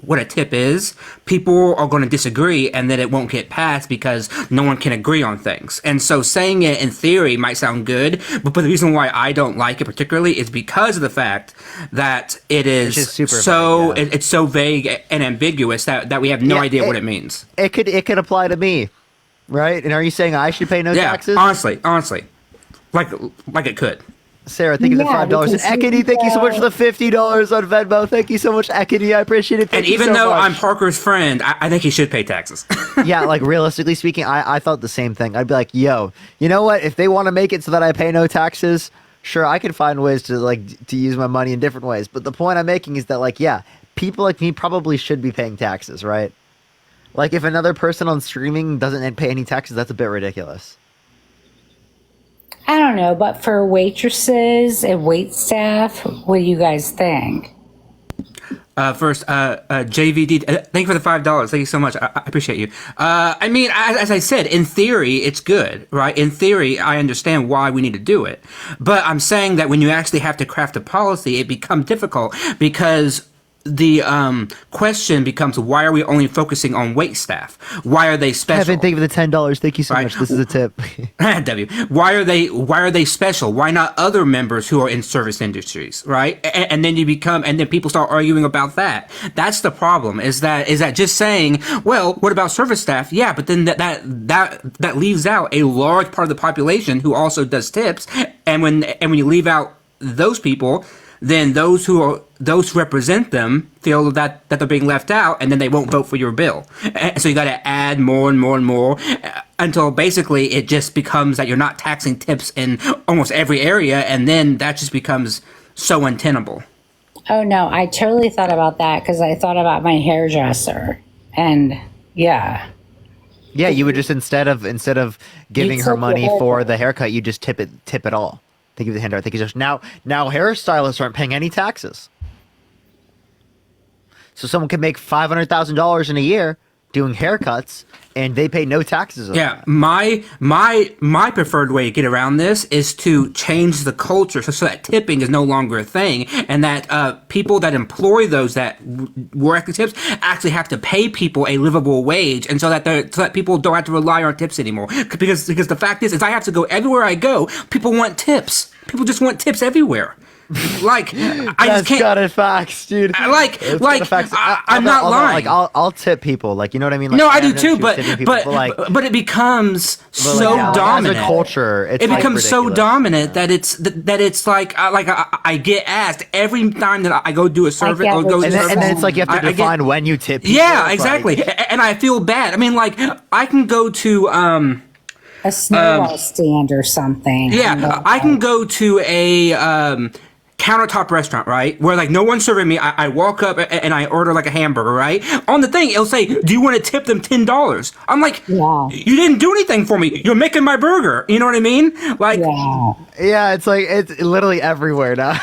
a tip is, people are going to disagree, and then it won't get passed because no one can agree on things. And so saying it in theory might sound good, but the reason why I don't like it particularly is because of the fact that it is so vague, it's so vague and ambiguous that we have no idea what it means. It could apply to me, right? And are you saying I should pay no taxes? Honestly, like it could. Sarah, thank you for the $5. And Ekany, thank you so much for the $50 on Venmo. Thank you so much, Ekany. I appreciate it. And even though I'm Parker's friend, I think he should pay taxes. Yeah, like realistically speaking, I thought the same thing. I'd be like, yo, you know what? If they want to make it so that I pay no taxes, sure, I can find ways to use my money in different ways. But the point I'm making is that people like me probably should be paying taxes, right? Like if another person on streaming doesn't pay any taxes, that's a bit ridiculous. I don't know, but for waitresses and wait staff, what do you guys think? First, JVD, thank you for the $5. Thank you so much. I appreciate you. I mean, as I said, in theory, it's good, right? In theory, I understand why we need to do it. But I'm saying that when you actually have to craft a policy, it becomes difficult because the question becomes, why are we only focusing on wait staff? Why are they special? Kevin, thank you for the $10. Thank you so much. This is a tip. W. Why are they special? Why not other members who are in service industries, right? And then then people start arguing about that. That's the problem. Is that just saying, well, what about service staff? Yeah, but then that leaves out a large part of the population who also does tips. And when you leave out those people, then those who represent them feel that they're being left out, and then they won't vote for your bill. And so you got to add more and more and more until basically it just becomes that you're not taxing tips in almost every area, and then that just becomes so untenable. Oh no, I totally thought about that because I thought about my hairdresser, and yeah. Yeah, you would just instead of giving her money for the haircut, you just tip it all. Thank you for the handout. Thank you so much. Now hairstylists aren't paying any taxes. So someone can make $500,000 in a year doing haircuts, and they pay no taxes on that. My preferred way to get around this is to change the culture so that tipping is no longer a thing, and that people that employ those that work the tips actually have to pay people a livable wage, and so that people don't have to rely on tips anymore. Because the fact is I have to go everywhere I go. People want tips. People just want tips everywhere. Like, I just can't. Got it, facts, dude. I'm not lying. Like, I'll tip people. Like, you know what I mean? Like, no, I do too. People, but it becomes so like, dominant. As a culture, it becomes so dominant that it's like I get asked every time that I go do a service or go. And then it's like you have to define when you tip people. Yeah, exactly. And I feel bad. I mean, like, I can go to a snowball stand or something. Yeah, I can go to a countertop restaurant, right? Where like no one's serving me. I walk up and I order like a hamburger, right? On the thing, it'll say, "Do you want to tip them $10?" I'm like, you didn't do anything for me. You're making my burger. You know what I mean? Like, yeah, it's like it's literally everywhere now.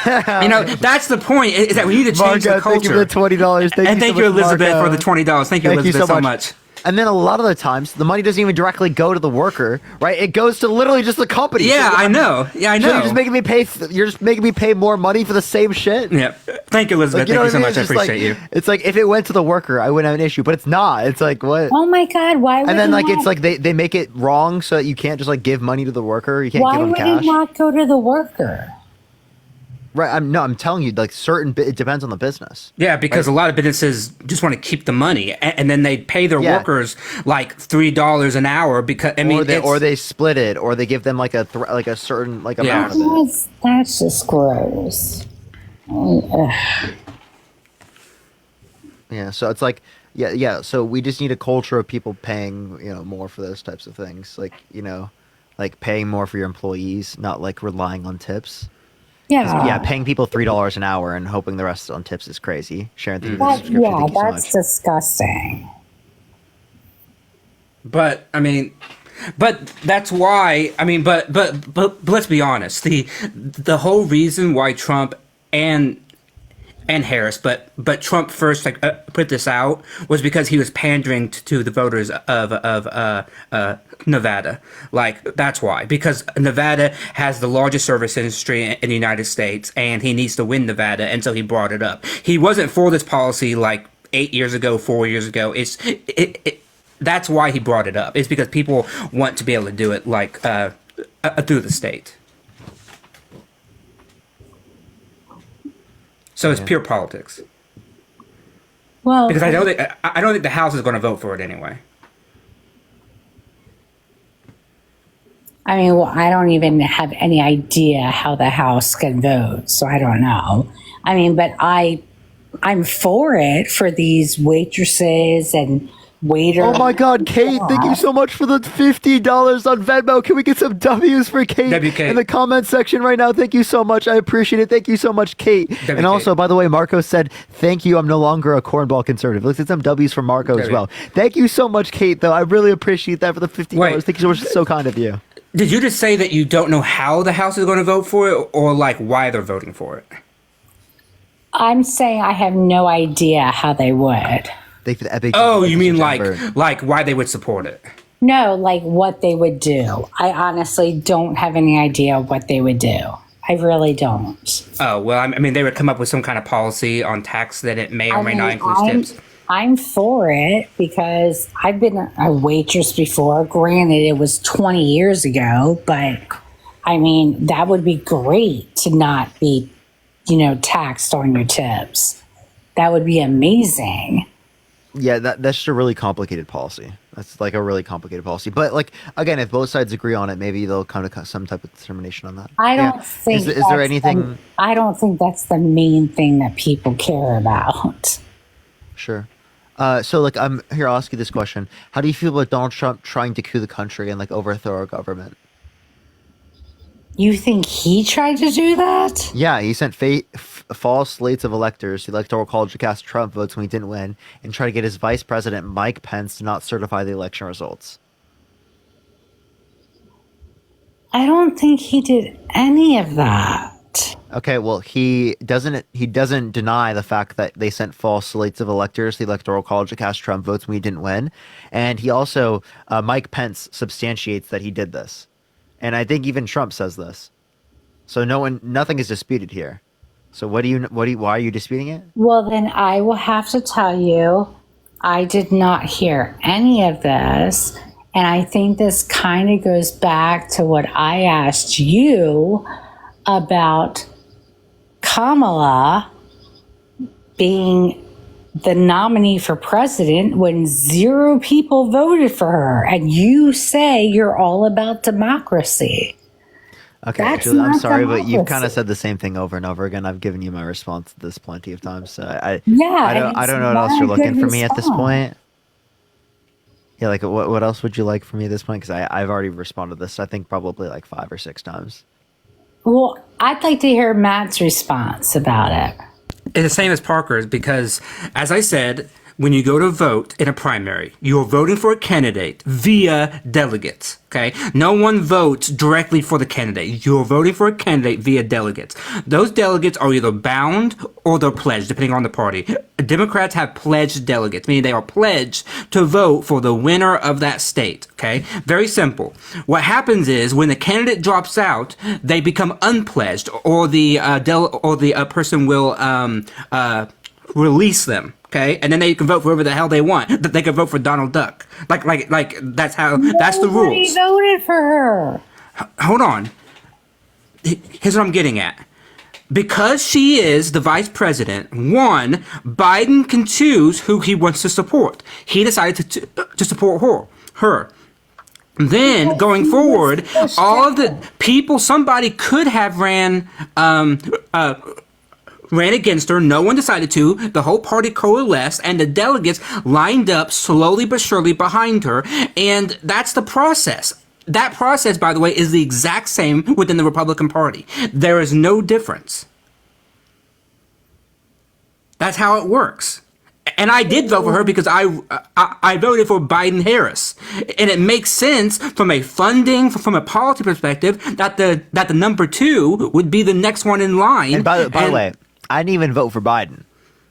You know, that's the point. Is that we need to change the culture. Thank you for the $20. Thank you, Elizabeth, for the $20. Thank you, Elizabeth, so much. And then a lot of the times, the money doesn't even directly go to the worker, right? It goes to literally just the company. Yeah, I know. Yeah, I know. So you're just making me pay. You're just making me pay more money for the same shit. Yeah. Thank you, Elizabeth. Thank you so much. I appreciate you. It's like if it went to the worker, I wouldn't have an issue, but it's not. It's like what? Oh my God! Why? Would and then like it's like they make it wrong so that you can't just like give money to the worker. You can't give them cash. Why would it not go to the worker? Right, I'm telling you, like it depends on the business. Yeah, because a lot of businesses just want to keep the money, and then they pay their workers like $3 an hour because or they split it, or they give them like a certain like amount of it. That's just gross. Yeah, so it's like yeah. So we just need a culture of people paying more for those types of things, like like paying more for your employees, not like relying on tips. Yeah, paying people $3 an hour and hoping the rest on tips is crazy. Sharon, thank you for the subscription. Yeah, that's disgusting. But I mean, but that's why I mean, but let's be honest. The whole reason why Trump and Harris, but Trump first put this out was because he was pandering to the voters of Nevada. Like, that's why. Because Nevada has the largest service industry in the United States, and he needs to win Nevada, and so he brought it up. He wasn't for this policy like 8 years ago, 4 years ago. That's why he brought it up. It's because people want to be able to do it like through the state. So it's pure politics. Well, because I don't think the House is going to vote for it anyway. I mean, well, I don't even have any idea how the House can vote, so I don't know. I mean, but I'm for it, for these waitresses and waiters. Oh my God, Kate, thank you so much for the $50 on Venmo. Can we get some W's for Kate in the comment section right now? Thank you so much. I appreciate it. Thank you so much, Kate. And also, by the way, Marco said, thank you. I'm no longer a cornball conservative. Let's get some W's from Marco as well. Thank you so much, Kate, though. I really appreciate that for the $50. Wait, thank you so much. It's so kind of you. Did you just say that you don't know how the House is going to vote for it, or like why they're voting for it? I'm saying I have no idea how they would. Oh, you mean like why they would support it? No, like what they would do. I honestly don't have any idea what they would do. I really don't. Oh, well, I mean, they would come up with some kind of policy on tax that it may or may not include tips. I'm for it because I've been a waitress before. Granted, it was 20 years ago, but I mean, that would be great to not be, taxed on your tips. That would be amazing. Yeah, that's just a really complicated policy. That's like a really complicated policy. But like, again, if both sides agree on it, maybe they'll come to some type of determination on that. I don't think. Is there anything? I don't think that's the main thing that people care about. Sure. So like, I'm here. I'll ask you this question: how do you feel about Donald Trump trying to coup the country and like overthrow our government? You think he tried to do that? Yeah, he sent false slates of electors to the Electoral College to cast Trump votes when he didn't win, and try to get his vice president Mike Pence to not certify the election results. I don't think he did any of that. Okay, well, he doesn't deny the fact that they sent false slates of electors to the Electoral College to cast Trump votes when he didn't win, and he also Mike Pence substantiates that he did this. And I think even Trump says this. So nothing is disputed here. So why are you disputing it? Well, then I will have to tell you, I did not hear any of this. And I think this kind of goes back to what I asked you about Kamala being the nominee for president when 0 people voted for her, and you say you're all about democracy. Okay, That's Julie, I'm not sorry, but you've kind democracy. of said the same thing over and over again. I've given you my response to this plenty of times. So I Yeah, I don't know what else you're looking for me at this point. Yeah, like what else would you like from me at this point? Because I've already responded to this, I think probably like 5 or 6 times. Well, I'd like to hear Matt's response about it. It's the same as Parker's because, as I said, when you go to vote in a primary, you're voting for a candidate via delegates, okay? No one votes directly for the candidate. You're voting for a candidate via delegates. Those delegates are either bound or they're pledged, depending on the party. Democrats have pledged delegates, meaning they are pledged to vote for the winner of that state, okay? Very simple. What happens is when the candidate drops out, they become unpledged, or the person will release them. Okay, and then they can vote for whoever the hell they want. They can vote for Donald Duck. Like that's the rules. Nobody voted for her. Hold on. Here's what I'm getting at. Because she is the vice president, one, Biden can choose who he wants to support. He decided to support her. Then going forward, all of the people, somebody could have ran against her. No one decided to. The whole party coalesced, and the delegates lined up slowly but surely behind her. And that's the process. That process, by the way, is the exact same within the Republican Party. There is no difference. That's how it works. And I did vote for her because I voted for Biden Harris, and it makes sense from a funding, from a policy perspective, that the number 2 would be the next one in line. And by the way, I didn't even vote for Biden.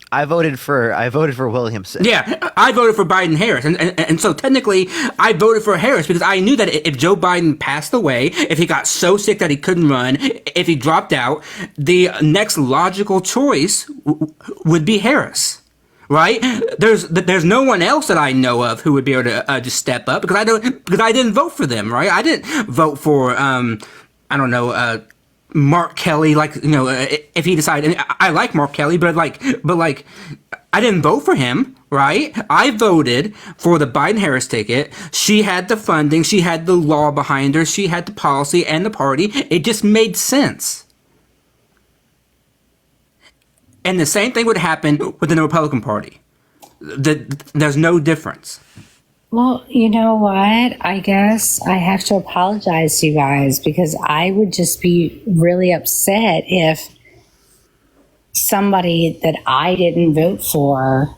I voted for Williamson. Yeah, I voted for Biden Harris, and so technically I voted for Harris because I knew that if Joe Biden passed away, if he got so sick that he couldn't run, if he dropped out, the next logical choice would be Harris. Right? There's no one else that I know of who would be able to just step up because I didn't vote for them. Right? I didn't vote for Mark Kelly, if he decided. I like Mark Kelly, but I didn't vote for him, right? I voted for the Biden-Harris ticket. She had the funding, she had the law behind her, she had the policy and the party. It just made sense. And the same thing would happen within the Republican Party. There's no difference. Well, you know what? I guess I have to apologize to you guys because I would just be really upset if somebody that I didn't vote for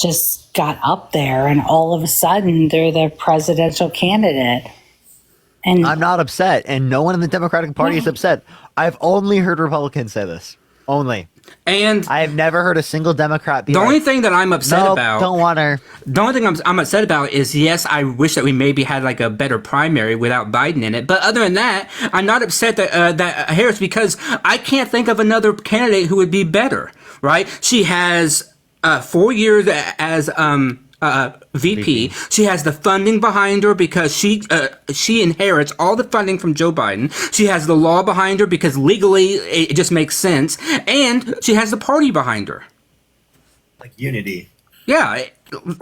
just got up there and all of a sudden they're the presidential candidate. And I'm not upset, and no one in the Democratic Party is upset. I've only heard Republicans say this. Only. And I have never heard a single Democrat be the only thing that I'm upset about. Don't want her. The only thing I'm upset about is, yes, I wish that we maybe had like a better primary without Biden in it. But other than that, I'm not upset that Harris, because I can't think of another candidate who would be better. Right? She has 4 years as VP. She has the funding behind her because she inherits all the funding from Joe Biden. She has the law behind her because legally it just makes sense, and she has the party behind her. Like unity. Yeah,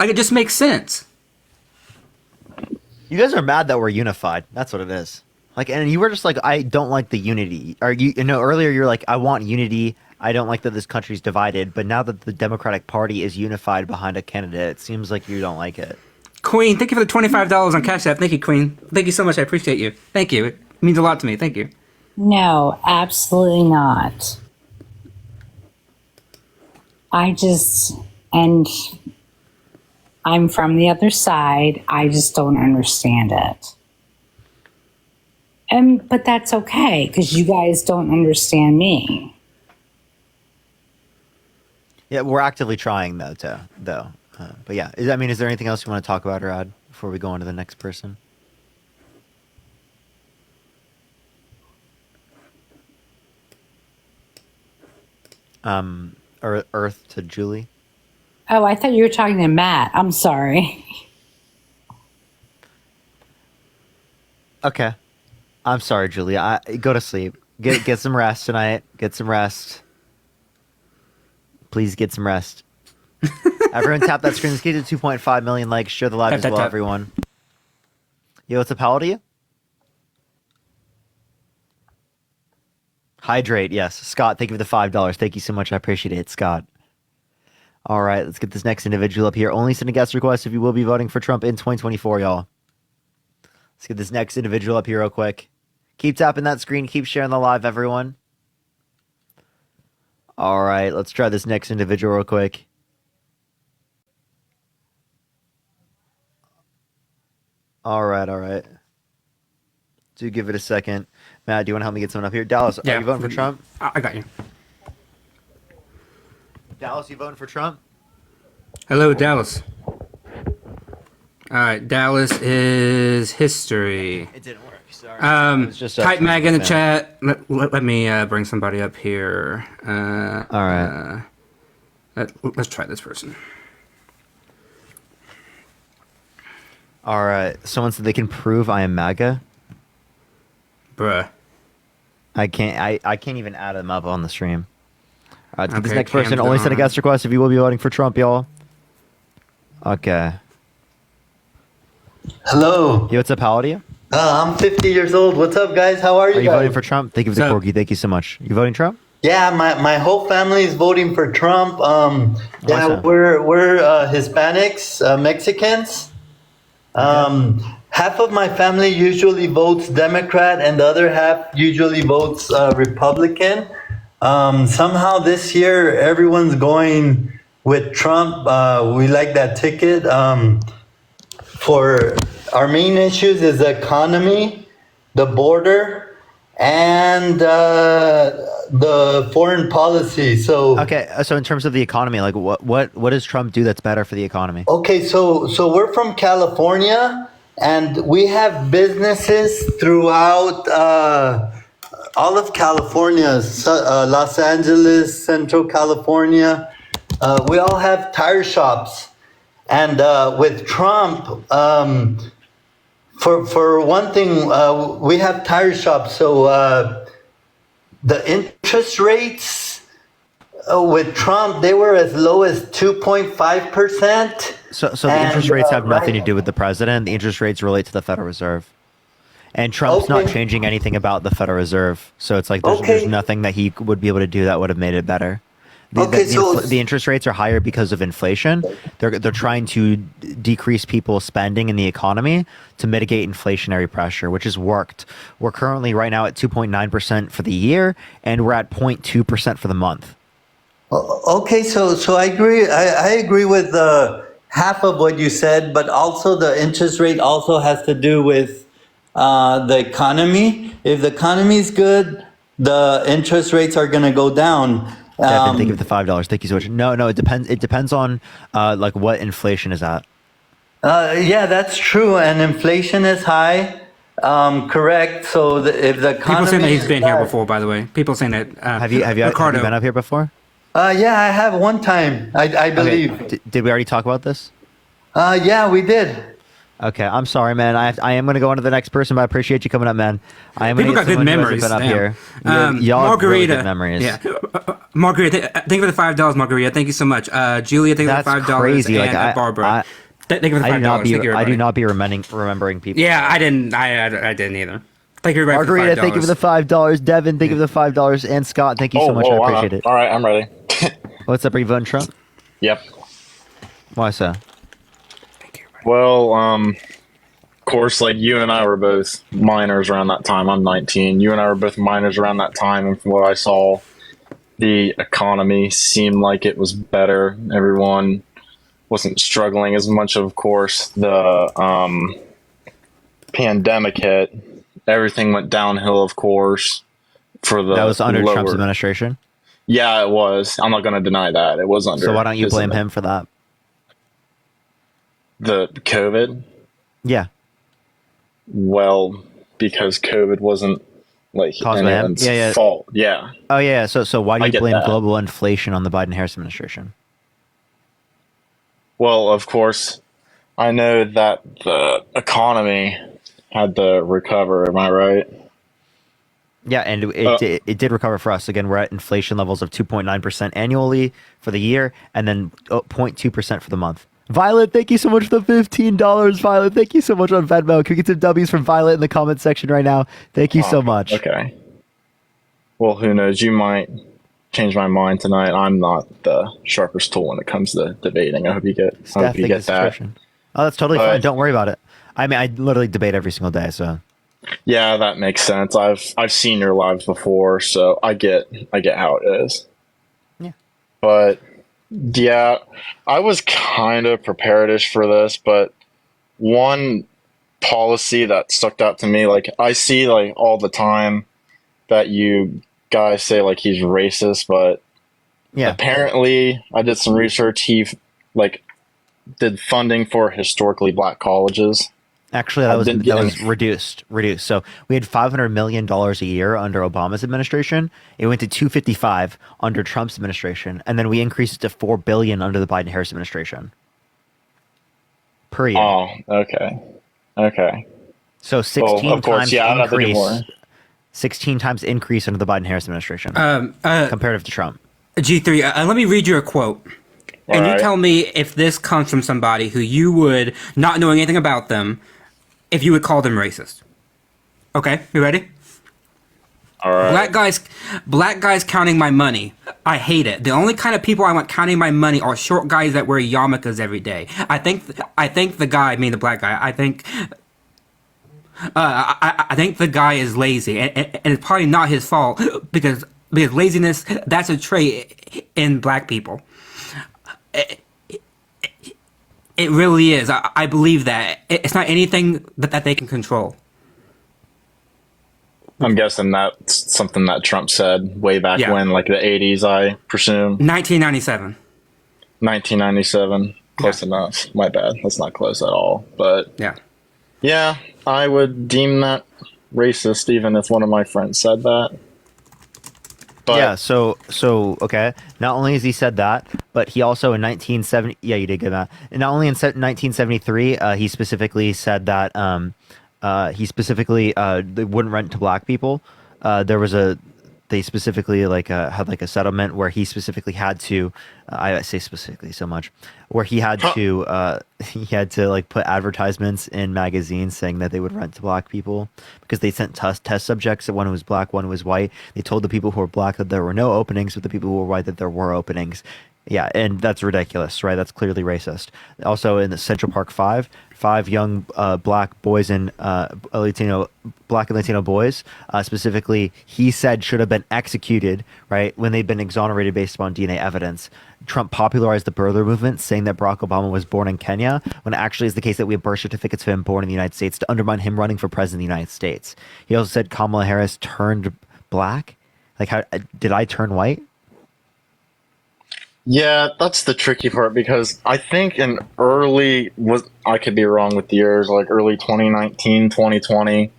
it just makes sense. You guys are mad that we're unified. That's what it is. Like, and you were just like, I don't like the unity. Or earlier you're like, I want unity. I don't like that this country's divided, but now that the Democratic Party is unified behind a candidate, it seems like you don't like it. Queen, thank you for the $25 on Cash App. Thank you, Queen. Thank you so much. I appreciate you. Thank you. It means a lot to me. Thank you. no, absolutely not. And I'm from the other side. I just don't understand it. But that's okay because you guys don't understand me. Yeah, we're actively trying though. But yeah, is there anything else you want to talk about or add before we go on to the next person? Or Earth to Julie. Oh, I thought you were talking to Matt. I'm sorry. Okay, I'm sorry, Julie. Go to sleep. Get some rest tonight. Get some rest. Please get some rest. Everyone tap that screen. Let's get to 2.5 million likes. Share the live as well, everyone. Yo, what's up? How old are you? Hydrate, yes. Scott, thank you for the $5. Thank you so much. I appreciate it, Scott. All right, let's get this next individual up here. Only send a guest request if you will be voting for Trump in 2024, y'all. Let's get this next individual up here real quick. Keep tapping that screen. Keep sharing the live, everyone. All right, let's try this next individual real quick. All right. Do give it a second. Matt, do you want to help me get someone up here? Dallas, are you voting for Trump? I got you. Dallas, you voting for Trump? Hello, Dallas. All right, Dallas is history. It didn't work. Sorry. Type Mag in the chat. Let me bring somebody up here. All right. Let's try this person. All right. Someone said they can prove I am MAGA. Bruh. I can't even add them up on the stream. All right, this Okay, next person Cam's only send a on. guest request if you will be voting for Trump, y'all. Okay. Hello. Yo, what's up? How old are you? I'm 50 years old. What's up, guys? How are you Are you guys? voting for Trump? Thank you for the corgi. Thank you so much. You voting Trump? Yeah, my whole family is voting for Trump. Yeah, Awesome. we're Hispanics, Mexicans. Half of my family usually votes Democrat, and the other half usually votes Republican. Somehow this year, everyone's going with Trump. We like that ticket. For our main issues is the economy, the border, and the foreign policy. So Okay, so in terms of the economy, like what does Trump do that's better for the economy? okay, so we're from California, and we have businesses throughout all of California, Los Angeles, Central California. We all have tire shops, and with Trump, for one thing, we have tire shops. So the interest rates with Trump, they were as low as 2.5%. So the interest rates have nothing to do with the president. The interest rates relate to the Federal Reserve. And Trump's not changing anything about the Federal Reserve. So it's like there's nothing that he would be able to do that would have made it better. The interest rates are higher because of inflation. They're trying to decrease people's spending in the economy to mitigate inflationary pressure, which has worked. We're currently right now at 2.9% for the year, and we're at 0.2% for the month. Okay, so I agree. I agree with half of what you said, but also the interest rate also has to do with the economy. If the economy is good, the interest rates are going to go down. Devin, thank you for the $5. Thank you so much. No, it depends. It depends on like what inflation is at. Yeah, that's true, and inflation is high. Correct. So if the economy People saying that he's been here before, by the way. People saying that. Have you been up here before? Yeah, I have one time. I believe. Okay. Did we already talk about this? Yeah, we did. Okay, I'm sorry, man. I am going to go on to the next person, but I appreciate you coming up, man. I am People gonna got get good someone who hasn't memories. been up Damn. here. Y'all have really Margarita. good memories. Yeah. Margarita, thank you for the $5, Margarita. Thank you so much. Julia, thank you for the $5. That's crazy. And Like, Barbara. Thank you for the $5. Thank you, I everybody. do not be remembering people. Yeah, I didn't. I didn't either. Thank you, everybody. Margarita, for the $5. thank you for the $5. Devin, thank you for the $5. And Scott, thank you so much. I appreciate it. All right, I'm ready. What's up? Are you voting Trump? Yep. Why so? Well, of course, like you and I were both minors around that time. I'm 19. You and I were both minors around that time, and from what I saw, the economy seemed like it was better. Everyone wasn't struggling as much. Of course, the pandemic hit. Everything went downhill, of course. That was under Trump's administration? Yeah, it was. I'm not going to deny that. It was under. So why don't you blame him for that? The COVID? Yeah. Well, because COVID wasn't like Caused by him? anyone's fault. Yeah. Oh, yeah. So why do I you get blame that. global inflation on the Biden-Harris administration? Well, of course, I know that the economy had to recover. Am I right? Yeah, and it did recover for us. Again, we're at inflation levels of 2.9% annually for the year, and then 0.2% for the month. Violet, thank you so much for the $15. Violet, thank you so much on Venmo. Can we get some W's from Violet in the comment section right now? Thank you so much. Okay. Well, who knows? You might change my mind tonight. I'm not the sharpest tool when it comes to debating. I hope you get that. Oh, that's totally fine. Don't worry about it. I mean, I literally debate every single day, so. Yeah, that makes sense. I've seen your lives before, so I get how it is. Yeah. But yeah, I was kind of prepared-ish for this, but one policy that stuck out to me, like I see like all the time that you guys say like he's racist, but yeah, apparently I did some research. He like did funding for historically black colleges. Actually, that was reduced. So we had $500 million a year under Obama's administration. It went to $255 under Trump's administration, and then we increased it to $4 billion under the Biden-Harris administration per year. Oh, okay. So 16 times increase. More. 16 times increase under the Biden-Harris administration comparative to Trump. G3, let me read you a quote. And you tell me if this comes from somebody who you would, not knowing anything about them, if you would call them racist. Okay, you ready? All right. Black guys counting my money. I hate it. The only kind of people I want counting my money are short guys that wear yarmulkes every day. I think the guy, I mean the black guy, I think the guy is lazy, and it's probably not his fault because laziness, that's a trait in black people. It really is. I believe that. It's not anything that they can control. I'm guessing that's something that Trump said way back when, like the 80s, I presume. 1997. 1997. Close enough. My bad. That's not close at all. But yeah, I would deem that racist even if one of my friends said that. But yeah, so okay. Not only has he said that, but he also in 1970. Yeah, you did get that. And not only in 1973, he specifically said that they wouldn't rent to black people. They specifically had like a settlement where he specifically had to. I say specifically so much, where he had to like put advertisements in magazines saying that they would rent to black people because they sent test subjects that one was black, one was white. They told the people who were black that there were no openings, but the people who were white that there were openings. Yeah, and that's ridiculous, right? That's clearly racist. Also, in the Central Park Five young black boys and black and Latino boys, specifically, he said should have been executed, right, when they've been exonerated based upon DNA evidence. Trump popularized the birther movement, saying that Barack Obama was born in Kenya, when it actually is the case that we have birth certificates of him born in the United States to undermine him running for president of the United States. He also said Kamala Harris turned black. Like, how did I turn white? yeah, that's the tricky part because I think in I could be wrong with the years, like early 2019, 2020,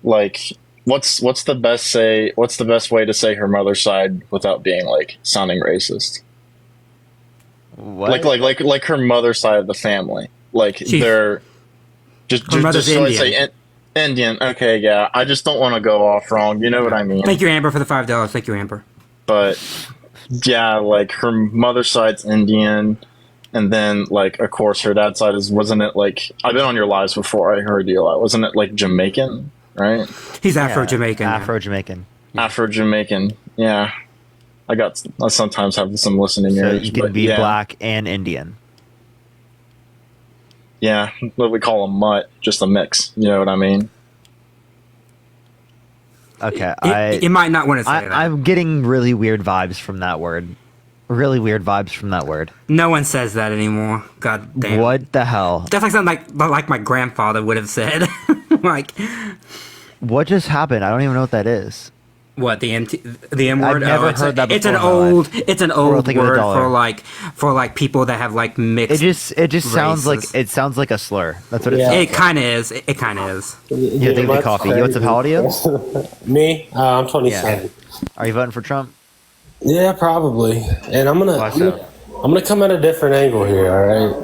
like what's the best way to say her mother's side without being like sounding racist? What? Like her mother's side of the family. Like they're just so I say Indian. Okay, yeah. I just don't want to go off wrong. You know what I mean? Thank you, Amber, for the $5. Thank you, Amber. But yeah, like her mother's side's Indian, and then like of course her dad's side wasn't it like I've been on your lives before. I heard you a lot. Wasn't it like Jamaican? Right? He's Afro-Jamaican. Afro-Jamaican. Afro-Jamaican. Yeah. I sometimes have some listening ears. So you can be black and Indian. Yeah, what we call a mutt, just a mix. You know what I mean? Okay, you might not want to say that. I'm getting really weird vibes from that word. Really weird vibes from that word. No one says that anymore. God damn. What the hell? That's like something like my grandfather would have said. Like, what just happened? I don't even know what that is. What, the M word? I've never heard that before. It's an old word for like people that have like mixed. It just sounds like a slur. That's what it sounds. It kind of is. It kind of is. Yeah, think of the coffee. What's up? How old are you? Me? I'm 27. Yeah. Are you voting for Trump? Yeah, probably. And I'm gonna come at a different angle here. All right.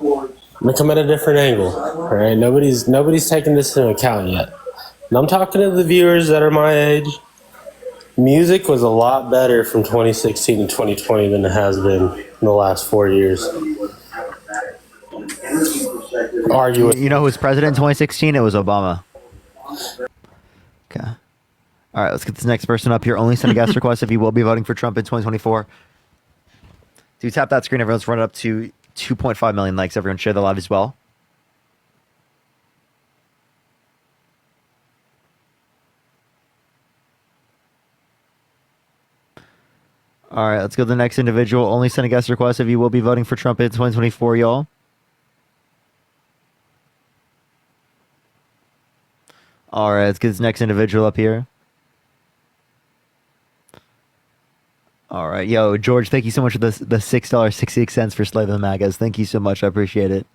I'm gonna come at a different angle. All right. Nobody's taking this into account yet. And I'm talking to the viewers that are my age. Music was a lot better from 2016 to 2020 than it has been in the last 4 years. You know who was president in 2016? It was Obama. Okay. All right, let's get this next person up here. Only send a guest request if you will be voting for Trump in 2024. Do tap that screen. Everyone's run it up to 2.5 million likes. Everyone share the live as well. All right, let's go to the next individual. Only send a guest request if you will be voting for Trump in 2024, y'all. All right, let's get this next individual up here. All right, yo, George, thank you so much for the $6.68 for Slave the Magas. Thank you so much. I appreciate it.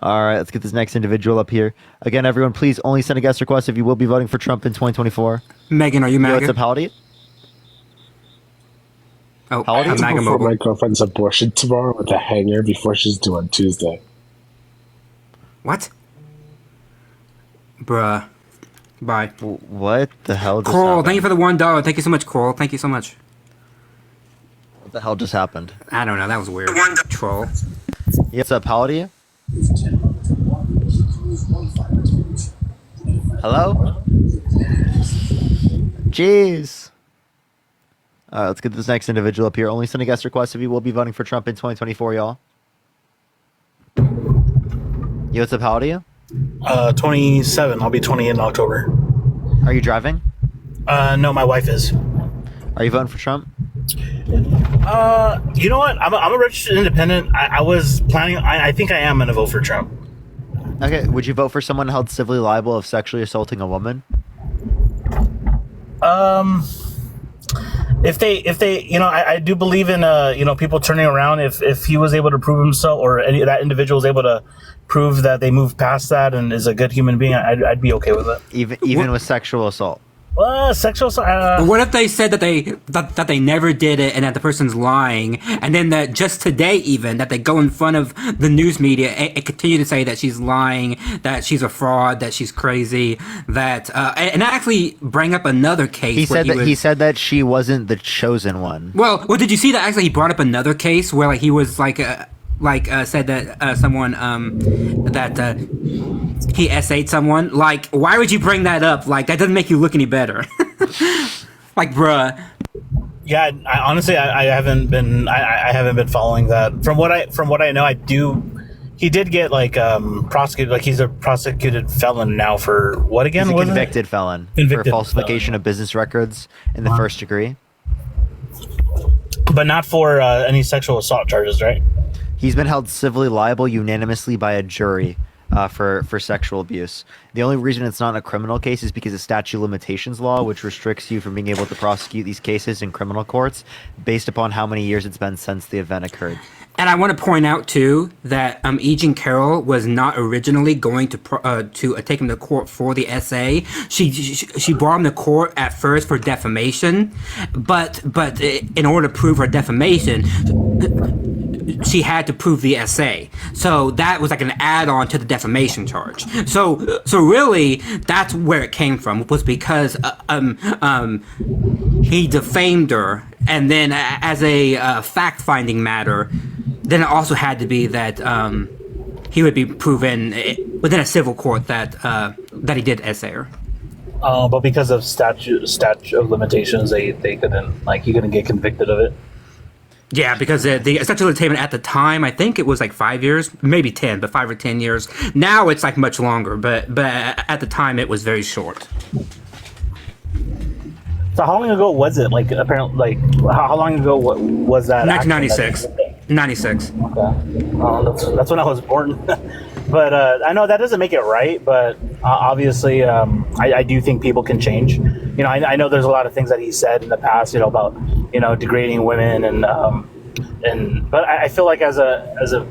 All right, let's get this next individual up here. Again, everyone, please only send a guest request if you will be voting for Trump in 2024. Megan, are you MAGA? What's up, how old are you? Oh, how old are you? I'm for my girlfriend's abortion tomorrow with a hanger before she's due on Tuesday. What? Bruh. Bye. What the hell just Coral, happened? thank you for the $1. Thank you so much, Coral. Thank you so much. What the hell just happened? I don't know. That was weird. Troll. What's up, how old are you? Hello? Jeez. All right, let's get this next individual up here. Only send a guest request if you will be voting for Trump in 2024, y'all. Yo, what's up, how old are you? 27. I'll be 20 in October. Are you driving? No, my wife is. Are you voting for Trump? You know what? I'm a registered independent. I was planning. I think I am going to vote for Trump. Okay. Would you vote for someone held civilly liable of sexually assaulting a woman? If they, I do believe in, people turning around. If he was able to prove himself, or that individual was able to prove that they moved past that and is a good human being, I'd be okay with it. Even with sexual assault. Sexual assault. What if they said that they never did it and that the person's lying, and then that just today even that they go in front of the news media and continue to say that she's lying, that she's a fraud, that she's crazy, that and actually bring up another case. He said that she wasn't the chosen one. Well, did you see that actually he brought up another case where he was said that someone that he essayed someone. Why would you bring that up? That doesn't make you look any better. Bruh. Yeah, honestly, I haven't been following that. From what I know, he did get prosecuted. He's a prosecuted felon now for what again? He's a convicted felon for falsification of business records in the first degree. But not for any sexual assault charges, right? He's been held civilly liable unanimously by a jury for sexual abuse. The only reason it's not a criminal case is because of statute of limitations law, which restricts you from being able to prosecute these cases in criminal courts based upon how many years it's been since the event occurred. And I want to point out too that E. Jean Carroll was not originally going to take him to court for the essay. She brought him to court at first for defamation, but in order to prove her defamation, she had to prove the essay. So that was an add-on to the defamation charge. So really, that's where it came from, was because he defamed her, and then as a fact-finding matter, then it also had to be that he would be proven within a civil court that he did essay her. But because of statute of limitations, they couldn't he couldn't get convicted of it. Yeah, because the statute of limitations at the time, I think it was 5 years, maybe 10, but 5 or 10 years. Now it's much longer, but at the time it was very short. So how long ago was it? Apparently, how long ago was that? 1996. 96. Okay. That's when I was born. But I know that doesn't make it right, but obviously I do think people can change. I know there's a lot of things that he said in the past, about degrading women but I feel like as a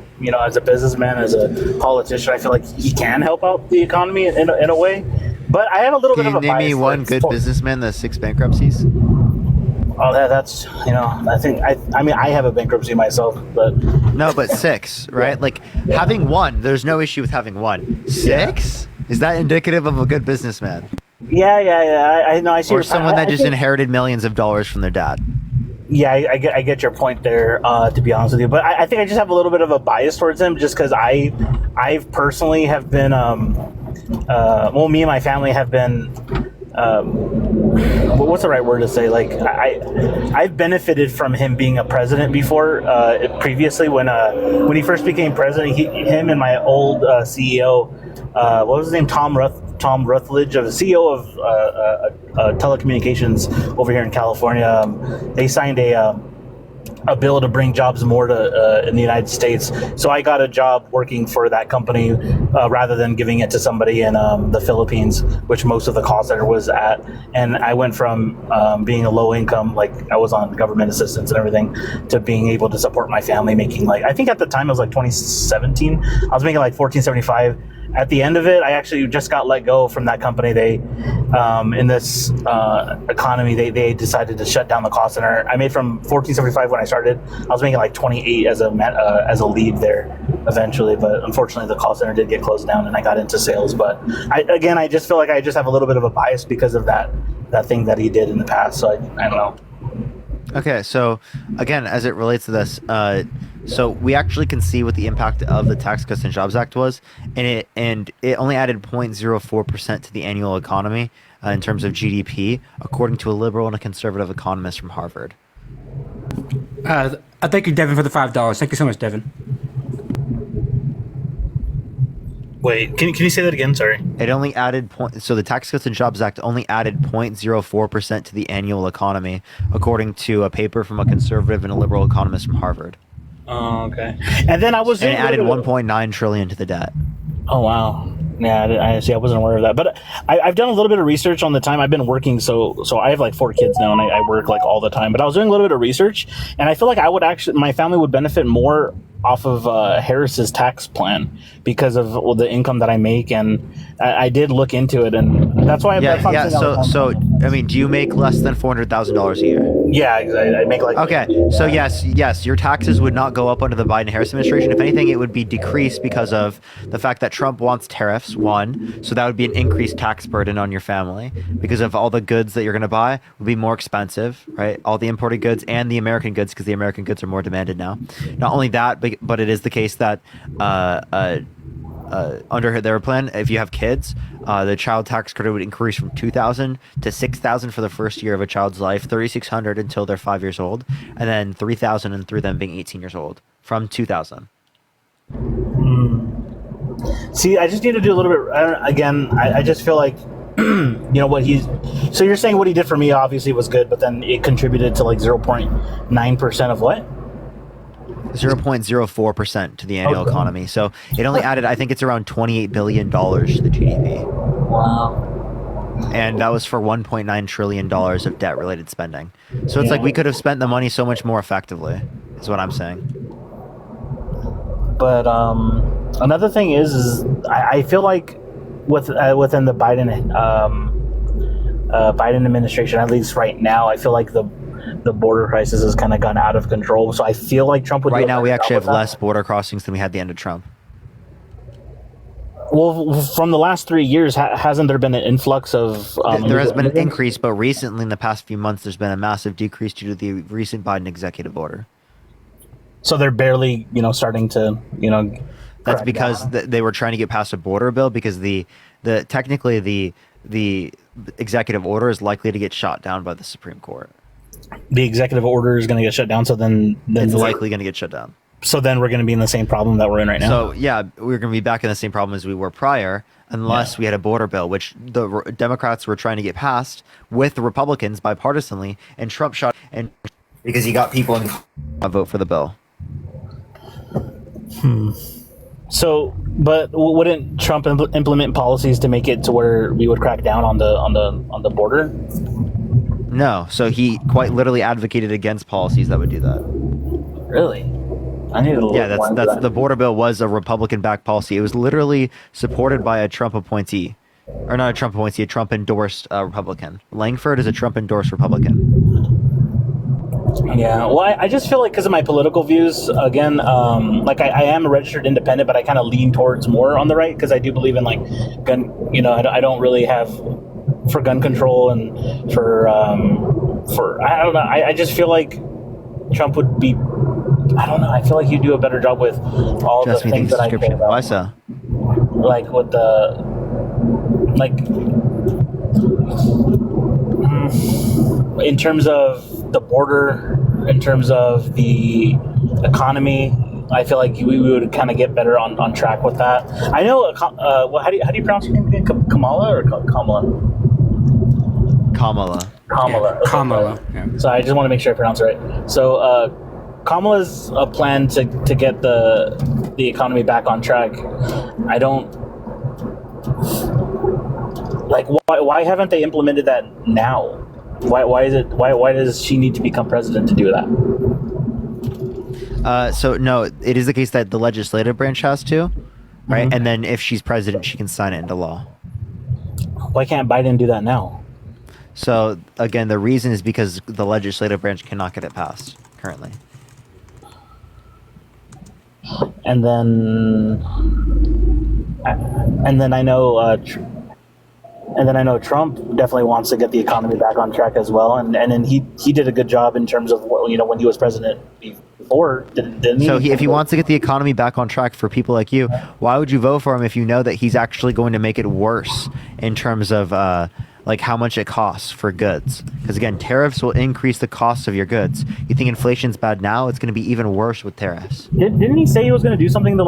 businessman, as a politician, I feel like he can help out the economy in a way. But I have a little bit of a bias. Can you name me one good businessman that has 6 bankruptcies? Oh, that's I think I have a bankruptcy myself, but no, but 6, right? Having one, there's no issue with having one. 6? Is that indicative of a good businessman? Yeah. I know. I see. Or someone that just inherited millions of dollars from their dad. Yeah, I get your point there. To be honest with you, but I think I just have a little bit of a bias towards him, just because I personally have been, me and my family have been, what's the right word to say? Like I've benefited from him being a president before. Previously, when he first became president, him and my old CEO, what was his name? Tom Rutledge, of the CEO of telecommunications over here in California. They signed a bill to bring jobs more to in the United States. So I got a job working for that company rather than giving it to somebody in the Philippines, which most of the call center was at. And I went from being a low income, like I was on government assistance and everything, to being able to support my family, making like, I think at the time it was like 2017, I was making like $14.75. At the end of it, I actually just got let go from that company. They, in this economy, they decided to shut down the call center. I made from $14.75 when I started. I was making like $28 as a lead there eventually, but unfortunately the call center did get closed down, and I got into sales. But I just feel like I just have a little bit of a bias because of that thing that he did in the past. So I don't know. Okay, so again, as it relates to this, so we actually can see what the impact of the Tax Cuts and Jobs Act was, and it only added 0.04% to the annual economy in terms of GDP, according to a liberal and a conservative economist from Harvard. I thank you, Devin, for the $5. Thank you so much, Devin. Wait, can you say that again? Sorry. It only added so the Tax Cuts and Jobs Act only added 0.04% to the annual economy, according to a paper from a conservative and a liberal economist from Harvard. Oh, okay. And then it added 1.9 trillion to the debt. Oh wow. Yeah, I wasn't aware of that. But I've done a little bit of research on the time I've been working. So I have like 4 kids now, and I work like all the time. But I was doing a little bit of research, and I feel like my family would benefit more off of Harris's tax plan because of the income that I make, and I did look into it, and that's why. So I mean, do you make less than $400,000 a year? Yeah, I make like. Okay, so yes, your taxes would not go up under the Biden-Harris administration. If anything, it would be decreased because of the fact that Trump wants tariffs. One, so that would be an increased tax burden on your family because of all the goods that you're going to buy would be more expensive, right? All the imported goods and the American goods, because the American goods are more demanded now. Not only that, but it is the case that under their plan, if you have kids, the child tax credit would increase from $2,000 to $6,000 for the first year of a child's life, $3,600 until they're 5 years old, and then $3,000 and through them being 18 years old from $2,000. See, I just need to do a little bit. I just feel like, so you're saying what he did for me obviously was good, but then it contributed to like 0.9% of what? 0.04% to the annual economy. So it only added, I think it's around $28 billion to the GDP. Wow. And that was for $1.9 trillion of debt-related spending. So it's like we could have spent the money so much more effectively, is what I'm saying. But another thing is I feel like within the Biden administration, at least right now, I feel like the border crisis has kind of gone out of control. So I feel like Trump would. Right now, we actually have less border crossings than we had at the end of Trump. Well, from the last 3 years, hasn't there been an influx of? There has been an increase, but recently, in the past few months, there's been a massive decrease due to the recent Biden executive order. So they're barely, starting to, That's because they were trying to get past a border bill because technically the executive order is likely to get shot down by the Supreme Court. The executive order is going to get shut down, so then it's likely going to get shut down. So then we're going to be in the same problem that we're in right now. So yeah, we're going to be back in the same problem as we were prior, unless we had a border bill, which the Democrats were trying to get passed with the Republicans bipartisanly, and Trump shot and because he got people to vote for the bill. So, but wouldn't Trump implement policies to make it to where we would crack down on the border? No. So he quite literally advocated against policies that would do that. Really? I need a little. Yeah, that's the border bill was a Republican-backed policy. It was literally supported by a Trump appointee, or not a Trump appointee, a Trump-endorsed Republican. Langford is a Trump-endorsed Republican. Yeah, well, I just feel like because of my political views, again, like I am a registered independent, but I kind of lean towards more on the right because I do believe in like gun. I don't really have for gun control and for I don't know. I just feel like Trump would be. I don't know. I feel like he'd do a better job with all the things that I care about. Why so? Like with the in terms of the border, in terms of the economy, I feel like we would kind of get better on track with that. I know. How do you pronounce your name again? Kamala or Kamala? Kamala. Kamala. Yeah, Kamala. Yeah. So I just want to make sure I pronounce it right. So Kamala's plan to get the economy back on track. I don't like why haven't they implemented that now? Why does she need to become president to do that? So no, it is the case that the legislative branch has to, right? Mm-hmm. And then if she's president, she can sign it into law. Why can't Biden do that now? So again, the reason is because the legislative branch cannot get it passed currently. And then I know Trump definitely wants to get the economy back on track as well, and then he did a good job in terms of when he was president before, didn't he? So if he wants to get the economy back on track for people like you, why would you vote for him if you know that he's actually going to make it worse in terms of like how much it costs for goods? Because again, tariffs will increase the cost of your goods. You think inflation's bad now? It's going to be even worse with tariffs. Didn't he say he was going to do something to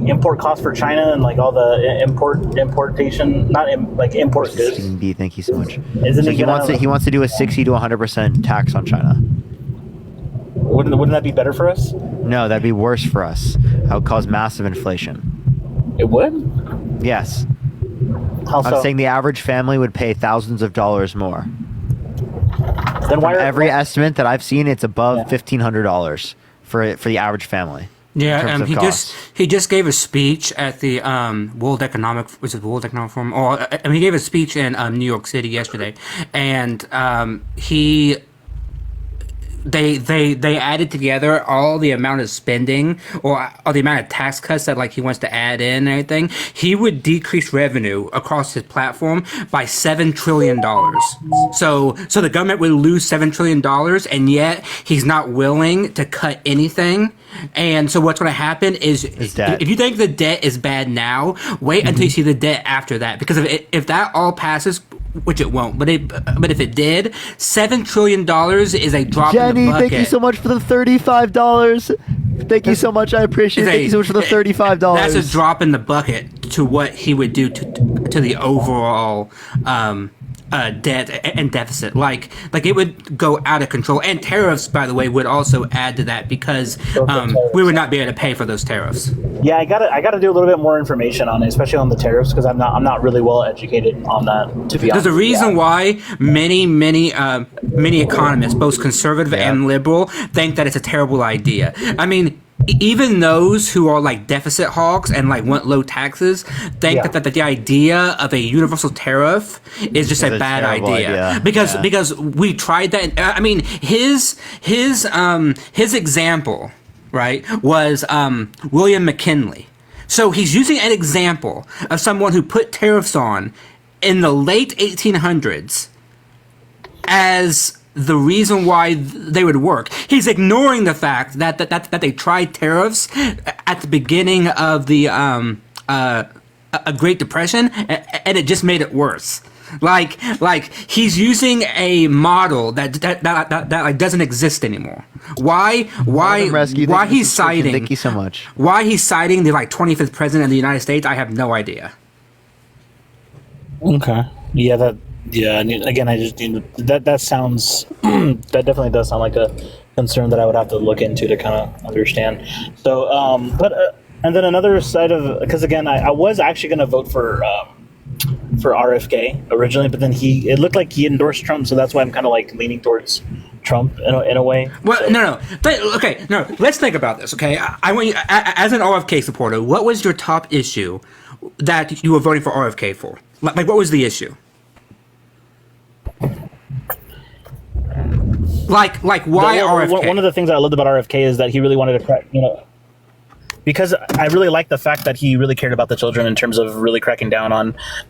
import costs for China and like all the importation, import goods? B, thank you so much. He wants to do a 60 to 100% tax on China. Wouldn't that be better for us? No, that'd be worse for us. That would cause massive inflation. It would? Yes. How so? I'm saying the average family would pay thousands of dollars more. Then why every estimate that I've seen, it's above $1,500 for the average family. Yeah, he just gave a speech at the World Economic Forum, or he gave a speech in New York City yesterday, and They added together all the amount of spending or the amount of tax cuts that he wants to add in and everything. He would decrease revenue across his platform by $7 trillion. So the government would lose $7 trillion, and yet he's not willing to cut anything. And so what's going to happen is if you think the debt is bad now, wait until you see the debt after that, because if that all passes, which it won't, but if it did, $7 trillion is a drop in the bucket. Thank you so much for the $35. Thank you so much. I appreciate it. Thank you so much for the $35. That's a drop in the bucket to what he would do to the overall debt and deficit. Like it would go out of control. And tariffs, by the way, would also add to that, because we would not be able to pay for those tariffs. Yeah, I gotta do a little bit more information on it, especially on the tariffs, because I'm not really well educated on that, to be honest. There's a reason why many economists, both conservative and liberal, think that it's a terrible idea. I mean, even those who are deficit hogs and want low taxes think that the idea of a universal tariff is just a bad idea. Because we tried that. I mean, his example, right, was William McKinley. So he's using an example of someone who put tariffs on in the late 1800s as the reason why they would work. He's ignoring the fact that they tried tariffs at the beginning of the a Great Depression, and it just made it worse. He's using a model that doesn't exist anymore. Why he's citing? Thank you so much. Why he's citing the 25th president of the United States? I have no idea. Okay. Yeah. Yeah, again, I just that sounds that definitely does sound like a concern that I would have to look into to kind of understand. So, and then another side of, because again, I was actually going to vote for RFK originally, but then it looked like he endorsed Trump, so that's why I'm kind of leaning towards Trump in a way. Well, so. No. Let's think about this. Okay, I want you, as an RFK supporter, what was your top issue that you were voting for RFK for? What was the issue? Why RFK? One of the things I loved about RFK is that he really wanted to because I really like the fact that he really cared about the children in terms of really cracking down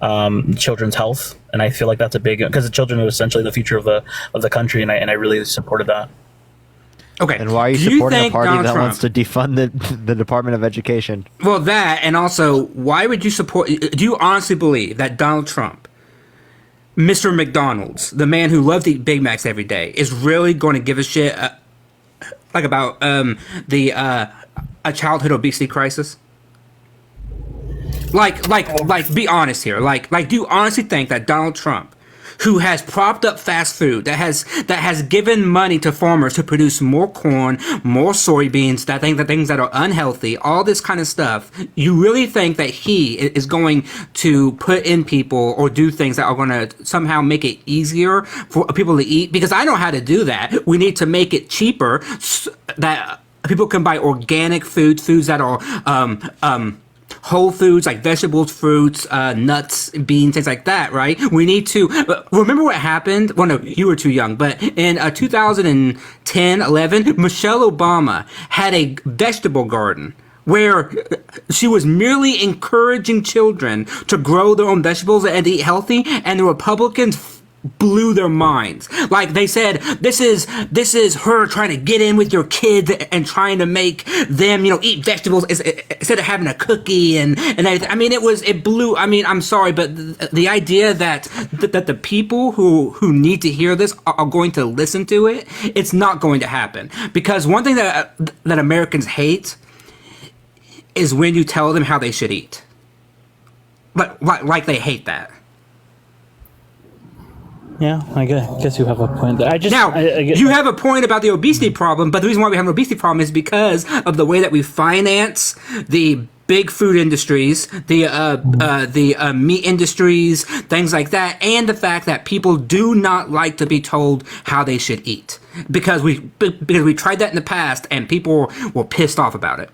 on children's health, and I feel like that's a big, because the children are essentially the future of the country, and I really supported that. Okay. And why are you supporting a party that wants to defund the Department of Education? Well, that, and also, why would you support? Do you honestly believe that Donald Trump, Mr. McDonald's, the man who loves to eat Big Macs every day, is really going to give a shit about a childhood obesity crisis? Like, be honest here. Like, do you honestly think that Donald Trump, who has propped up fast food, that has given money to farmers to produce more corn, more soybeans, the things that are unhealthy, all this kind of stuff, you really think that he is going to put in people or do things that are going to somehow make it easier for people to eat? Because I know how to do that. We need to make it cheaper that people can buy organic foods that are whole foods like vegetables, fruits, nuts, beans, things like that, right? We need to remember what happened. Well, no, you were too young, but in 2010, 11, Michelle Obama had a vegetable garden where she was merely encouraging children to grow their own vegetables and eat healthy, and the Republicans blew their minds. Like, they said, this is her trying to get in with your kids and trying to make them, eat vegetables instead of having a cookie and everything. I mean, it blew. I mean, I'm sorry, but the idea that the people who need to hear this are going to listen to it, it's not going to happen. Because one thing that Americans hate is when you tell them how they should eat. Like they hate that. Yeah, I guess you have a point there. You have a point about the obesity problem, but the reason why we have an obesity problem is because of the way that we finance the big food industries, the meat industries, things like that, and the fact that people do not like to be told how they should eat because we tried that in the past and people were pissed off about it.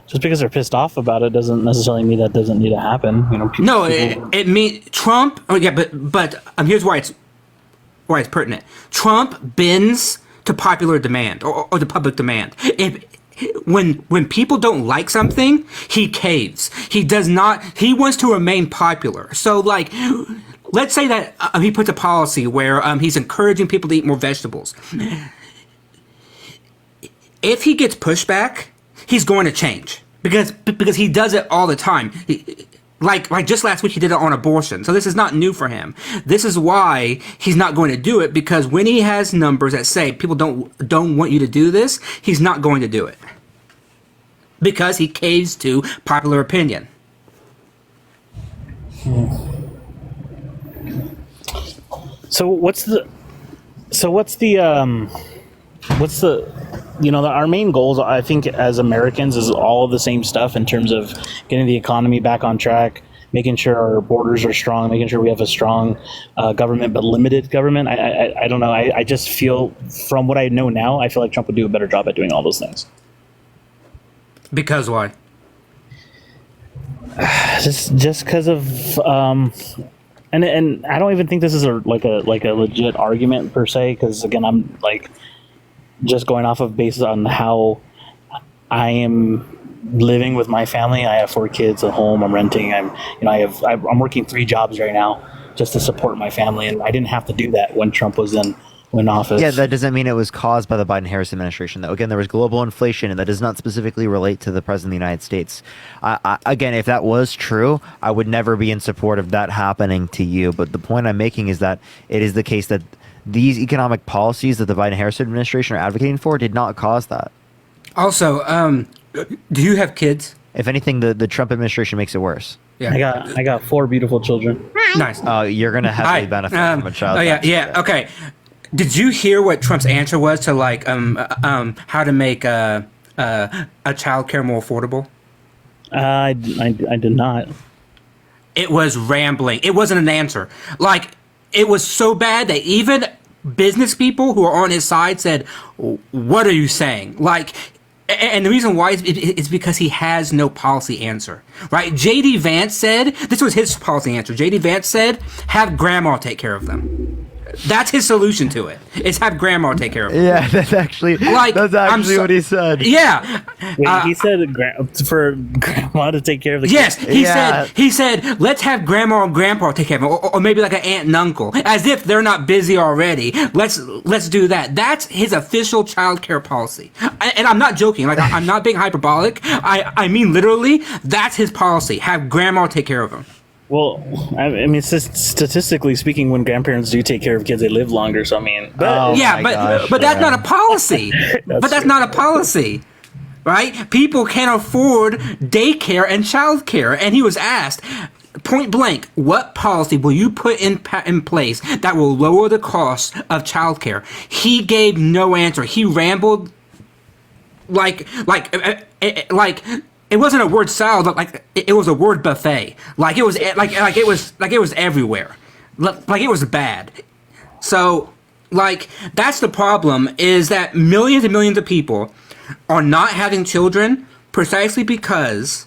Just because they're pissed off about it doesn't necessarily mean that doesn't need to happen. It means Trump. Oh yeah, but here's why it's pertinent. Trump bends to popular demand or the public demand. When people don't like something, he caves. He does not. He wants to remain popular. So like, let's say that he puts a policy where he's encouraging people to eat more vegetables. If he gets pushback, he's going to change because he does it all the time. Like just last week he did it on abortion. So this is not new for him. This is why he's not going to do it, because when he has numbers that say people don't want you to do this, he's not going to do it. Because he caves to popular opinion. So what's the our main goals, I think, as Americans, is all of the same stuff in terms of getting the economy back on track, making sure our borders are strong, making sure we have a strong government, but limited government. I don't know. I just feel, from what I know now, I feel like Trump would do a better job at doing all those things. Because why? Just because of and I don't even think this is a legit argument per se, because again, I'm like just going off of basis on how I am living with my family. I have 4 kids at home. I'm renting. I'm working 3 jobs right now just to support my family, and I didn't have to do that when Trump was in office. Yeah, that doesn't mean it was caused by the Biden-Harris administration, though. Again, there was global inflation, and that does not specifically relate to the President of the United States. Again, if that was true, I would never be in support of that happening to you. But the point I'm making is that it is the case that these economic policies that the Biden-Harris administration are advocating for did not cause that. Also, do you have kids? If anything, the Trump administration makes it worse. Yeah, I got 4 beautiful children. Nice. You're gonna heavily benefit from a child. Okay. Did you hear what Trump's answer was to how to make child care more affordable? I did not. It was rambling. It wasn't an answer. Like, it was so bad that even business people who are on his side said, "What are you saying?" Like, and the reason why is because he has no policy answer, right? J.D. Vance said, this was his policy answer. J.D. Vance said, have grandma take care of them. That's his solution to it. Is have grandma take care of it. Yeah, that's actually what he said. Yeah. Wait, he said for grandma to take care of the Yes, kids? he said, let's have grandma and grandpa take care of it, or maybe like an aunt and uncle, as if they're not busy already. Let's do that. That's his official child care policy, and I'm not joking. Like I'm not being hyperbolic. I mean literally, that's his policy. Have grandma take care of him. Well, I mean, statistically speaking, when grandparents do take care of kids, they live longer. So I mean, but that's not a policy. That's not a policy, right? People can't afford daycare and childcare, and he was asked point blank, "What policy will you put in place that will lower the cost of childcare?" He gave no answer. He rambled like. It wasn't a word salad, but like it was a word buffet. Like it was everywhere. Like it was bad. So like that's the problem, is that millions and millions of people are not having children precisely because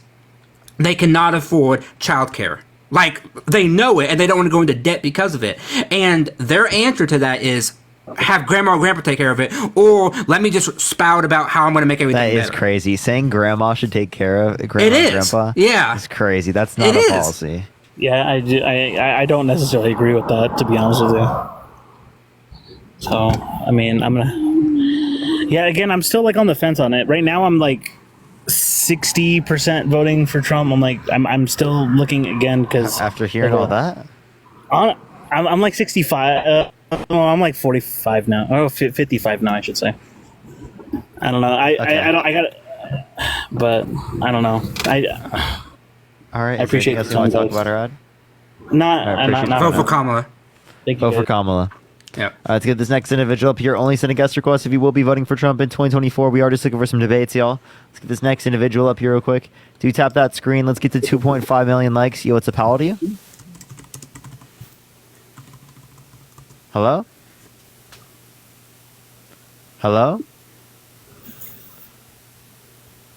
they cannot afford childcare. Like they know it and they don't want to go into debt because of it. And their answer to that is have grandma or grandpa take care of it, or let me just spout about how I'm going to make everything better. That is crazy. Saying grandma should take care of grandma and grandpa. Yeah, it's crazy. That's not a policy. Yeah, I don't necessarily agree with that, to be honest with you. So I mean, again, I'm still like on the fence on it. Right now, I'm like 60% voting for Trump. I'm still looking again because after hearing all that, I'm like 65. I'm like 45 now. Oh, 55 now, I should say. I don't know. I got it, but I don't know. All right. I appreciate you want to talk about Rod? Not vote for Kamala. Vote for Kamala. Yeah. Let's get this next individual up here. Only send a guest request if you will be voting for Trump in 2024. We are just looking for some debates, y'all. Let's get this next individual up here real quick. Do tap that screen. Let's get to 2.5 million likes. Yo, what's up? How old are you? Hello? Hello?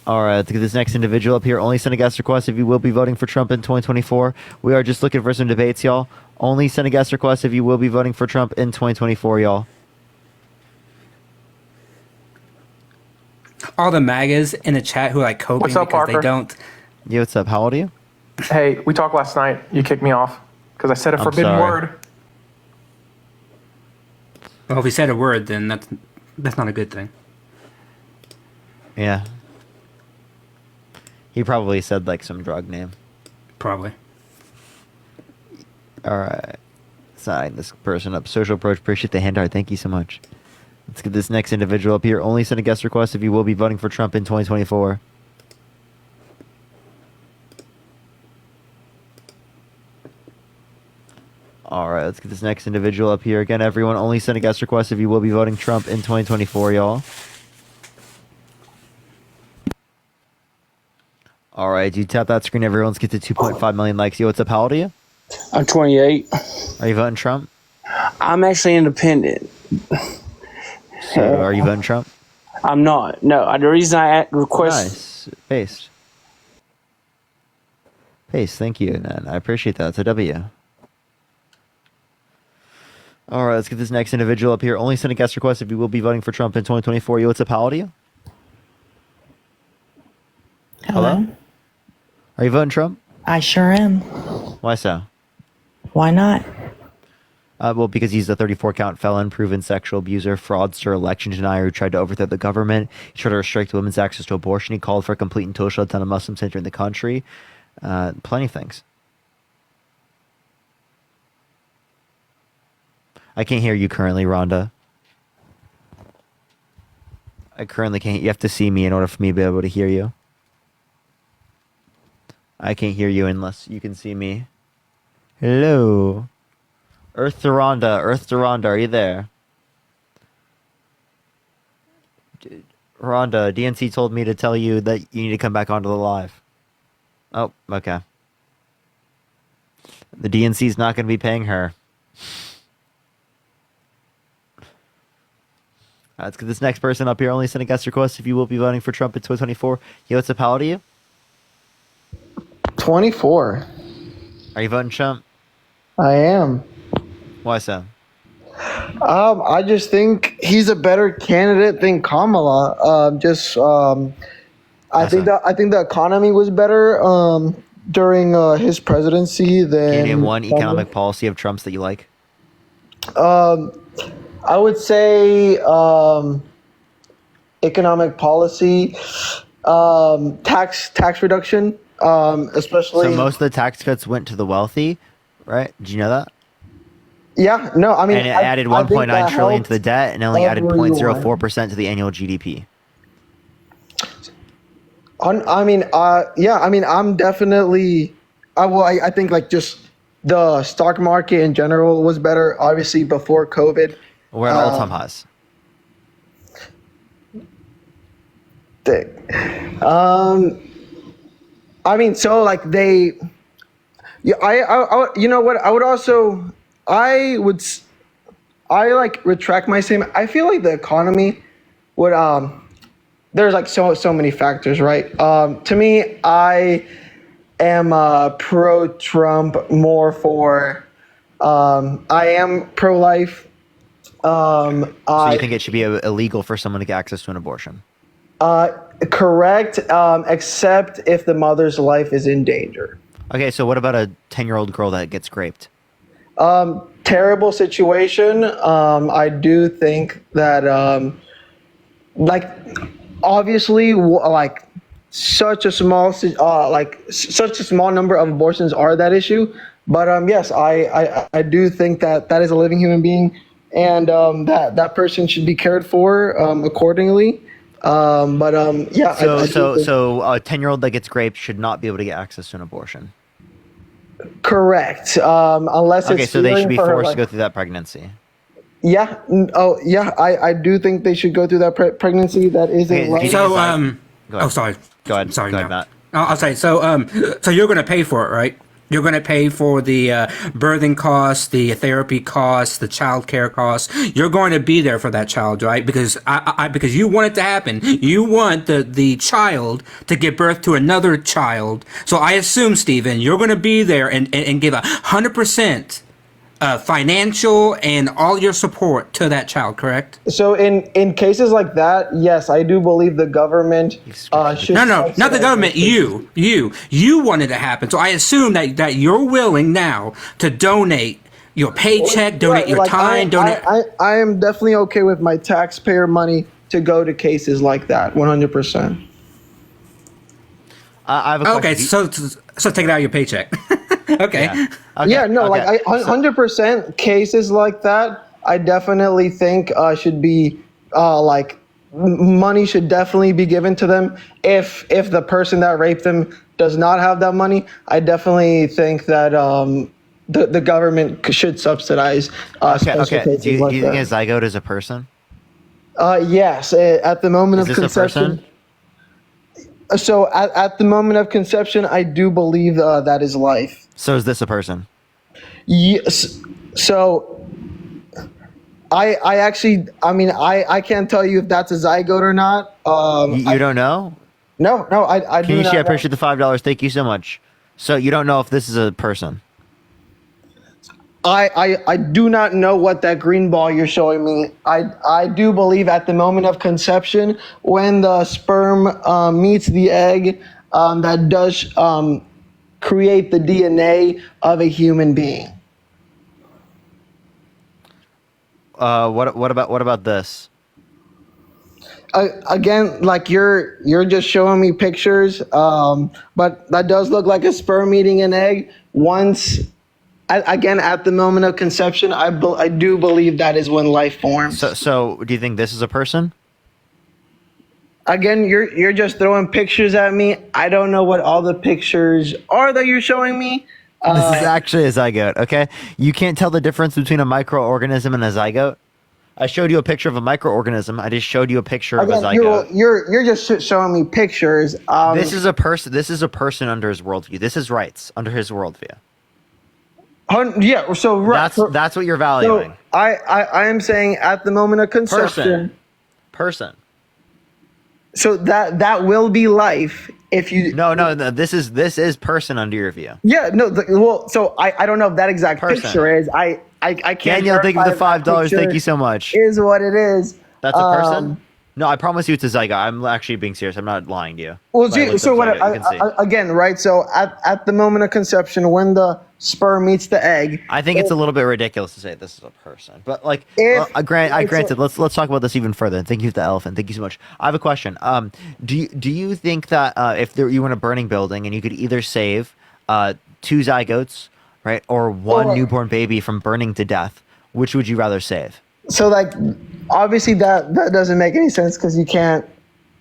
All right, let's get this next individual up here. Only send a guest request if you will be voting for Trump in 2024. We are just looking for some debates, y'all. Only send a guest request if you will be voting for Trump in 2024, y'all. All the MAGAs in the chat who are like coping What's up, because Parker? they don't. Yo, what's up? How old are you? Hey, we talked last night. You kicked me off because I said a I'm forbidden sorry. word. Well, if he said a word, then that's not a good thing. Yeah. He probably said like some drug name. Probably. All right. Sign this person up. Social approach. Appreciate the handout. Thank you so much. Let's get this next individual up here. Only send a guest request if you will be voting for Trump in 2024. All right, let's get this next individual up here. Again, everyone, only send a guest request if you will be voting Trump in 2024, y'all. All right, you tap that screen, everyone. Let's get to 2.5 million likes. Yo, what's up? How old are you? I'm 28. Are you voting Trump? I'm actually independent. So, are you voting Trump? I'm not. No, the reason I request... Nice. Paste. Paste, thank you, man. I appreciate that. It's a W. All right, let's get this next individual up here. Only send a guest request if you will be voting for Trump in 2024. Yo, what's up? How old are you? Hello? Are you voting Trump? I sure am. Why so? Why not? Well, because he's a 34-count felon, proven sexual abuser, fraudster, election denier who tried to overthrow the government. He tried to restrict women's access to abortion. He called for a complete and total shutdown of Muslims entering the country. Plenty of things. I can't hear you currently, Rhonda. I currently can't. You have to see me in order for me to be able to hear you. I can't hear you unless you can see me. Hello. Earth to Rhonda, are you there? Rhonda, DNC told me to tell you that you need to come back onto the live. Oh, okay. The DNC's not going to be paying her. Let's get this next person up here. Only send a guest request if you will be voting for Trump in 2024. Yo, what's up? How old are you? 24. Are you voting Trump? I am. Why so? I just think he's a better candidate than Kamala. I think the economy was better during his presidency than. Can you name one economic policy of Trump's that you like? I would say economic policy, tax reduction, especially. So most of the tax cuts went to the wealthy, right? Did you know that? Yeah, no, I mean, and it added 1.9 trillion to the debt, and only added 0.04% to the annual GDP. I'm definitely. I think like just the stock market in general was better. Obviously, before COVID, we're at all-time highs. So like they. Yeah, I you know what? I retract my statement. I feel like the economy would there's like so many factors, right? To me, I am pro-Trump more for I am pro-life. So you think it should be illegal for someone to get access to an abortion? Correct, except if the mother's life is in danger. Okay, so what about a 10-year-old girl that gets raped? Terrible situation. I do think that, obviously, such a small number of abortions are that issue. But yes, I do think that is a living human being, and that person should be cared for accordingly. Yeah. So a 10-year-old that gets raped should not be able to get access to an abortion. Correct. Unless it's so they should be forced to go through that pregnancy. Yeah. Oh, yeah. I do think they should go through that pregnancy. That isn't right. So sorry. Go ahead. Sorry, go ahead, Matt. I'll say so. So you're going to pay for it, right? You're going to pay for the birthing costs, the therapy costs, the child care costs. You're going to be there for that child, right? Because because you want it to happen. You want the child to give birth to another child. So I assume, Stephen, you're going to be there and give 100% financial and all your support to that child, correct? So in cases like that, yes, I do believe the government should. No, not the government. You want it to happen. So I assume that you're willing now to donate your paycheck, donate your time, donate. I am definitely okay with my taxpayer money to go to cases like that, 100%. I have a question. Okay, so take it out of your paycheck. Okay. Yeah, no, like 100% cases like that, I definitely think should be money should definitely be given to them. If the person that raped them does not have that money, I definitely think that the government should subsidize special cases Do you like think a that. zygote is a person? Yes, at the moment Is of this a conception. person? So at the moment of conception, I do believe that is life. So is this a person? Yes. So I can't tell you if that's a zygote or not. You don't know? No, I do Can you not share? I know. appreciate the $5. Thank you so much. So you don't know if this is a person? I do not know what that green ball you're showing me. I do believe at the moment of conception, when the sperm meets the egg, that does create the DNA of a human being. What about this? Again, like you're just showing me pictures, but that does look like a sperm eating an egg. Again, at the moment of conception, I do believe that is when life forms. So do you think this is a person? Again, you're just throwing pictures at me. I don't know what all the pictures are that you're showing me. This is actually a zygote, okay? You can't tell the difference between a microorganism and a zygote? I showed you a picture of a microorganism. I just showed you a picture of a zygote. You're just showing me pictures. This is a person. This is a person under his worldview. This is rights under his worldview. Yeah, so right. That's what you're valuing. So I am saying at the moment of conception. Person. So that will be life if you. No. This is person under your view. Yeah. No. So I don't know if that exact picture is. I can't. Daniel, thank you for the $5. Thank picture you so much. Is what it is. That's a person? No, I promise you it's a zygote. I'm actually being serious. I'm not lying to you. Well, But I looked so up what? zygote, you can see. Again, right? So at the moment of conception, when the sperm meets the egg, I think it's a little bit ridiculous to say this is a person, but like, I granted. Let's talk about this even further. Thank you for the elephant. Thank you so much. I have a question. Do you think that if you were in a burning building and you could either save 2 zygotes, right, or one newborn baby from burning to death, which would you rather save? So like, obviously that doesn't make any sense because you can't.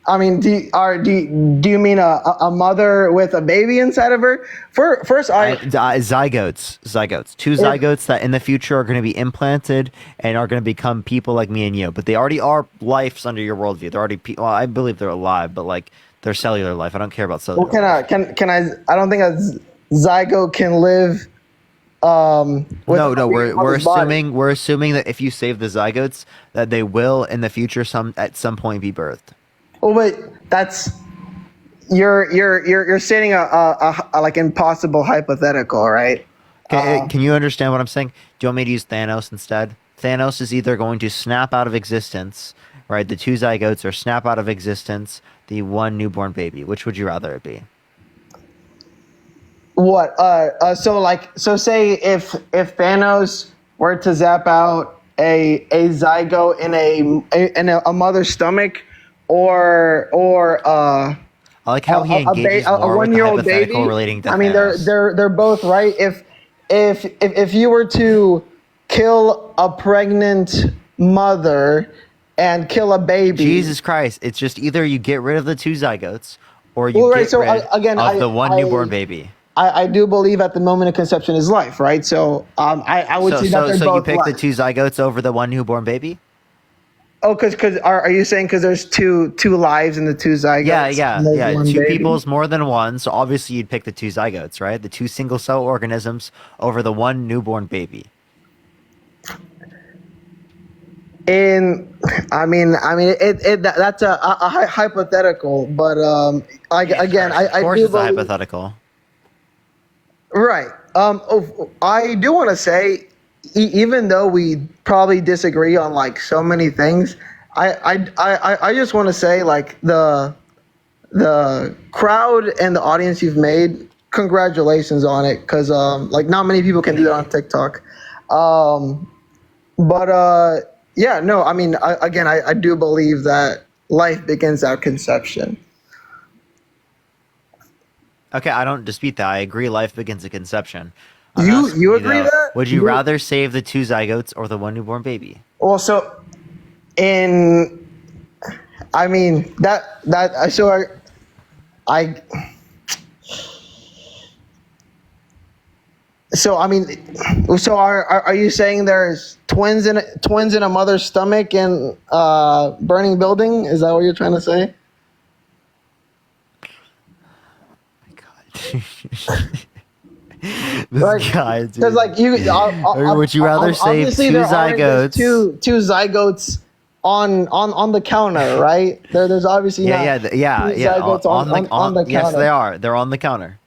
I mean, do you mean a mother with a baby inside of her? Zygotes. 2 zygotes that in the future are going to be implanted and are going to become people like me and you. But they already are lives under your worldview. They're already well, I believe they're alive, but like they're cellular life. I don't care about cellular. Well, can I? I don't think a zygote can live. We're assuming that if you save the zygotes, that they will in the future at some point be birthed. Oh wait, that's you're stating a like impossible hypothetical, right? Can you understand what I'm saying? Do you want me to use Thanos instead? Thanos is either going to snap out of existence, right? The 2 zygotes, or snap out of existence the 1 newborn baby. Which would you rather it be? What? So say if Thanos were to zap out a zygote in a mother's stomach, or I like how he engages more with the hypothetical relating to I mean, Thanos. they're both right. If you were to kill a pregnant mother and kill a baby, Jesus Christ! It's just either you get rid of the 2 zygotes, or you get rid of the 1 newborn baby. I do believe at the moment of conception is life, right? So I would say that they're so both you pick the life. 2 zygotes over the 1 newborn baby? Oh, because are you saying because there's two lives in the 2 zygotes? Yeah. and there's one 2 baby? people is more than 1, so obviously you'd pick the 2 zygotes, right? The 2 single cell organisms over the 1 newborn baby. I mean, that's a hypothetical, but I Of course, believe, it's a hypothetical. Right. I do want to say, even though we probably disagree on like so many things, I just want to say like the crowd and the audience you've made, congratulations on it, because like not many people can do that on TikTok. Yeah, no, I mean, I do believe that life begins at conception. Okay, I don't dispute that. I agree life begins at conception. You agree that? Would you rather save the 2 zygotes or the 1 newborn baby? Well, so I mean so are you saying there's twins in a mother's stomach in burning building? Is that what you're trying to say? This guy, dude. Because like would you rather save 2 zygotes? Two zygotes on the counter, right? There's obviously zygotes on the counter. Yes, they are. They're on the counter.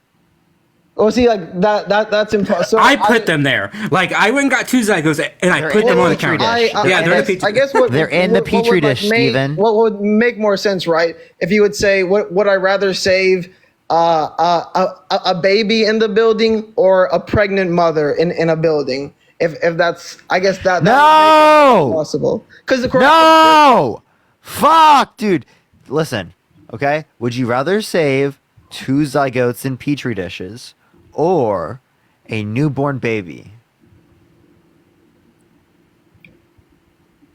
Well, see, like that's impossible. I put them there. Like I went and got 2 zygotes and I put them on the counter. They're in the petri. I guess they're in the petri dish, Steven. What would make more sense, right? If you would say, would I rather save a baby in the building or a pregnant mother in a building? If that's, I guess that no possible. Because no, fuck, dude. Listen, okay. Would you rather save 2 zygotes in petri dishes or a newborn baby?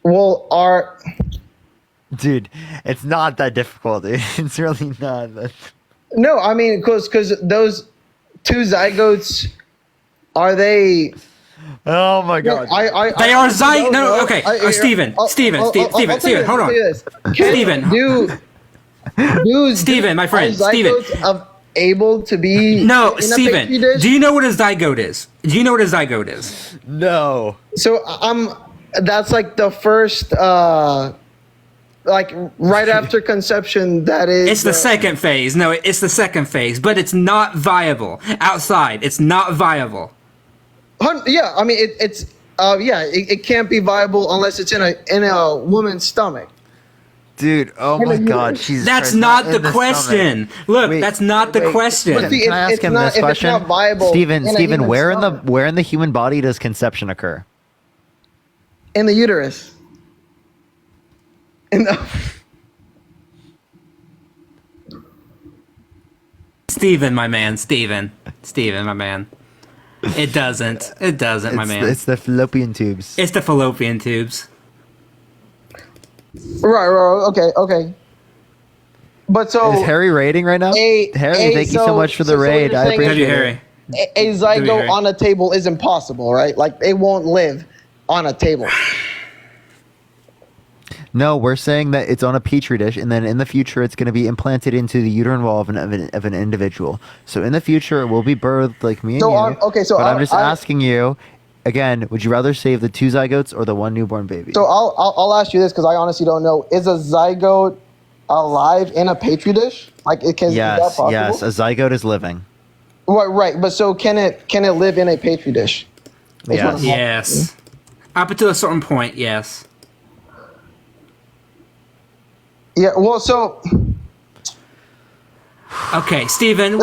Well, dude, it's not that difficult, dude. It's really not. No, I mean, because those 2 zygotes, are they? Oh my god! They are zygotes. No, okay. Steven, hold on. Steven, my friend, Steven. Able to be Steven, do you know what a zygote is? No. So that's like the first like right after conception, that is. It's the second phase. No, it's the second phase, but it's not viable outside. It's not viable. Yeah, I mean it's Yeah, it can't be viable unless it's in a woman's stomach. Dude, oh my God, Jesus That's Christ, not in the question. stomach. Look, Wait, that's not the question. But see, Can I ask him this if question? it's not viable Steven, in a Steven, human where stomach, in the human body does conception occur? in the uterus. In the Steven, my man, Steven, my man. It doesn't, my man. It's the fallopian tubes. It's the fallopian tubes. Right, okay. But so Is Harry raiding right now? Harry, thank you so much for the raid. I appreciate it. Harry. A zygote on a table is impossible, right? Like it won't live on a table. No, we're saying that it's on a petri dish, and then in the future, it's going to be implanted into the uterine wall of an individual. So in the future, it will be birthed like me and you. But I'm just asking you, again, would you rather save the 2 zygotes or the 1 newborn baby? So I'll ask you this because I honestly don't know. Is a zygote alive in a petri dish? Like it can? Is that possible? Yes, a zygote is living. Right. But so can it live in a petri dish? Yes. Up to a certain point, yes. Yeah. Well, so. Okay, Steven,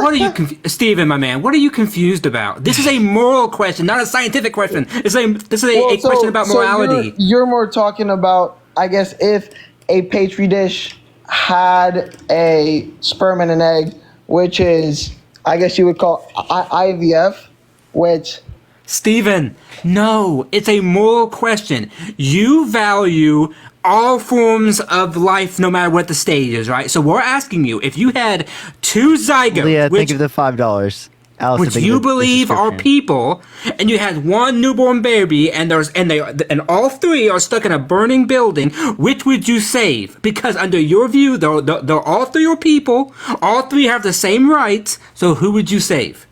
Steven, my man, what are you confused about? This is a moral question, not a scientific question. This is a question about morality. You're more talking about, I guess, if a petri dish had a sperm and an egg, which is, I guess you would call IVF, which... Steven, no, it's a moral question. You value all forms of life, no matter what the stage is, right? So we're asking you, if you had 2 zygotes, Leah, thank you for the $5. Allison, which you believe are people, and you had 1 newborn baby, and all 3 are stuck in a burning building, which would you save? Because under your view, they're all 3 are people, all 3 have the same rights. So who would you save?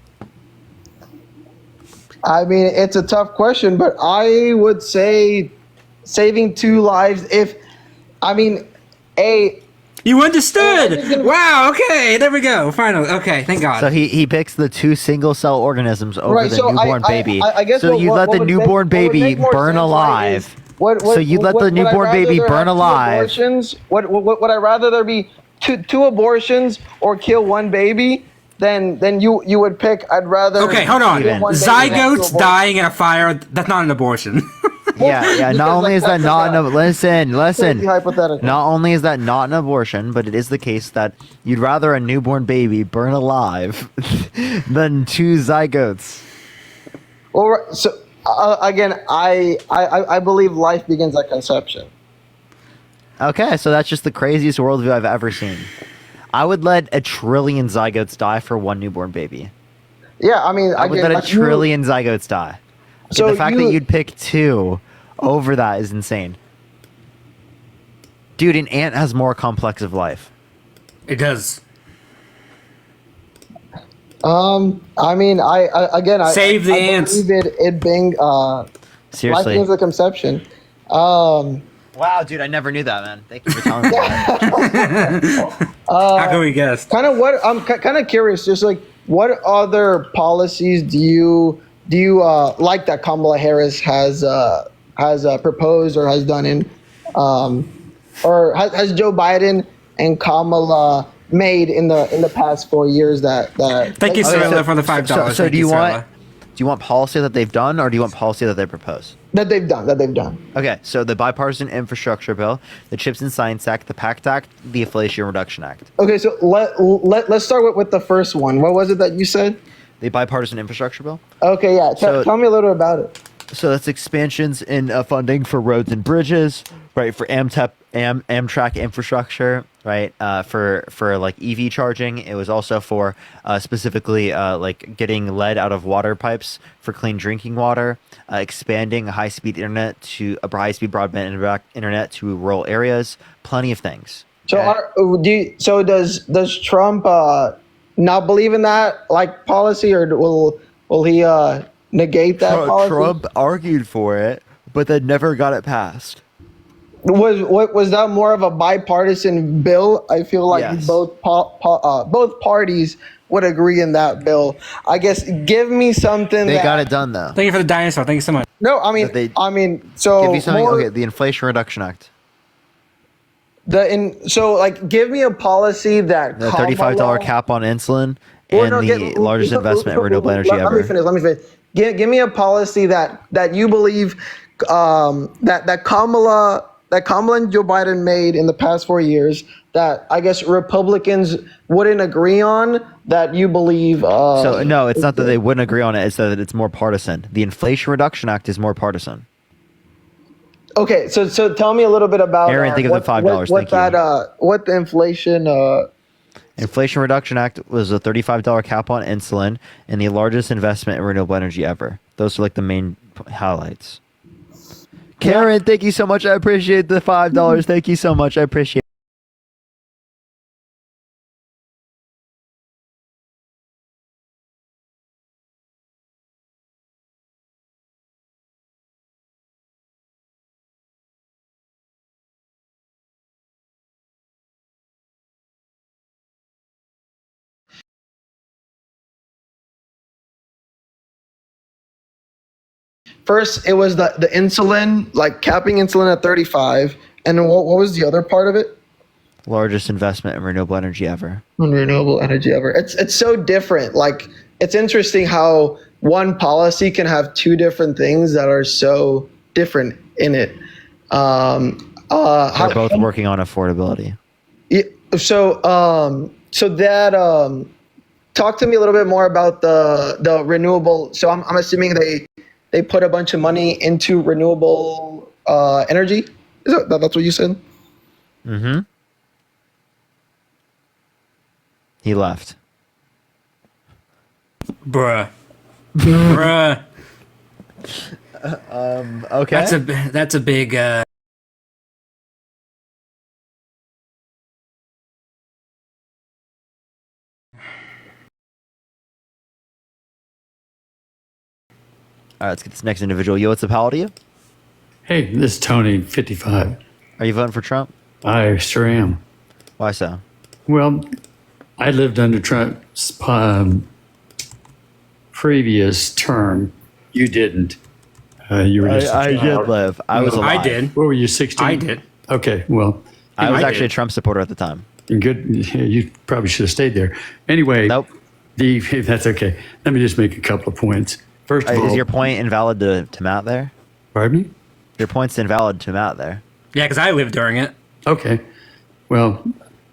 I mean, it's a tough question, but I would say saving 2 lives. You understood. Wow. Okay. There we go. Finally. Okay. Thank God. So he picks the 2 single cell organisms over the newborn baby. I guess so you let the newborn baby burn alive. So you let the newborn baby burn alive. Would I rather there be two abortions or kill 1 baby? Then you would pick. I'd rather. Okay, hold on. Zygotes dying in a fire. That's not an abortion. Yeah. Not only is that not an listen. Hypothetical. Not only is that not an abortion, but it is the case that you'd rather a newborn baby burn alive than 2 zygotes. Well, so again, I believe life begins at conception. Okay, so that's just the craziest worldview I've ever seen. I would let 1 trillion zygotes die for 1 newborn baby. Yeah, I mean, I would let 1 trillion zygotes die. So the fact that you'd pick 2 over that is insane. Dude, an ant has more complex of life. It does. I mean, I save the ants. Believe it being seriously, life begins at conception. Wow, dude, I never knew that, man. Thank you for telling me that. How can we guess? I'm kind of curious, just like what other policies do you like that Kamala Harris has proposed or has done in, or has Joe Biden and Kamala made in the past 4 years that Thank you, Sarah, for the $5. So do you want policy that they've done, or do you want policy that they propose? That they've done. Okay, so the bipartisan infrastructure bill, the Chips and Science Act, the PACT Act, the Inflation Reduction Act. Okay, so let's start with the first one. What was it that you said? The bipartisan infrastructure bill. Okay, yeah. Tell me a little about it. So that's expansions in funding for roads and bridges, right? For Amtrak infrastructure, right? For like EV charging. It was also for specifically like getting lead out of water pipes for clean drinking water, expanding high-speed internet to high-speed broadband internet to rural areas. Plenty of things. So does Trump not believe in that like policy, or will he negate that policy? Trump argued for it, but then never got it passed. Was that more of a bipartisan bill? I feel like Yes. both parties would agree in that bill. I guess give me something. They got it done though. Thank you for the dinosaur. Thank you so much. No, I mean, so Give you something. more, Okay, the Inflation Reduction Act. give me a policy that The $35 cap on insulin and the largest investment in renewable energy let ever. Let me finish. Give me a policy that you believe that Kamala and Joe Biden made in the past 4 years that I guess Republicans wouldn't agree on, that you believe. So no, it's not that they wouldn't agree on it. It's that it's more partisan. The Inflation Reduction Act is more partisan. Okay, so tell me a little bit about Aaron, think of the $5. What the inflation. Inflation Reduction Act was a $35 cap on insulin and the largest investment in renewable energy ever. Those are like the main highlights. Karen, thank you so much. I appreciate the $5. Thank you so much. I appreciate it. First, it was the insulin, like capping insulin at 35, and then what was the other part of it? Largest investment in renewable energy ever. Renewable energy ever. It's so different. Like, it's interesting how one policy can have two different things that are so different in it. They're both working on affordability. So talk to me a little bit more about the renewable. So I'm assuming they put a bunch of money into renewable energy. That's what you said? Mm-hmm. He left. Bruh. Bruh. Okay. That's a big. All right, let's get this next individual. Yo, what's up? How old are you? Hey, this is Tony, 55. Are you voting for Trump? I sure am. Why so? Well, I lived under Trump's previous term. You didn't. You were just I did live. I was alive. I did. What were you, 16? I did. Okay, well. I was actually a Trump supporter at the time. Good. You probably should have stayed there. Anyway. Nope. That's okay. Let me just make a couple of points. First of all. Is your point invalid to Matt there? Pardon me? Your point's invalid to Matt there. Yeah, because I lived during it. Okay. Well,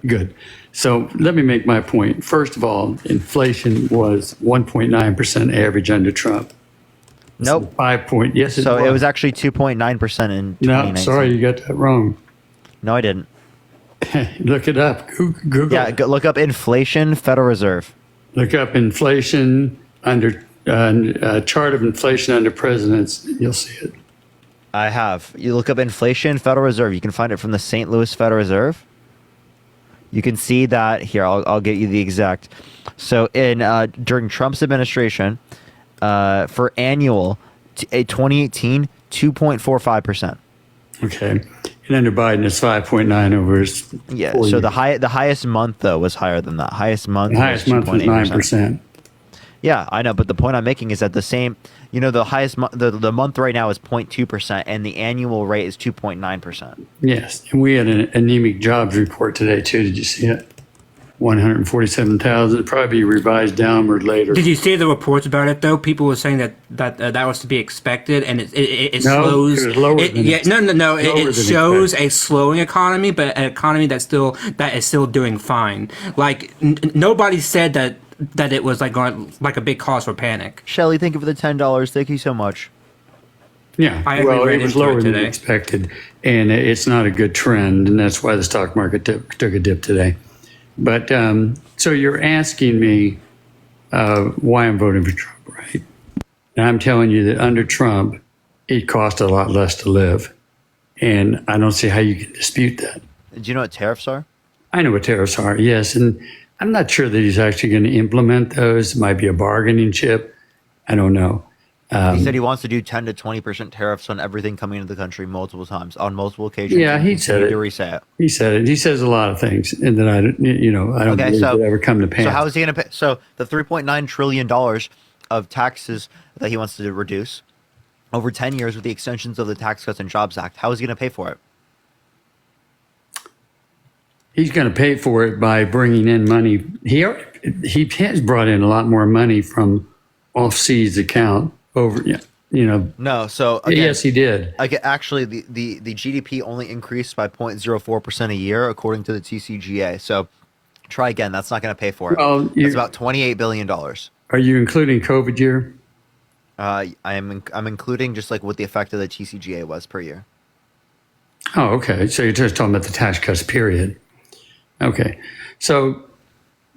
good. So let me make my point. First of all, inflation was 1.9% average under Trump. Nope. 5 point. Yes, So it was actually 2.9% in 2019. No, sorry, you got that wrong. No, I didn't. Look it up. Google. Yeah, look up inflation, Federal Reserve. Look up inflation under chart of inflation under presidents. You'll see it. I have. You look up inflation, Federal Reserve. You can find it from the St. Louis Federal Reserve. You can see that here. I'll get you the exact. So during Trump's administration, for annual 2018, 2.45%. Okay. And under Biden, it's 5.9 over his 4 So years. the highest month though was higher than that. Highest month. The highest month was 9%. Yeah, I know, but the point I'm making is that the same, the highest the month right now is 0.2%, and the annual rate is 2.9%. Yes, and we had an anemic jobs report today too. Did you see it? 147,000. Probably revised downward later. Did you see the reports about it though? People were saying that was to be expected, and it No, slows. it was lower than No. lower It than shows expected. a slowing economy, but an economy that is still doing fine. Like nobody said that it was like a big cause for panic. Shelly, thank you for the $10. Thank you so much. Yeah, I well, read it was into it lower than today. expected, and it's not a good trend, and that's why the stock market took a dip today. But so you're asking me why I'm voting for Trump, right? And I'm telling you that under Trump, it cost a lot less to live, and I don't see how you can dispute that. Do you know what tariffs are? I know what tariffs are, yes, and I'm not sure that he's actually going to implement those. It might be a bargaining chip. I don't know. He said he wants to do 10 to 20% tariffs on everything coming into the country multiple times on multiple occasions. Yeah, he said it. To re-say it. He said it. He says a lot of things, and then I don't believe it ever come to pass. So how is he going to pay? So the $3.9 trillion of taxes that he wants to reduce over 10 years with the extensions of the Tax Cuts and Jobs Act, how is he going to pay for it? He's going to pay for it by bringing in money. He has brought in a lot more money from off-seas account over, No, so again, yes, he did. Actually, the GDP only increased by 0.04% a year, according to the TCGA. So try again. That's not going to pay for it. Well, it's about $28 billion. Are you including COVID year? I'm including just like what the effect of the TCGA was per year. Oh, okay. So you're just talking about the tax cuts period. Okay. So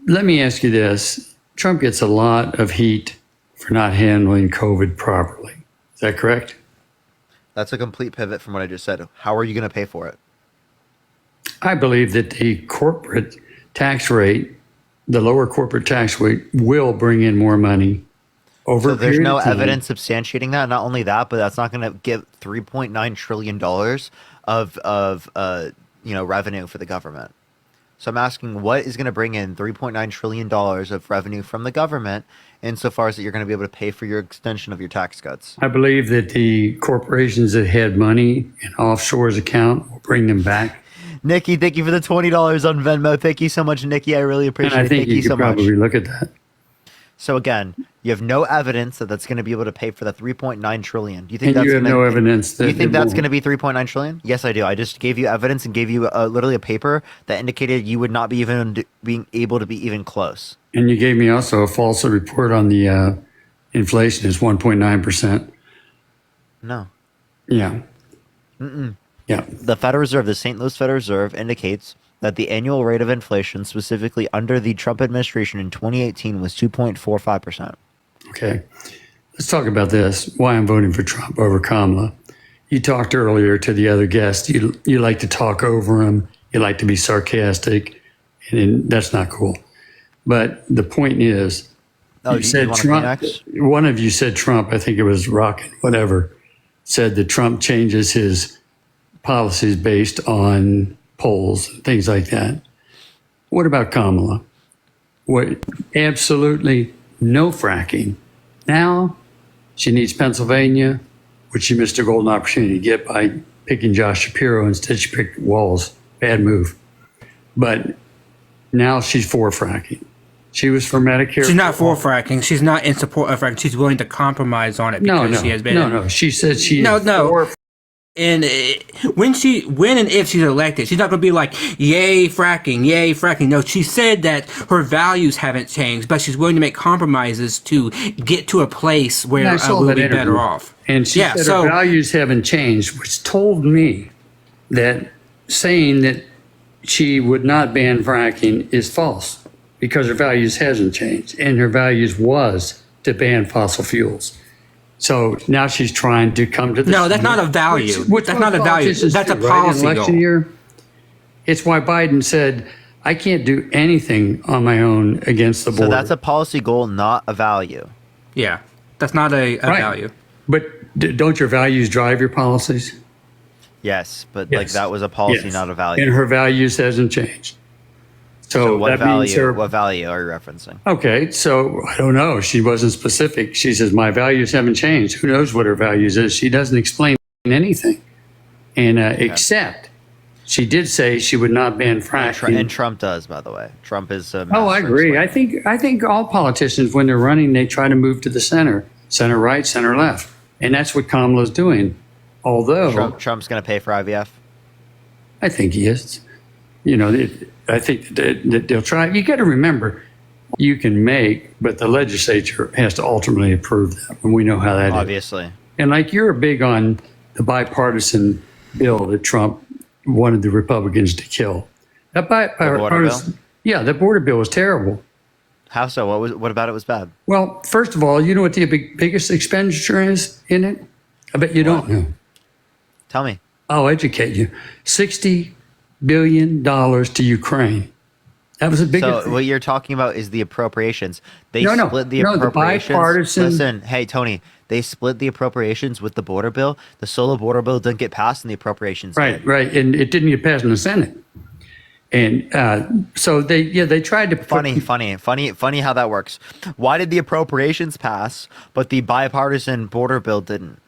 let me ask you this. Trump gets a lot of heat for not handling COVID properly. Is that correct? That's a complete pivot from what I just said. How are you going to pay for it? I believe that the corporate tax rate, the lower corporate tax rate, will bring in more money over So a there's period no of time. evidence substantiating that. Not only that, but that's not going to give $3.9 trillion of revenue for the government. So I'm asking, what is going to bring in $3.9 trillion of revenue from the government insofar as that you're going to be able to pay for your extension of your tax cuts? I believe that the corporations that had money in offshore's account will bring them back. Nikki, thank you for the $20 on Venmo. Thank you so much, Nikki. I really appreciate And I it. think Thank you you could so much. probably look at that. So again, you have no evidence that that's going to be able to pay for the $3.9 trillion. Do you think And that's you have gonna, no evidence that you think it that's won't. going to be $3.9 trillion? Yes, I do. I just gave you evidence and gave you literally a paper that indicated you would not be even being able to be even close. And you gave me also a false report on the inflation is 1.9%. No. Yeah. Mm-mm. Yeah. The Federal Reserve, the St. Louis Federal Reserve, indicates that the annual rate of inflation, specifically under the Trump administration in 2018, was 2.45%. Okay. Let's talk about this. Why I'm voting for Trump over Kamala. You talked earlier to the other guest. You like to talk over him. You like to be sarcastic, and that's not cool. But the point is, Oh, you said want a Trump. Kleenex? One of you said Trump. I think it was Rocket, whatever, said that Trump changes his policies based on polls, things like that. What about Kamala? What? Absolutely no fracking. Now she needs Pennsylvania, which she missed a golden opportunity to get by picking Josh Shapiro. Instead, she picked Walz. Bad move. But now she's for fracking. She was for Medicare. She's not for fracking. She's not in support of fracking. She's willing to compromise on it because she has been. No. She said she is for. And when and if she's elected, she's not going to be like, yay, fracking, yay, fracking. No, she said that her values haven't changed, but she's willing to make compromises to get to a place where we'll be better off. And she said her values haven't changed, which told me that saying that she would not ban fracking is false because her values hasn't changed. And her values was to ban fossil fuels. So now she's trying to come to the... No, that's not a value. That's not a value. That's a policy election goal. year. It's why Biden said, I can't do anything on my own against the border. So that's a policy goal, not a value. Yeah, that's not a value. But don't your values drive your policies? Yes, but like that was a policy, not a value. And her values hasn't changed. So what that means value? What value are you referencing? Okay, so I don't know. She wasn't specific. She says, my values haven't changed. Who knows what her values is? She doesn't explain anything. And except she did say she would not ban fracking. And Trump does, by the way. Trump is a Oh, I agree. I think all politicians, when they're running, they try to move to the center right, center left. And that's what Kamala's doing. Although Trump's going to pay for IVF? I think he is. I think that they'll try. You got to remember, you can make, but the legislature has to ultimately approve that, and we know how that is. Obviously. And like you're big on the bipartisan bill that Trump wanted the Republicans to kill. That bipartisan, yeah, the border bill was terrible. How so? What about it was bad? Well, first of all, you know what the biggest expenditure is in it? I bet you don't know. Tell me. I'll educate you. $60 billion to Ukraine. That was a big. So what you're talking about is the appropriations. They No, split the the appropriations. bipartisan. Listen, hey Tony, they split the appropriations with the border bill. The solo border bill didn't get passed, and the appropriations did. Right, and it didn't get passed in the Senate. And so they tried to. Funny how that works. Why did the appropriations pass, but the bipartisan border bill didn't?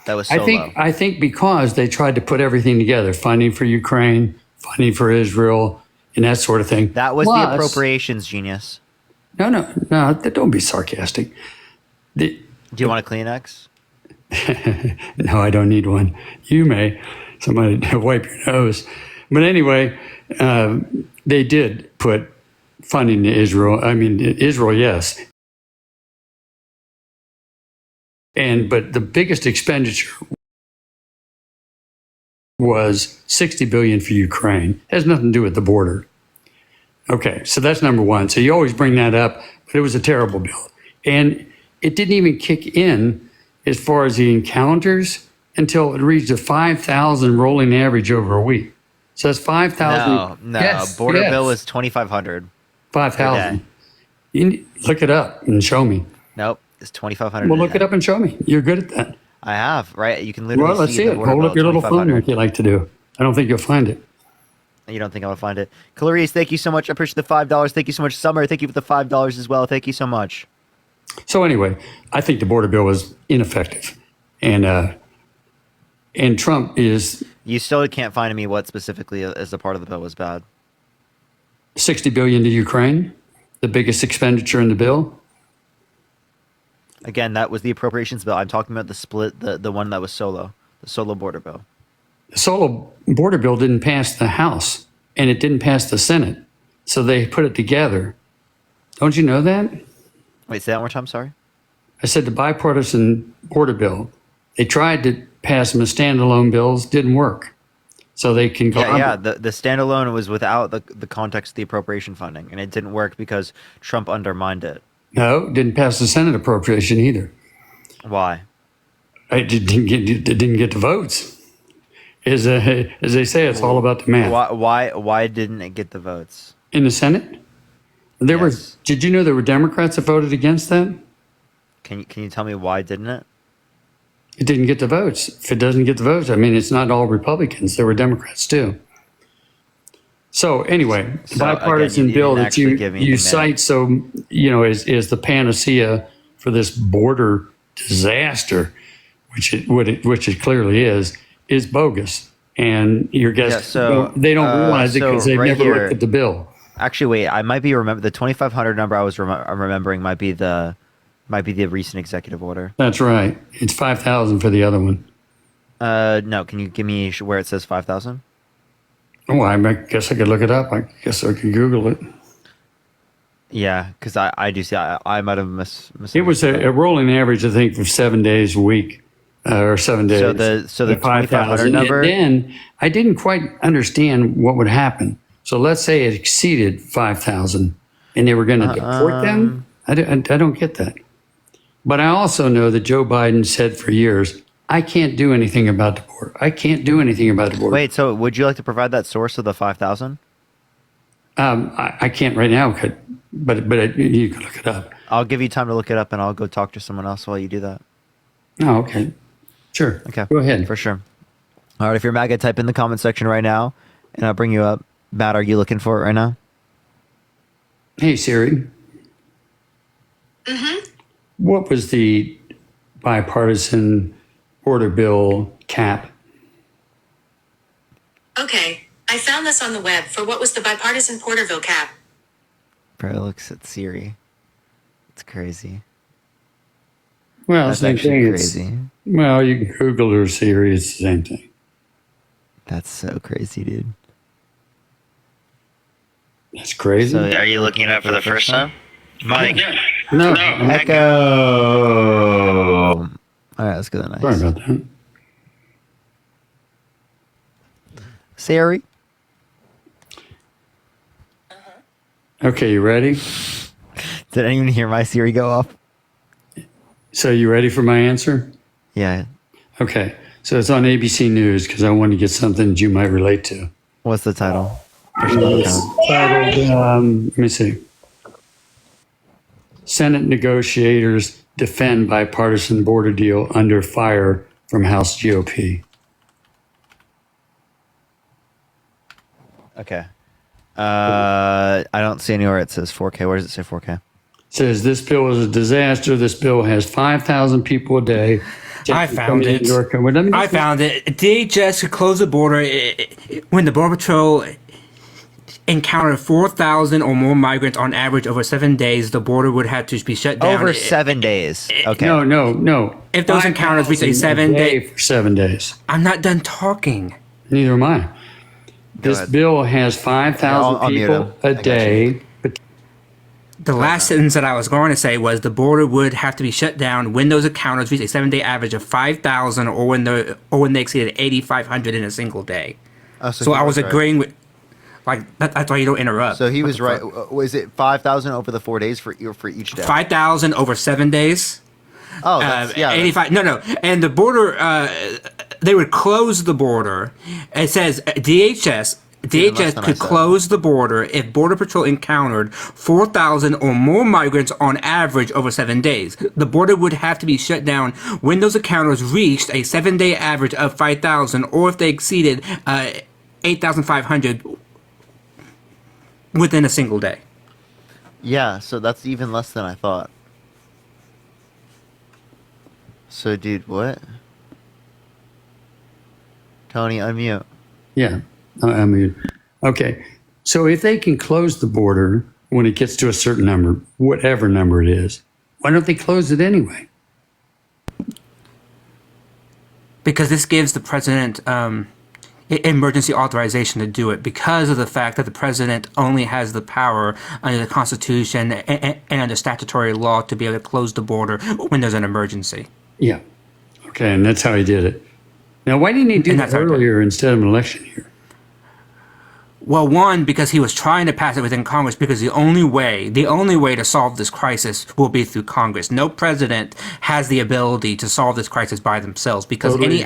That was solo. I think because they tried to put everything together, funding for Ukraine, funding for Israel, and that sort of thing. That was the appropriations, genius. No, don't be sarcastic. Do you want a Kleenex? No, I don't need one. You may. Somebody wipe your nose. But anyway, they did put funding to Israel. I mean, Israel, yes. But the biggest expenditure was $60 billion for Ukraine. It has nothing to do with the border. Okay, so that's number one. So you always bring that up, but it was a terrible bill. And it didn't even kick in as far as the encounters until it reached a 5,000 rolling average over a week. So that's 5,000. No. Yes, Border bill was 2,500. 5,000. Look it up and show me. Nope, it's 2,500. Well, look it up and show me. You're good at that. I have, right? You can literally Well, let's see the it. border Hold bill, up your little phone 2,500. like you like to do. I don't think you'll find it. You don't think I'll find it? Clarice, thank you so much. I appreciate the $5. Thank you so much. Summer, thank you for the $5 as well. Thank you so much. So anyway, I think the border bill was ineffective. And Trump is... You still can't find me what specifically as a part of the bill was bad. $60 billion to Ukraine, the biggest expenditure in the bill. Again, that was the appropriations bill. I'm talking about the split, the one that was solo, the solo border bill. The solo border bill didn't pass the House, and it didn't pass the Senate. So they put it together. Don't you know that? Wait, say that one more time, sorry? I said the bipartisan border bill, they tried to pass them as standalone bills, didn't work. So they can go... Yeah, the standalone was without the context of the appropriation funding, and it didn't work because Trump undermined it. No, didn't pass the Senate appropriation either. Why? It didn't get the votes. As they say, it's all about the math. Why didn't it get the votes? In the Senate? Did you know there were Democrats that voted against that? Can you tell me why didn't it? It didn't get the votes. If it doesn't get the votes, I mean, it's not all Republicans. There were Democrats too. So anyway, the bipartisan bill that you cite is the panacea for this border disaster, which it clearly is bogus. And your guests, they don't realize it because they've never looked at the bill. Actually, wait, I might be the 2,500 number I was remembering might be the recent executive order. That's right. It's 5,000 for the other one. No, can you give me where it says 5,000? Oh, I guess I could look it up. I guess I could Google it. Yeah, because I do see. I might have It was a rolling average, I think, of 7 days a week, or 7 days. So the 2,500 number. And then I didn't quite understand what would happen. So let's say it exceeded 5,000, and they were going to deport them. I don't get that. But I also know that Joe Biden said for years, I can't do anything about the border. I can't do anything about the border. Wait, so would you like to provide that source of the 5,000? I can't right now, but you can look it up. I'll give you time to look it up, and I'll go talk to someone else while you do that. Oh, okay. Sure. Okay. Go ahead. For sure. All right, if you're MAGA, type in the comment section right now, and I'll bring you up. Matt, are you looking for it right now? Hey, Siri. Mm-hmm. What was the bipartisan border bill cap? Okay, I found this on the web for what was the bipartisan border bill cap. Bro looks at Siri. It's crazy. Well, That's same actually thing. crazy. Well, you can Google or Siri. It's the same thing. That's so crazy, dude. That's crazy. So, are you looking it up for the first time? Mike. No. Echo. All right, let's go to the next. Sorry about that. Siri. Okay, you ready? Did anyone hear my Siri go off? So you ready for my answer? Yeah. Okay. So it's on ABC News because I want to get something that you might relate to. What's the title? It's titled, let me see. Senate negotiators defend bipartisan border deal under fire from House GOP. Okay. I don't see anywhere it says 4K. Where does it say 4K? It says this bill is a disaster. This bill has 5,000 people a day. I found it. I found it. DHS could close the border when the Border Patrol encountered 4,000 or more migrants on average over 7 days. The border would have to be shut down. Over 7 days. Okay. No. If those encounters reach a 7 day for 7 days. I'm not done talking. Neither am I. This bill has 5,000 people a day. The last sentence that I was going to say was the border would have to be shut down when those encounters reach a 7 day average of 5,000 or when they exceeded 8,500 in a single day. So I was agreeing with, that's why you don't interrupt. So he was right. Was it 5,000 over the 4 days for each day? 5,000 over 7 days. Oh, that's, 85. No. And the border, they would close the border. It says DHS could close the border if Border Patrol encountered 4,000 or more migrants on average over 7 days. The border would have to be shut down when those encounters reached a 7 day average of 5,000 or if they exceeded 8,500 within a single day. Yeah, so that's even less than I thought. So, dude, what? Tony, unmute. Yeah, unmute. Okay, so if they can close the border when it gets to a certain number, whatever number it is, why don't they close it anyway? Because this gives the president emergency authorization to do it because of the fact that the president only has the power under the Constitution and under statutory law to be able to close the border when there's an emergency. Yeah. Okay, and that's how he did it. Now, why didn't he do that earlier instead of an election year? Well, one, because he was trying to pass it within Congress because the only way to solve this crisis will be through Congress. No president has the ability to solve this crisis by themselves because any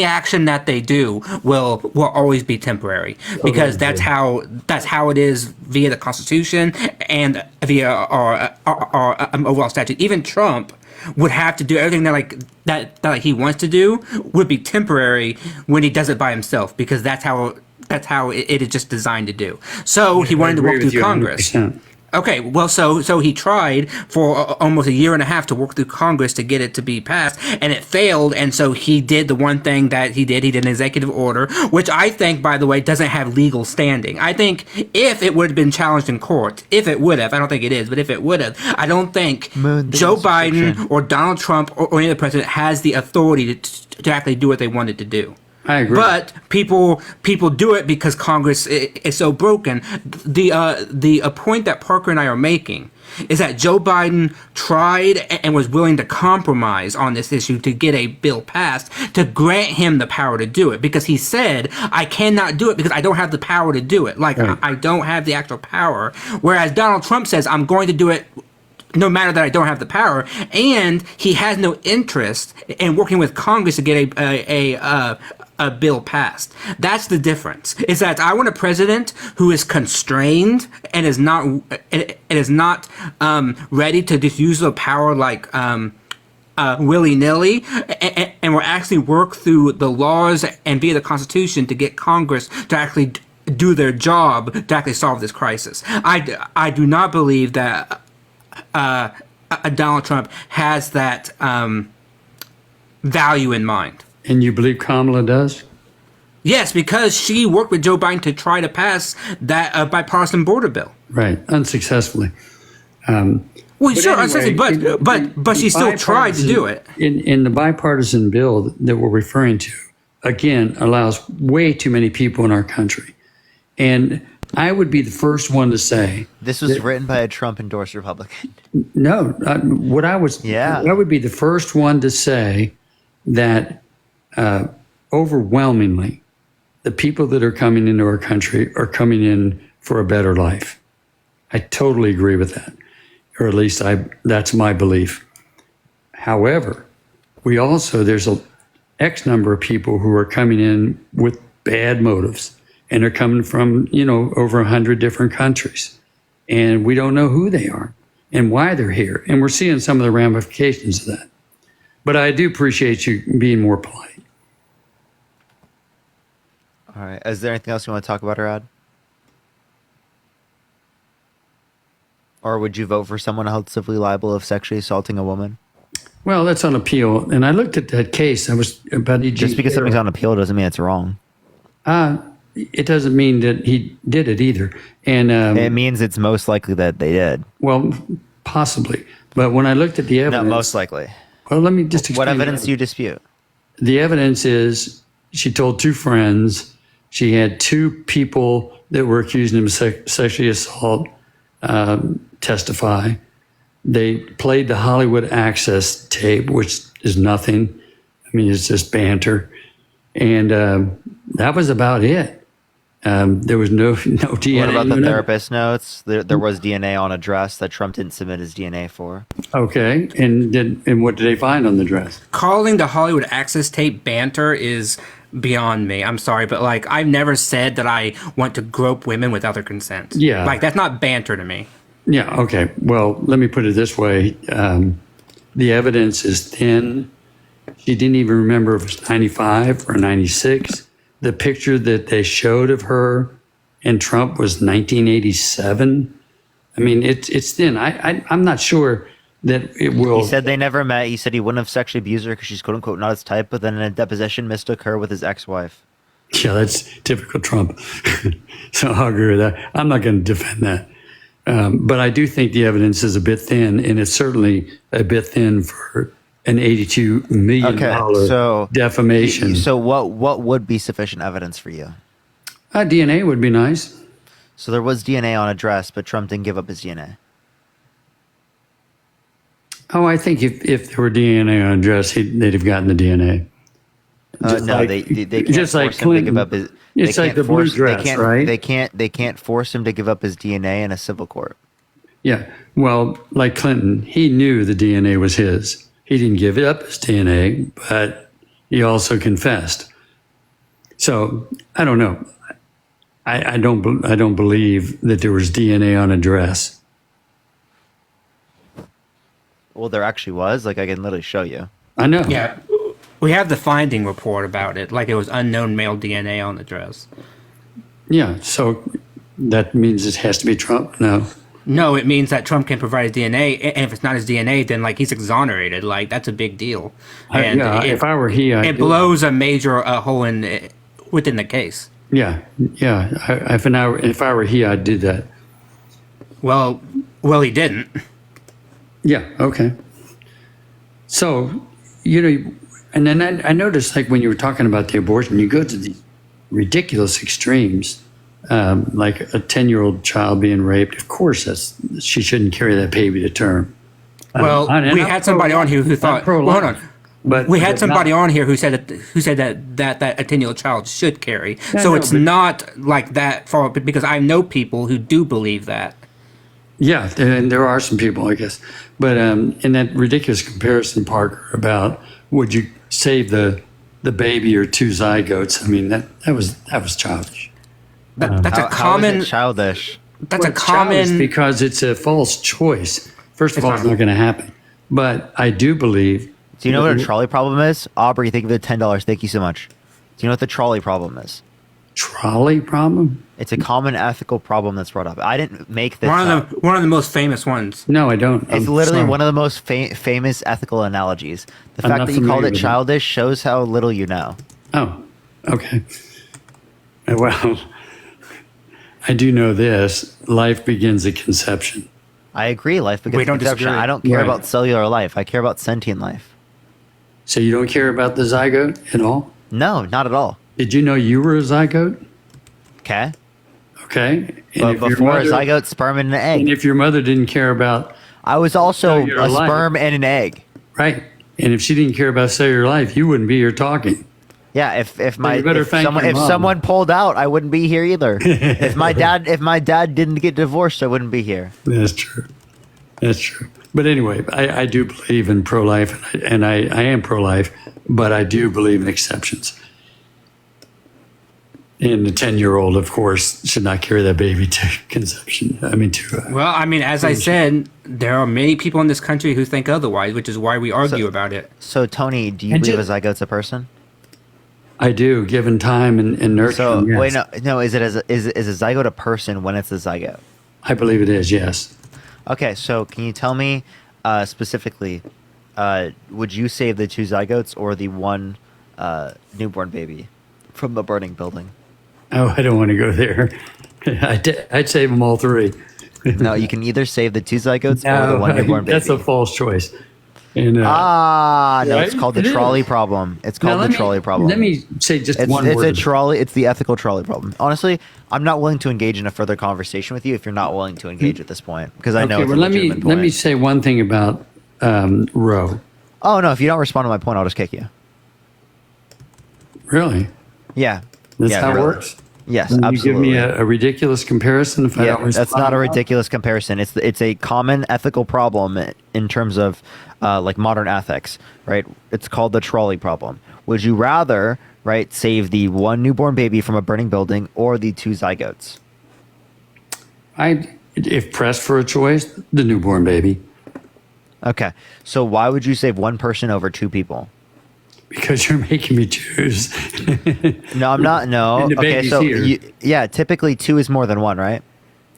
action that they do will always be temporary because that's how it is via the Constitution and via our overall statute. Even Trump would have to do everything that he wants to do would be temporary when he does it by himself because that's how it is just designed to do. So he wanted to work through Congress. 100%. Okay, well, so he tried for almost a year and a half to work through Congress to get it to be passed, and it failed, and so he did the one thing that he did. He did an executive order, which I think, by the way, doesn't have legal standing. I think if it would have been challenged in court, if it would have, I don't think it is, but if it would have, I don't think Joe Biden or Donald Trump or any other president has the authority to actually do what they wanted to do. I agree. But people do it because Congress is so broken. The point that Parker and I are making is that Joe Biden tried and was willing to compromise on this issue to get a bill passed to grant him the power to do it because he said, I cannot do it because I don't have the power to do it. I don't have the actual power. Whereas Donald Trump says, I'm going to do it no matter that I don't have the power, and he has no interest in working with Congress to get a bill passed. That's the difference. Is that I want a president who is constrained and is not ready to just use the power like willy-nilly, and will actually work through the laws and via the Constitution to get Congress to actually do their job to actually solve this crisis. I do not believe that Donald Trump has that value in mind. And you believe Kamala does? Yes, because she worked with Joe Biden to try to pass that bipartisan border bill. Right, unsuccessfully. Well, sure, anyway, but she still tried to do it. In the bipartisan bill that we're referring to, again, allows way too many people in our country. And I would be the first one to say this was written by a Trump-endorsed Republican. No, I would be the first one to say that overwhelmingly, the people that are coming into our country are coming in for a better life. I totally agree with that, or at least that's my belief. However, there's a X number of people who are coming in with bad motives. and they're coming from, over 100 different countries. And we don't know who they are and why they're here. And we're seeing some of the ramifications of that. But I do appreciate you being more polite. All right. Is there anything else you want to talk about, Arad? Or would you vote for someone held civilly liable of sexually assaulting a woman? Well, that's on appeal. And I looked at that case. I was about Just because something's on appeal doesn't mean it's wrong. It doesn't mean that he did it either. And it means it's most likely that they did. Well, possibly. But when I looked at the evidence... No, most likely. Well, let me just explain. What evidence do you dispute? The evidence is she told 2 friends. She had 2 people that were accusing him of sexually assault testify. They played the Hollywood Access tape, which is nothing. I mean, it's just banter. And that was about it. There was no DNA. What about the therapist notes? There was DNA on a dress that Trump didn't submit his DNA for. Okay. And what did they find on the dress? Calling the Hollywood Access tape banter is beyond me. I'm sorry, but I've never said that I want to grope women without their consent. Yeah. That's not banter to me. Yeah. Okay. Well, let me put it this way. The evidence is thin. She didn't even remember if it was 95 or 96. The picture that they showed of her and Trump was 1987. I mean, it's thin. I'm not sure that it will. He said they never met. He said he wouldn't have sexually abused her because she's quote unquote not his type, but then in a deposition mistook her with his ex-wife. Yeah, that's typical Trump. So I'll agree with that. I'm not going to defend that. But I do think the evidence is a bit thin, and it's certainly a bit thin for an $82 million defamation. So what would be sufficient evidence for you? DNA would be nice. So there was DNA on a dress, but Trump didn't give up his DNA. Oh, I think if there were DNA on a dress, they'd have gotten the DNA. They can't just like force him to give Clinton. up his. It's like the blue dress, right? They can't force him to give up his DNA in a civil court. Yeah. Well, like Clinton, he knew the DNA was his. He didn't give up his DNA, but he also confessed. So I don't know. I don't believe that there was DNA on a dress. Well, there actually was. I can literally show you. I know. Yeah. We have the finding report about it. It was unknown male DNA on the dress. Yeah. So that means it has to be Trump? No. No, it means that Trump can provide his DNA, and if it's not his DNA, then he's exonerated. If I were he, it blows a major hole within the case. Yeah, yeah. If I were he, I'd do that. Well, he didn't. Yeah. Okay. So, and then I noticed, when you were talking about the abortion, you go to these ridiculous extremes. Like a 10-year-old child being raped, of course, she shouldn't carry that baby to term. Well, we had somebody on here who thought. Hold on, but we had somebody on here who said that a 10-year-old child should carry. So it's not like that far, because I know people who do believe that. Yeah, and there are some people, I guess. But in that ridiculous comparison, Parker, about would you save the baby or 2 zygotes? I mean, that was childish. That's a common. How is it childish? That's a common. Because it's a false choice. First of all, it's not going to happen. But I do believe. Do you know what a trolley problem is? Aubrey, think of the $10. Thank you so much. Do you know what the trolley problem is? Trolley problem? It's a common ethical problem that's brought up. I didn't make this one of the most famous ones. No, I don't. It's literally one of the most famous ethical analogies. The fact that you called it childish shows how little you know. Oh, okay. Well, I do know this. Life begins at conception. I agree. Life begins at conception. I don't care about cellular life. I care about sentient life. So you don't care about the zygote at all? No, not at all. Did you know you were a zygote? Okay. Okay. But before a zygote, sperm and an egg. And if your mother didn't care about... I was also a sperm and an egg. Right. And if she didn't care about cellular life, you wouldn't be here talking. Yeah, if someone pulled out, I wouldn't be here either. if my dad didn't get divorced, I wouldn't be here. That's true. That's true. But anyway, I do believe in pro-life, and I am pro-life, but I do believe in exceptions. And the 10-year-old, of course, should not carry that baby to conception. Well, as I said, there are many people in this country who think otherwise, which is why we argue about it. So, Tony, do you believe a zygote's a person? I do, given time and nurture. So, yes. wait, no. Is a zygote a person when it's a zygote? I believe it is, yes. Okay, so can you tell me specifically, would you save the 2 zygotes or the 1 newborn baby from the burning building? Oh, I don't want to go there. I'd save them all 3. No, you can either save the 2 zygotes or the 1 newborn baby. That's a false choice. And, no, right? it's called the trolley problem. It's called the trolley problem. Let me say just it's, one it's word. It's a trolley. It's the ethical trolley problem. Honestly, I'm not willing to engage in a further conversation with you if you're not willing to engage at this point, because I know it's a legitimate point. Let me say one thing about Roe. Oh, no, if you don't respond to my point, I'll just kick you. Really? Yeah. That's how it works? Yes, Can absolutely. you give me a ridiculous comparison if I don't respond? That's not a ridiculous comparison. It's a common ethical problem in terms of like modern ethics, right? It's called the trolley problem. Would you rather, right, save the 1 newborn baby from a burning building or the 2 zygotes? If pressed for a choice, the newborn baby. Okay, so why would you save 1 person over 2 people? Because you're making me choose. No, I'm not. No. And the Okay, baby's so here. typically 2 is more than 1, right?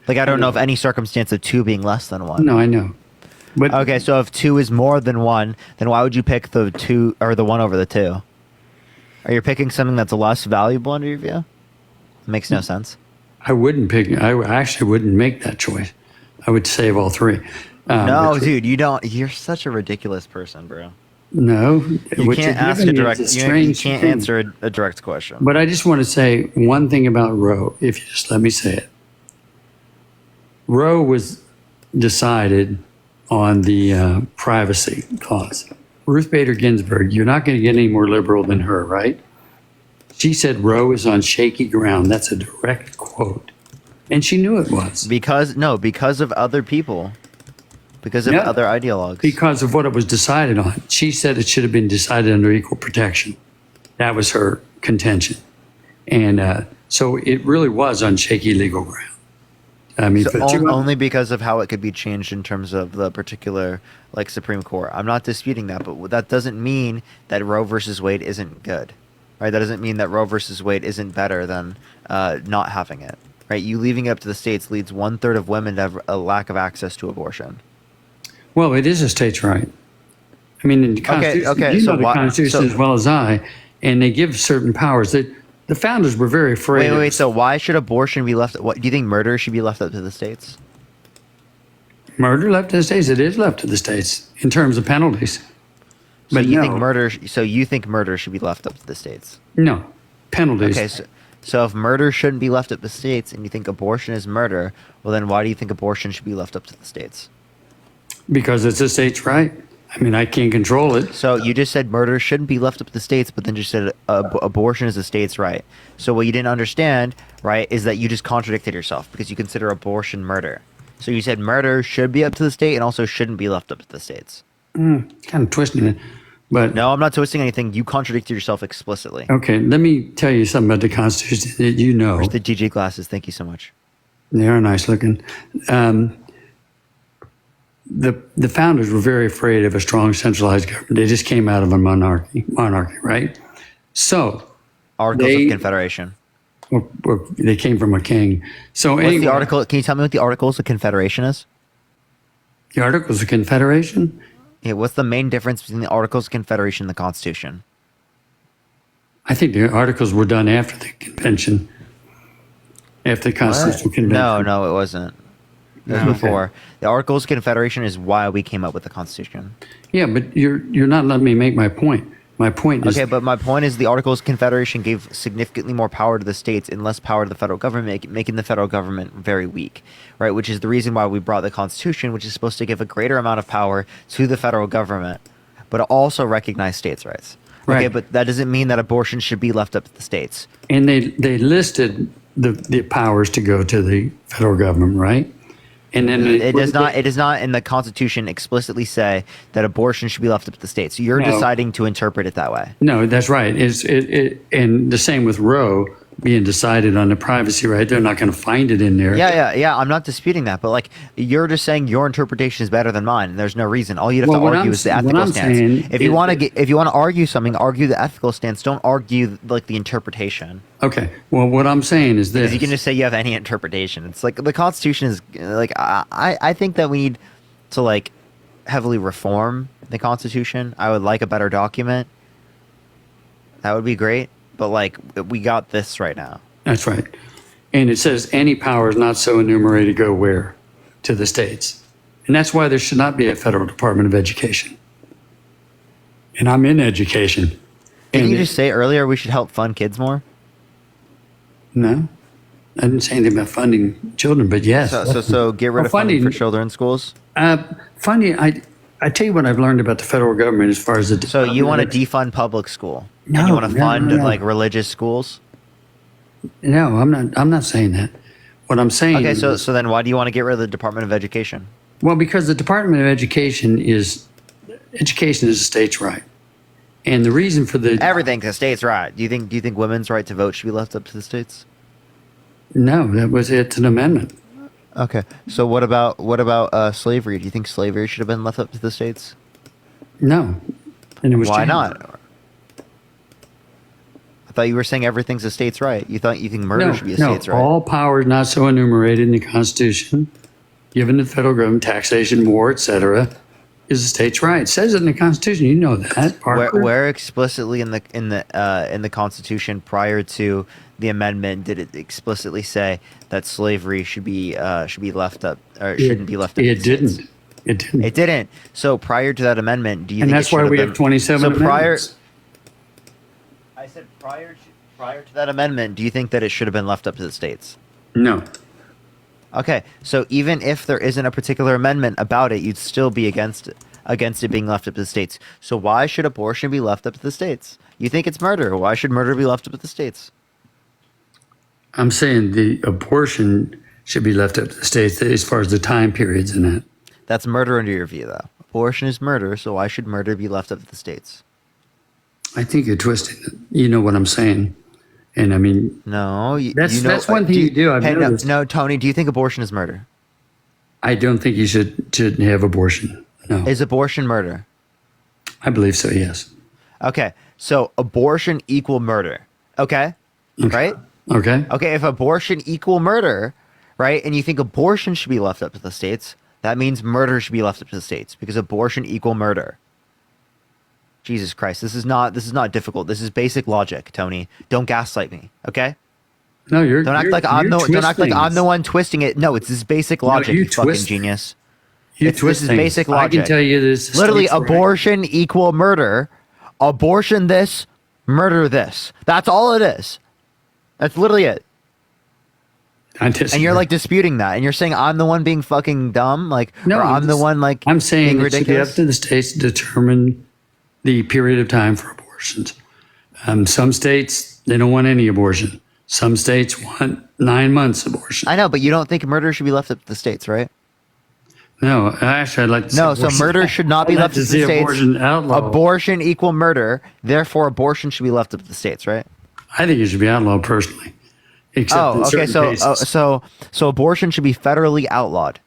Like I don't know of any circumstance of 2 being less than 1. No, I know. But okay, so if 2 is more than 1, then why would you pick the 2 or the 1 over the 2? Are you picking something that's less valuable under your view? Makes no sense. I actually wouldn't make that choice. I would save all 3. No, dude, you don't. You're such a ridiculous person, bro. No, you can't ask a direct. You can't answer a direct question. But I just want to say one thing about Roe, if you just let me say it. Roe was decided on the privacy clause. Ruth Bader Ginsburg, you're not going to get any more liberal than her, right? She said Roe is on shaky ground. That's a direct quote. And she knew it was. Because of other people. Because of other ideologues. Because of what it was decided on. She said it should have been decided under equal protection. That was her contention. And so it really was on shaky legal ground. I mean, so only because of how it could be changed in terms of the particular Supreme Court. I'm not disputing that, but that doesn't mean that Roe versus Wade isn't good. Right? That doesn't mean that Roe versus Wade isn't better than not having it. Right? You leaving it up to the states leads 1/3 of women to have a lack of access to abortion. Well, it is a state's right. I mean, in the Constitution, you know the Constitution as well as I, and they give certain powers. The founders were very afraid. Wait. So why should abortion be left? What do you think? Murder should be left up to the states? Murder left to the states. It is left to the states in terms of penalties. But you think murder? So you think murder should be left up to the states? No, penalties. Okay, so if murder shouldn't be left up to the states, and you think abortion is murder, well, then why do you think abortion should be left up to the states? Because it's a state's right. I mean, I can't control it. So you just said murder shouldn't be left up to the states, but then just said abortion is a state's right. So what you didn't understand, right, is that you just contradicted yourself because you consider abortion murder. So you said murder should be up to the state and also shouldn't be left up to the states. Kind of twisting it. But no, I'm not twisting anything. You contradicted yourself explicitly. Okay, let me tell you something about the Constitution that you know. Where's the DJ glasses? Thank you so much. They are nice looking. The founders were very afraid of a strong centralized government. They just came out of a monarchy, right? So Articles of Confederation. Or they came from a king. So what's the article? Can you tell me what the Articles of Confederation is? The Articles of Confederation? Yeah, what's the main difference between the Articles of Confederation and the Constitution? I think the Articles were done after the convention. After the Constitutional Convention. No, it wasn't. It was before. Okay. The Articles of Confederation is why we came up with the Constitution. Yeah, but you're not letting me make my point. My point is... Okay, but my point is the Articles of Confederation gave significantly more power to the states and less power to the federal government, making the federal government very weak, right? Which is the reason why we brought the Constitution, which is supposed to give a greater amount of power to the federal government, but also recognize states' rights. Right. Okay, but that doesn't mean that abortion should be left up to the states. And they listed the powers to go to the federal government, right? And then it does not in the Constitution explicitly say that abortion should be left up to the states. So you're deciding to interpret it that way. No, that's right. And the same with Roe. being decided on the privacy right. They're not going to find it in there. Yeah. I'm not disputing that, but like you're just saying your interpretation is better than mine. And there's no reason. All you have to argue is the ethical stance. If you want to argue something, argue the ethical stance. Don't argue like the interpretation. Okay. Well, what I'm saying is this: you can just say you have any interpretation. It's like the Constitution is like I think that we need to like heavily reform the Constitution. I would like a better document. That would be great. But like we got this right now. That's right. And it says any powers not so enumerated go where? To the states. And that's why there should not be a federal Department of Education. And I'm in education. Didn't you just say earlier we should help fund kids more? No. I didn't say anything about funding children, but yes. So get rid of funding for children in schools? Funding, I tell you what I've learned about the federal government as far as the... So you want to defund public school? No, and you want to fund no. like religious schools? No, I'm not saying that. What I'm saying Okay, is, so then why do you want to get rid of the Department of Education? well, because the Department of Education is a state's right. And the reason for the... Everything's a state's right. Do you think women's right to vote should be left up to the states? No, it's an amendment. Okay. So what about slavery? Do you think slavery should have been left up to the states? No. And it was Why changed. not? I thought you were saying everything's a state's right. You think murder should be a state's right? All powers not so enumerated in the Constitution, given the federal government, taxation, war, etc., is a state's right. It says it in the Constitution. You know that. Where explicitly in the Constitution prior to the amendment did it explicitly say that slavery should be left up or shouldn't be left up? It didn't. It didn't. So prior to that amendment, do you And think that's why we have 27 amendments. I said prior to that amendment, do you think that it should have been left up to the states? No. Okay, so even if there isn't a particular amendment about it, you'd still be against it being left up to the states. So why should abortion be left up to the states? You think it's murder. Why should murder be left up to the states? I'm saying the abortion should be left up to the states as far as the time periods in that. That's murder under your view, though. Abortion is murder, so why should murder be left up to the states? I think you're twisting it. You know what I'm saying. And I mean, no, that's one thing you do. No, Tony, do you think abortion is murder? I don't think you should have abortion. No. Is abortion murder? I believe so, yes. Okay, so abortion equal murder. Okay. Right? Okay. Okay, if abortion equal murder, right, and you think abortion should be left up to the states, that means murder should be left up to the states because abortion equal murder. Jesus Christ, this is not difficult. This is basic logic, Tony. Don't gaslight me, okay? No, don't act like I'm the one twisting it. No, it's this basic logic, you fucking genius. This is basic logic. I can tell you this. Literally, abortion equal murder. Abortion this, murder this. That's all it is. That's literally it. And you're like disputing that, and you're saying I'm the one being fucking dumb, like, no, or I'm the one like. I'm saying being it should be up to the states to determine the period of time for abortions. Some states, they don't want any abortion. Some states want 9 months abortion. I know, but you don't think murder should be left up to the states, right? No, actually, I'd like to see so murder should not be left up to the states. Abortion outlawed. Abortion equal murder. Therefore, abortion should be left up to the states, right? I think it should be outlawed personally. Except in certain cases. So abortion should be federally outlawed.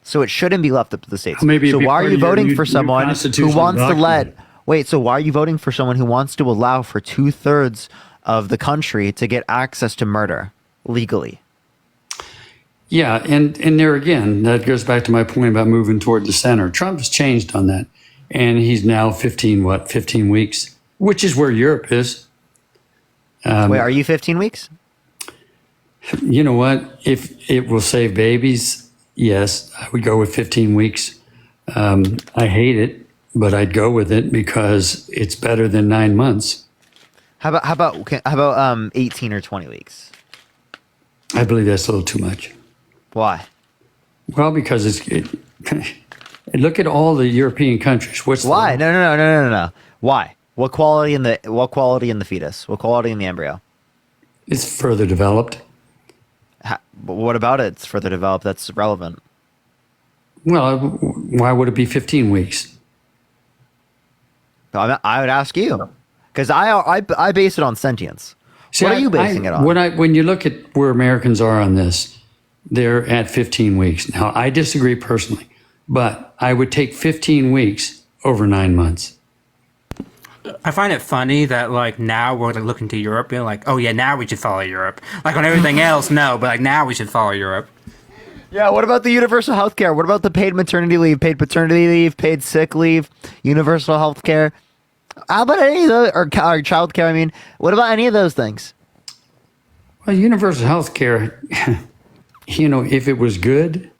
So it shouldn't be left up to the states. So why are you voting for someone who wants to let? Wait, so why are you voting for someone who wants to allow for 2/3 of the country to get access to murder legally? Yeah, and there again, that goes back to my point about moving toward the center. Trump has changed on that, and he's now 15 weeks, which is where Europe is. Wait, are you 15 weeks? You know what? If it will save babies, yes, I would go with 15 weeks. I hate it, but I'd go with it because it's better than 9 months. How about 18 or 20 weeks? I believe that's a little too much. Why? Well, because look at all the European countries. Why? No. Why? What quality in the fetus? What quality in the embryo? It's further developed. But what about it? It's further developed. That's relevant. Well, why would it be 15 weeks? I would ask you, because I base it on sentience. See, what are you basing it on? When you look at where Americans are on this, they're at 15 weeks. Now, I disagree personally, but I would take 15 weeks over 9 months. I find it funny that like now we're like looking to Europe and like, oh yeah, now we should follow Europe. Like on everything else, no, but like now we should follow Europe. Yeah, what about the universal health care? What about the paid maternity leave, paid paternity leave, paid sick leave, universal health care? How about any of those, or child care, I mean, what about any of those things? Well, universal health care, you know, if it was good.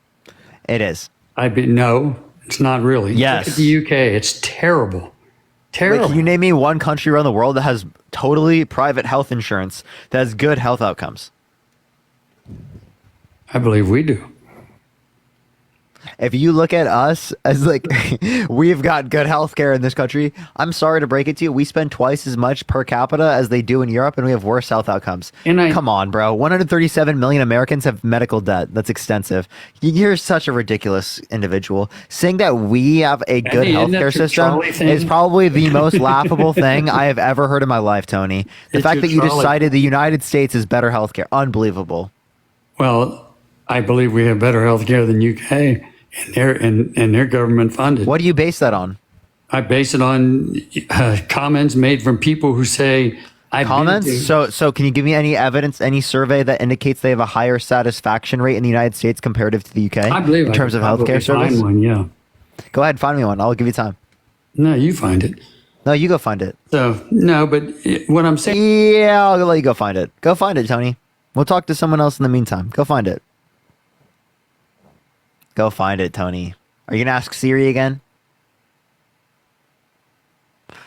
It is. No, it's not really. Yes. Look at the UK, it's terrible. Terrible. Wait, can you name me one country around the world that has totally private health insurance that has good health outcomes? I believe we do. If you look at us as like, we've got good health care in this country, I'm sorry to break it to you. We spend twice as much per capita as they do in Europe, and we have worse health outcomes. Come on, bro. 137 million Americans have medical debt. That's extensive. You're such a ridiculous individual. Saying that we have a good healthcare system is probably the most laughable thing I have ever heard in my life, Tony. The fact that you decided the United States is better healthcare. Unbelievable. Well, I believe we have better healthcare than UK. And they're government funded. What do you base that on? I base it on comments made from people who say comments. So can you give me any evidence, any survey that indicates they have a higher satisfaction rate in the United States comparative to the UK? I believe in terms of healthcare service. Find one, yeah. Go ahead, find me one. I'll give you time. No, you find it. No, you go find it. So no, but what I'm saying. Yeah, I'll let you go find it. Go find it, Tony. We'll talk to someone else in the meantime. Go find it. Go find it, Tony. Are you going to ask Siri again? All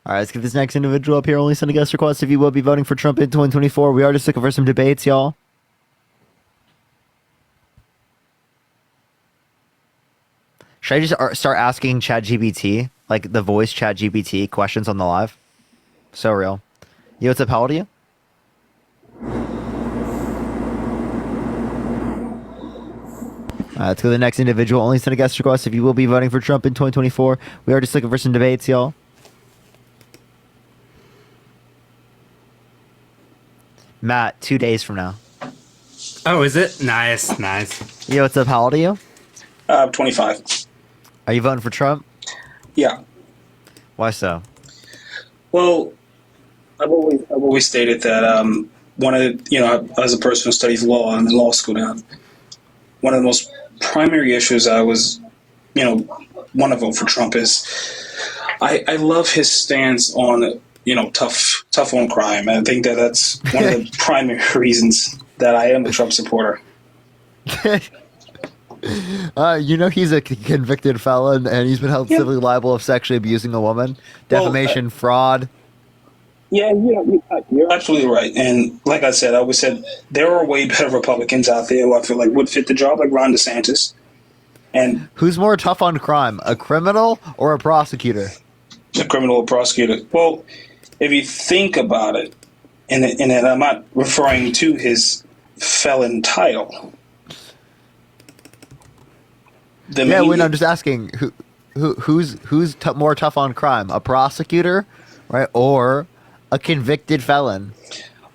right, let's get this next individual up here. Only send a guest request if you will be voting for Trump in 2024. We are just looking for some debates, y'all. Should I just start asking ChatGPT, like the voice ChatGPT, questions on the live? So real. Yo, what's up? How old are you? Let's go to the next individual. Only send a guest request if you will be voting for Trump in 2024. We are just looking for some debates, y'all. Matt, 2 days from now. Oh, is it? Nice, nice. Yo, what's up? How old are you? 25. Are you voting for Trump? Yeah. Why so? Well, I've always stated that one of as a person who studies law, I'm in law school now. One of the most primary issues I was, want to vote for Trump is I love his stance on, tough on crime. And I think that's one of the primary reasons that I am a Trump supporter. He's a convicted felon and he's been held civilly liable of sexually abusing a woman, defamation, fraud. Yeah, you're absolutely right. And like I said, I always said there are way better Republicans out there who I feel like would fit the job, like Ron DeSantis. And who's more tough on crime, a criminal or a prosecutor? A criminal or prosecutor. Well, if you think about it, and I'm not referring to his felon title. I'm just asking who's more tough on crime, a prosecutor, right, or a convicted felon?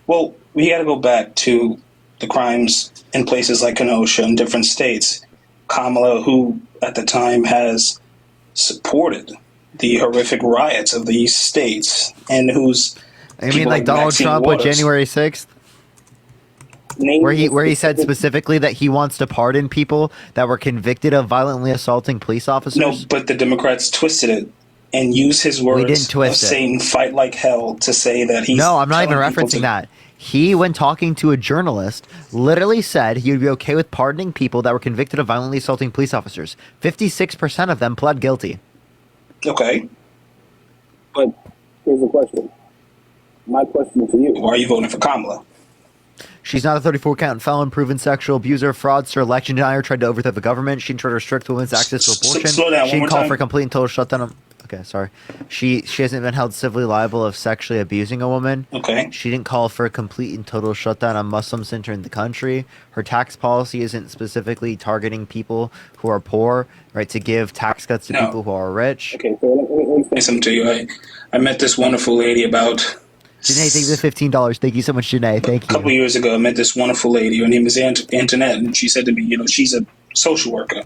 Well, we got to go back to the crimes in places like Kenosha and different states. Kamala, who at the time has supported the horrific riots of these states, and who's you mean like Donald Trump with January 6th? Where he said specifically that he wants to pardon people that were convicted of violently assaulting police officers? No, but the Democrats twisted it and used his words of saying fight like hell to say that he's... No, I'm not even referencing that. He, when talking to a journalist, literally said he would be okay with pardoning people that were convicted of violently assaulting police officers. 56% of them pled guilty. Okay. But here's the question. My question to you, why are you voting for Kamala? She's not a 34-count felon, proven sexual abuser, fraudster, election denier, tried to overthrow the government. She tried to restrict women's access to abortion. Slow down, she one more called time. for a complete and total shutdown of... Okay, sorry. She hasn't been held civilly liable of sexually abusing a woman. Okay. She didn't call for a complete and total shutdown on Muslims entering the country. Her tax policy isn't specifically targeting people who are poor, right, to give tax cuts to people who are rich. Okay, so let me say something to you. I met this wonderful lady about Janae, thank you for the $15. Thank you so much, Janae. Thank A couple you. years ago, I met this wonderful lady. Her name is Antoinette, and she said to me, she's a social worker.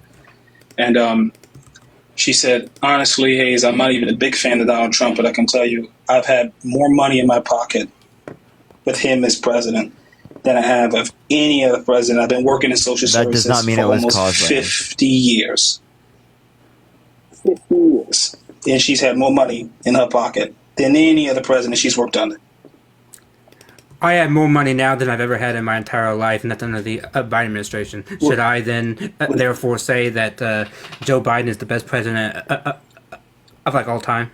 And she said, honestly, Hayes, I'm not even a big fan of Donald Trump, but I can tell you, I've had more money in my pocket with him as president than I have of any other president. I've been working in social services That does not mean for it was almost caused by 50 years. 50 years. And she's had more money in her pocket than any other president she's worked under. I have more money now than I've ever had in my entire life, and that's under the Biden administration. Should I then therefore say that Joe Biden is the best president of like all time?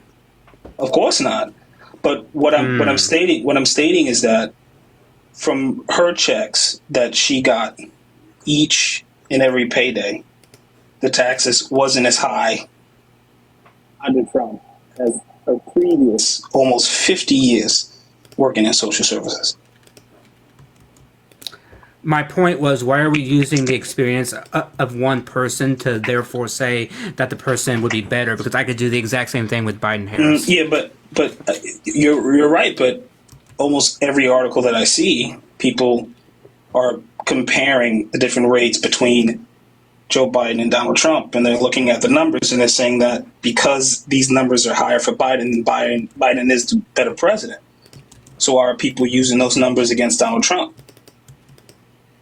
Of course not. But what I'm stating is that from her checks that she got each and every payday, the taxes wasn't as high under Trump as her previous almost 50 years working in social services. My point was, why are we using the experience of one person to therefore say that the person would be better? Because I could do the exact same thing with Biden Harris. Yeah, but you're right. But almost every article that I see, people are comparing the different rates between Joe Biden and Donald Trump, and they're looking at the numbers and they're saying that because these numbers are higher for Biden, Biden is the better president. So are people using those numbers against Donald Trump?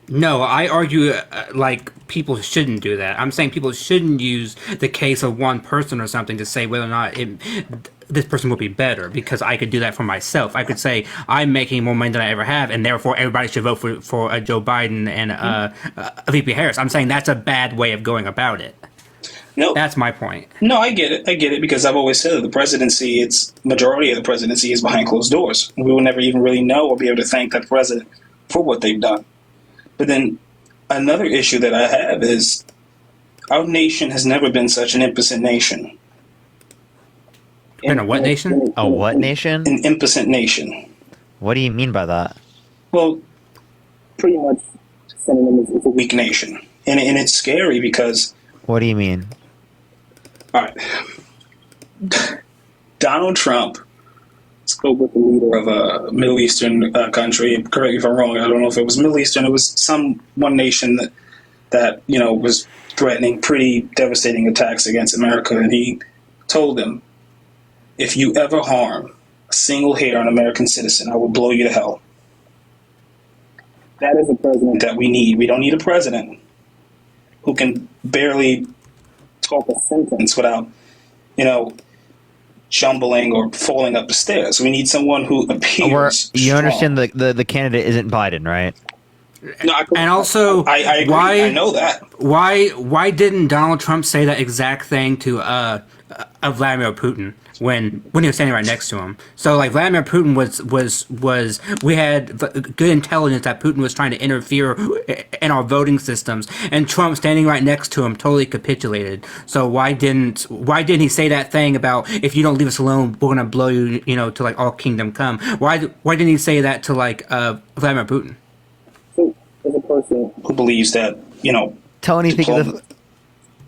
No, I argue like people shouldn't do that. I'm saying people shouldn't use the case of one person or something to say whether or not this person will be better, because I could do that for myself. I could say I'm making more money than I ever have, and therefore everybody should vote for Joe Biden and VP Harris. I'm saying that's a bad way of going about it. No, that's my point. No, I get it because I've always said that the presidency, majority of the presidency is behind closed doors. We will never even really know or be able to thank that president for what they've done. But then another issue that I have is our nation has never been such an impotent nation. In a what nation? A what nation? An impotent nation. What do you mean by that? Well, pretty much synonym is a weak nation. And it's scary because... What do you mean? All right. Donald Trump spoke with the leader of a Middle Eastern country. Correct me if I'm wrong. I don't know if it was Middle Eastern. It was one nation that was threatening pretty devastating attacks against America. And he told them, if you ever harm a single hair on an American citizen, I will blow you to hell. That is the president that we need. We don't need a president who can barely talk a sentence without, jumbling or falling up the stairs. We need someone who appears You strong. understand the candidate isn't Biden, right? No, and also, I agree. why I know that. Why didn't Donald Trump say that exact thing to Vladimir Putin when he was standing right next to him? So like Vladimir Putin was we had good intelligence that Putin was trying to interfere in our voting systems, and Trump standing right next to him totally capitulated. So why didn't he say that thing about, if you don't leave us alone, we're gonna blow you, to like all kingdom come? Why didn't he say that to like Vladimir Putin? So as a person who believes that, Tony, think of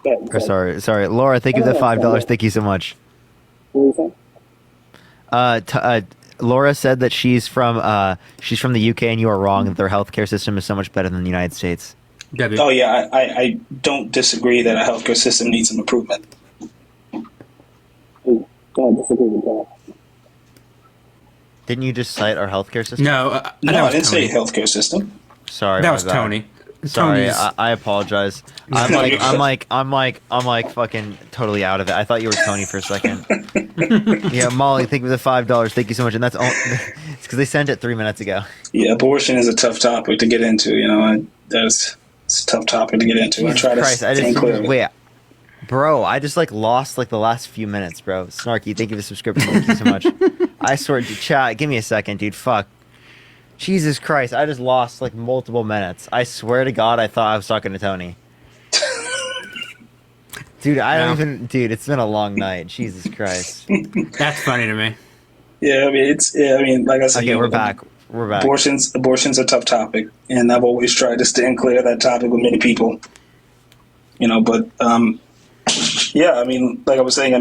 the. Sorry, Laura. Thank you for the $5. Thank you so much. Laura said that she's from the UK, and you are wrong. That their healthcare system is so much better than the United States. Oh yeah, I don't disagree that our healthcare system needs some improvement. I don't disagree with that. Didn't you just cite our healthcare system? No, I didn't say healthcare system. Sorry, that my was bad. Tony. Sorry, Tony's- I apologize. I'm like fucking totally out of it. I thought you were Tony for a second. Yeah, Molly, thank you for the $5. Thank you so much. And that's all. It's because they sent it 3 minutes ago. Yeah, abortion is a tough topic to get into. It's a tough topic to get into. I try to stay clear of it. Wait, bro, I just lost the last few minutes, bro. Snarky, thank you for the subscription. Thank you so much. I swear, chat, give me a second, dude. Fuck. Jesus Christ, I just lost multiple minutes. I swear to God, I thought I was talking to Tony. Dude, dude, it's been a long night. Jesus Christ. That's funny to me. Yeah, like I said, okay, we're back. We're back. Abortion's a tough topic, and I've always tried to stay clear of that topic with many people. But yeah, like I was saying,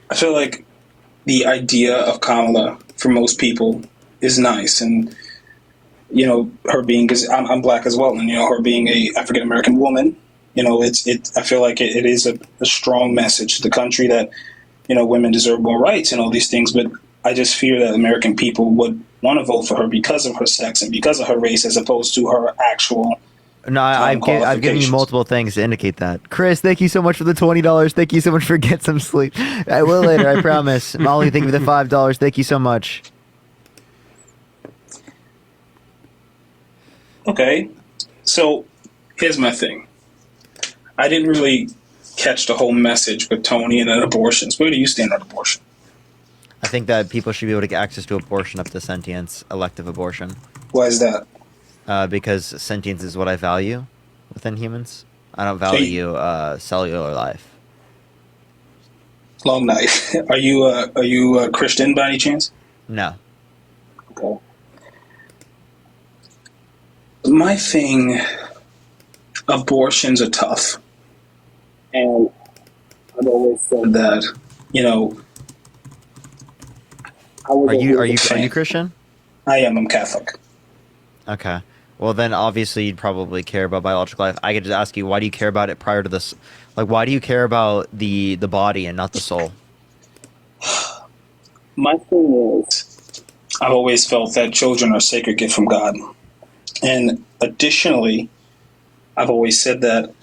I feel like the idea of Kamala for most people is nice. And, you know, her being, because I'm black as well, and, you know, her being a African American woman, you know, I feel like it is a strong message to the country that, you know, women deserve more rights and all these things. But I just fear that American people would want to vote for her because of her sex and because of her race, as opposed to her actual. No, I've given you multiple things to indicate that. Chris, thank you so much for the $20. Thank you so much for Get Some Sleep. I will later, I promise. Molly, thank you for the $5. Thank you so much. Okay, so here's my thing. I didn't really catch the whole message with Tony and abortions. Where do you stand on abortion? I think that people should be able to get access to abortion up to sentience, elective abortion. Why is that? Because sentience is what I value within humans. I don't value cellular life. Long night. Are you a Christian by any chance? No. Okay. My thing, abortions are tough. And I've always said that, you know, Are you Christian? I am. I'm Catholic. Okay. Well, then obviously you'd probably care about biological life. I could just ask you, why do you care about it prior to this? Like, why do you care about the body and not the soul? My thing is, I've always felt that children are a sacred gift from God. And additionally, I've always said that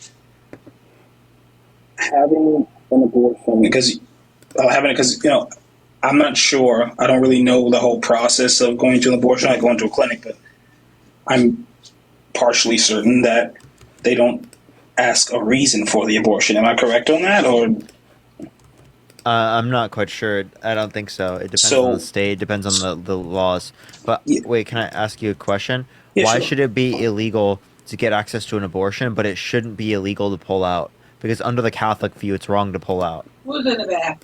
having an abortion, because, you know, I'm not sure. I don't really know the whole process of going to an abortion. I go into a clinic, but I'm partially certain that they don't ask a reason for the abortion. Am I correct on that? Or I'm not quite sure. I don't think so. It depends on the state. Depends on the laws. But wait, can I ask you a question? Yeah, Why sure. should it be illegal to get access to an abortion, but it shouldn't be illegal to pull out? Because under the Catholic view, it's wrong to pull out. Who's in the back?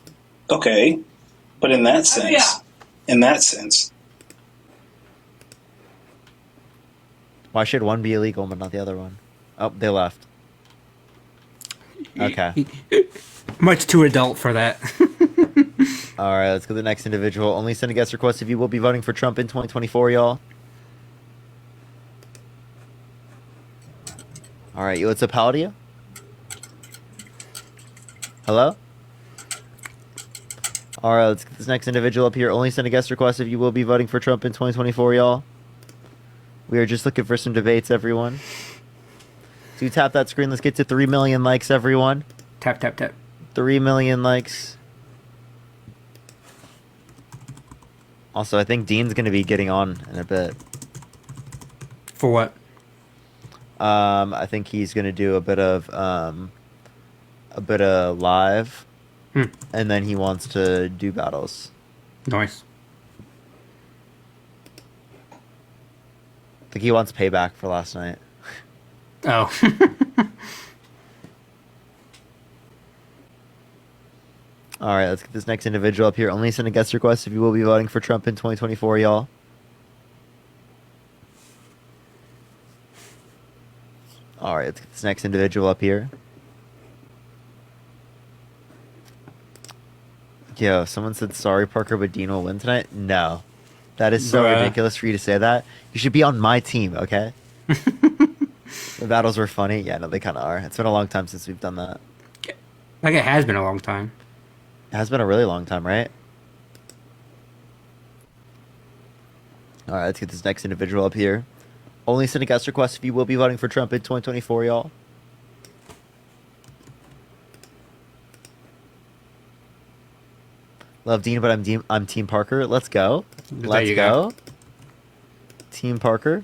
Okay, but in that sense, Why should one be illegal but not the other one? Oh, they left. Okay. Much too adult for that. All right, let's go to the next individual. Only send a guest request if you will be voting for Trump in 2024, y'all. All right, what's up, Palladia? Hello? All right, let's get this next individual up here. Only send a guest request if you will be voting for Trump in 2024, y'all. We are just looking for some debates, everyone. So you tap that screen. Let's get to 3 million likes, everyone. Tap, tap, tap. 3 million likes. Also, I think Dean's going to be getting on in a bit. For what? I think he's going to do a bit of live, and then he wants to do battles. Nice. I think he wants payback for last night. Oh. All right, let's get this next individual up here. Only send a guest request if you will be voting for Trump in 2024, y'all. All right, let's get this next individual up here. Yo, someone said, sorry, Parker, but Dean will win tonight? No. That is so ridiculous for you to say that. You should be on my team, okay? The battles were funny. Yeah, no, they kind of are. It's been a long time since we've done that. Like, it has been a long time. It has been a really long time, right? All right, let's get this next individual up here. Only send a guest request if you will be voting for Trump in 2024, y'all. Love Dean, but I'm Team Parker. Let's go. Let's go. Team Parker.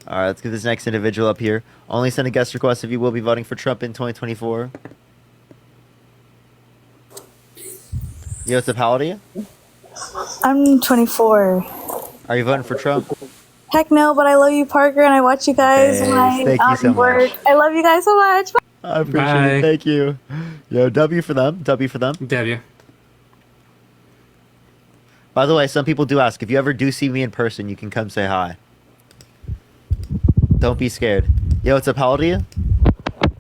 All right, let's get this next individual up here. Only send a guest request if you will be voting for Trump in 2024. Yo, what's up, how old are you? I'm 24. Are you voting for Trump? Heck no, but I love you, Parker, and I watch you guys when Thank you so work. much. I love you guys so much. I appreciate it. Thank you. Yo, W for them. W for them. W. By the way, some people do ask, if you ever do see me in person, you can come say hi. Don't be scared. Yo, what's up? How old are you?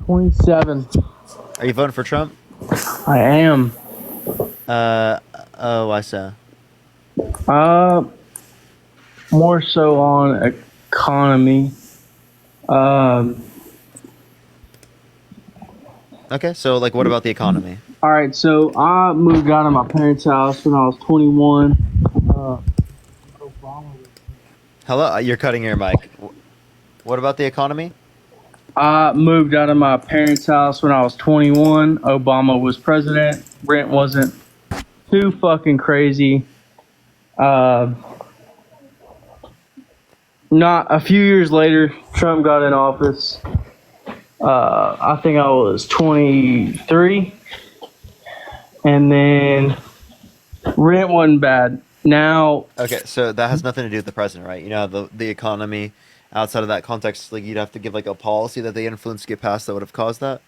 27. Are you voting for Trump? I am. Oh, I see. More so on economy. Okay, so like, what about the economy? All right, so I moved out of my parents' house when I was 21. Hello, you're cutting your mic. What about the economy? I moved out of my parents' house when I was 21. Obama was president. Rent wasn't too fucking crazy. Not a few years later, Trump got in office. I think I was 23. And then rent wasn't bad. Now, Okay, so that has nothing to do with the president, right? You know, the economy outside of that context, like you'd have to give like a policy that they influenced to get passed that would have caused that.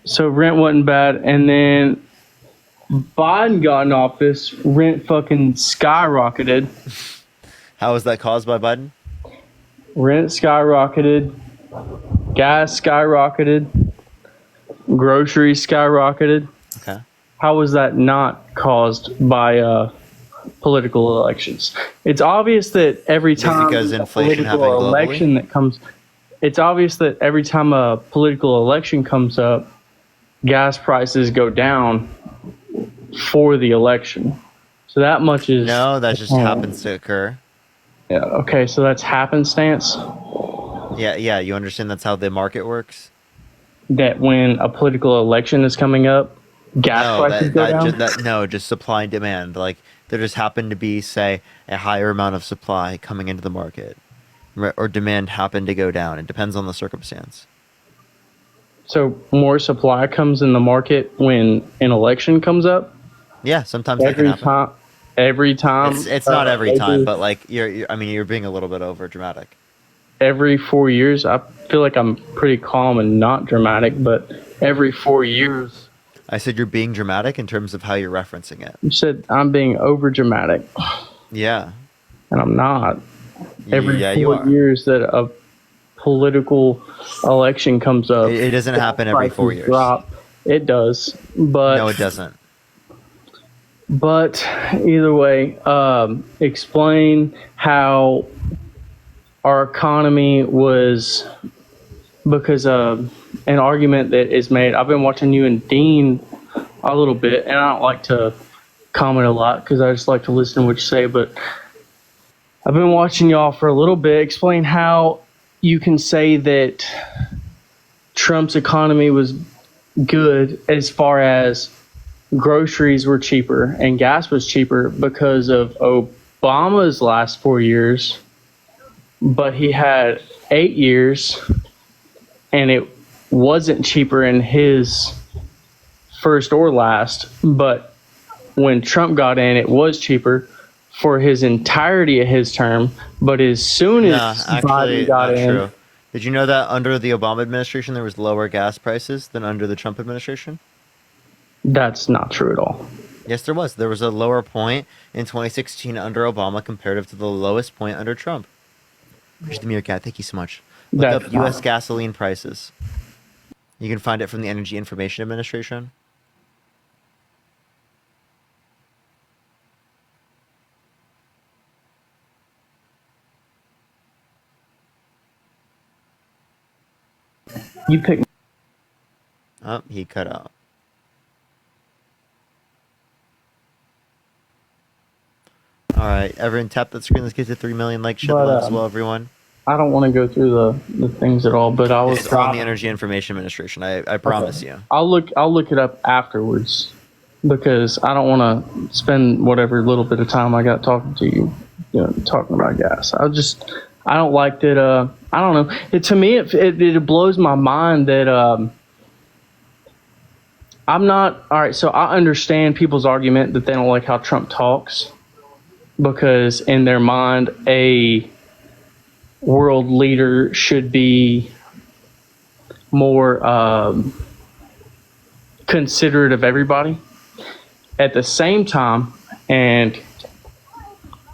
so rent wasn't bad. And then Biden got in office, rent fucking skyrocketed. How was that caused by Biden? Rent skyrocketed, gas skyrocketed, groceries skyrocketed. Okay. How was that not caused by political elections? It's obvious that every time because a inflation happened political globally? election that comes, it's obvious that every time a political election comes up, gas prices go down for the election. So that much is No, that just happens to occur. Yeah. Okay. So that's happenstance. Yeah, you understand that's how the market works? That when a political election is coming up, gas prices go down. No, just supply and demand. Like there just happened to be, say, a higher amount of supply coming into the market, or demand happened to go down. It depends on the circumstance. So more supply comes in the market when an election comes up. Yeah, sometimes that can happen. Every time. It's not every time, but like you're being a little bit over dramatic. Every 4 years, I feel like I'm pretty calm and not dramatic, but every 4 years. I said you're being dramatic in terms of how you're referencing it. You said I'm being over dramatic. Yeah. And I'm not. Every you 4 years that a political election comes up, it doesn't happen every 4 years. Drop. It does, but no, it doesn't. But either way, explain how our economy was because of an argument that is made. I've been watching you and Dean a little bit, and I don't like to comment a lot because I just like to listen to what you say, but I've been watching y'all for a little bit. Explain how you can say that Trump's economy was good as far as groceries were cheaper and gas was cheaper because of Obama's last 4 years, but he had 8 years and it wasn't cheaper in his first or last, but when Trump got in, it was cheaper for his entirety of his term, but as soon as Biden got in... True. Did you know that under the Obama administration there was lower gas prices than under the Trump administration? That's not true at all. Yes, there was. There was a lower point in 2016 under Obama comparative to the lowest point under Trump. Mr. Meerkat, thank you so much. Look up U.S. gasoline prices. You can find it from the Energy Information Administration. You pick. Oh, he cut out. All right, everyone, tap that screen. Let's get to 3 million likes. Share the love as well, everyone. I don't want to go through the things at all, but I was It's on the Energy Information Administration. I promise you. I'll look it up afterwards because I don't want to spend whatever little bit of time I got talking to you, talking about gas. I don't like that. I don't know. To me, it blows my mind that I'm not all right. So I understand people's argument that they don't like how Trump talks because in their mind, a world leader should be more considerate of everybody. At the same time, and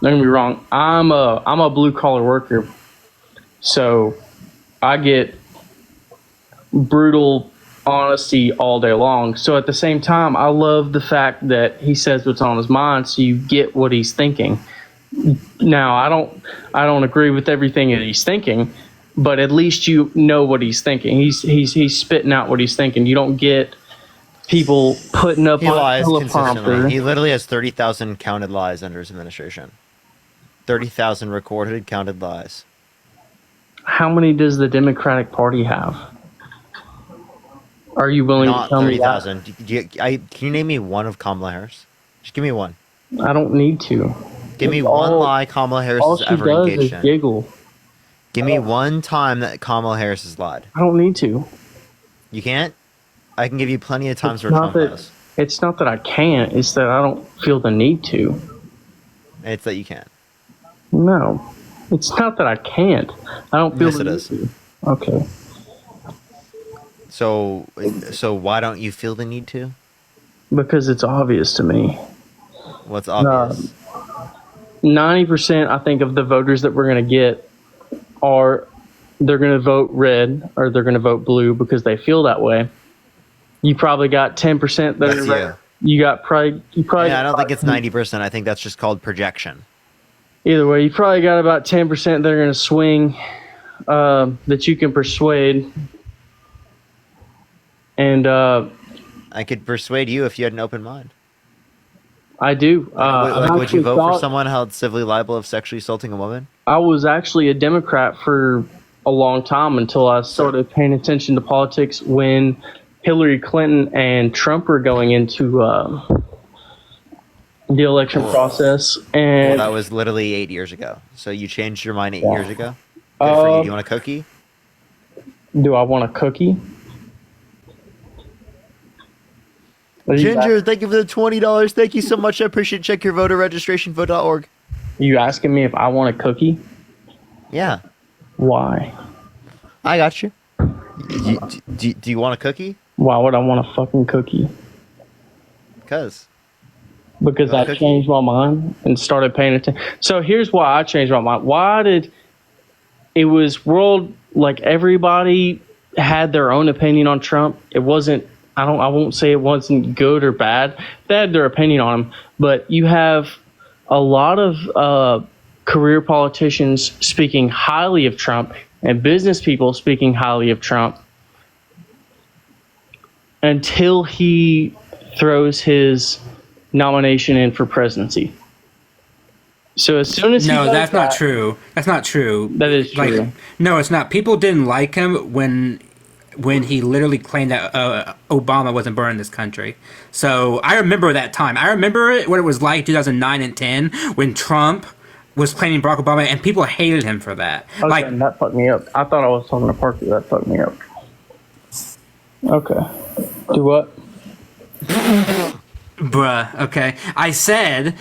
don't get me wrong, I'm a blue collar worker, so I get brutal honesty all day long. So at the same time, I love the fact that he says what's on his mind, so you get what he's thinking. Now, I don't agree with everything that he's thinking, but at least you know what he's thinking. He's spitting out what he's thinking. You don't get people putting up He lies a consistently. teleprompter. He literally has 30,000 counted lies under his administration. 30,000 recorded, counted lies. How many does the Democratic Party have? Are you willing Not to tell me that? 30,000. Can you name me one of Kamala Harris? Just give me one. I don't need to. Give me one lie Kamala Harris All has she ever does engaged is in. giggle. Give me one time that Kamala Harris has lied. I don't need to. You can't? I can give you plenty of times where Not Trump that, has. it's not that I can't. It's that I don't feel the need to. It's that you can't. No, it's not that I can't. I don't feel Yes, the it need is. to. Okay. So why don't you feel the need to? Because it's obvious to me. What's obvious? 90%, I think, of the voters that we're going to get they're going to vote red or they're going to vote blue because they feel that way. You probably got 10% that That's are you. red. You probably. Yeah, I don't think it's 90%. I think that's just called projection. Either way, you probably got about 10% that are going to swing that you can persuade. And I could persuade you if you had an open mind. I do. Would you vote for someone held civilly liable of sexually assaulting a woman? I was actually a Democrat for a long time until I started paying attention to politics when Hillary Clinton and Trump were going into the election process. And Well, that was literally 8 years ago. So you changed your mind 8 years ago? Good for you. Do you want a cookie? Do I want a cookie? Ginger, thank you for the $20. Thank you so much. I appreciate it. Check your voter registration, vote.org. Are you asking me if I want a cookie? Yeah. Why? I got you. Do you want a cookie? Why would I want a fucking cookie? Because I changed my mind and started paying attention. So here's why I changed my mind. Everybody had their own opinion on Trump. It wasn't, I won't say it wasn't good or bad. They had their opinion on him, but you have a lot of career politicians speaking highly of Trump and business people speaking highly of Trump until he throws his nomination in for presidency. So as soon as that's not true. That's not true. That is true. No, it's not. People didn't like him when he literally claimed that Obama wasn't burning this country. So I remember that time. I remember what it was like 2009 and 10 when Trump was claiming Barack Obama and people hated him for that. Okay, that fucked me up. I thought I was talking to Parker. That fucked me up. Okay. Do what? Bruh, okay. I said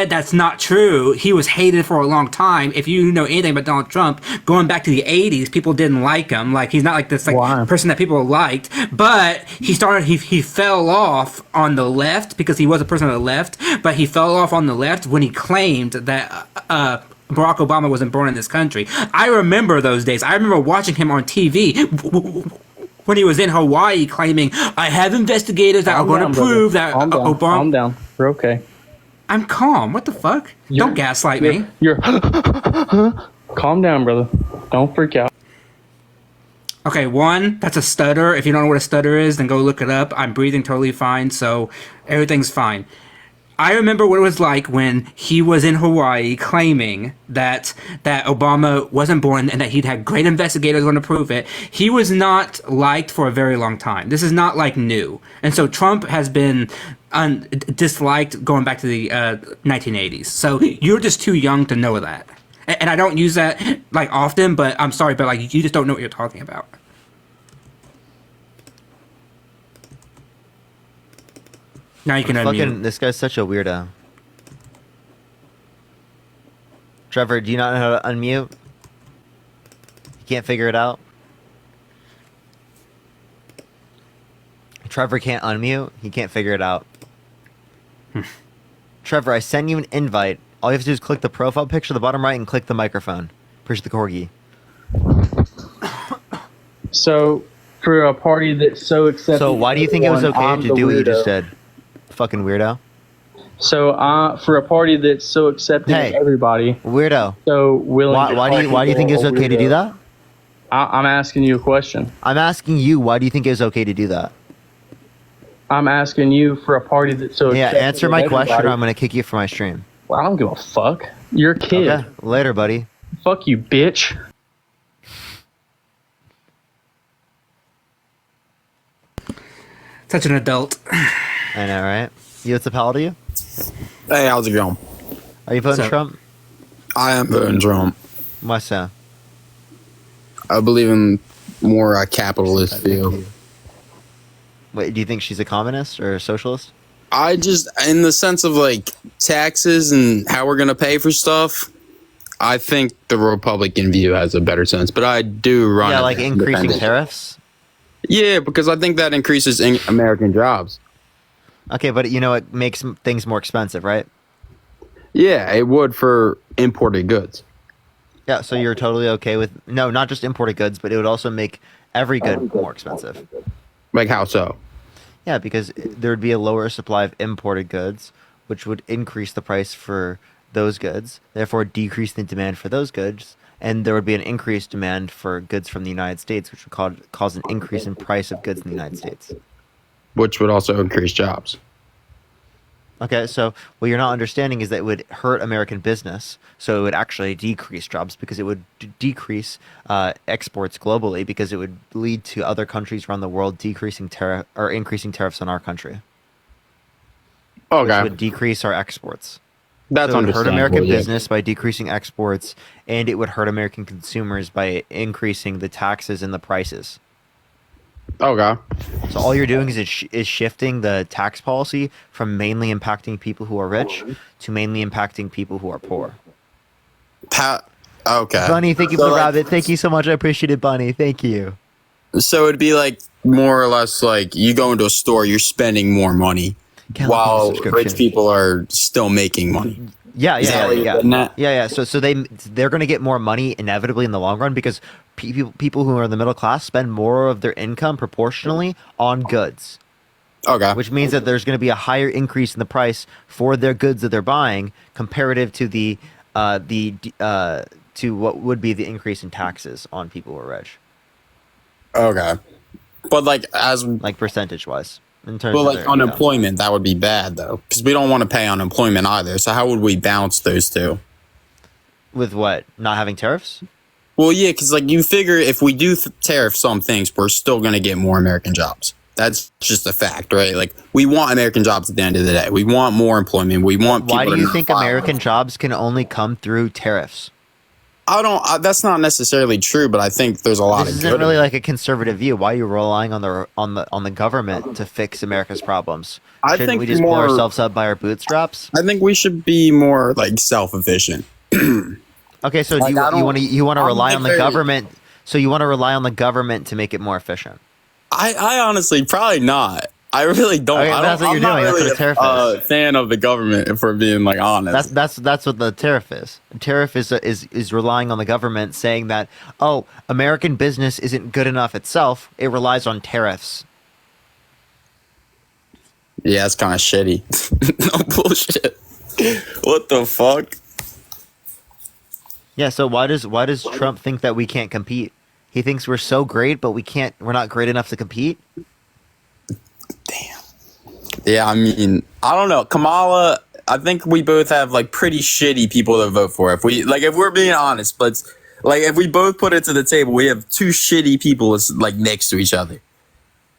that's not true. He was hated for a long time. If you know anything about Donald Trump, going back to the 80s, people didn't like him. Like, he's not like this person that people liked. But he fell off on the left because he was a person on the left, but he fell off on the left when he claimed that Barack Obama wasn't born in this country. I remember those days. I remember watching him on TV when he was in Hawaii claiming, I have investigators that are going to prove that Obama... Calm down. We're okay. I'm calm. What the fuck? Don't gaslight me. You're... Calm down, brother. Don't freak out. Okay, one, that's a stutter. If you don't know what a stutter is, then go look it up. I'm breathing totally fine, so everything's fine. I remember what it was like when he was in Hawaii claiming that Obama wasn't born and that he'd had great investigators going to prove it. He was not liked for a very long time. This is not like new. And so Trump has been disliked going back to the 1980s. So you're just too young to know that. And I don't use that like often, but I'm sorry, but like you just don't know what you're talking about. Now you can unmute. This guy's such a weirdo. Trevor, do you not know how to unmute? You can't figure it out? Trevor can't unmute? He can't figure it out. Trevor, I send you an invite. All you have to do is click the profile picture at the bottom right and click the microphone. Push the corgi. So, for a party that's so accepting. So why do you think it was okay to do what you just said? Fucking weirdo. So for a party that's so accepting of everybody, weirdo. So willing. Why do you think it was okay to do that? I'm asking you a question. I'm asking you, why do you think it was okay to do that? I'm asking you for a party that's so accepting. Yeah, answer my question or I'm going to kick you from my stream. Well, I don't give a fuck. You're a kid. Okay, later, buddy. Fuck you, bitch. Such an adult. I know, right? What's the pal to you? Hey, how's it going? Are you voting Trump? I am voting Trump. Why so? I believe in more capitalist field. Wait, do you think she's a communist or a socialist? I just, in the sense of like taxes and how we're gonna pay for stuff, I think the Republican view has a better sense. But I do run. Yeah, like increasing tariffs. Yeah, because I think that increases American jobs. Okay, but you know it makes things more expensive, right? Yeah, it would for imported goods. Yeah, so you're totally okay with not just imported goods, but it would also make every good more expensive. Like how so? Yeah, because there would be a lower supply of imported goods, which would increase the price for those goods, therefore decrease the demand for those goods, and there would be an increased demand for goods from the United States, which would cause an increase in price of goods in the United States. Which would also increase jobs. Okay, so what you're not understanding is that it would hurt American business, so it would actually decrease jobs because it would decrease exports globally because it would lead to other countries around the world increasing tariffs on our country. Okay. Which would decrease our exports. That's so it would hurt American yeah. business by decreasing exports, and it would hurt American consumers by increasing the taxes and the prices. Okay. So all you're doing is shifting the tax policy from mainly impacting people who are rich to mainly impacting people who are poor. Okay. Bunny, thank you for the rabbit. Thank you so much. I appreciate it, Bunny. Thank you. So it'd be like more or less like you go into a store, you're spending more money while rich people are still making money. Yeah. So they're going to get more money inevitably in the long run because people who are in the middle class spend more of their income proportionally on goods. Okay. Which means that there's going to be a higher increase in the price for their goods that they're buying comparative to to what would be the increase in taxes on people who are rich. Okay. But like percentage wise. In terms but of like their unemployment, that would be bad though, because we don't want to pay unemployment either. So how would we balance those two? With what? Not having tariffs? Well, yeah, because like you figure if we do tariff some things, we're still going to get more American jobs. That's just a fact, right? Like we want American jobs at the end of the day. We want more employment. We want. Why do you think American jobs can only come through tariffs? I don't. That's not necessarily true, but I think there's a lot of. This isn't really like a conservative view. Why are you relying on the government to fix America's problems? Shouldn't we just pull ourselves up by our bootstraps? I think we should be more like self-efficient. Okay, so do you want to rely on the government? So you want to rely on the government to make it more efficient? I honestly probably not. I really don't. Okay, that's what you're doing. Really that's what a tariff is. Fan of the government, if we're being like honest. That's what the tariff is. A tariff is relying on the government, saying that American business isn't good enough itself. It relies on tariffs. Yeah, it's kind of shitty. No bullshit. What the fuck? Yeah. So why does Trump think that we can't compete? He thinks we're so great, but we're not great enough to compete. Damn. Yeah, I mean, I don't know. Kamala, I think we both have like pretty shitty people to vote for. If we're being honest, but like if we both put it to the table, we have two shitty people like next to each other.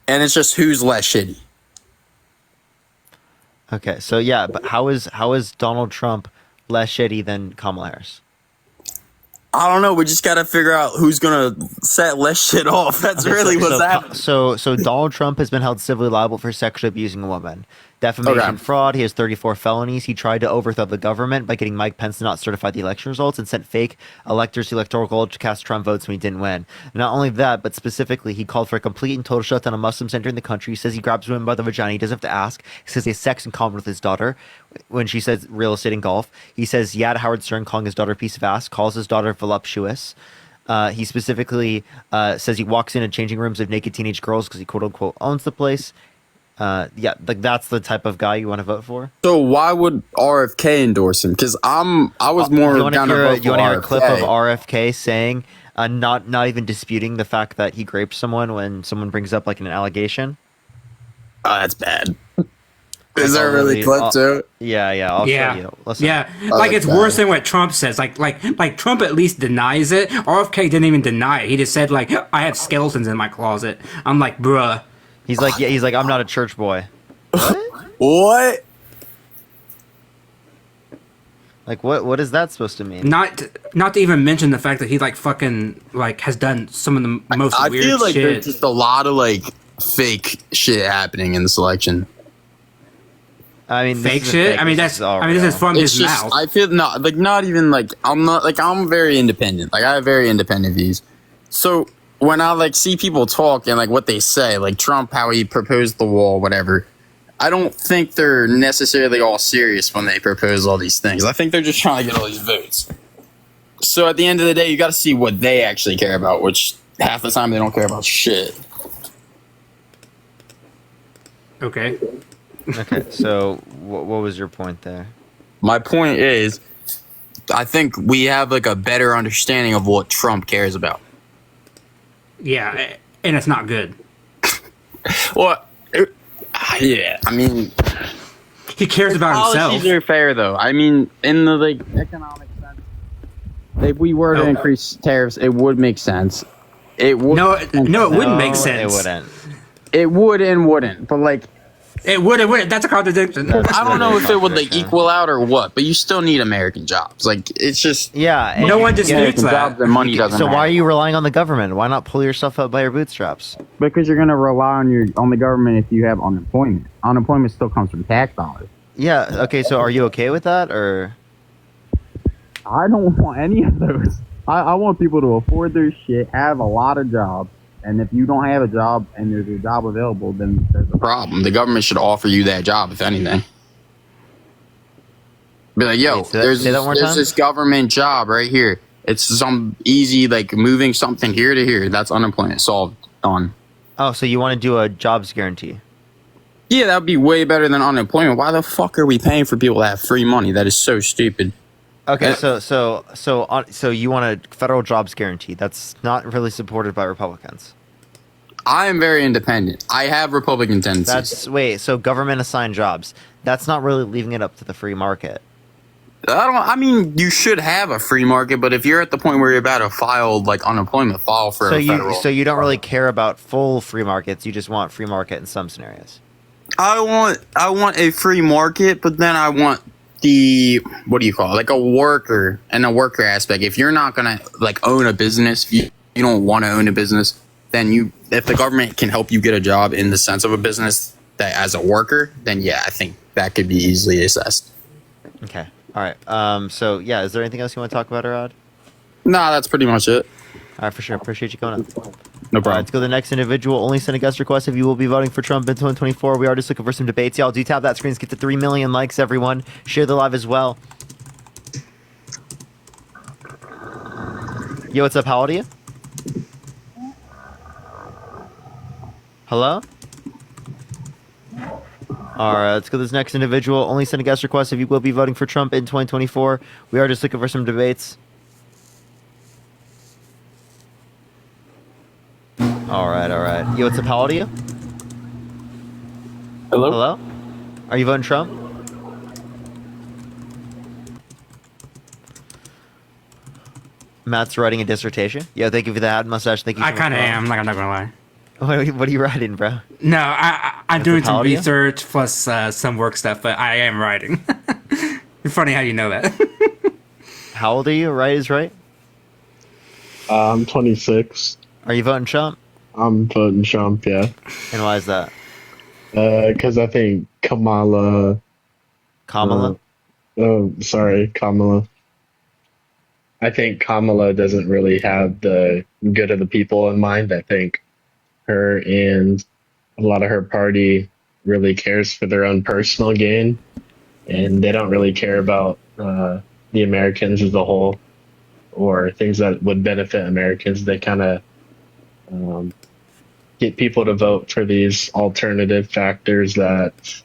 And it's just who's less shitty. Okay, so yeah, but how is Donald Trump less shitty than Kamala Harris? I don't know. We just got to figure out who's going to set less shit off. That's really what's happening. So Donald Trump has been held civilly liable for sexually abusing a woman. Defamation, fraud. He has 34 felonies. He tried to overthrow the government by getting Mike Pence to not certify the election results and sent fake electors to electoral college to cast Trump votes when he didn't win. Not only that, but specifically, he called for a complete and total shutdown of Muslims entering the country. He says he grabs women by the vagina. He doesn't have to ask. He says he has sex in common with his daughter when she says real estate and golf. He says, yeah, to Howard Stern, calling his daughter a piece of ass, calls his daughter voluptuous. He specifically says he walks into changing rooms of naked teenage girls because he quote unquote owns the place. Yeah, like that's the type of guy you want to vote for. So why would RFK endorse him? Because I was more down to vote for You want to hear a RFK. clip of RFK saying, not even disputing the fact that he raped someone when someone brings up like an allegation? Oh, that's bad. Is there really clip too? Yeah, I'll show you. Listen. Yeah, Oh, like that's it's worse bad. than what Trump says. Like Trump at least denies it. RFK didn't even deny it. He just said like, I have skeletons in my closet. I'm like, bruh. He's like, I'm not a church boy. What? Like what is that supposed to mean? Not to even mention the fact that he like fucking like has done some of the most I weird feel like shit. there's just a lot of like fake shit happening in this election. I mean, Fake shit. I mean, this is from It's his just, mouth. I feel not even like I'm very independent. Like I have very independent views. So when I like see people talk and like what they say, like Trump, how he proposed the wall, whatever, I don't think they're necessarily all serious when they propose all these things. I think they're just trying to get all these votes. So at the end of the day, you got to see what they actually care about, which half the time they don't care about shit. Okay. Okay, so what was your point there? My point is, I think we have like a better understanding of what Trump cares about. Yeah, and it's not good. Well, yeah, I mean, he cares about himself. Policies are fair though. I mean, in the like economic sense, if we were to increase tariffs, it would make sense. It would. No, it wouldn't make sense. It wouldn't. It would and wouldn't, but like. It would. That's a contradiction. I don't know if it would like equal out or what, but you still need American jobs. Like it's just no one disputes that. Jobs and money doesn't. So matter. why are you relying on the government? Why not pull yourself up by your bootstraps? Because you're gonna rely on the government if you have unemployment. Unemployment still comes from tax dollars. Yeah. Okay. So are you okay with that, or? I don't want any of those. I want people to afford their shit, have a lot of jobs. And if you don't have a job and there's a job available, then there's a problem. The government should offer you that job, if anything. Be like, yo, there's this government job right here. It's some easy, like moving something here to here. That's unemployment solved. Done. Oh, so you want to do a jobs guarantee? Yeah, that would be way better than unemployment. Why the fuck are we paying for people to have free money? That is so stupid. Okay, so you want a federal jobs guarantee? That's not really supported by Republicans. I am very independent. I have Republican tendencies. So government assigned jobs. That's not really leaving it up to the free market. I mean, you should have a free market, but if you're at the point where you're about to file like unemployment, file for a federal. So you don't really care about full free markets. You just want free market in some scenarios. I want a free market, but then I want the what do you call it? Like a worker and a worker aspect. If you're not gonna like own a business, you don't want to own a business, then if the government can help you get a job in the sense of a business that as a worker, then yeah, I think that could be easily assessed. Okay. All right. So yeah, is there anything else you want to talk about, Arad? Nah, that's pretty much it. All right, for sure. Appreciate you coming up. No problem. Let's go to the next individual. Only send a guest request if you will be voting for Trump in 2024. We are just looking for some debates. Y'all do tap that screen to get to 3 million likes, everyone. Share the live as well. Yo, what's up? How old are you? Hello? All right, let's go to this next individual. Only send a guest request if you will be voting for Trump in 2024. We are just looking for some debates. All right. Yo, what's up? How old are you? Hello? Are you voting Trump? Matt's writing a dissertation. Yo, thank you for that mustache. Thank you. I kind of am. Like, I'm not gonna lie. What are you writing, bro? No, I'm doing some research plus some work stuff, but I am writing. It's funny how you know that. How old are you? Right is right. I'm 26. Are you voting Trump? I'm voting Trump, yeah. And why is that? Because I think Kamala. Kamala? Kamala. I think Kamala doesn't really have the good of the people in mind. I think her and a lot of her party really cares for their own personal gain, and they don't really care about the Americans as a whole. or things that would benefit Americans, they kind of get people to vote for these alternative factors that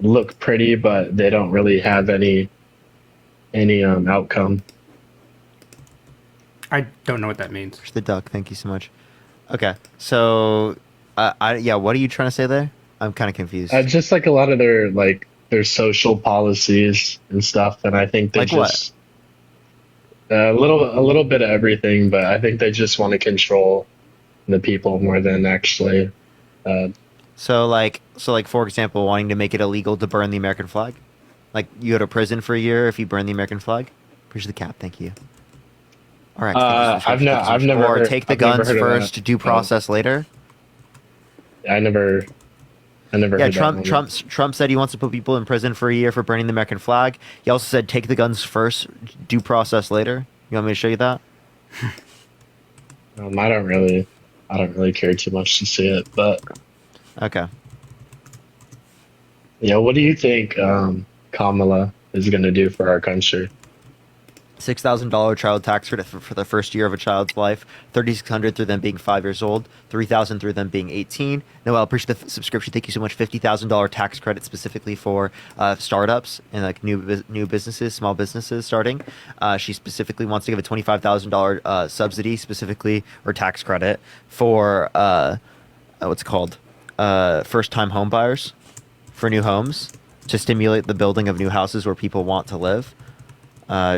look pretty, but they don't really have any outcome. I don't know what that means. The duck. Thank you so much. Okay, so what are you trying to say there? I'm kind of confused. Just like a lot of their social policies and stuff, and I think they Like just a little bit of everything, but I think they just want to control the people more than actually. So for example, wanting to make it illegal to burn the American flag, like you go to prison for a year if you burn the American flag. Push the cap. Thank you. All right. I've never. Or heard, take the I've never guns heard of first, that. due process later. I never. Yeah, heard that one. Trump said he wants to put people in prison for a year for burning the American flag. He also said take the guns first, due process later. You want me to show you that? I don't really care too much to see it, but okay. Yeah, what do you think Kamala is going to do for our country? $6,000 child tax credit for the first year of a child's life, $3,600 through them being 5 years old, $3,000 through them being 18. Noel, appreciate the subscription. Thank you so much. $50,000 tax credit specifically for startups and like new businesses, small businesses starting. She specifically wants to give a $25,000 subsidy specifically or tax credit for first-time home buyers for new homes to stimulate the building of new houses where people want to live.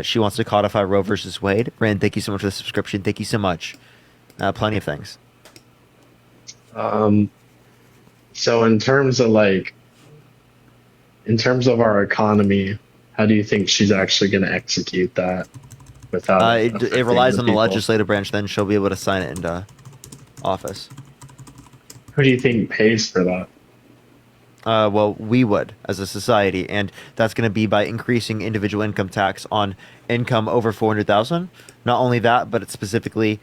She wants to codify Roe versus Wade. Rand, thank you so much for the subscription. Thank you so much. Plenty of things. So in terms of our economy, how do you think she's actually going to execute that without? It relies on the legislative branch. Then she'll be able to sign it into office. Who do you think pays for that? Well, we would as a society, and that's going to be by increasing individual income tax on income over $400,000. Not only that, but it's specifically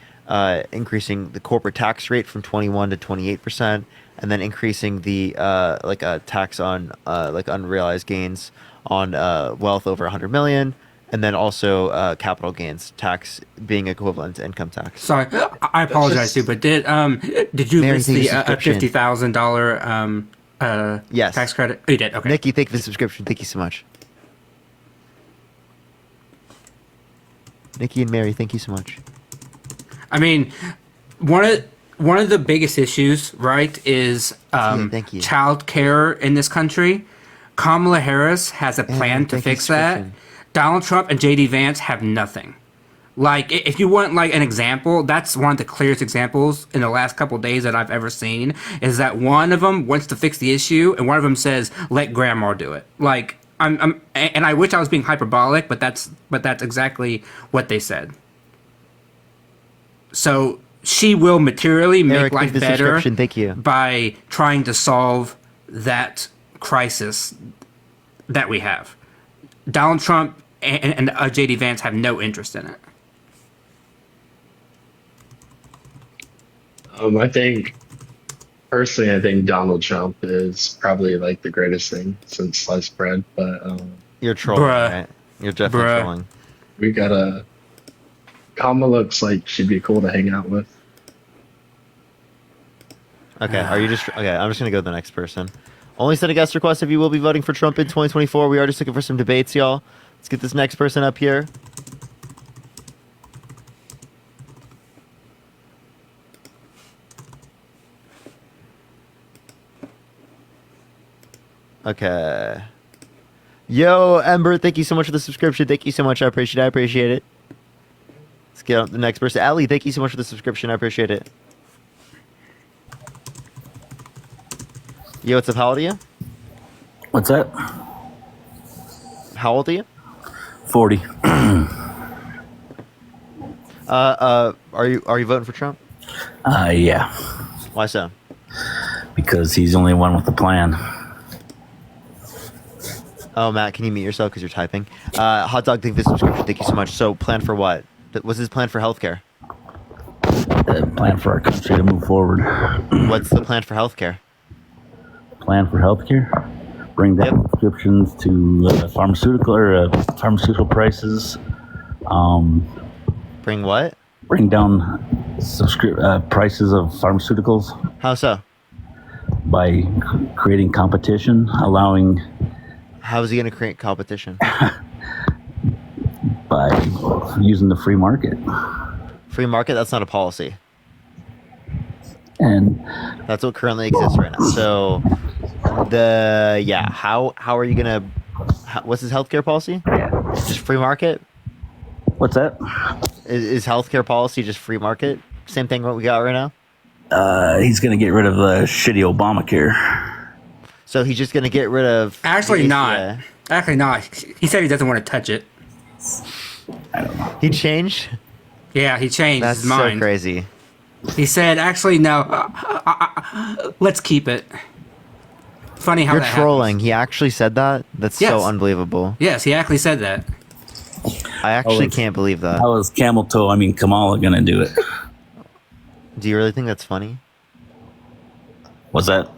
increasing the corporate tax rate from 21 to 28%, and then increasing the tax on unrealized gains on wealth over 100 million, and then also capital gains tax being equivalent to income tax. Sorry, I apologize too, but did you Mary, list the $50,000 yes. tax credit? Oh, you did. Okay. Nikki, thank you for the subscription. Thank you so much. Nikki and Mary, thank you so much. I mean, one of the biggest issues, right, is child care in this country. Kamala Harris has a plan to fix that. Donald Trump and J.D. Vance have nothing. Like, if you want, like, an example, that's one of the clearest examples in the last couple of days that I've ever seen, is that one of them wants to fix the issue, and one of them says, let grandma do it. Like, and I wish I was being hyperbolic, but that's exactly what they said. So, she will materially make life better by trying to solve that crisis that we have. Donald Trump and J.D. Vance have no interest in it. I think Donald Trump is probably like the greatest thing since sliced bread. But you're trolling, right? You're definitely trolling. We got Kamala looks like she'd be cool to hang out with. Okay, I'm just gonna go to the next person. Only send a guest request if you will be voting for Trump in 2024. We are just looking for some debates, y'all. Let's get this next person up here. Okay. Yo, Ember, thank you so much for the subscription. Thank you so much. I appreciate it. Let's get on to the next person. Ali, thank you so much for the subscription. I appreciate it. Yo, what's up? How old are you? What's that? How old are you? 40. Are you voting for Trump? Yeah. Why so? Because he's the only one with a plan. Oh, Matt, can you mute yourself because you're typing? Hot Dog, thank you for the subscription. Thank you so much. So, plan for what? What's his plan for healthcare? The plan for our country to move forward. What's the plan for healthcare? Plan for healthcare? Bring down prescriptions to pharmaceutical prices, Bring what? Bring down prices of pharmaceuticals. How so? By creating competition, allowing. How is he going to create competition? By using the free market. Free market? That's not a policy. And that's what currently exists right now. So, how are you gonna? What's his healthcare policy? Just free market. What's that? Is healthcare policy just free market? Same thing what we got right now. He's gonna get rid of the shitty Obamacare. So he's just gonna get rid of. Actually, not. Actually, not. He said he doesn't want to touch it. I don't know. He changed. Yeah, he changed That's his mind. so crazy. He said, "Actually, no. Let's keep it." Funny how you're that trolling. happens. He actually said that. That's so unbelievable. Yes, he actually said that. I actually can't believe that. How is Camel Toe? I mean, Kamala gonna do it? Do you really think that's funny? What's that?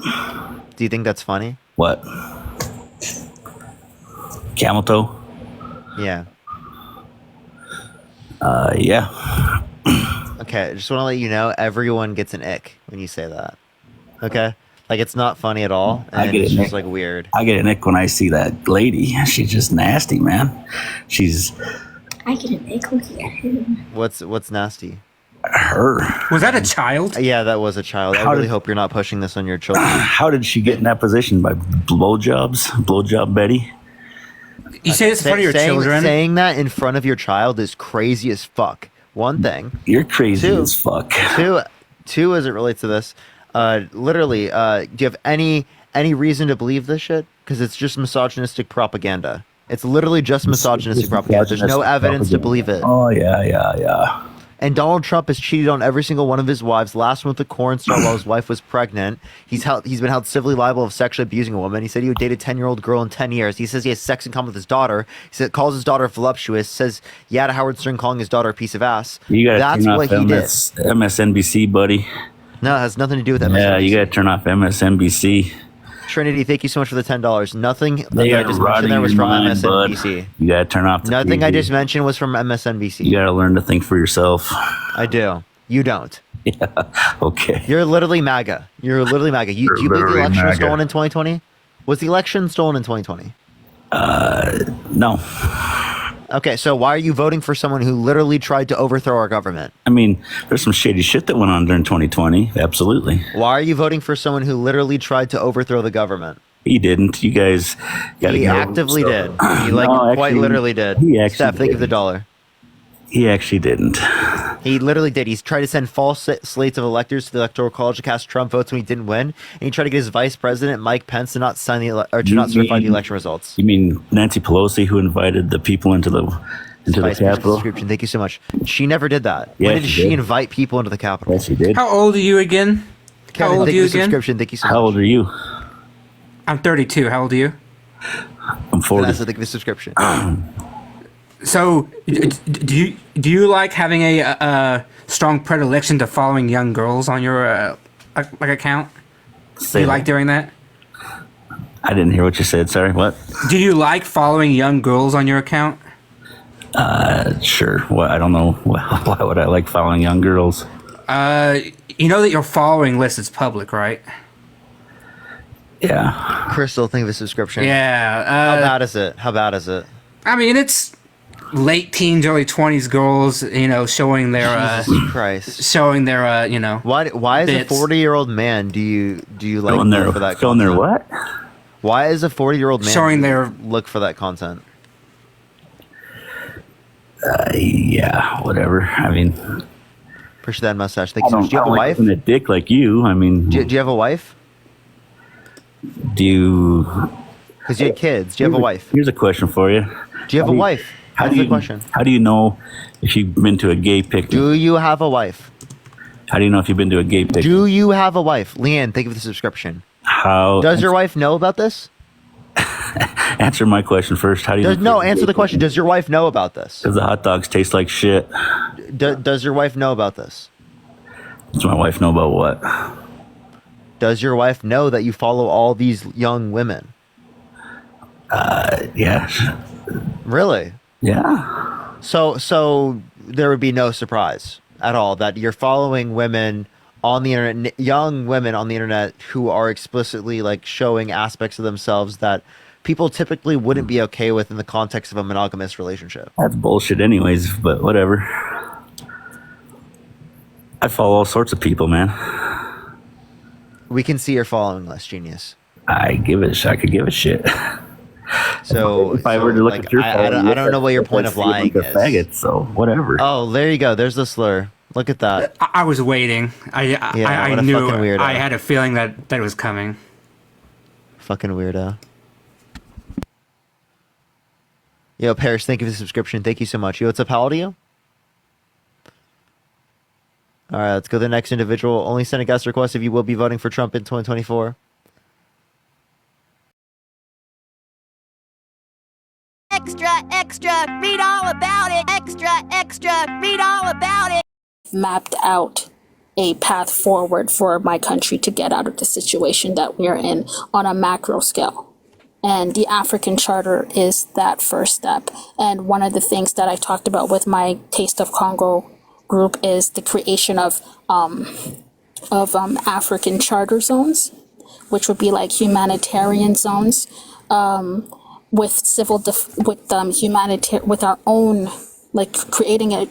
Do you think that's funny? What? Camel Toe? Yeah. Yeah. Okay, I just want to let you know, everyone gets an ick when you say that. Okay? Like, it's not funny at all, and I get it's it, just, Nick. like, weird. I get an ick when I see that lady. She's just nasty, man. She's I get an ick looking at him. What's nasty? her. Was that a child? Yeah, that was a child. I really hope you're not pushing this on your children. How did she get in that position? By blowjobs? Blowjob Betty? You say this in front of your children? Saying that in front of your child is crazy as fuck. One thing. You're crazy as fuck. Two, as it relates to this, literally, do you have any reason to believe this shit? Because it's just misogynistic propaganda. It's literally just misogynistic propaganda. There's no evidence to believe it. Oh, yeah. And Donald Trump has cheated on every single one of his wives. Last one with the corn star while his wife was pregnant. He's been held civilly liable of sexually abusing a woman. He said he would date a 10-year-old girl in 10 years. He says he has sex in common with his daughter. He said calls his daughter voluptuous. Says yeah to Howard Stern calling his daughter a piece of ass. You gotta That's turn what off he did. MSNBC, buddy. No, it has nothing to do with MSNBC. Yeah, you gotta turn off MSNBC. Trinity, thank you so much for the $10. Nothing They that I got just rotting mentioned there was your from mind, MSNBC. bud. You gotta turn off the Nothing TV. I just mentioned was from MSNBC. You gotta learn to think for yourself. I do. You don't. Yeah. Okay. You're literally MAGA. You're literally MAGA. Do you believe the literally election was MAGA. stolen in 2020? Was the election stolen in 2020? No. Okay, so why are you voting for someone who literally tried to overthrow our government? I mean, there's some shady shit that went on during 2020. Absolutely. Why are you voting for someone who literally tried to overthrow the government? He didn't. You guys gotta He get over actively yourself. did. He No, quite actually, literally did. He actually Steph, think of the didn't. dollar. He actually didn't. He literally did. He's tried to send false slates of electors to the Electoral College to cast Trump votes when he didn't win, and he tried to get his vice president Mike Pence to not sign not certify the election results. You mean Nancy Pelosi, who invited the people into the Vice Capitol? subscription. Thank you so much. She never did that. Yeah, when did she she did. invite people into the Capitol? Yes, she did. How old are you again? Kevin, How old are thank you you for again? subscription. Thank you so much. How old are you? I'm 32. How old are you? I'm 40. Vanessa, thank you for subscription. So, do you like having a strong predilection to following young girls on your like account? Do you like doing that? I didn't hear what you said. Sorry. What? Do you like following young girls on your account? Sure. Well, I don't know. Why would I like following young girls? You know that your following list is public, right? Yeah. Crystal, thank you for the subscription. Yeah. How bad is it? How bad is it? I mean, it's late teens, early 20s girls, showing their Jesus Christ. showing their Why is bits. a 40-year-old man do you like Showing their- look for that showing their content? Why is a 40-year-old man Showing their- look for that content? Yeah. Whatever. I mean, Appreciate that mustache. Thank I you so don't, much. Do you I have a don't wife? like a dick like you. I mean, Do you have a wife? do you? Because you had kids. Do you have a wife? Here's a question for you. Do you have a wife? How That's do the you? question. How do you know if you've been to a gay picnic? Do you have a wife? How do you know if you've been to a gay picnic? Do you have a wife? Leanne, thank you for the subscription. How? Does your wife know about this? Answer my question first. How do you? No, answer the question. Does your wife know about this? Because the hot dogs taste like shit. Does your wife know about this? Does my wife know about what? Does your wife know that you follow all these young women? Yeah. Really? Yeah. So there would be no surprise at all that you're following women on the internet, young women on the internet who are explicitly like showing aspects of themselves that people typically wouldn't be okay with in the context of a monogamous relationship. That's bullshit anyways, but whatever. I follow all sorts of people, man. We can see your following list, genius. I could give a shit. So if I were to look at your following, I don't know what your point of lying is. Faggots, so whatever. Oh, there you go. There's the slur. Look at that. I was waiting. I knew. Weirdo. I had a feeling that it was coming. Fucking weirdo. Yo, Paris, thank you for the subscription. Thank you so much. Yo, what's up? How old are you? All right, let's go to the next individual. Only send a guest request if you will be voting for Trump in 2024. Extra, extra, read all about it. Extra, extra, read all about it. Mapped out a path forward for my country to get out of the situation that we're in on a macro scale. And the African Charter is that first step. And one of the things that I talked about with my Taste of Congo group is the creation of African charter zones, which would be like humanitarian zones, with our own, like creating a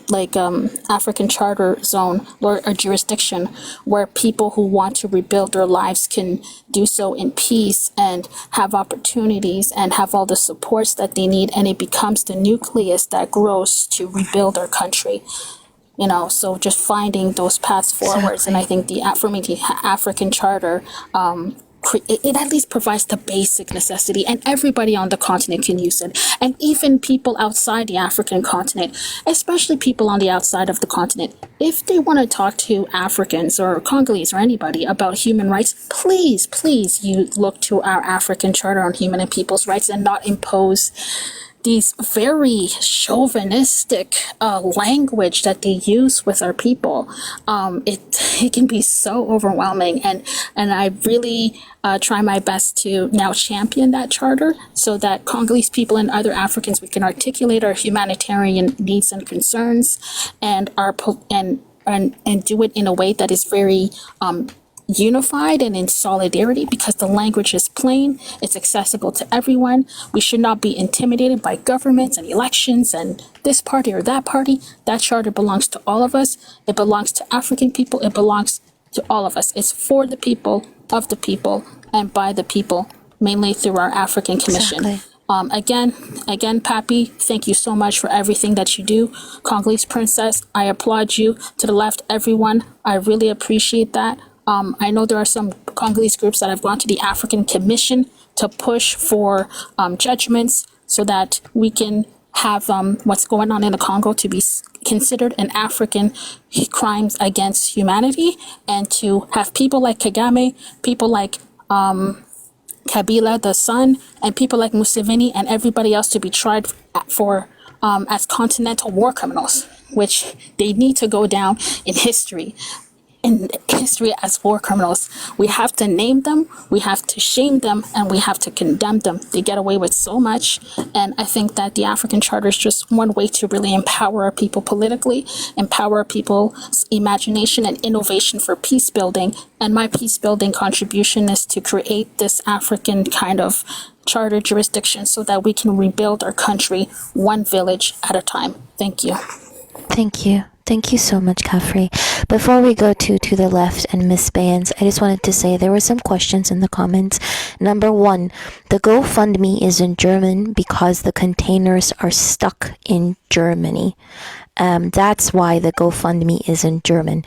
African charter zone or a jurisdiction where people who want to rebuild their lives can do so in peace and have opportunities and have all the supports that they need, and it becomes the nucleus that grows to rebuild our country. So just finding those paths forwards, and I think the African Charter, it at least provides the basic necessity, and everybody on the continent can use it. And even people outside the African continent, especially people on the outside of the continent, if they want to talk to Africans or Congolese or anybody about human rights, please, you look to our African Charter on Human and People's Rights and not impose these very chauvinistic language that they use with our people. It can be so overwhelming, and I really try my best to now champion that charter so that Congolese people and other Africans, we can articulate our humanitarian needs and concerns, and do it in a way that is very unified and in solidarity, because the language is plain, it's accessible to everyone. We should not be intimidated by governments and elections and this party or that party. That charter belongs to all of us. It belongs to African people. It belongs to all of us. It's for the people, of the people, and by the people, mainly through our African Commission. Exactly. Again, Pappy, thank you so much for everything that you do. Congolese Princess, I applaud you. To the left, everyone, I really appreciate that. I know there are some Congolese groups that have gone to the African Commission to push for judgments so that we can have what's going on in the Congo to be considered an African crimes against humanity, and to have people like Kagame, people like Kabila, the son, and people like Museveni and everybody else to be tried for as continental war criminals, which they need to go down in history as war criminals. We have to name them, we have to shame them, and we have to condemn them. They get away with so much, and I think that the African Charter is just one way to really empower our people politically, empower people's imagination and innovation for peace building. And my peace building contribution is to create this African kind of charter jurisdiction so that we can rebuild our country one village at a time. Thank you. Thank you. Thank you so much, Kafri. Before we go to the left and Miss Bayans, I just wanted to say there were some questions in the comments. Number one, the GoFundMe is in German because the containers are stuck in Germany. That's why the GoFundMe is in German.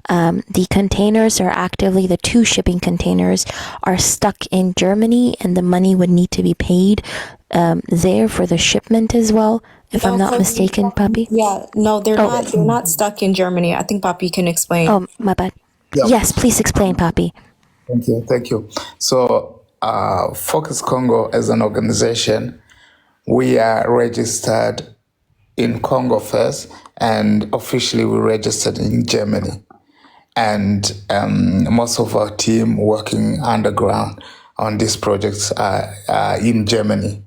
The containers are actively, the 2 shipping containers are stuck in Germany, and the money would need to be paid there for the shipment as well. If I'm not mistaken, Papi? Yeah, no, they're not. They're not stuck in Germany. I think Papi can explain. Oh, my bad. Yeah. Yes, please explain, Papi. Thank you. So, Focus Congo as an organization, we are registered in Congo first, and officially we registered in Germany. And most of our team working underground on these projects are in Germany.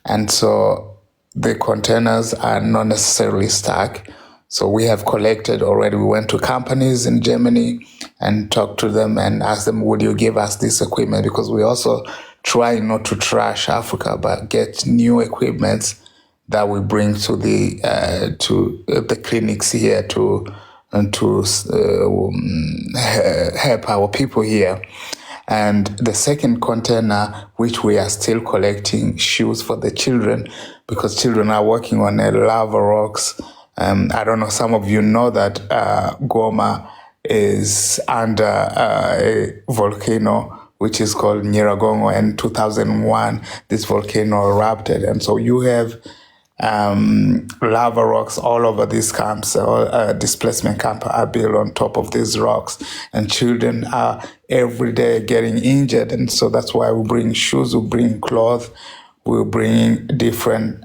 And so the containers are not necessarily stuck. So we have collected already. We went to companies in Germany and talked to them and asked them, would you give us this equipment? Because we also try not to trash Africa, but get new equipment that we bring to the clinics here to help our people here. And the second container, which we are still collecting shoes for the children, because children are working on lava rocks. I don't know, some of you know that Goma is under a volcano, which is called Nyiragongo. And in 2001, this volcano erupted. And so you have lava rocks all over these camps. Displacement camps are built on top of these rocks, and children are every day getting injured. And so that's why we bring shoes, we bring clothes, we bring different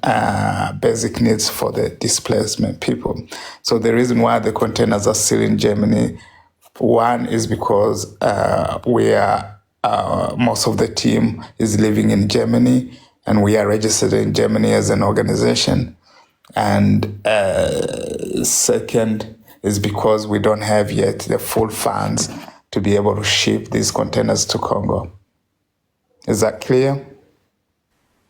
basic needs for the displacement people. So the reason why the containers are still in Germany, one is because we are most of the team is living in Germany, and we are registered in Germany as an organization. And second is because we don't have yet the full funds to be able to ship these containers to Congo. Is that clear?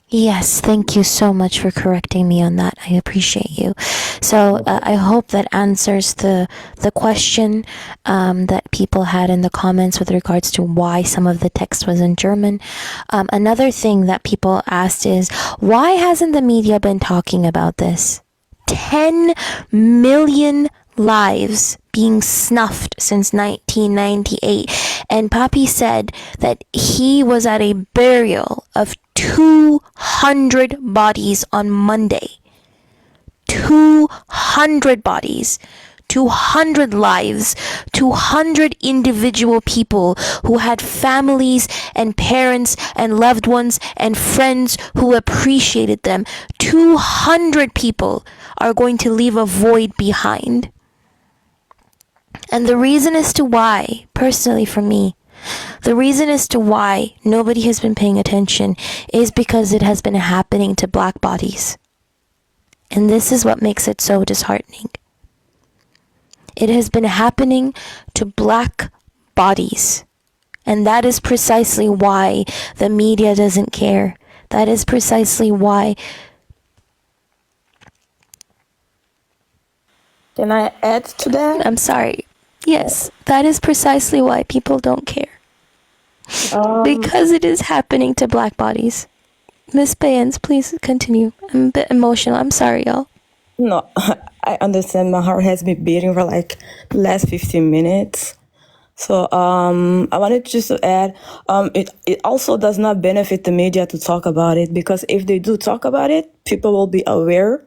Yes, thank you so much for correcting me on that. I appreciate you. So I hope that answers the question that people had in the comments with regards to why some of the text was in German. Another thing that people asked is, why hasn't the media been talking about this? 10 million lives being snuffed since 1998. And Papi said that he was at a burial of 200 bodies on Monday. 200 bodies, 200 lives, 200 individual people who had families and parents and loved ones and friends who appreciated them. 200 people are going to leave a void behind. And the reason as to why, personally for me, the reason as to why nobody has been paying attention is because it has been happening to black bodies. And this is what makes it so disheartening. It has been happening to black bodies. And that is precisely why the media doesn't care. That is precisely why. Can I add to that? I'm sorry. Yes, that is precisely why people don't care. Because it is happening to black bodies. Miss Bayens, please continue. I'm a bit emotional. I'm sorry, y'all. No, I understand. My heart has been beating for like the last 15 minutes. So I wanted just to add, it also does not benefit the media to talk about it, because if they do talk about it, people will be aware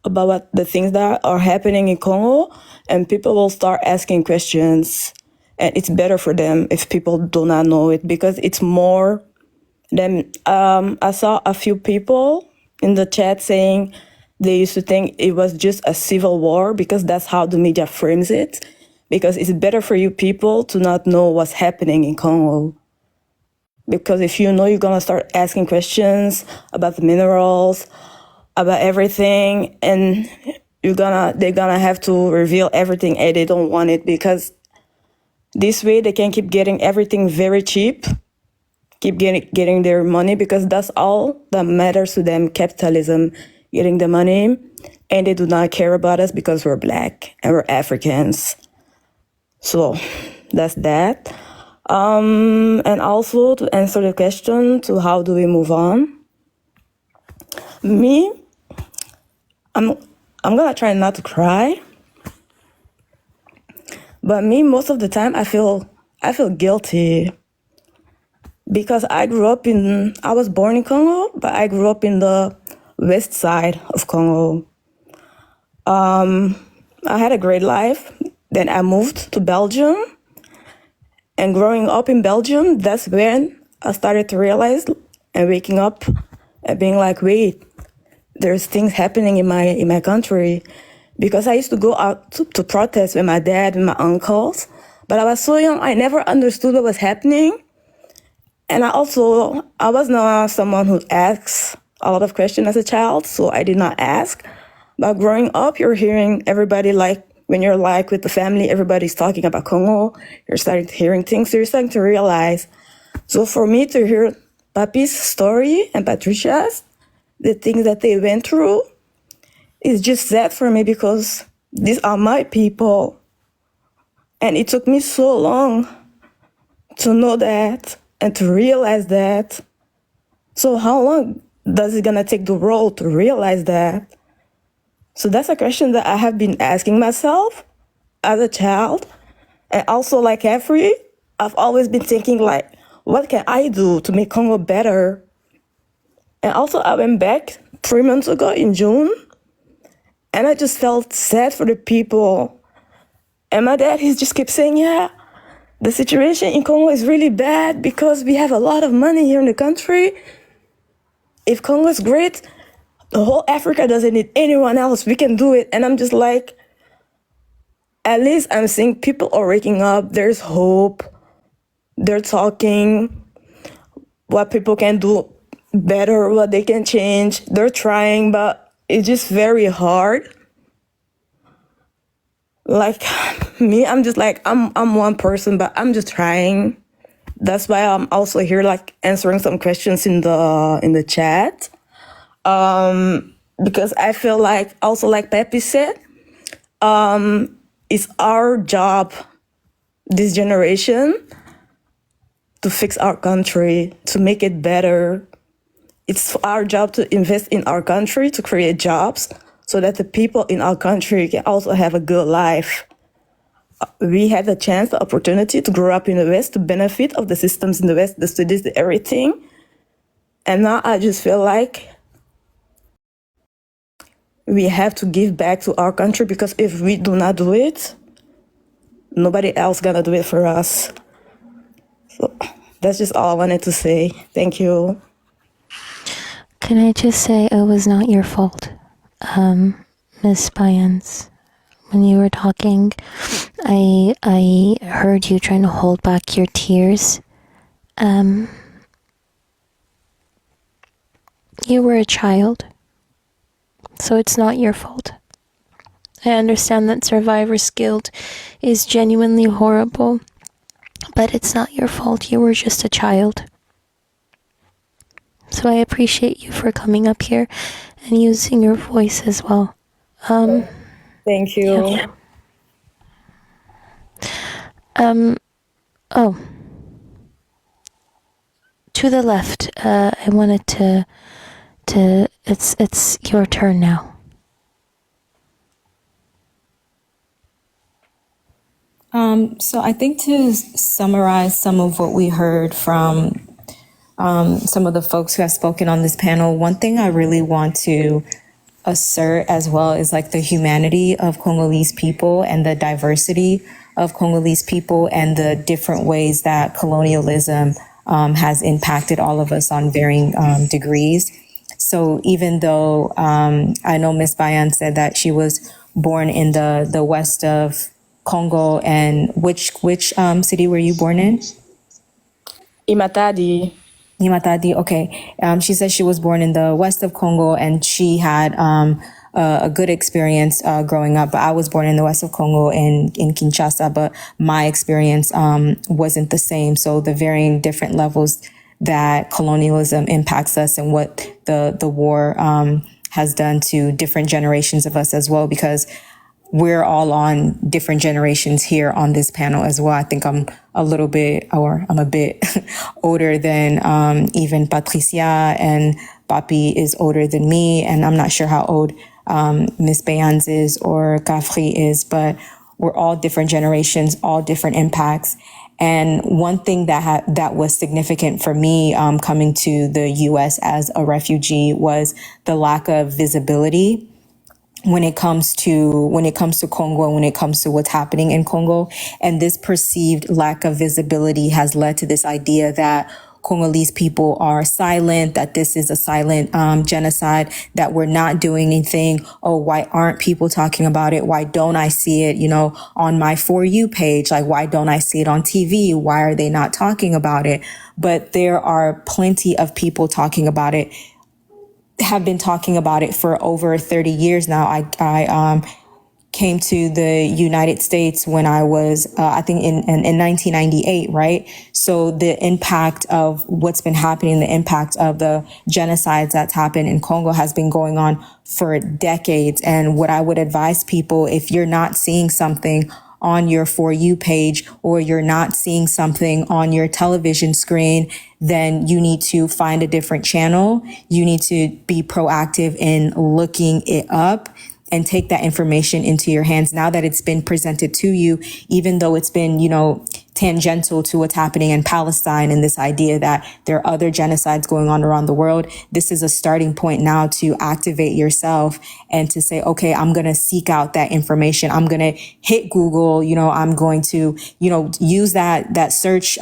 about what the things that are happening in Congo, and people will start asking questions. And it's better for them if people do not know it, because it's more than, I saw a few people in the chat saying they used to think it was just a civil war, because that's how the media frames it. Because it's better for you people to not know what's happening in Congo. Because if you know, you're gonna start asking questions about the minerals, about everything, and they're gonna have to reveal everything, and they don't want it, because this way they can keep getting everything very cheap, keep getting their money, because that's all that matters to them, capitalism, getting the money, and they do not care about us because we're black and we're Africans. So that's that. And also to answer the question to how do we move on, me, I'm gonna try not to cry. But me, most of the time, I feel guilty, because I was born in Congo, but I grew up in the west side of Congo. I had a great life. Then I moved to Belgium. And growing up in Belgium, that's when I started to realize and waking up and being like, wait, there's things happening in my country. Because I used to go out to protest with my dad and my uncles. But I was so young, I never understood what was happening. And I was not someone who asks a lot of questions as a child, so I did not ask. But growing up, you're hearing everybody, like, when you're like with the family, everybody's talking about Congo. You're starting to hearing things, so you're starting to realize. So for me to hear Papi's story and Patricia's, the things that they went through, is just sad for me because these are my people. And it took me so long to know that and to realize that. So how long does it gonna take the world to realize that? So that's a question that I have been asking myself as a child. And also, like Afrique, I've always been thinking, like, what can I do to make Congo better? And also, I went back 3 months ago in June, and I just felt sad for the people. And my dad, he just kept saying, yeah, the situation in Congo is really bad because we have a lot of money here in the country. If Congo is great, the whole Africa doesn't need anyone else. We can do it. And I'm just like, at least I'm seeing people are waking up. There's hope. They're talking what people can do better, what they can change. They're trying, but it's just very hard. Like me, I'm just like, I'm one person, but I'm just trying. That's why I'm also here, like answering some questions in the chat. Because I feel like, also like Pepe said, it's our job, this generation, to fix our country, to make it better. It's our job to invest in our country, to create jobs, so that the people in our country can also have a good life. We had the chance, the opportunity to grow up in the West, to benefit of the systems in the West, the studies, everything. And now I just feel like we have to give back to our country, because if we do not do it, nobody else gonna do it for us. So that's just all I wanted to say. Thank you. Can I just say it was not your fault, Miss Byans. When you were talking, I heard you trying to hold back your tears. You were a child, so it's not your fault. I understand that survivor's guilt is genuinely horrible, but it's not your fault. You were just a child. So I appreciate you for coming up here and using your voice as well. Thank you. Yeah. To the left, I wanted to it's your turn now. So I think to summarize some of what we heard from some of the folks who have spoken on this panel, one thing I really want to assert as well is like the humanity of Congolese people and the diversity of Congolese people and the different ways that colonialism has impacted all of us on varying degrees. So even though I know Ms. Bayan said that she was born in the west of Congo, and which city were you born in? Imatadi. Imatadi, okay. She said she was born in the west of Congo and she had a good experience growing up. But I was born in the west of Congo in Kinshasa, but my experience wasn't the same. So the varying different levels that colonialism impacts us and what the war has done to different generations of us as well, because we're all on different generations here on this panel as well. I think I'm a bit older than even Patricia, and Papi is older than me. And I'm not sure how old Miss Bayans is or Kafri is, but we're all different generations, all different impacts. And one thing that was significant for me coming to the U.S. as a refugee was the lack of visibility when it comes to Congo and when it comes to what's happening in Congo. And this perceived lack of visibility has led to this idea that Congolese people are silent, that this is a silent genocide, that we're not doing anything. Oh, why aren't people talking about it? Why don't I see it, on my For You page? Like, why don't I see it on TV? Why are they not talking about it? But there are plenty of people talking about it have been talking about it for over 30 years now. I came to the United States when I was, I think in 1998, right? So the impact of what's been happening, the impact of the genocides that's happened in Congo has been going on for decades. And what I would advise people, if you're not seeing something on your For You page, or you're not seeing something on your television screen, then you need to find a different channel. You need to be proactive in looking it up and take that information into your hands now that it's been presented to you, even though it's been, tangential to what's happening in Palestine and this idea that there are other genocides going on around the world. This is a starting point now to activate yourself and to say, okay, I'm going to seek out that information. I'm going to hit Google, I'm going to, use that search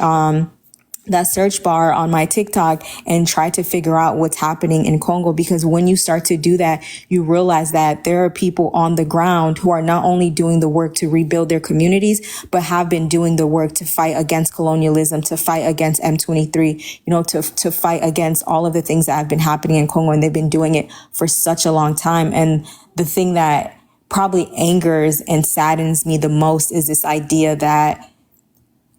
bar on my TikTok and try to figure out what's happening in Congo. Because when you start to do that, you realize that there are people on the ground who are not only doing the work to rebuild their communities, but have been doing the work to fight against colonialism, to fight against M23, to fight against all of the things that have been happening in Congo. And they've been doing it for such a long time. And the thing that probably angers and saddens me the most is this idea that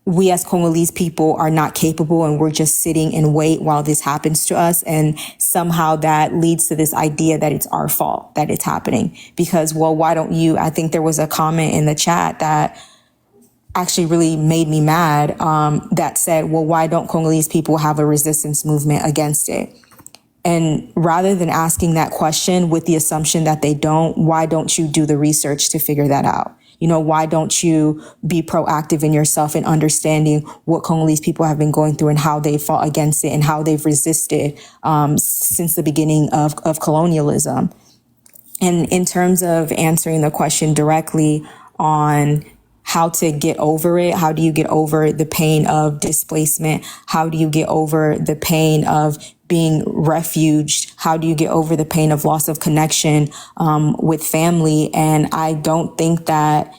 we as Congolese people are not capable and we're just sitting and wait while this happens to us. And somehow that leads to this idea that it's our fault that it's happening. Because, well, why don't you? I think there was a comment in the chat that actually really made me mad, that said, well, why don't Congolese people have a resistance movement against it? And rather than asking that question with the assumption that they don't, why don't you do the research to figure that out? Why don't you be proactive in yourself in understanding what Congolese people have been going through and how they fought against it and how they've resisted since the beginning of colonialism? And in terms of answering the question directly on how to get over it, how do you get over the pain of displacement? How do you get over the pain of being refuged? How do you get over the pain of loss of connection with family? And I don't think that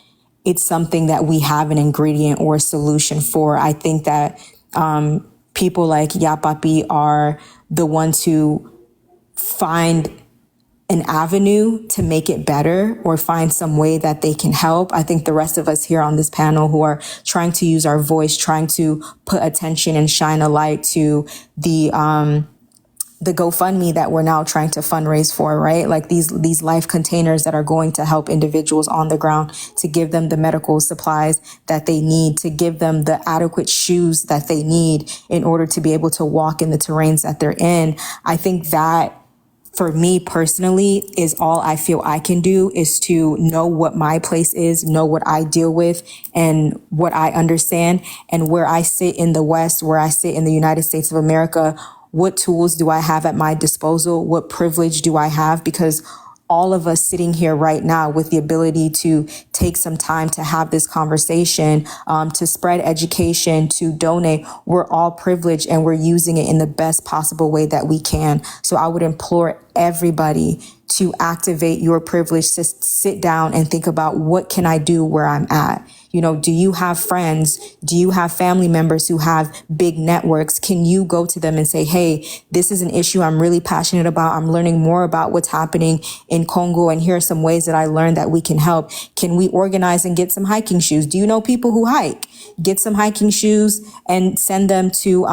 it's something that we have an ingredient or a solution for. I think that people like Yapapi are the ones who find an avenue to make it better or find some way that they can help. I think the rest of us here on this panel who are trying to use our voice, trying to put attention and shine a light to the GoFundMe that we're now trying to fundraise for, right? Like these life containers that are going to help individuals on the ground, to give them the medical supplies that they need, to give them the adequate shoes that they need in order to be able to walk in the terrains that they're in. I think that, for me personally, is all I feel I can do, is to know what my place is, know what I deal with and what I understand, and where I sit in the West, where I sit in the United States of America. What tools do I have at my disposal? What privilege do I have? Because all of us sitting here right now with the ability to take some time to have this conversation, to spread education, to donate, we're all privileged and we're using it in the best possible way that we can. So I would implore everybody to activate your privilege, to sit down and think about, what can I do where I'm at? Do you have friends? Do you have family members who have big networks? Can you go to them and say, hey, this is an issue I'm really passionate about. I'm learning more about what's happening in Congo, and here are some ways that I learned that we can help. Can we organize and get some hiking shoes? Do you know people who hike? Get some hiking shoes and send them to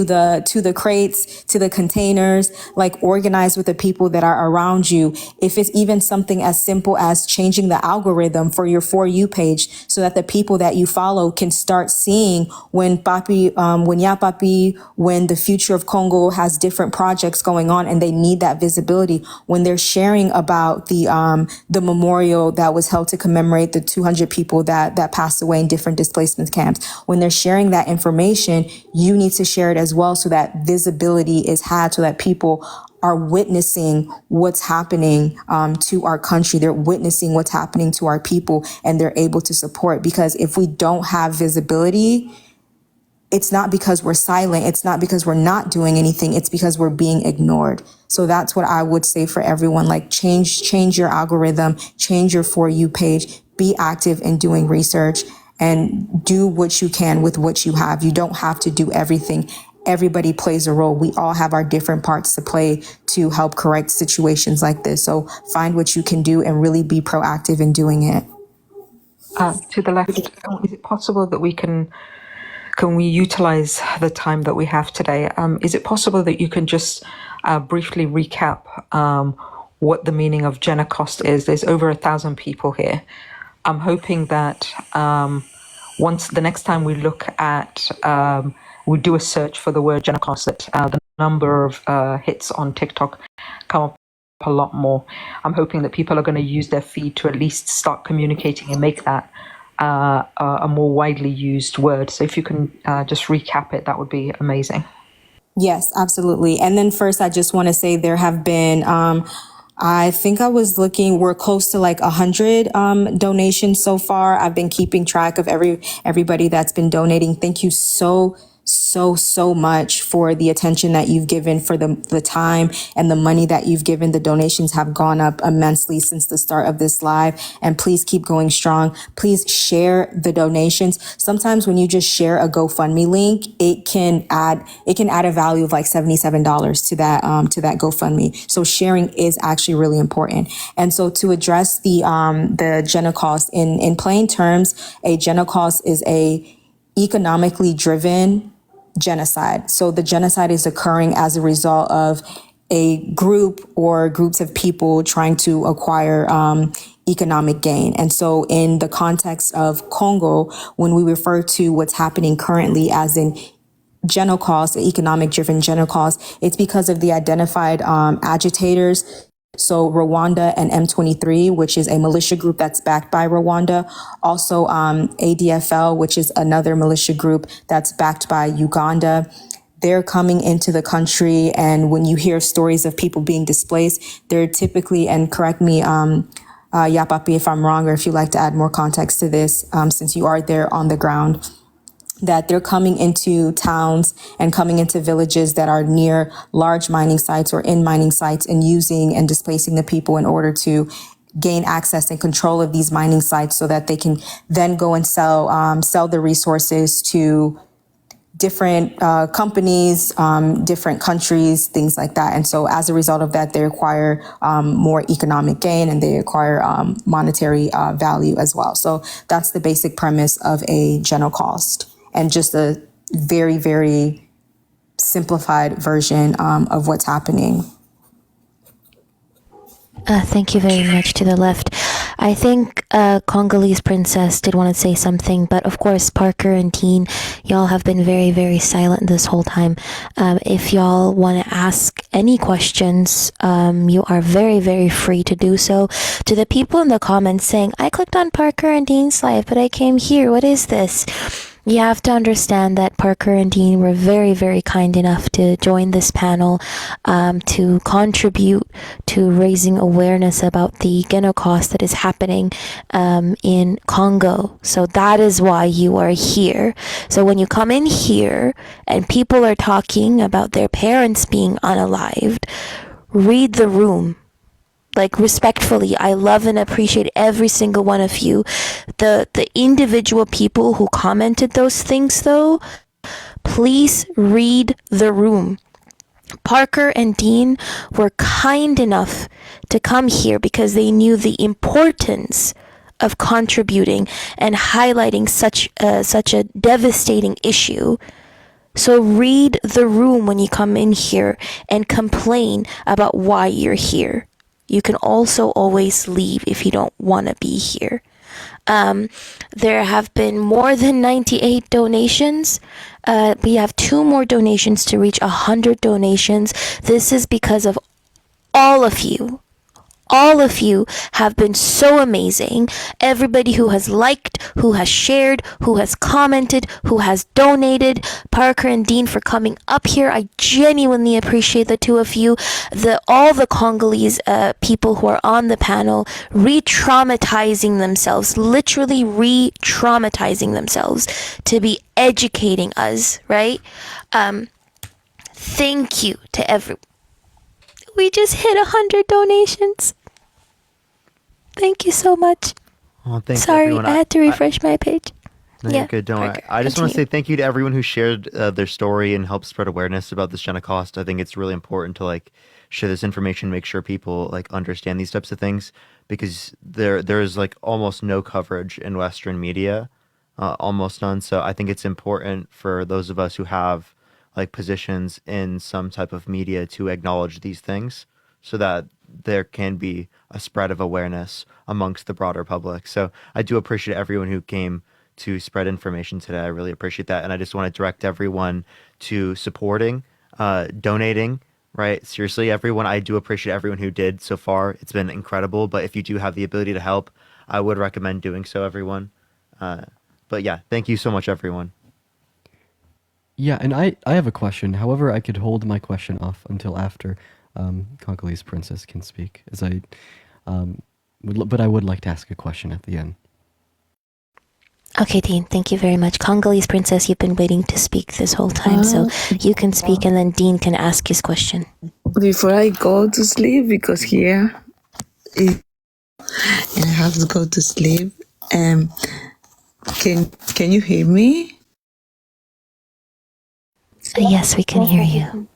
the crates, to the containers, like organize with the people that are around you. If it's even something as simple as changing the algorithm for your For You page so that the people that you follow can start seeing when Yapapi, when the Future of Congo has different projects going on and they need that visibility, when they're sharing about the memorial that was held to commemorate the 200 people that passed away in different displacement camps. When they're sharing that information, you need to share it as well, so that visibility is had, so that people are witnessing what's happening to our country. They're witnessing what's happening to our people, and they're able to support. Because if we don't have visibility, it's not because we're silent. It's not because we're not doing anything. It's because we're being ignored. So that's what I would say for everyone. Like, change your algorithm, change your For You page, be active in doing research, and do what you can with what you have. You don't have to do everything. everybody plays a role. We all have our different parts to play to help correct situations like this. So find what you can do and really be proactive in doing it. To the left, is it possible that can we utilize the time that we have today? Is it possible that you can just briefly recap what the meaning of Genocost is? There's over 1,000 people here. I'm hoping that once the next time we look at, we do a search for the word Genocost, that the number of hits on TikTok come up a lot more. I'm hoping that people are going to use their feed to at least start communicating and make that a more widely used word. So if you can just recap it, that would be amazing. Yes, absolutely. And then first, I just want to say there have been, I think I was looking, we're close to like 100 donations so far. I've been keeping track of everybody that's been donating. Thank you so much for the attention that you've given, for the time and the money that you've given. The donations have gone up immensely since the start of this live, and please keep going strong. Please share the donations. Sometimes when you just share a GoFundMe link, it can add a value of like $77 to that GoFundMe. So sharing is actually really important. And so to address the Genocost, in plain terms, a Genocost is a economically driven genocide. So the genocide is occurring as a result of a group or groups of people trying to acquire economic gain. And so in the context of Congo, when we refer to what's happening currently as in Genocost, economic driven Genocost, it's because of the identified agitators. So Rwanda and M23, which is a militia group that's backed by Rwanda. Also ADFL, which is another militia group that's backed by Uganda. They're coming into the country, and when you hear stories of people being displaced, they're typically, and correct me, Yapapi, if I'm wrong, or if you'd like to add more context to this, since you are there on the ground, that they're coming into towns and coming into villages that are near large mining sites or in mining sites, and using and displacing the people in order to gain access and control of these mining sites so that they can then go and sell the resources to different companies, different countries, things like that. And so as a result of that, they acquire more economic gain, and they acquire monetary value as well. So that's the basic premise of a Genocost, and just a very, very simplified version of what's happening. Thank you very much to the left. I think Congolese Princess did want to say something, but of course, Parker and Dean, y'all have been very, very silent this whole time. If y'all want to ask any questions, you are very, very free to do so. To the people in the comments saying, I clicked on Parker and Dean's live, but I came here. What is this? You have to understand that Parker and Dean were very, very kind enough to join this panel to contribute to raising awareness about the Genocost that is happening in Congo. So that is why you are here. So when you come in here and people are talking about their parents being unalived, read the room. Like, respectfully, I love and appreciate every single one of you. The individual people who commented those things, though, please read the room. Parker and Dean were kind enough to come here because they knew the importance of contributing and highlighting such a devastating issue. So read the room when you come in here and complain about why you're here. You can also always leave if you don't want to be here. There have been more than 98 donations. We have 2 more donations to reach 100 donations. This is because of all of you. All of you have been so amazing. Everybody who has liked, who has shared, who has commented, who has donated. Parker and Dean for coming up here. I genuinely appreciate the 2 of you. All the Congolese people who are on the panel, re-traumatizing themselves, literally re-traumatizing themselves to be educating us, right? Thank you to everyone. We just hit 100 donations. Thank you so much. Well, thanks, Sorry, everyone. I had to refresh my page. No, you're good. Don't worry. I just want to say thank you to everyone who shared their story and helped spread awareness about this Genocost. I think it's really important to like share this information, make sure people like understand these types of things, because there is like almost no coverage in Western media, almost none. So I think it's important for those of us who have like positions in some type of media to acknowledge these things, so that there can be a spread of awareness amongst the broader public. So I do appreciate everyone who came to spread information today. I really appreciate that. And I just want to direct everyone to supporting, donating, right? Seriously, everyone, I do appreciate everyone who did so far. It's been incredible. But if you do have the ability to help, I would recommend doing so, everyone. But yeah, thank you so much, everyone. Yeah, and I have a question. However, I could hold my question off until after Congolese Princess can speak, as but I would like to ask a question at the end. Okay, Dean, thank you very much. Congolese Princess, you've been waiting to speak this whole time, so you can speak and then Dean can ask his question. Before I go to sleep, because here and I have to go to sleep. Can you hear me? Yes, we can hear you.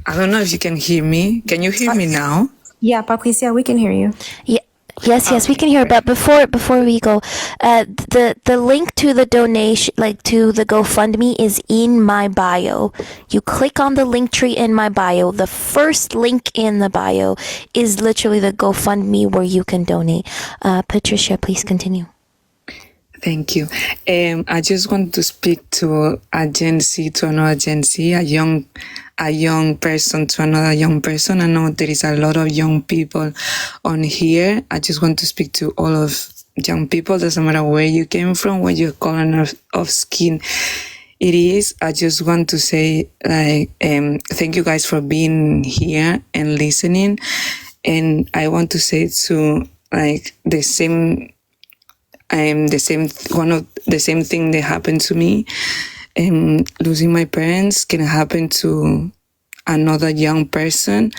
I don't know if you can hear me. Can you hear me now? Yeah, Patricia, we can hear you. Yeah. Yes, we can hear. But before we go, the link to the donation, like to the GoFundMe, is in my bio. You click on the link tree in my bio. The first link in the bio is literally the GoFundMe where you can donate. Patricia, please continue. Thank you. I just want to speak to another agency, a young person to another young person. I know there is a lot of young people on here. I just want to speak to all of young people. Doesn't matter where you came from, what your color of skin it is. I just want to say, thank you guys for being here and listening. And I want to say to the same thing that happened to me. Losing my parents can happen to another young person.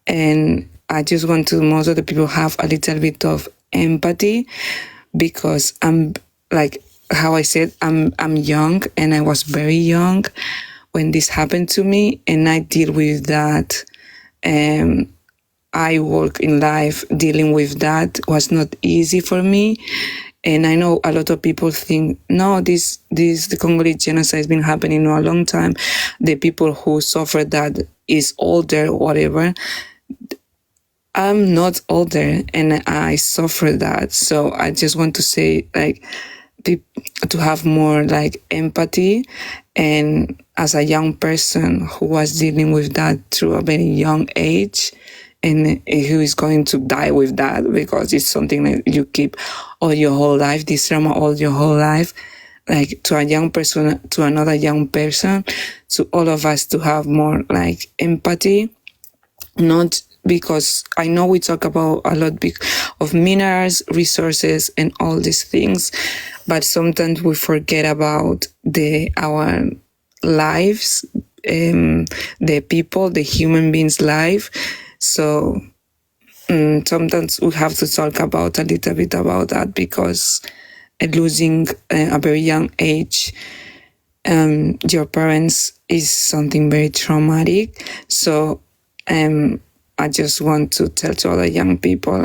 And I just want to most of the people have a little bit of empathy, because I'm like how I said, I'm young and I was very young when this happened to me, and I deal with that. I work in life dealing with that was not easy for me. And I know a lot of people think, no, the Congolese genocide has been happening for a long time. The people who suffered that is older, whatever. I'm not older and I suffered that. So I just want to say, to have more empathy. And as a young person who was dealing with that through a very young age, and who is going to die with that, because it's something that you keep all your whole life, this trauma all your whole life, to a young person, to another young person, to all of us to have more empathy, not because I know we talk about a lot of minerals, resources, and all these things, but sometimes we forget about our lives, the people, the human beings' life. So sometimes we have to talk about a little bit about that, because losing a very young age, your parents, is something very traumatic. So I just want to tell to other young people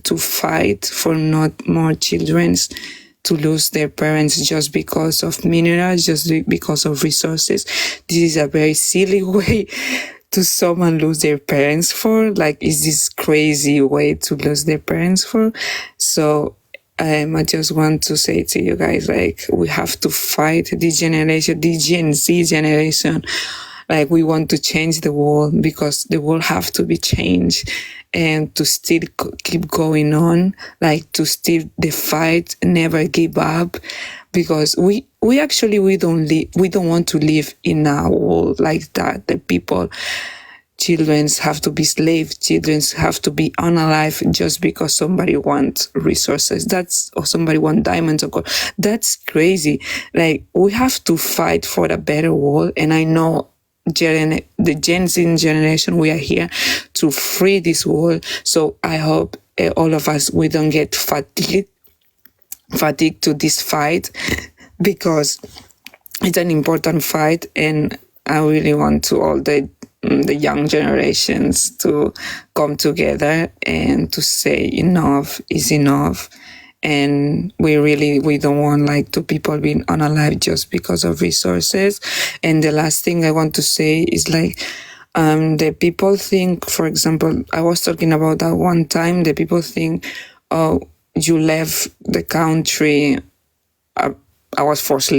to fight for not more children to lose their parents just because of minerals, just because of resources. This is a very silly way to someone lose their parents for, is this crazy way to lose their parents for? So I just want to say to you guys, we have to fight this generation, the Gen Z generation. We want to change the world, because the world have to be changed, and to still keep going on, to still the fight, never give up, because we don't want to live in a world like that. The people, children have to be slaves, children have to be unalive just because somebody wants resources. Or somebody wants diamonds or gold. That's crazy. We have to fight for a better world, and I know the Gen Z generation, we are here to free this world. So I hope all of us, we don't get fatigued to this fight, because it's an important fight, and I really want to all the young generations to come together and to say enough is enough. And we don't want like two people being unalive just because of resources. And the last thing I want to say is like, the people think, for example, I was talking about that one time, the people think, oh, you left the country. I was forced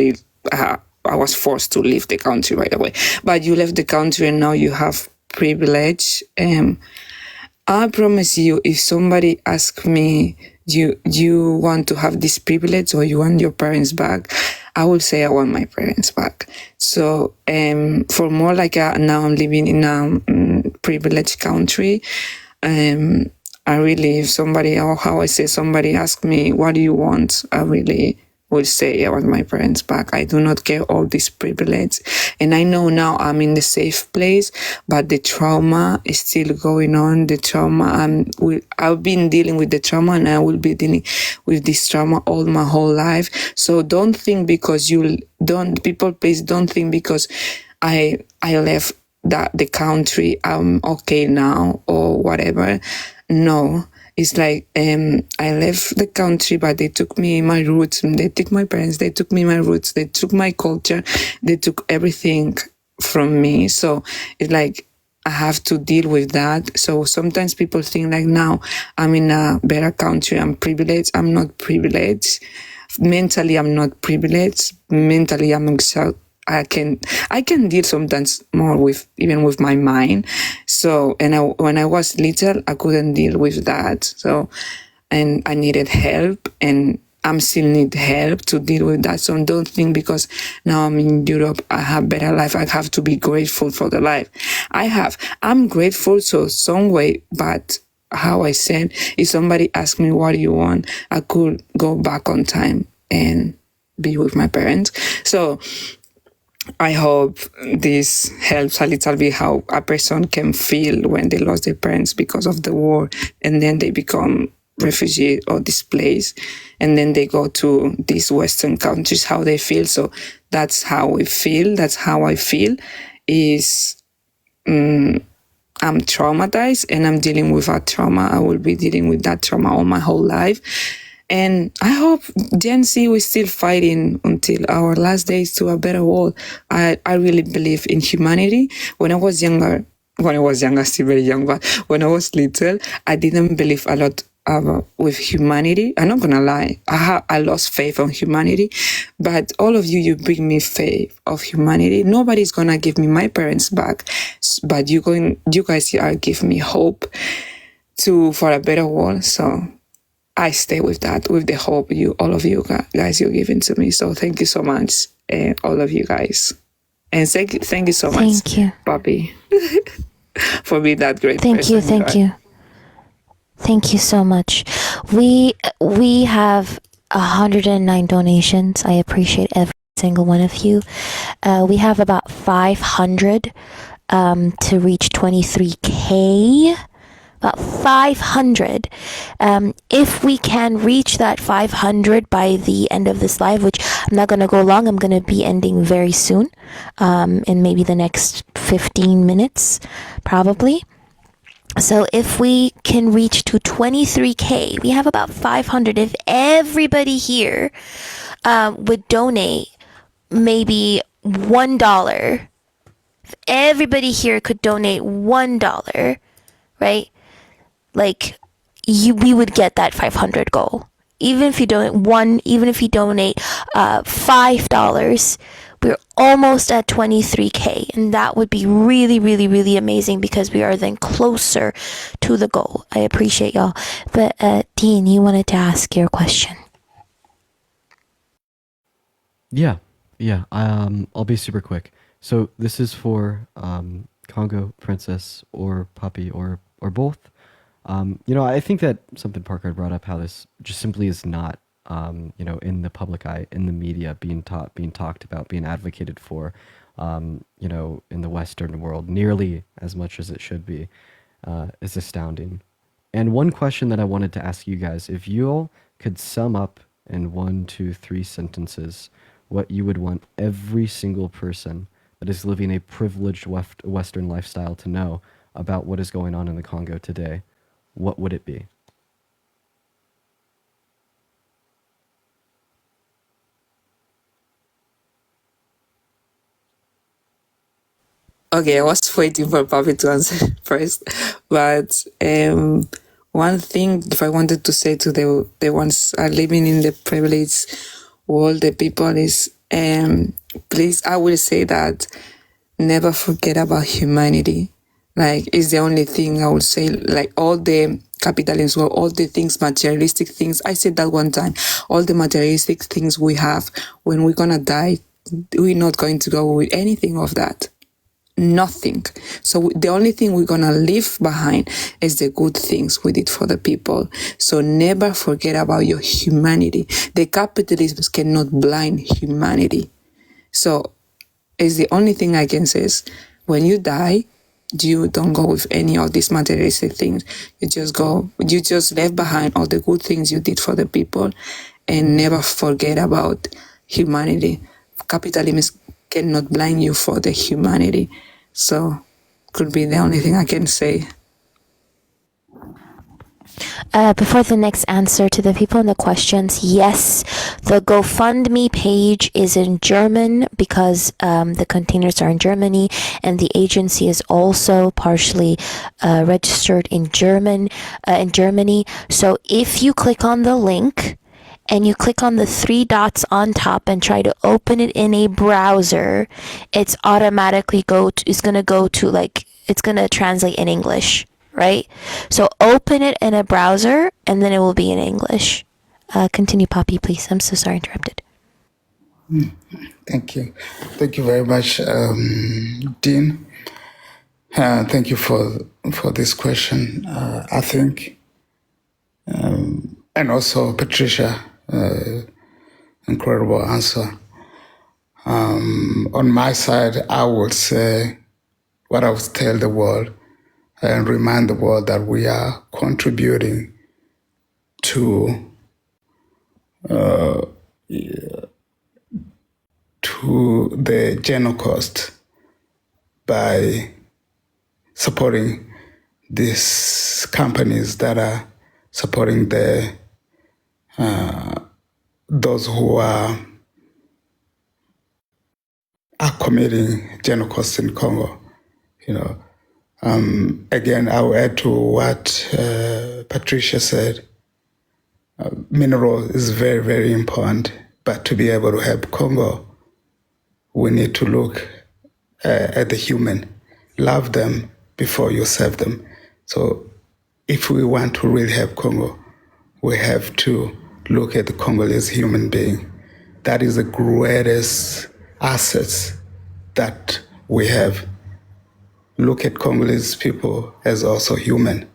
to leave the country right away, but you left the country and now you have privilege. I promise you, if somebody asks me, you want to have this privilege or you want your parents back, I will say I want my parents back. So for more like now I'm living in a privileged country. I really, if somebody, or how I say, somebody ask me, what do you want? I really will say I want my parents back. I do not care all this privilege. And I know now I'm in the safe place, but the trauma is still going on. The trauma, I've been dealing with the trauma, and I will be dealing with this trauma all my whole life. So don't think because people please don't think because I left the country, I'm okay now or whatever. No. It's like, I left the country, but they took me my roots. They took my parents. They took me my roots. They took my culture. They took everything from me. So it's like, I have to deal with that. So sometimes people think like, now I'm in a better country. I'm privileged. I'm not privileged. Mentally, I'm not privileged. Mentally, I'm exhausted. I can deal sometimes more with my mind. So, when I was little, I couldn't deal with that. So, and I needed help, and I'm still need help to deal with that. So don't think because now I'm in Europe, I have better life. I have to be grateful for the life I have. I'm grateful, so some way, but how I said, if somebody asked me, what do you want? I could go back on time and be with my parents. So, I hope this helps a little bit how a person can feel when they lost their parents because of the war, and then they become refugee or displaced, and then they go to these Western countries, how they feel. So that's how we feel. That's how I feel. I'm traumatized, and I'm dealing with that trauma. I will be dealing with that trauma all my whole life. And I hope Gen Z will still fighting until our last days to a better world. I really believe in humanity. When I was younger, still very young, but when I was little, I didn't believe a lot with humanity. I'm not gonna lie. I lost faith on humanity. But all of you bring me faith of humanity. Nobody's gonna give me my parents back, but you guys are giving me hope for a better world. So I stay with that, with the hope all of you guys, you're giving to me. So thank you so much, all of you guys. And thank you so much, Bobby, for being that great person. Thank you. Thank you so much. We have 109 donations. I appreciate every single one of you. We have about 500 to reach 23K. About 500. If we can reach that 500 by the end of this live, which I'm not going to go long, I'm going to be ending very soon, in maybe the next 15 minutes, probably. So if we can reach to 23K, we have about 500. If everybody here would donate maybe $1, if everybody here could donate $1, right? Like, we would get that 500 goal. Even if you donate $5, we're almost at 23K, and that would be really, really, really amazing because we are then closer to the goal. I appreciate y'all. But Dean, you wanted to ask your question. Yeah. I'll be super quick. So this is for Congo, Princess, or Puppy, or both. I think that something Parker had brought up, how this just simply is not, in the public eye, in the media, being talked about, being advocated for, in the Western world, nearly as much as it should be, is astounding. And one question that I wanted to ask you guys, if you all could sum up in 1, 2, 3 sentences what you would want every single person that is living a privileged Western lifestyle to know about what is going on in the Congo today, what would it be? Okay, I was waiting for Papi to answer first, but one thing if I wanted to say to the ones are living in the privileged world, the people is please, I will say that never forget about humanity. Like, it's the only thing I would say. Like, all the capitalism, all the things, materialistic things. I said that one time. All the materialistic things we have, when we're gonna die, we're not going to go with anything of that. Nothing. So the only thing we're gonna leave behind is the good things we did for the people. So never forget about your humanity. The capitalism cannot blind humanity. So it's the only thing I can say is, when you die, you don't go with any of these materialistic things. You just left behind all the good things you did for the people, and never forget about humanity. Capitalism cannot blind you for the humanity. So could be the only thing I can say. Before the next answer to the people in the questions, yes, the GoFundMe page is in German because the containers are in Germany, and the agency is also partially registered in Germany. So if you click on the link and you click on the 3 dots on top and try to open it in a browser, it's automatically it's going to translate in English. Right? So open it in a browser and then it will be in English. Continue, Poppy, please. I'm so sorry I interrupted. Thank you. Thank you very much, Dean. Thank you for this question. I think, and also Patricia, incredible answer. On my side, I would say what I would tell the world and remind the world that we are contributing to the Genocide by supporting these companies that are supporting those who are committing genocide in Congo. Again, I'll add to what Patricia said. Mineral is very, very important, but to be able to help Congo, we need to look at the human. Love them before you serve them. So if we want to really help Congo, we have to look at the Congolese human being. That is the greatest assets that we have. Look at Congolese people as also human.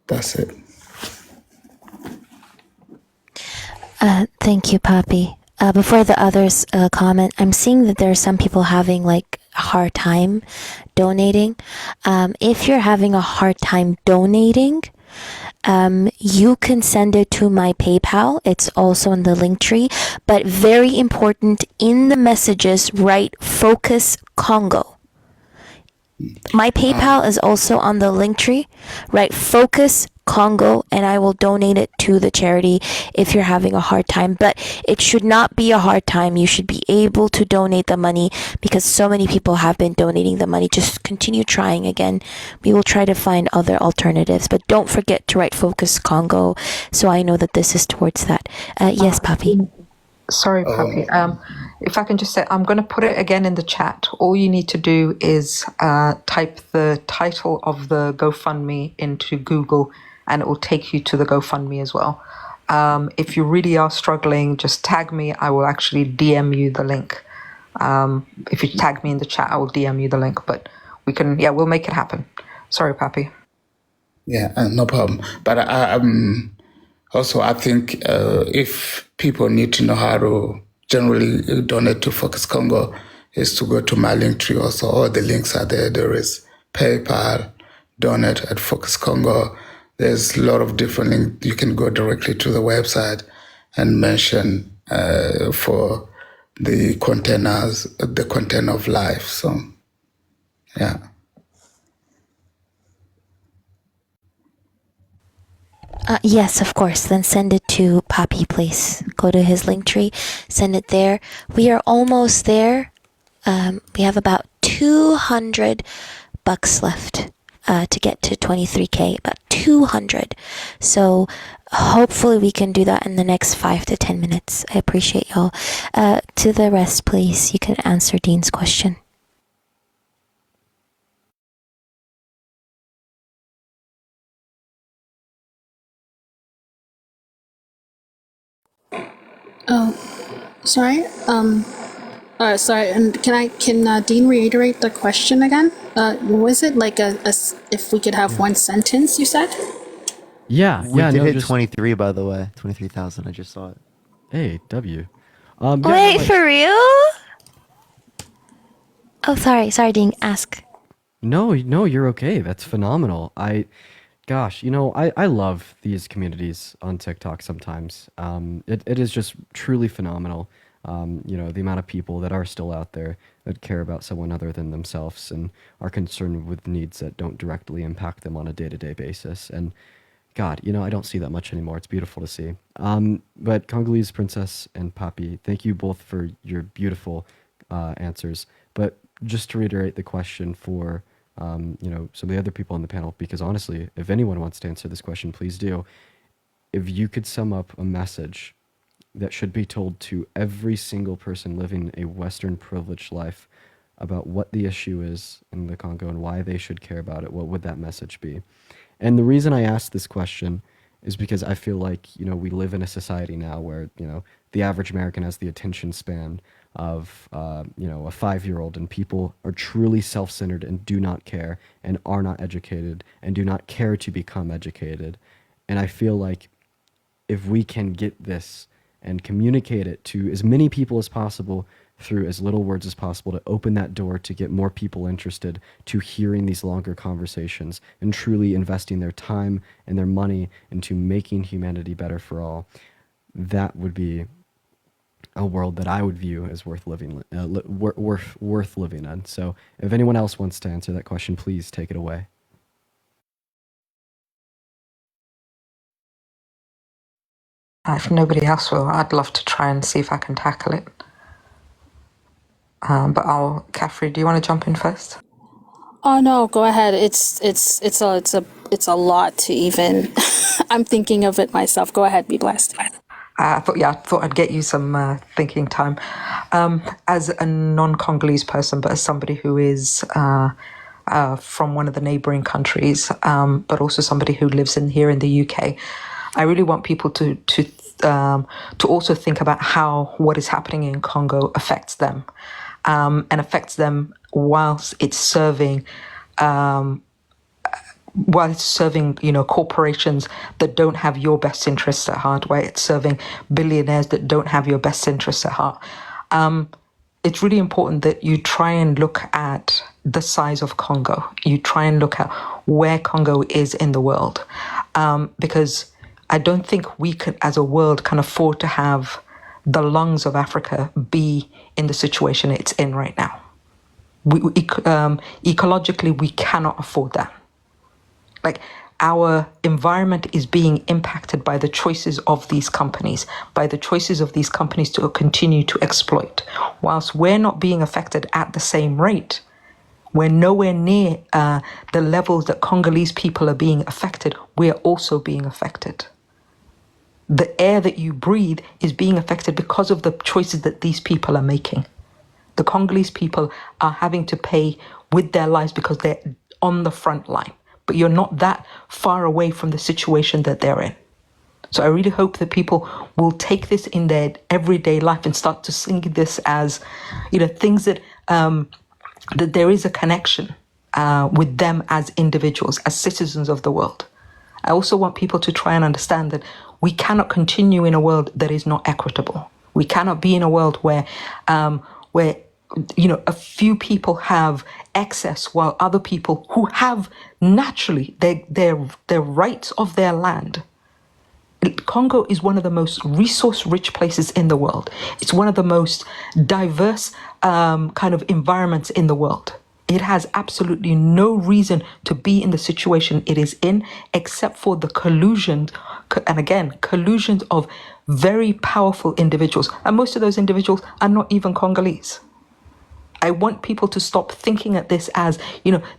That's it. Thank you, Poppy. Before the others comment, I'm seeing that there are some people having a hard time donating. If you're having a hard time donating, you can send it to my PayPal. It's also in the link tree. But very important, in the messages, write Focus Congo. My PayPal is also on the link tree. Write Focus Congo, and I will donate it to the charity if you're having a hard time. But it should not be a hard time. You should be able to donate the money because so many people have been donating the money. Just continue trying again. We will try to find other alternatives, but don't forget to write Focus Congo so I know that this is towards that. Yes, Papi. Sorry, Papi. If I can just say, I'm going to put it again in the chat. All you need to do is type the title of the GoFundMe into Google, and it will take you to the GoFundMe as well. If you really are struggling, just tag me. I will actually DM you the link. If you tag me in the chat, I will DM you the link. But we'll make it happen. Sorry, Papi. Yeah, no problem. But also, I think if people need to know how to generally donate to Focus Congo, is to go to my link tree also. All the links are there. There is PayPal, donate at Focus Congo. There's a lot of different links. You can go directly to the website and mention for the containers, the container of life. So, yeah. Yes, of course. Then send it to Poppy, please. Go to his link tree, send it there. We are almost there. We have about $200 left to get to 23K, about 200. So hopefully we can do that in the next 5 to 10 minutes. I appreciate y'all. To the rest, please, you can answer Dean's question. Oh, sorry. Sorry. And can Dean reiterate the question again? Was it like if we could have one sentence? You said. Yeah, We did hit just 23, by the way. 23,000. I just saw it. Hey, W. Wait, for real? Oh, sorry, Dean. Ask. No, you're okay. That's phenomenal. Gosh, I love these communities on TikTok sometimes. It is just truly phenomenal. The amount of people that are still out there that care about someone other than themselves and are concerned with needs that don't directly impact them on a day-to-day basis. And God, I don't see that much anymore. It's beautiful to see. But Congolese Princess and Papi, thank you both for your beautiful answers. But just to reiterate the question for some of the other people on the panel, because honestly, if anyone wants to answer this question, please do. If you could sum up a message that should be told to every single person living a Western privileged life about what the issue is in the Congo and why they should care about it, what would that message be? And the reason I asked this question is because I feel like, we live in a society now where, the average American has the attention span of, a 5-year-old, and people are truly self-centered and do not care and are not educated and do not care to become educated. And I feel like if we can get this and communicate it to as many people as possible through as little words as possible, to open that door to get more people interested to hearing these longer conversations and truly investing their time and their money into making humanity better for all, that would be a world that I would view as worth living in. So if anyone else wants to answer that question, please take it away. If nobody else will, I'd love to try and see if I can tackle it. But Caffrey, do you want to jump in first? Oh no, go ahead. It's a lot to even. I'm thinking of it myself. Go ahead, be blessed. I thought I'd get you some thinking time. As a non-Congolese person, but as somebody who is from one of the neighboring countries, but also somebody who lives here in the UK, I really want people to also think about how what is happening in Congo affects them, and affects them whilst it's serving. While it's serving, corporations that don't have your best interests at heart, while it's serving billionaires that don't have your best interests at heart. It's really important that you try and look at the size of Congo. You try and look at where Congo is in the world, because I don't think we can, as a world, can afford to have the lungs of Africa be in the situation it's in right now. Ecologically, we cannot afford that. Like, our environment is being impacted by the choices of these companies, to continue to exploit. Whilst we're not being affected at the same rate, we're nowhere near the levels that Congolese people are being affected. We are also being affected. The air that you breathe is being affected because of the choices that these people are making. The Congolese people are having to pay with their lives because they're on the front line. But you're not that far away from the situation that they're in. So I really hope that people will take this in their everyday life and start to see this as, things that that there is a connection with them as individuals, as citizens of the world. I also want people to try and understand that we cannot continue in a world that is not equitable. We cannot be in a world where a few people have excess while other people who have naturally their rights of their land. Congo is one of the most resource-rich places in the world. It's one of the most diverse kind of environments in the world. It has absolutely no reason to be in the situation it is in, except for the collusions of very powerful individuals. And most of those individuals are not even Congolese. I want people to stop thinking of this as,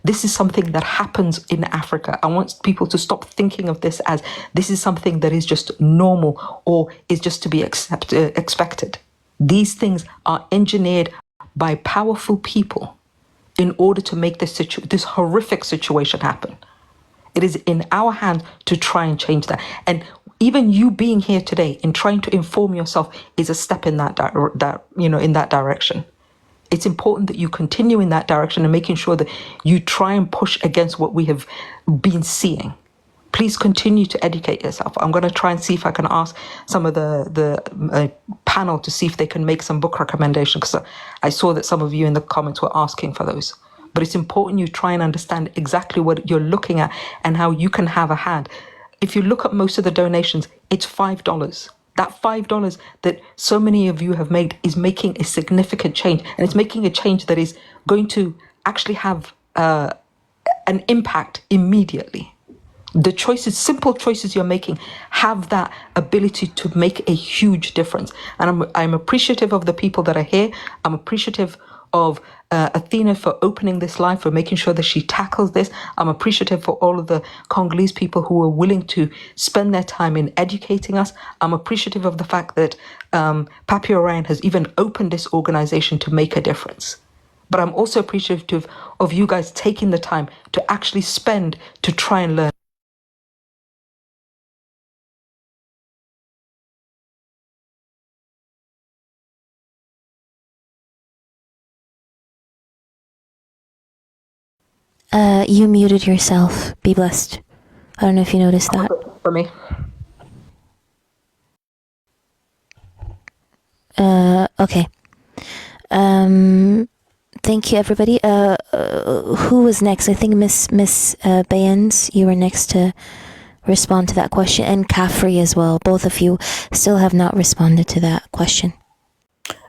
this is something that happens in Africa. I want people to stop thinking of this as this is something that is just normal or is just to be expected. These things are engineered by powerful people in order to make this horrific situation happen. It is in our hands to try and change that. And even you being here today and trying to inform yourself is a step in in that direction. It's important that you continue in that direction and making sure that you try and push against what we have been seeing. Please continue to educate yourself. I'm going to try and see if I can ask some of the panel to see if they can make some book recommendations, because I saw that some of you in the comments were asking for those. But it's important you try and understand exactly what you're looking at and how you can have a hand. If you look at most of the donations, it's $5. That $5 that so many of you have made is making a significant change. And it's making a change that is going to actually have an impact immediately. The simple choices you're making have that ability to make a huge difference. And I'm appreciative of the people that are here. I'm appreciative of Athena for opening this live, for making sure that she tackles this. I'm appreciative for all of the Congolese people who are willing to spend their time in educating us. I'm appreciative of the fact that Papi Orion has even opened this organization to make a difference. But I'm also appreciative of you guys taking the time to actually spend to try and learn. You muted yourself. Be blessed. I don't know if you noticed that. For me. Okay. Thank you, everybody. Who was next? I think Miss Bayens, you were next to respond to that question, and Caffrey as well. Both of you still have not responded to that question.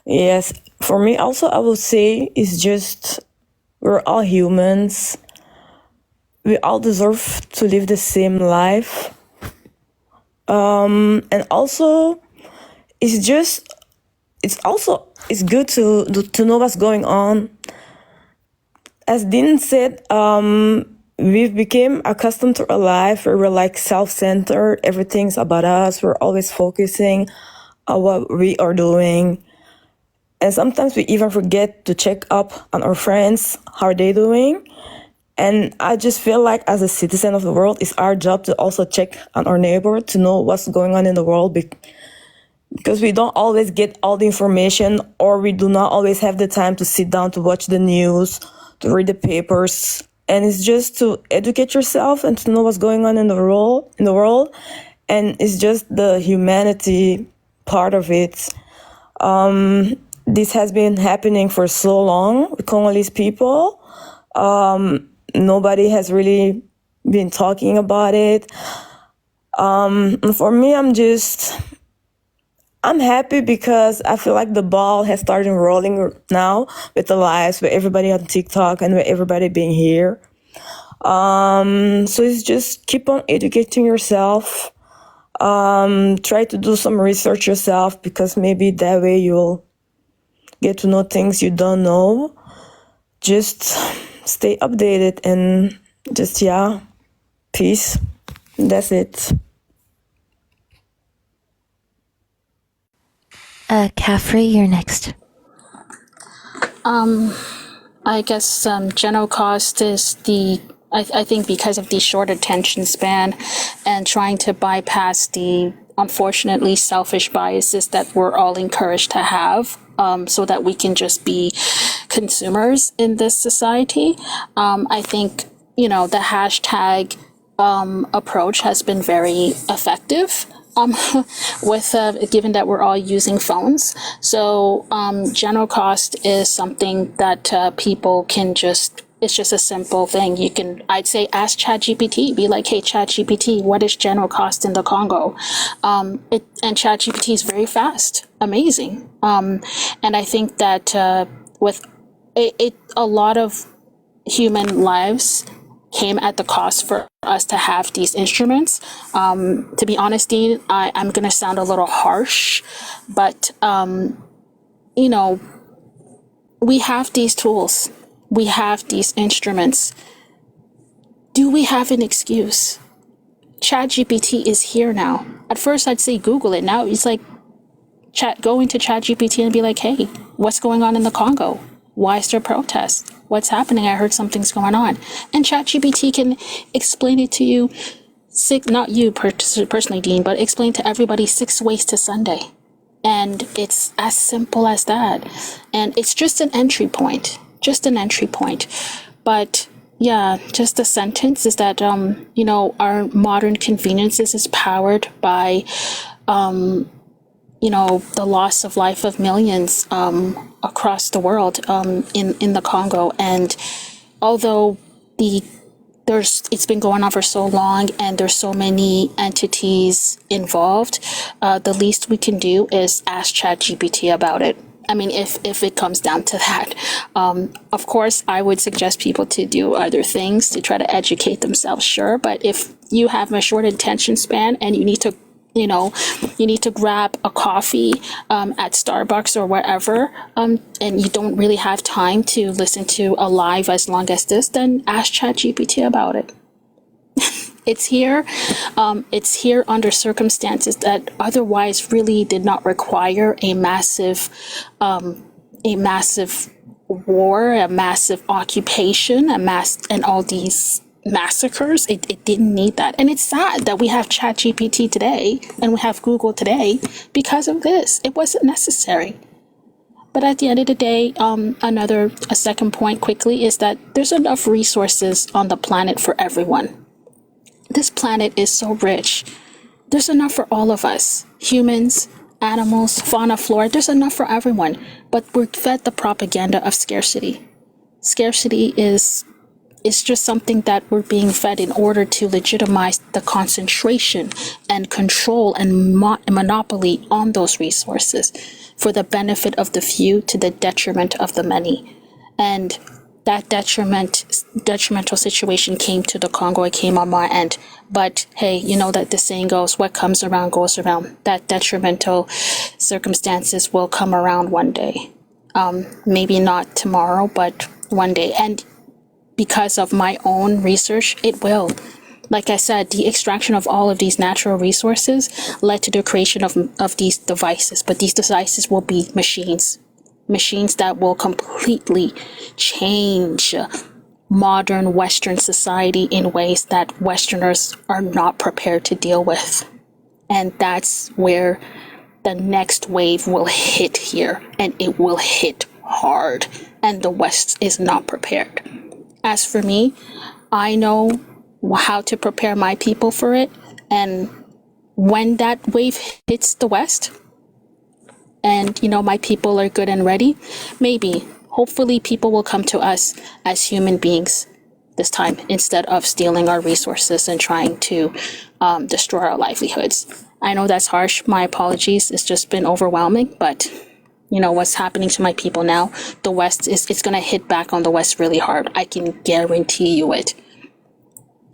Yes, for me also, I would say it's just we're all humans. We all deserve to live the same life. And also, it's good to know what's going on. As Dean said, we've become accustomed to our life where we're like self-centered. Everything's about us. We're always focusing on what we are doing. And sometimes we even forget to check up on our friends, how are they doing? And I just feel like as a citizen of the world, it's our job to also check on our neighbor, to know what's going on in the world, because we don't always get all the information, or we do not always have the time to sit down to watch the news, to read the papers. And it's just to educate yourself and to know what's going on in the world. And it's just the humanity part of it. This has been happening for so long with Congolese people. Nobody has really been talking about it. For me, I'm happy because I feel like the ball has started rolling now with the lives, with everybody on TikTok and with everybody being here. So it's just keep on educating yourself. Try to do some research yourself, because maybe that way you'll get to know things you don't know. Just stay updated and just, peace. That's it. Caffrey, you're next. I guess Genocost is I think because of the short attention span and trying to bypass the unfortunately selfish biases that we're all encouraged to have, so that we can just be consumers in this society. I think, the hashtag approach has been very effective with given that we're all using phones. So general cost is something that people can just, it's just a simple thing. You can, I'd say, ask ChatGPT, be like, hey, ChatGPT, what is general cost in the Congo? And ChatGPT is very fast, amazing. And I think that with it, a lot of human lives came at the cost for us to have these instruments. To be honest, Dean, I'm going to sound a little harsh, but, you know, we have these tools. We have these instruments. Do we have an excuse? ChatGPT is here now. At first, I'd say Google it. Now it's like, go into ChatGPT and be like, hey, what's going on in the Congo? Why is there protests? What's happening? I heard something's going on. And ChatGPT can explain it to you, not you personally, Dean, but explain to everybody 6 ways to Sunday. And it's as simple as that. And it's just an entry point, But yeah, just the sentence is that, you know, our modern conveniences is powered by, you know, the loss of life of millions across the world in the Congo. And although it's been going on for so long and there's so many entities involved, the least we can do is ask ChatGPT about it. I mean, if it comes down to that. Of course, I would suggest people to do other things to try to educate themselves, sure. But if you have a short attention span and you need to, you know, you need to grab a coffee at Starbucks or wherever, and you don't really have time to listen to a live as long as this, then ask ChatGPT about it. It's here. It's here under circumstances that otherwise really did not require a massive war, a massive occupation, and all these massacres. It didn't need that. And it's sad that we have ChatGPT today and we have Google today because of this. It wasn't necessary. But at the end of the day, a second point quickly is that there's enough resources on the planet for everyone. This planet is so rich. There's enough for all of us, humans, animals, fauna, flora. There's enough for everyone. But we're fed the propaganda of scarcity. Scarcity is just something that we're being fed in order to legitimize the concentration and control and monopoly on those resources for the benefit of the few to the detriment of the many. And that detrimental situation came to the Congo. It came on my end. But hey, you know that the saying goes, what comes around goes around. That detrimental circumstances will come around one day. Maybe not tomorrow, but one day. And because of my own research, it will. Like I said, the extraction of all of these natural resources led to the creation of these devices. But these devices will be machines that will completely change modern Western society in ways that Westerners are not prepared to deal with. And that's where the next wave will hit here, and it will hit hard, and the West is not prepared. As for me, I know how to prepare my people for it, and when that wave hits the West, and, you know, my people are good and ready, hopefully people will come to us as human beings this time instead of stealing our resources and trying to destroy our livelihoods. I know that's harsh. My apologies. It's just been overwhelming, but you know what's happening to my people now. The West it's going to hit back on the West really hard. I can guarantee you it.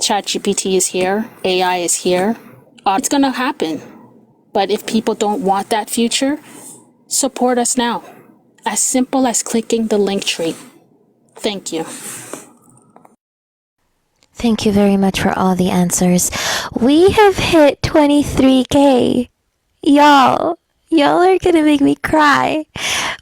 ChatGPT is here. AI is here. It's going to happen. But if people don't want that future, support us now. As simple as clicking the link tree. Thank you. Thank you very much for all the answers. We have hit 23K. Y'all are gonna make me cry.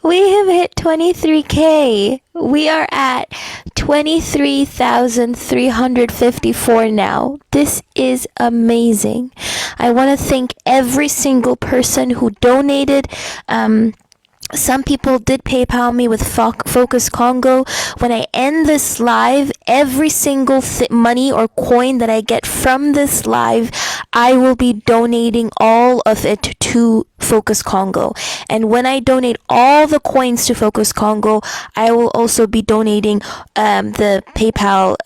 We have hit 23K. We are at 23,354 now. This is amazing. I want to thank every single person who donated. Some people did PayPal me with Focus Congo. When I end this live, every single money or coin that I get from this live, I will be donating all of it to Focus Congo. And when I donate all the coins to Focus Congo, I will also be donating the PayPal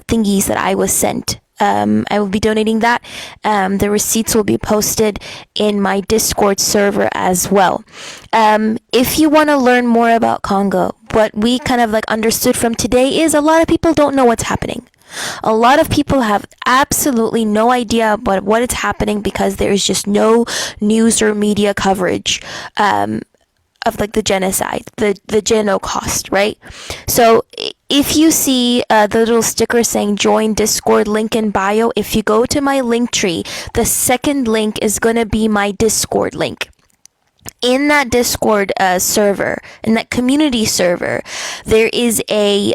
thingies that I was sent. I will be donating that. The receipts will be posted in my Discord server as well. If you want to learn more about Congo, what we kind of like understood from today is a lot of people don't know what's happening. A lot of people have absolutely no idea about what is happening because there is just no news or media coverage of like the genocide, the Genocost, right? So if you see the little sticker saying join Discord link in bio, if you go to my link tree, the second link is going to be my Discord link. In that Discord server, in that community server, there is a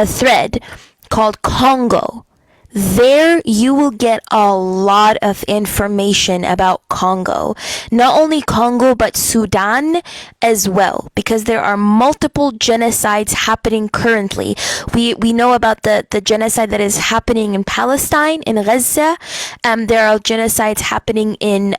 thread called Congo. There you will get a lot of information about Congo. Not only Congo, but Sudan as well, because there are multiple genocides happening currently. We know about the genocide that is happening in Palestine, in Gaza. There are genocides happening in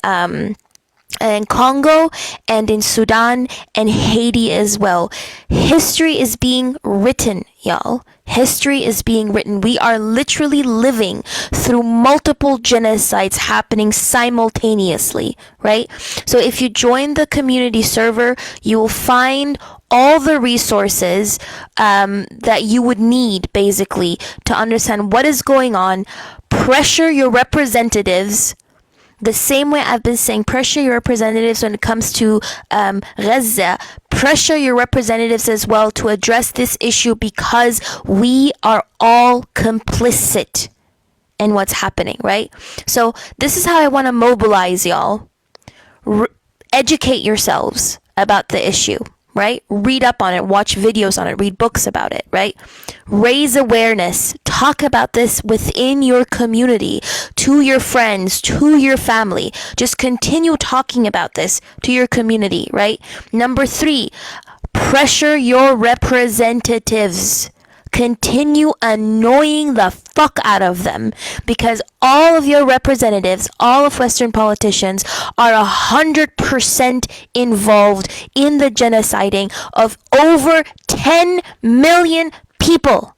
Congo and in Sudan and Haiti as well. History is being written, y'all. History is being written. We are literally living through multiple genocides happening simultaneously, right? So if you join the community server, you will find all the resources that you would need basically to understand what is going on. Pressure your representatives. The same way I've been saying, pressure your representatives when it comes to Gaza, pressure your representatives as well to address this issue because we are all complicit in what's happening, right? So this is how I want to mobilize y'all. Educate yourselves about the issue, right? Read up on it, watch videos on it, read books about it, right? Raise awareness, talk about this within your community, to your friends, to your family. Just continue talking about this to your community, right? Number 3, pressure your representatives. Continue annoying the fuck out of them because all of your representatives, all of Western politicians are 100% involved in the genociding of over 10 million people.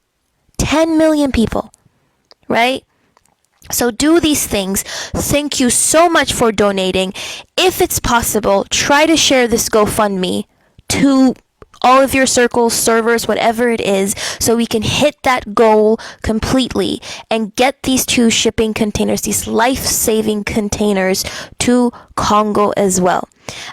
10 million people, right? So do these things. Thank you so much for donating. If it's possible, try to share this GoFundMe to all of your circles, servers, whatever it is, so we can hit that goal completely and get these 2 shipping containers, these life-saving containers to Congo as well.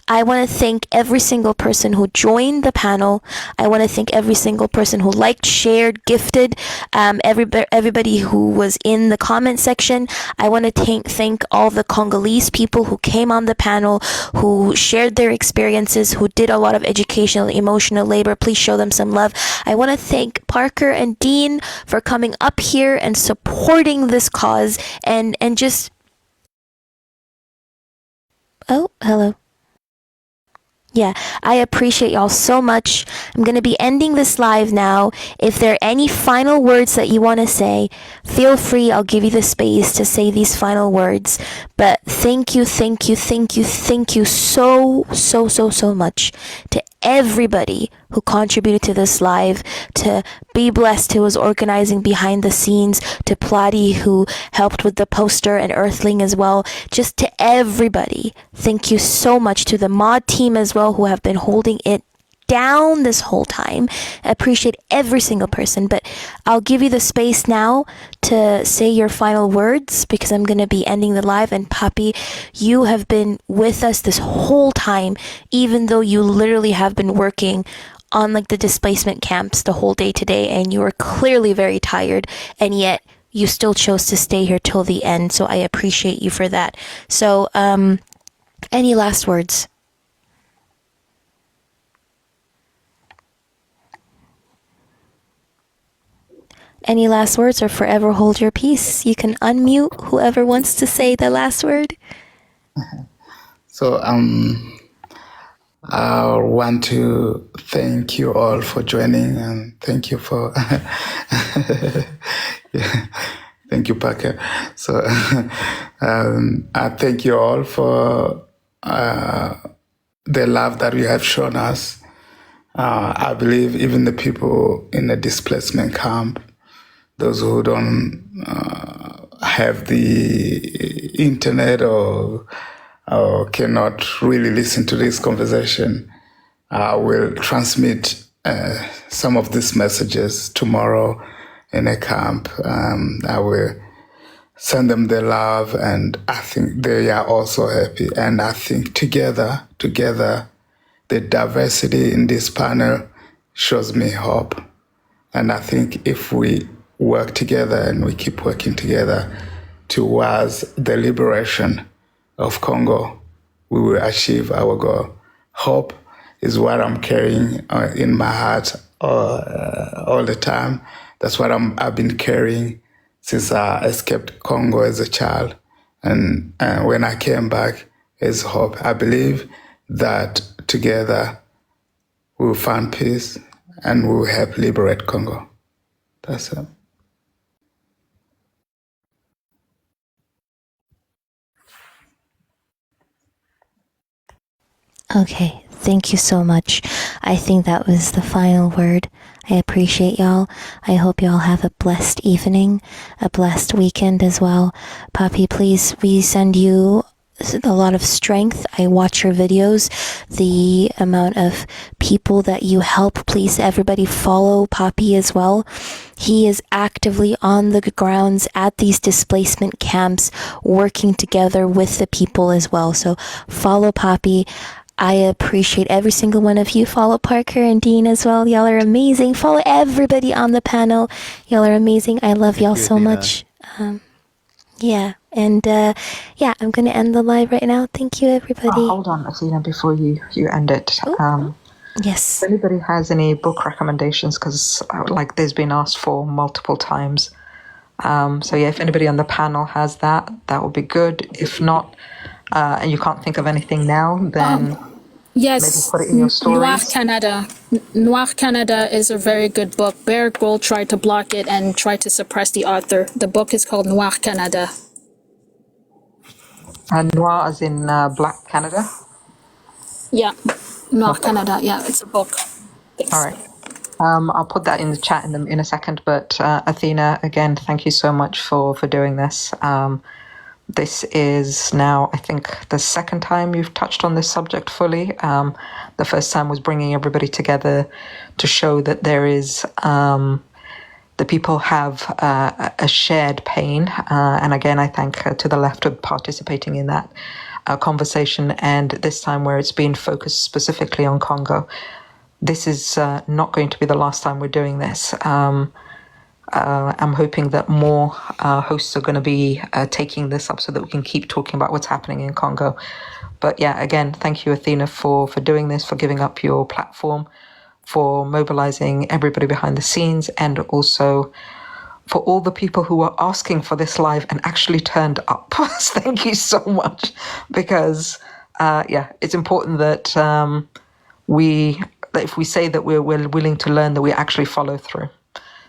I want to thank every single person who joined the panel. I want to thank every single person who liked, shared, gifted, everybody who was in the comment section. I want to thank all the Congolese people who came on the panel, who shared their experiences, who did a lot of educational, emotional labor. Please show them some love. I want to thank Parker and Dean for coming up here and supporting this cause and just... Oh, hello. Yeah, I appreciate y'all so much. I'm going to be ending this live now. If there are any final words that you want to say, feel free. I'll give you the space to say these final words. But thank you so much to everybody who contributed to this live, to Be Blessed who was organizing behind the scenes, to Plati who helped with the poster, and Earthling as well. Just to everybody, thank you so much. To the mod team as well who have been holding it down this whole time. I appreciate every single person, but I'll give you the space now to say your final words because I'm going to be ending the live. And Papi, you have been with us this whole time, even though you literally have been working on like the displacement camps the whole day today, and you were clearly very tired, and yet you still chose to stay here till the end. So I appreciate you for that. So any last words? Any last words, or forever hold your peace? You can unmute whoever wants to say the last word. So I want to thank you all for joining, and thank you for Thank you, Parker. So I thank you all for the love that you have shown us. I believe even the people in the displacement camp, those who don't have the internet or cannot really listen to this conversation, I will transmit some of these messages tomorrow in a camp. I will send them the love, and I think they are also happy. And I think together, the diversity in this panel shows me hope. And I think if we work together and we keep working together towards the liberation of Congo, we will achieve our goal. Hope is what I'm carrying in my heart all the time. That's what I've been carrying since I escaped Congo as a child. And when I came back, is hope. I believe that together we will find peace and we will help liberate Congo. That's it. Okay, thank you so much. I think that was the final word. I appreciate y'all. I hope y'all have a blessed evening, a blessed weekend as well. Poppy, please, we send you a lot of strength. I watch your videos, the amount of people that you help. Please, everybody follow Poppy as well. He is actively on the grounds at these displacement camps, working together with the people as well. So follow Poppy. I appreciate every single one of you. Follow Parker and Dean as well. Y'all are amazing. Follow everybody on the panel. Y'all are amazing. I love y'all so much. Yeah. And yeah, I'm going to end the live right now. Thank you, everybody. Hold on, Athena, before you end it. Yes. If anybody has any book recommendations, because like there's been asked for multiple times. So yeah, if anybody on the panel has that would be good. If not, and you can't think of anything now, then yes, maybe put it in your stories. Noir Canada is a very good book. Bear Gold tried to block it and tried to suppress the author. The book is called Noir Canada. Noir as in Black Canada? Yeah, Noir Canada. Yeah, it's a book. Thanks. All right. I'll put that in the chat in a second. But Athena, again, thank you so much for doing this. This is now, I think, the second time you've touched on this subject fully. The first time was bringing everybody together to show that there is, the people have a shared pain. And again, I thank To the Left for participating in that conversation. And this time where it's been focused specifically on Congo. This is not going to be the last time we're doing this. I'm hoping that more hosts are going to be taking this up so that we can keep talking about what's happening in Congo. But yeah, again, thank you, Athena, for doing this, for giving up your platform, for mobilizing everybody behind the scenes, and also for all the people who were asking for this live and actually turned up. Thank you so much, because yeah, it's important that that if we say that we're willing to learn, that we actually follow through.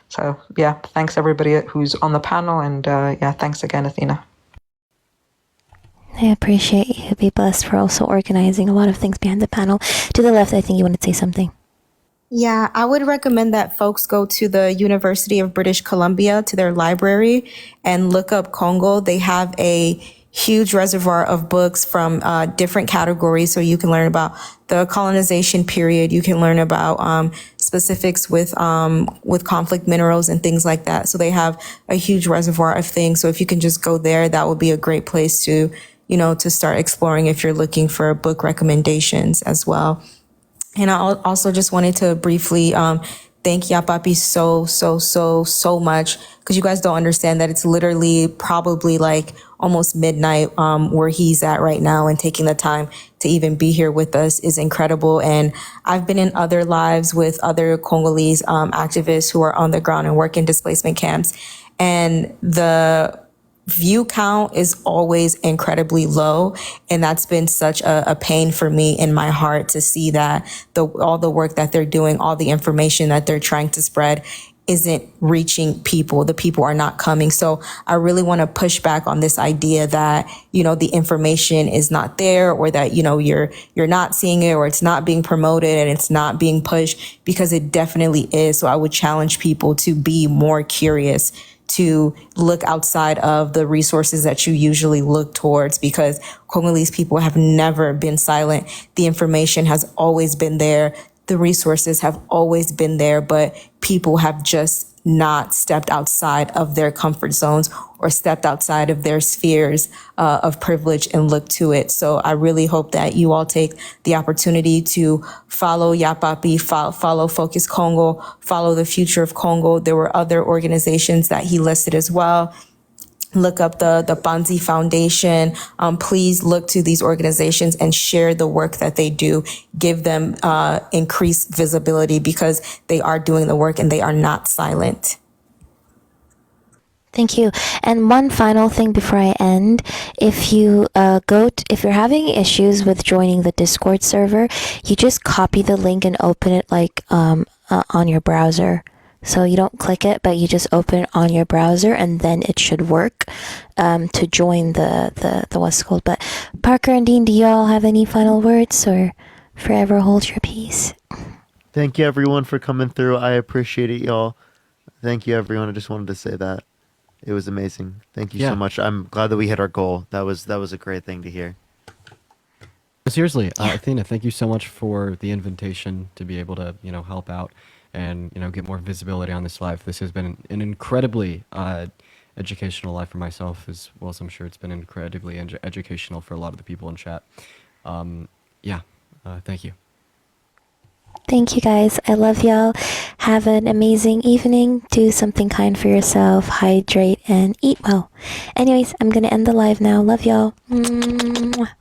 So yeah, thanks everybody who's on the panel, and yeah, thanks again, Athena. I appreciate you. Be blessed for also organizing a lot of things behind the panel. To the left, I think you want to say something. Yeah, I would recommend that folks go to the University of British Columbia, to their library, and look up Congo. They have a huge reservoir of books from different categories, so you can learn about the colonization period. You can learn about specifics with conflict minerals and things like that. So they have a huge reservoir of things. So if you can just go there, that would be a great place to, to start exploring if you're looking for book recommendations as well. And I also just wanted to briefly thank Yapapi so much, because you guys don't understand that it's literally probably like almost midnight where he's at right now, and taking the time to even be here with us is incredible. And I've been in other lives with other Congolese activists who are on the ground and work in displacement camps, and the view count is always incredibly low. And that's been such a pain for me in my heart to see that all the work that they're doing, all the information that they're trying to spread isn't reaching people. The people are not coming. So I really want to push back on this idea that, the information is not there, or that, you're not seeing it, or it's not being promoted and it's not being pushed, because it definitely is. So I would challenge people to be more curious, to look outside of the resources that you usually look towards, because Congolese people have never been silent. The information has always been there. The resources have always been there, but people have just not stepped outside of their comfort zones or stepped outside of their spheres of privilege and look to it. So I really hope that you all take the opportunity to follow Yapapi, follow Focus Congo, follow the Future of Congo. There were other organizations that he listed as well. Look up the Banzi Foundation. Please look to these organizations and share the work that they do. Give them increased visibility, because they are doing the work and they are not silent. Thank you. And one final thing before I end, if you if you're having issues with joining the Discord server, you just copy the link and open it on your browser. So you don't click it, but you just open it on your browser, and then it should work to join the what's called. But Parker and Dean, do y'all have any final words, or forever hold your peace? Thank you, everyone, for coming through. I appreciate it, y'all. Thank you, everyone. I just wanted to say that. It was amazing. Thank you so much. I'm glad that we hit our goal. That was a great thing to hear. Seriously, Athena, thank you so much for the invitation to be able to, help out and, get more visibility on this live. This has been an incredibly educational live for myself, as well as I'm sure it's been incredibly educational for a lot of the people in chat. Thank you. Thank you, guys. I love y'all. Have an amazing evening. Do something kind for yourself. Hydrate and eat well. Anyways, I'm going to end the live now. Love y'all. Mwah.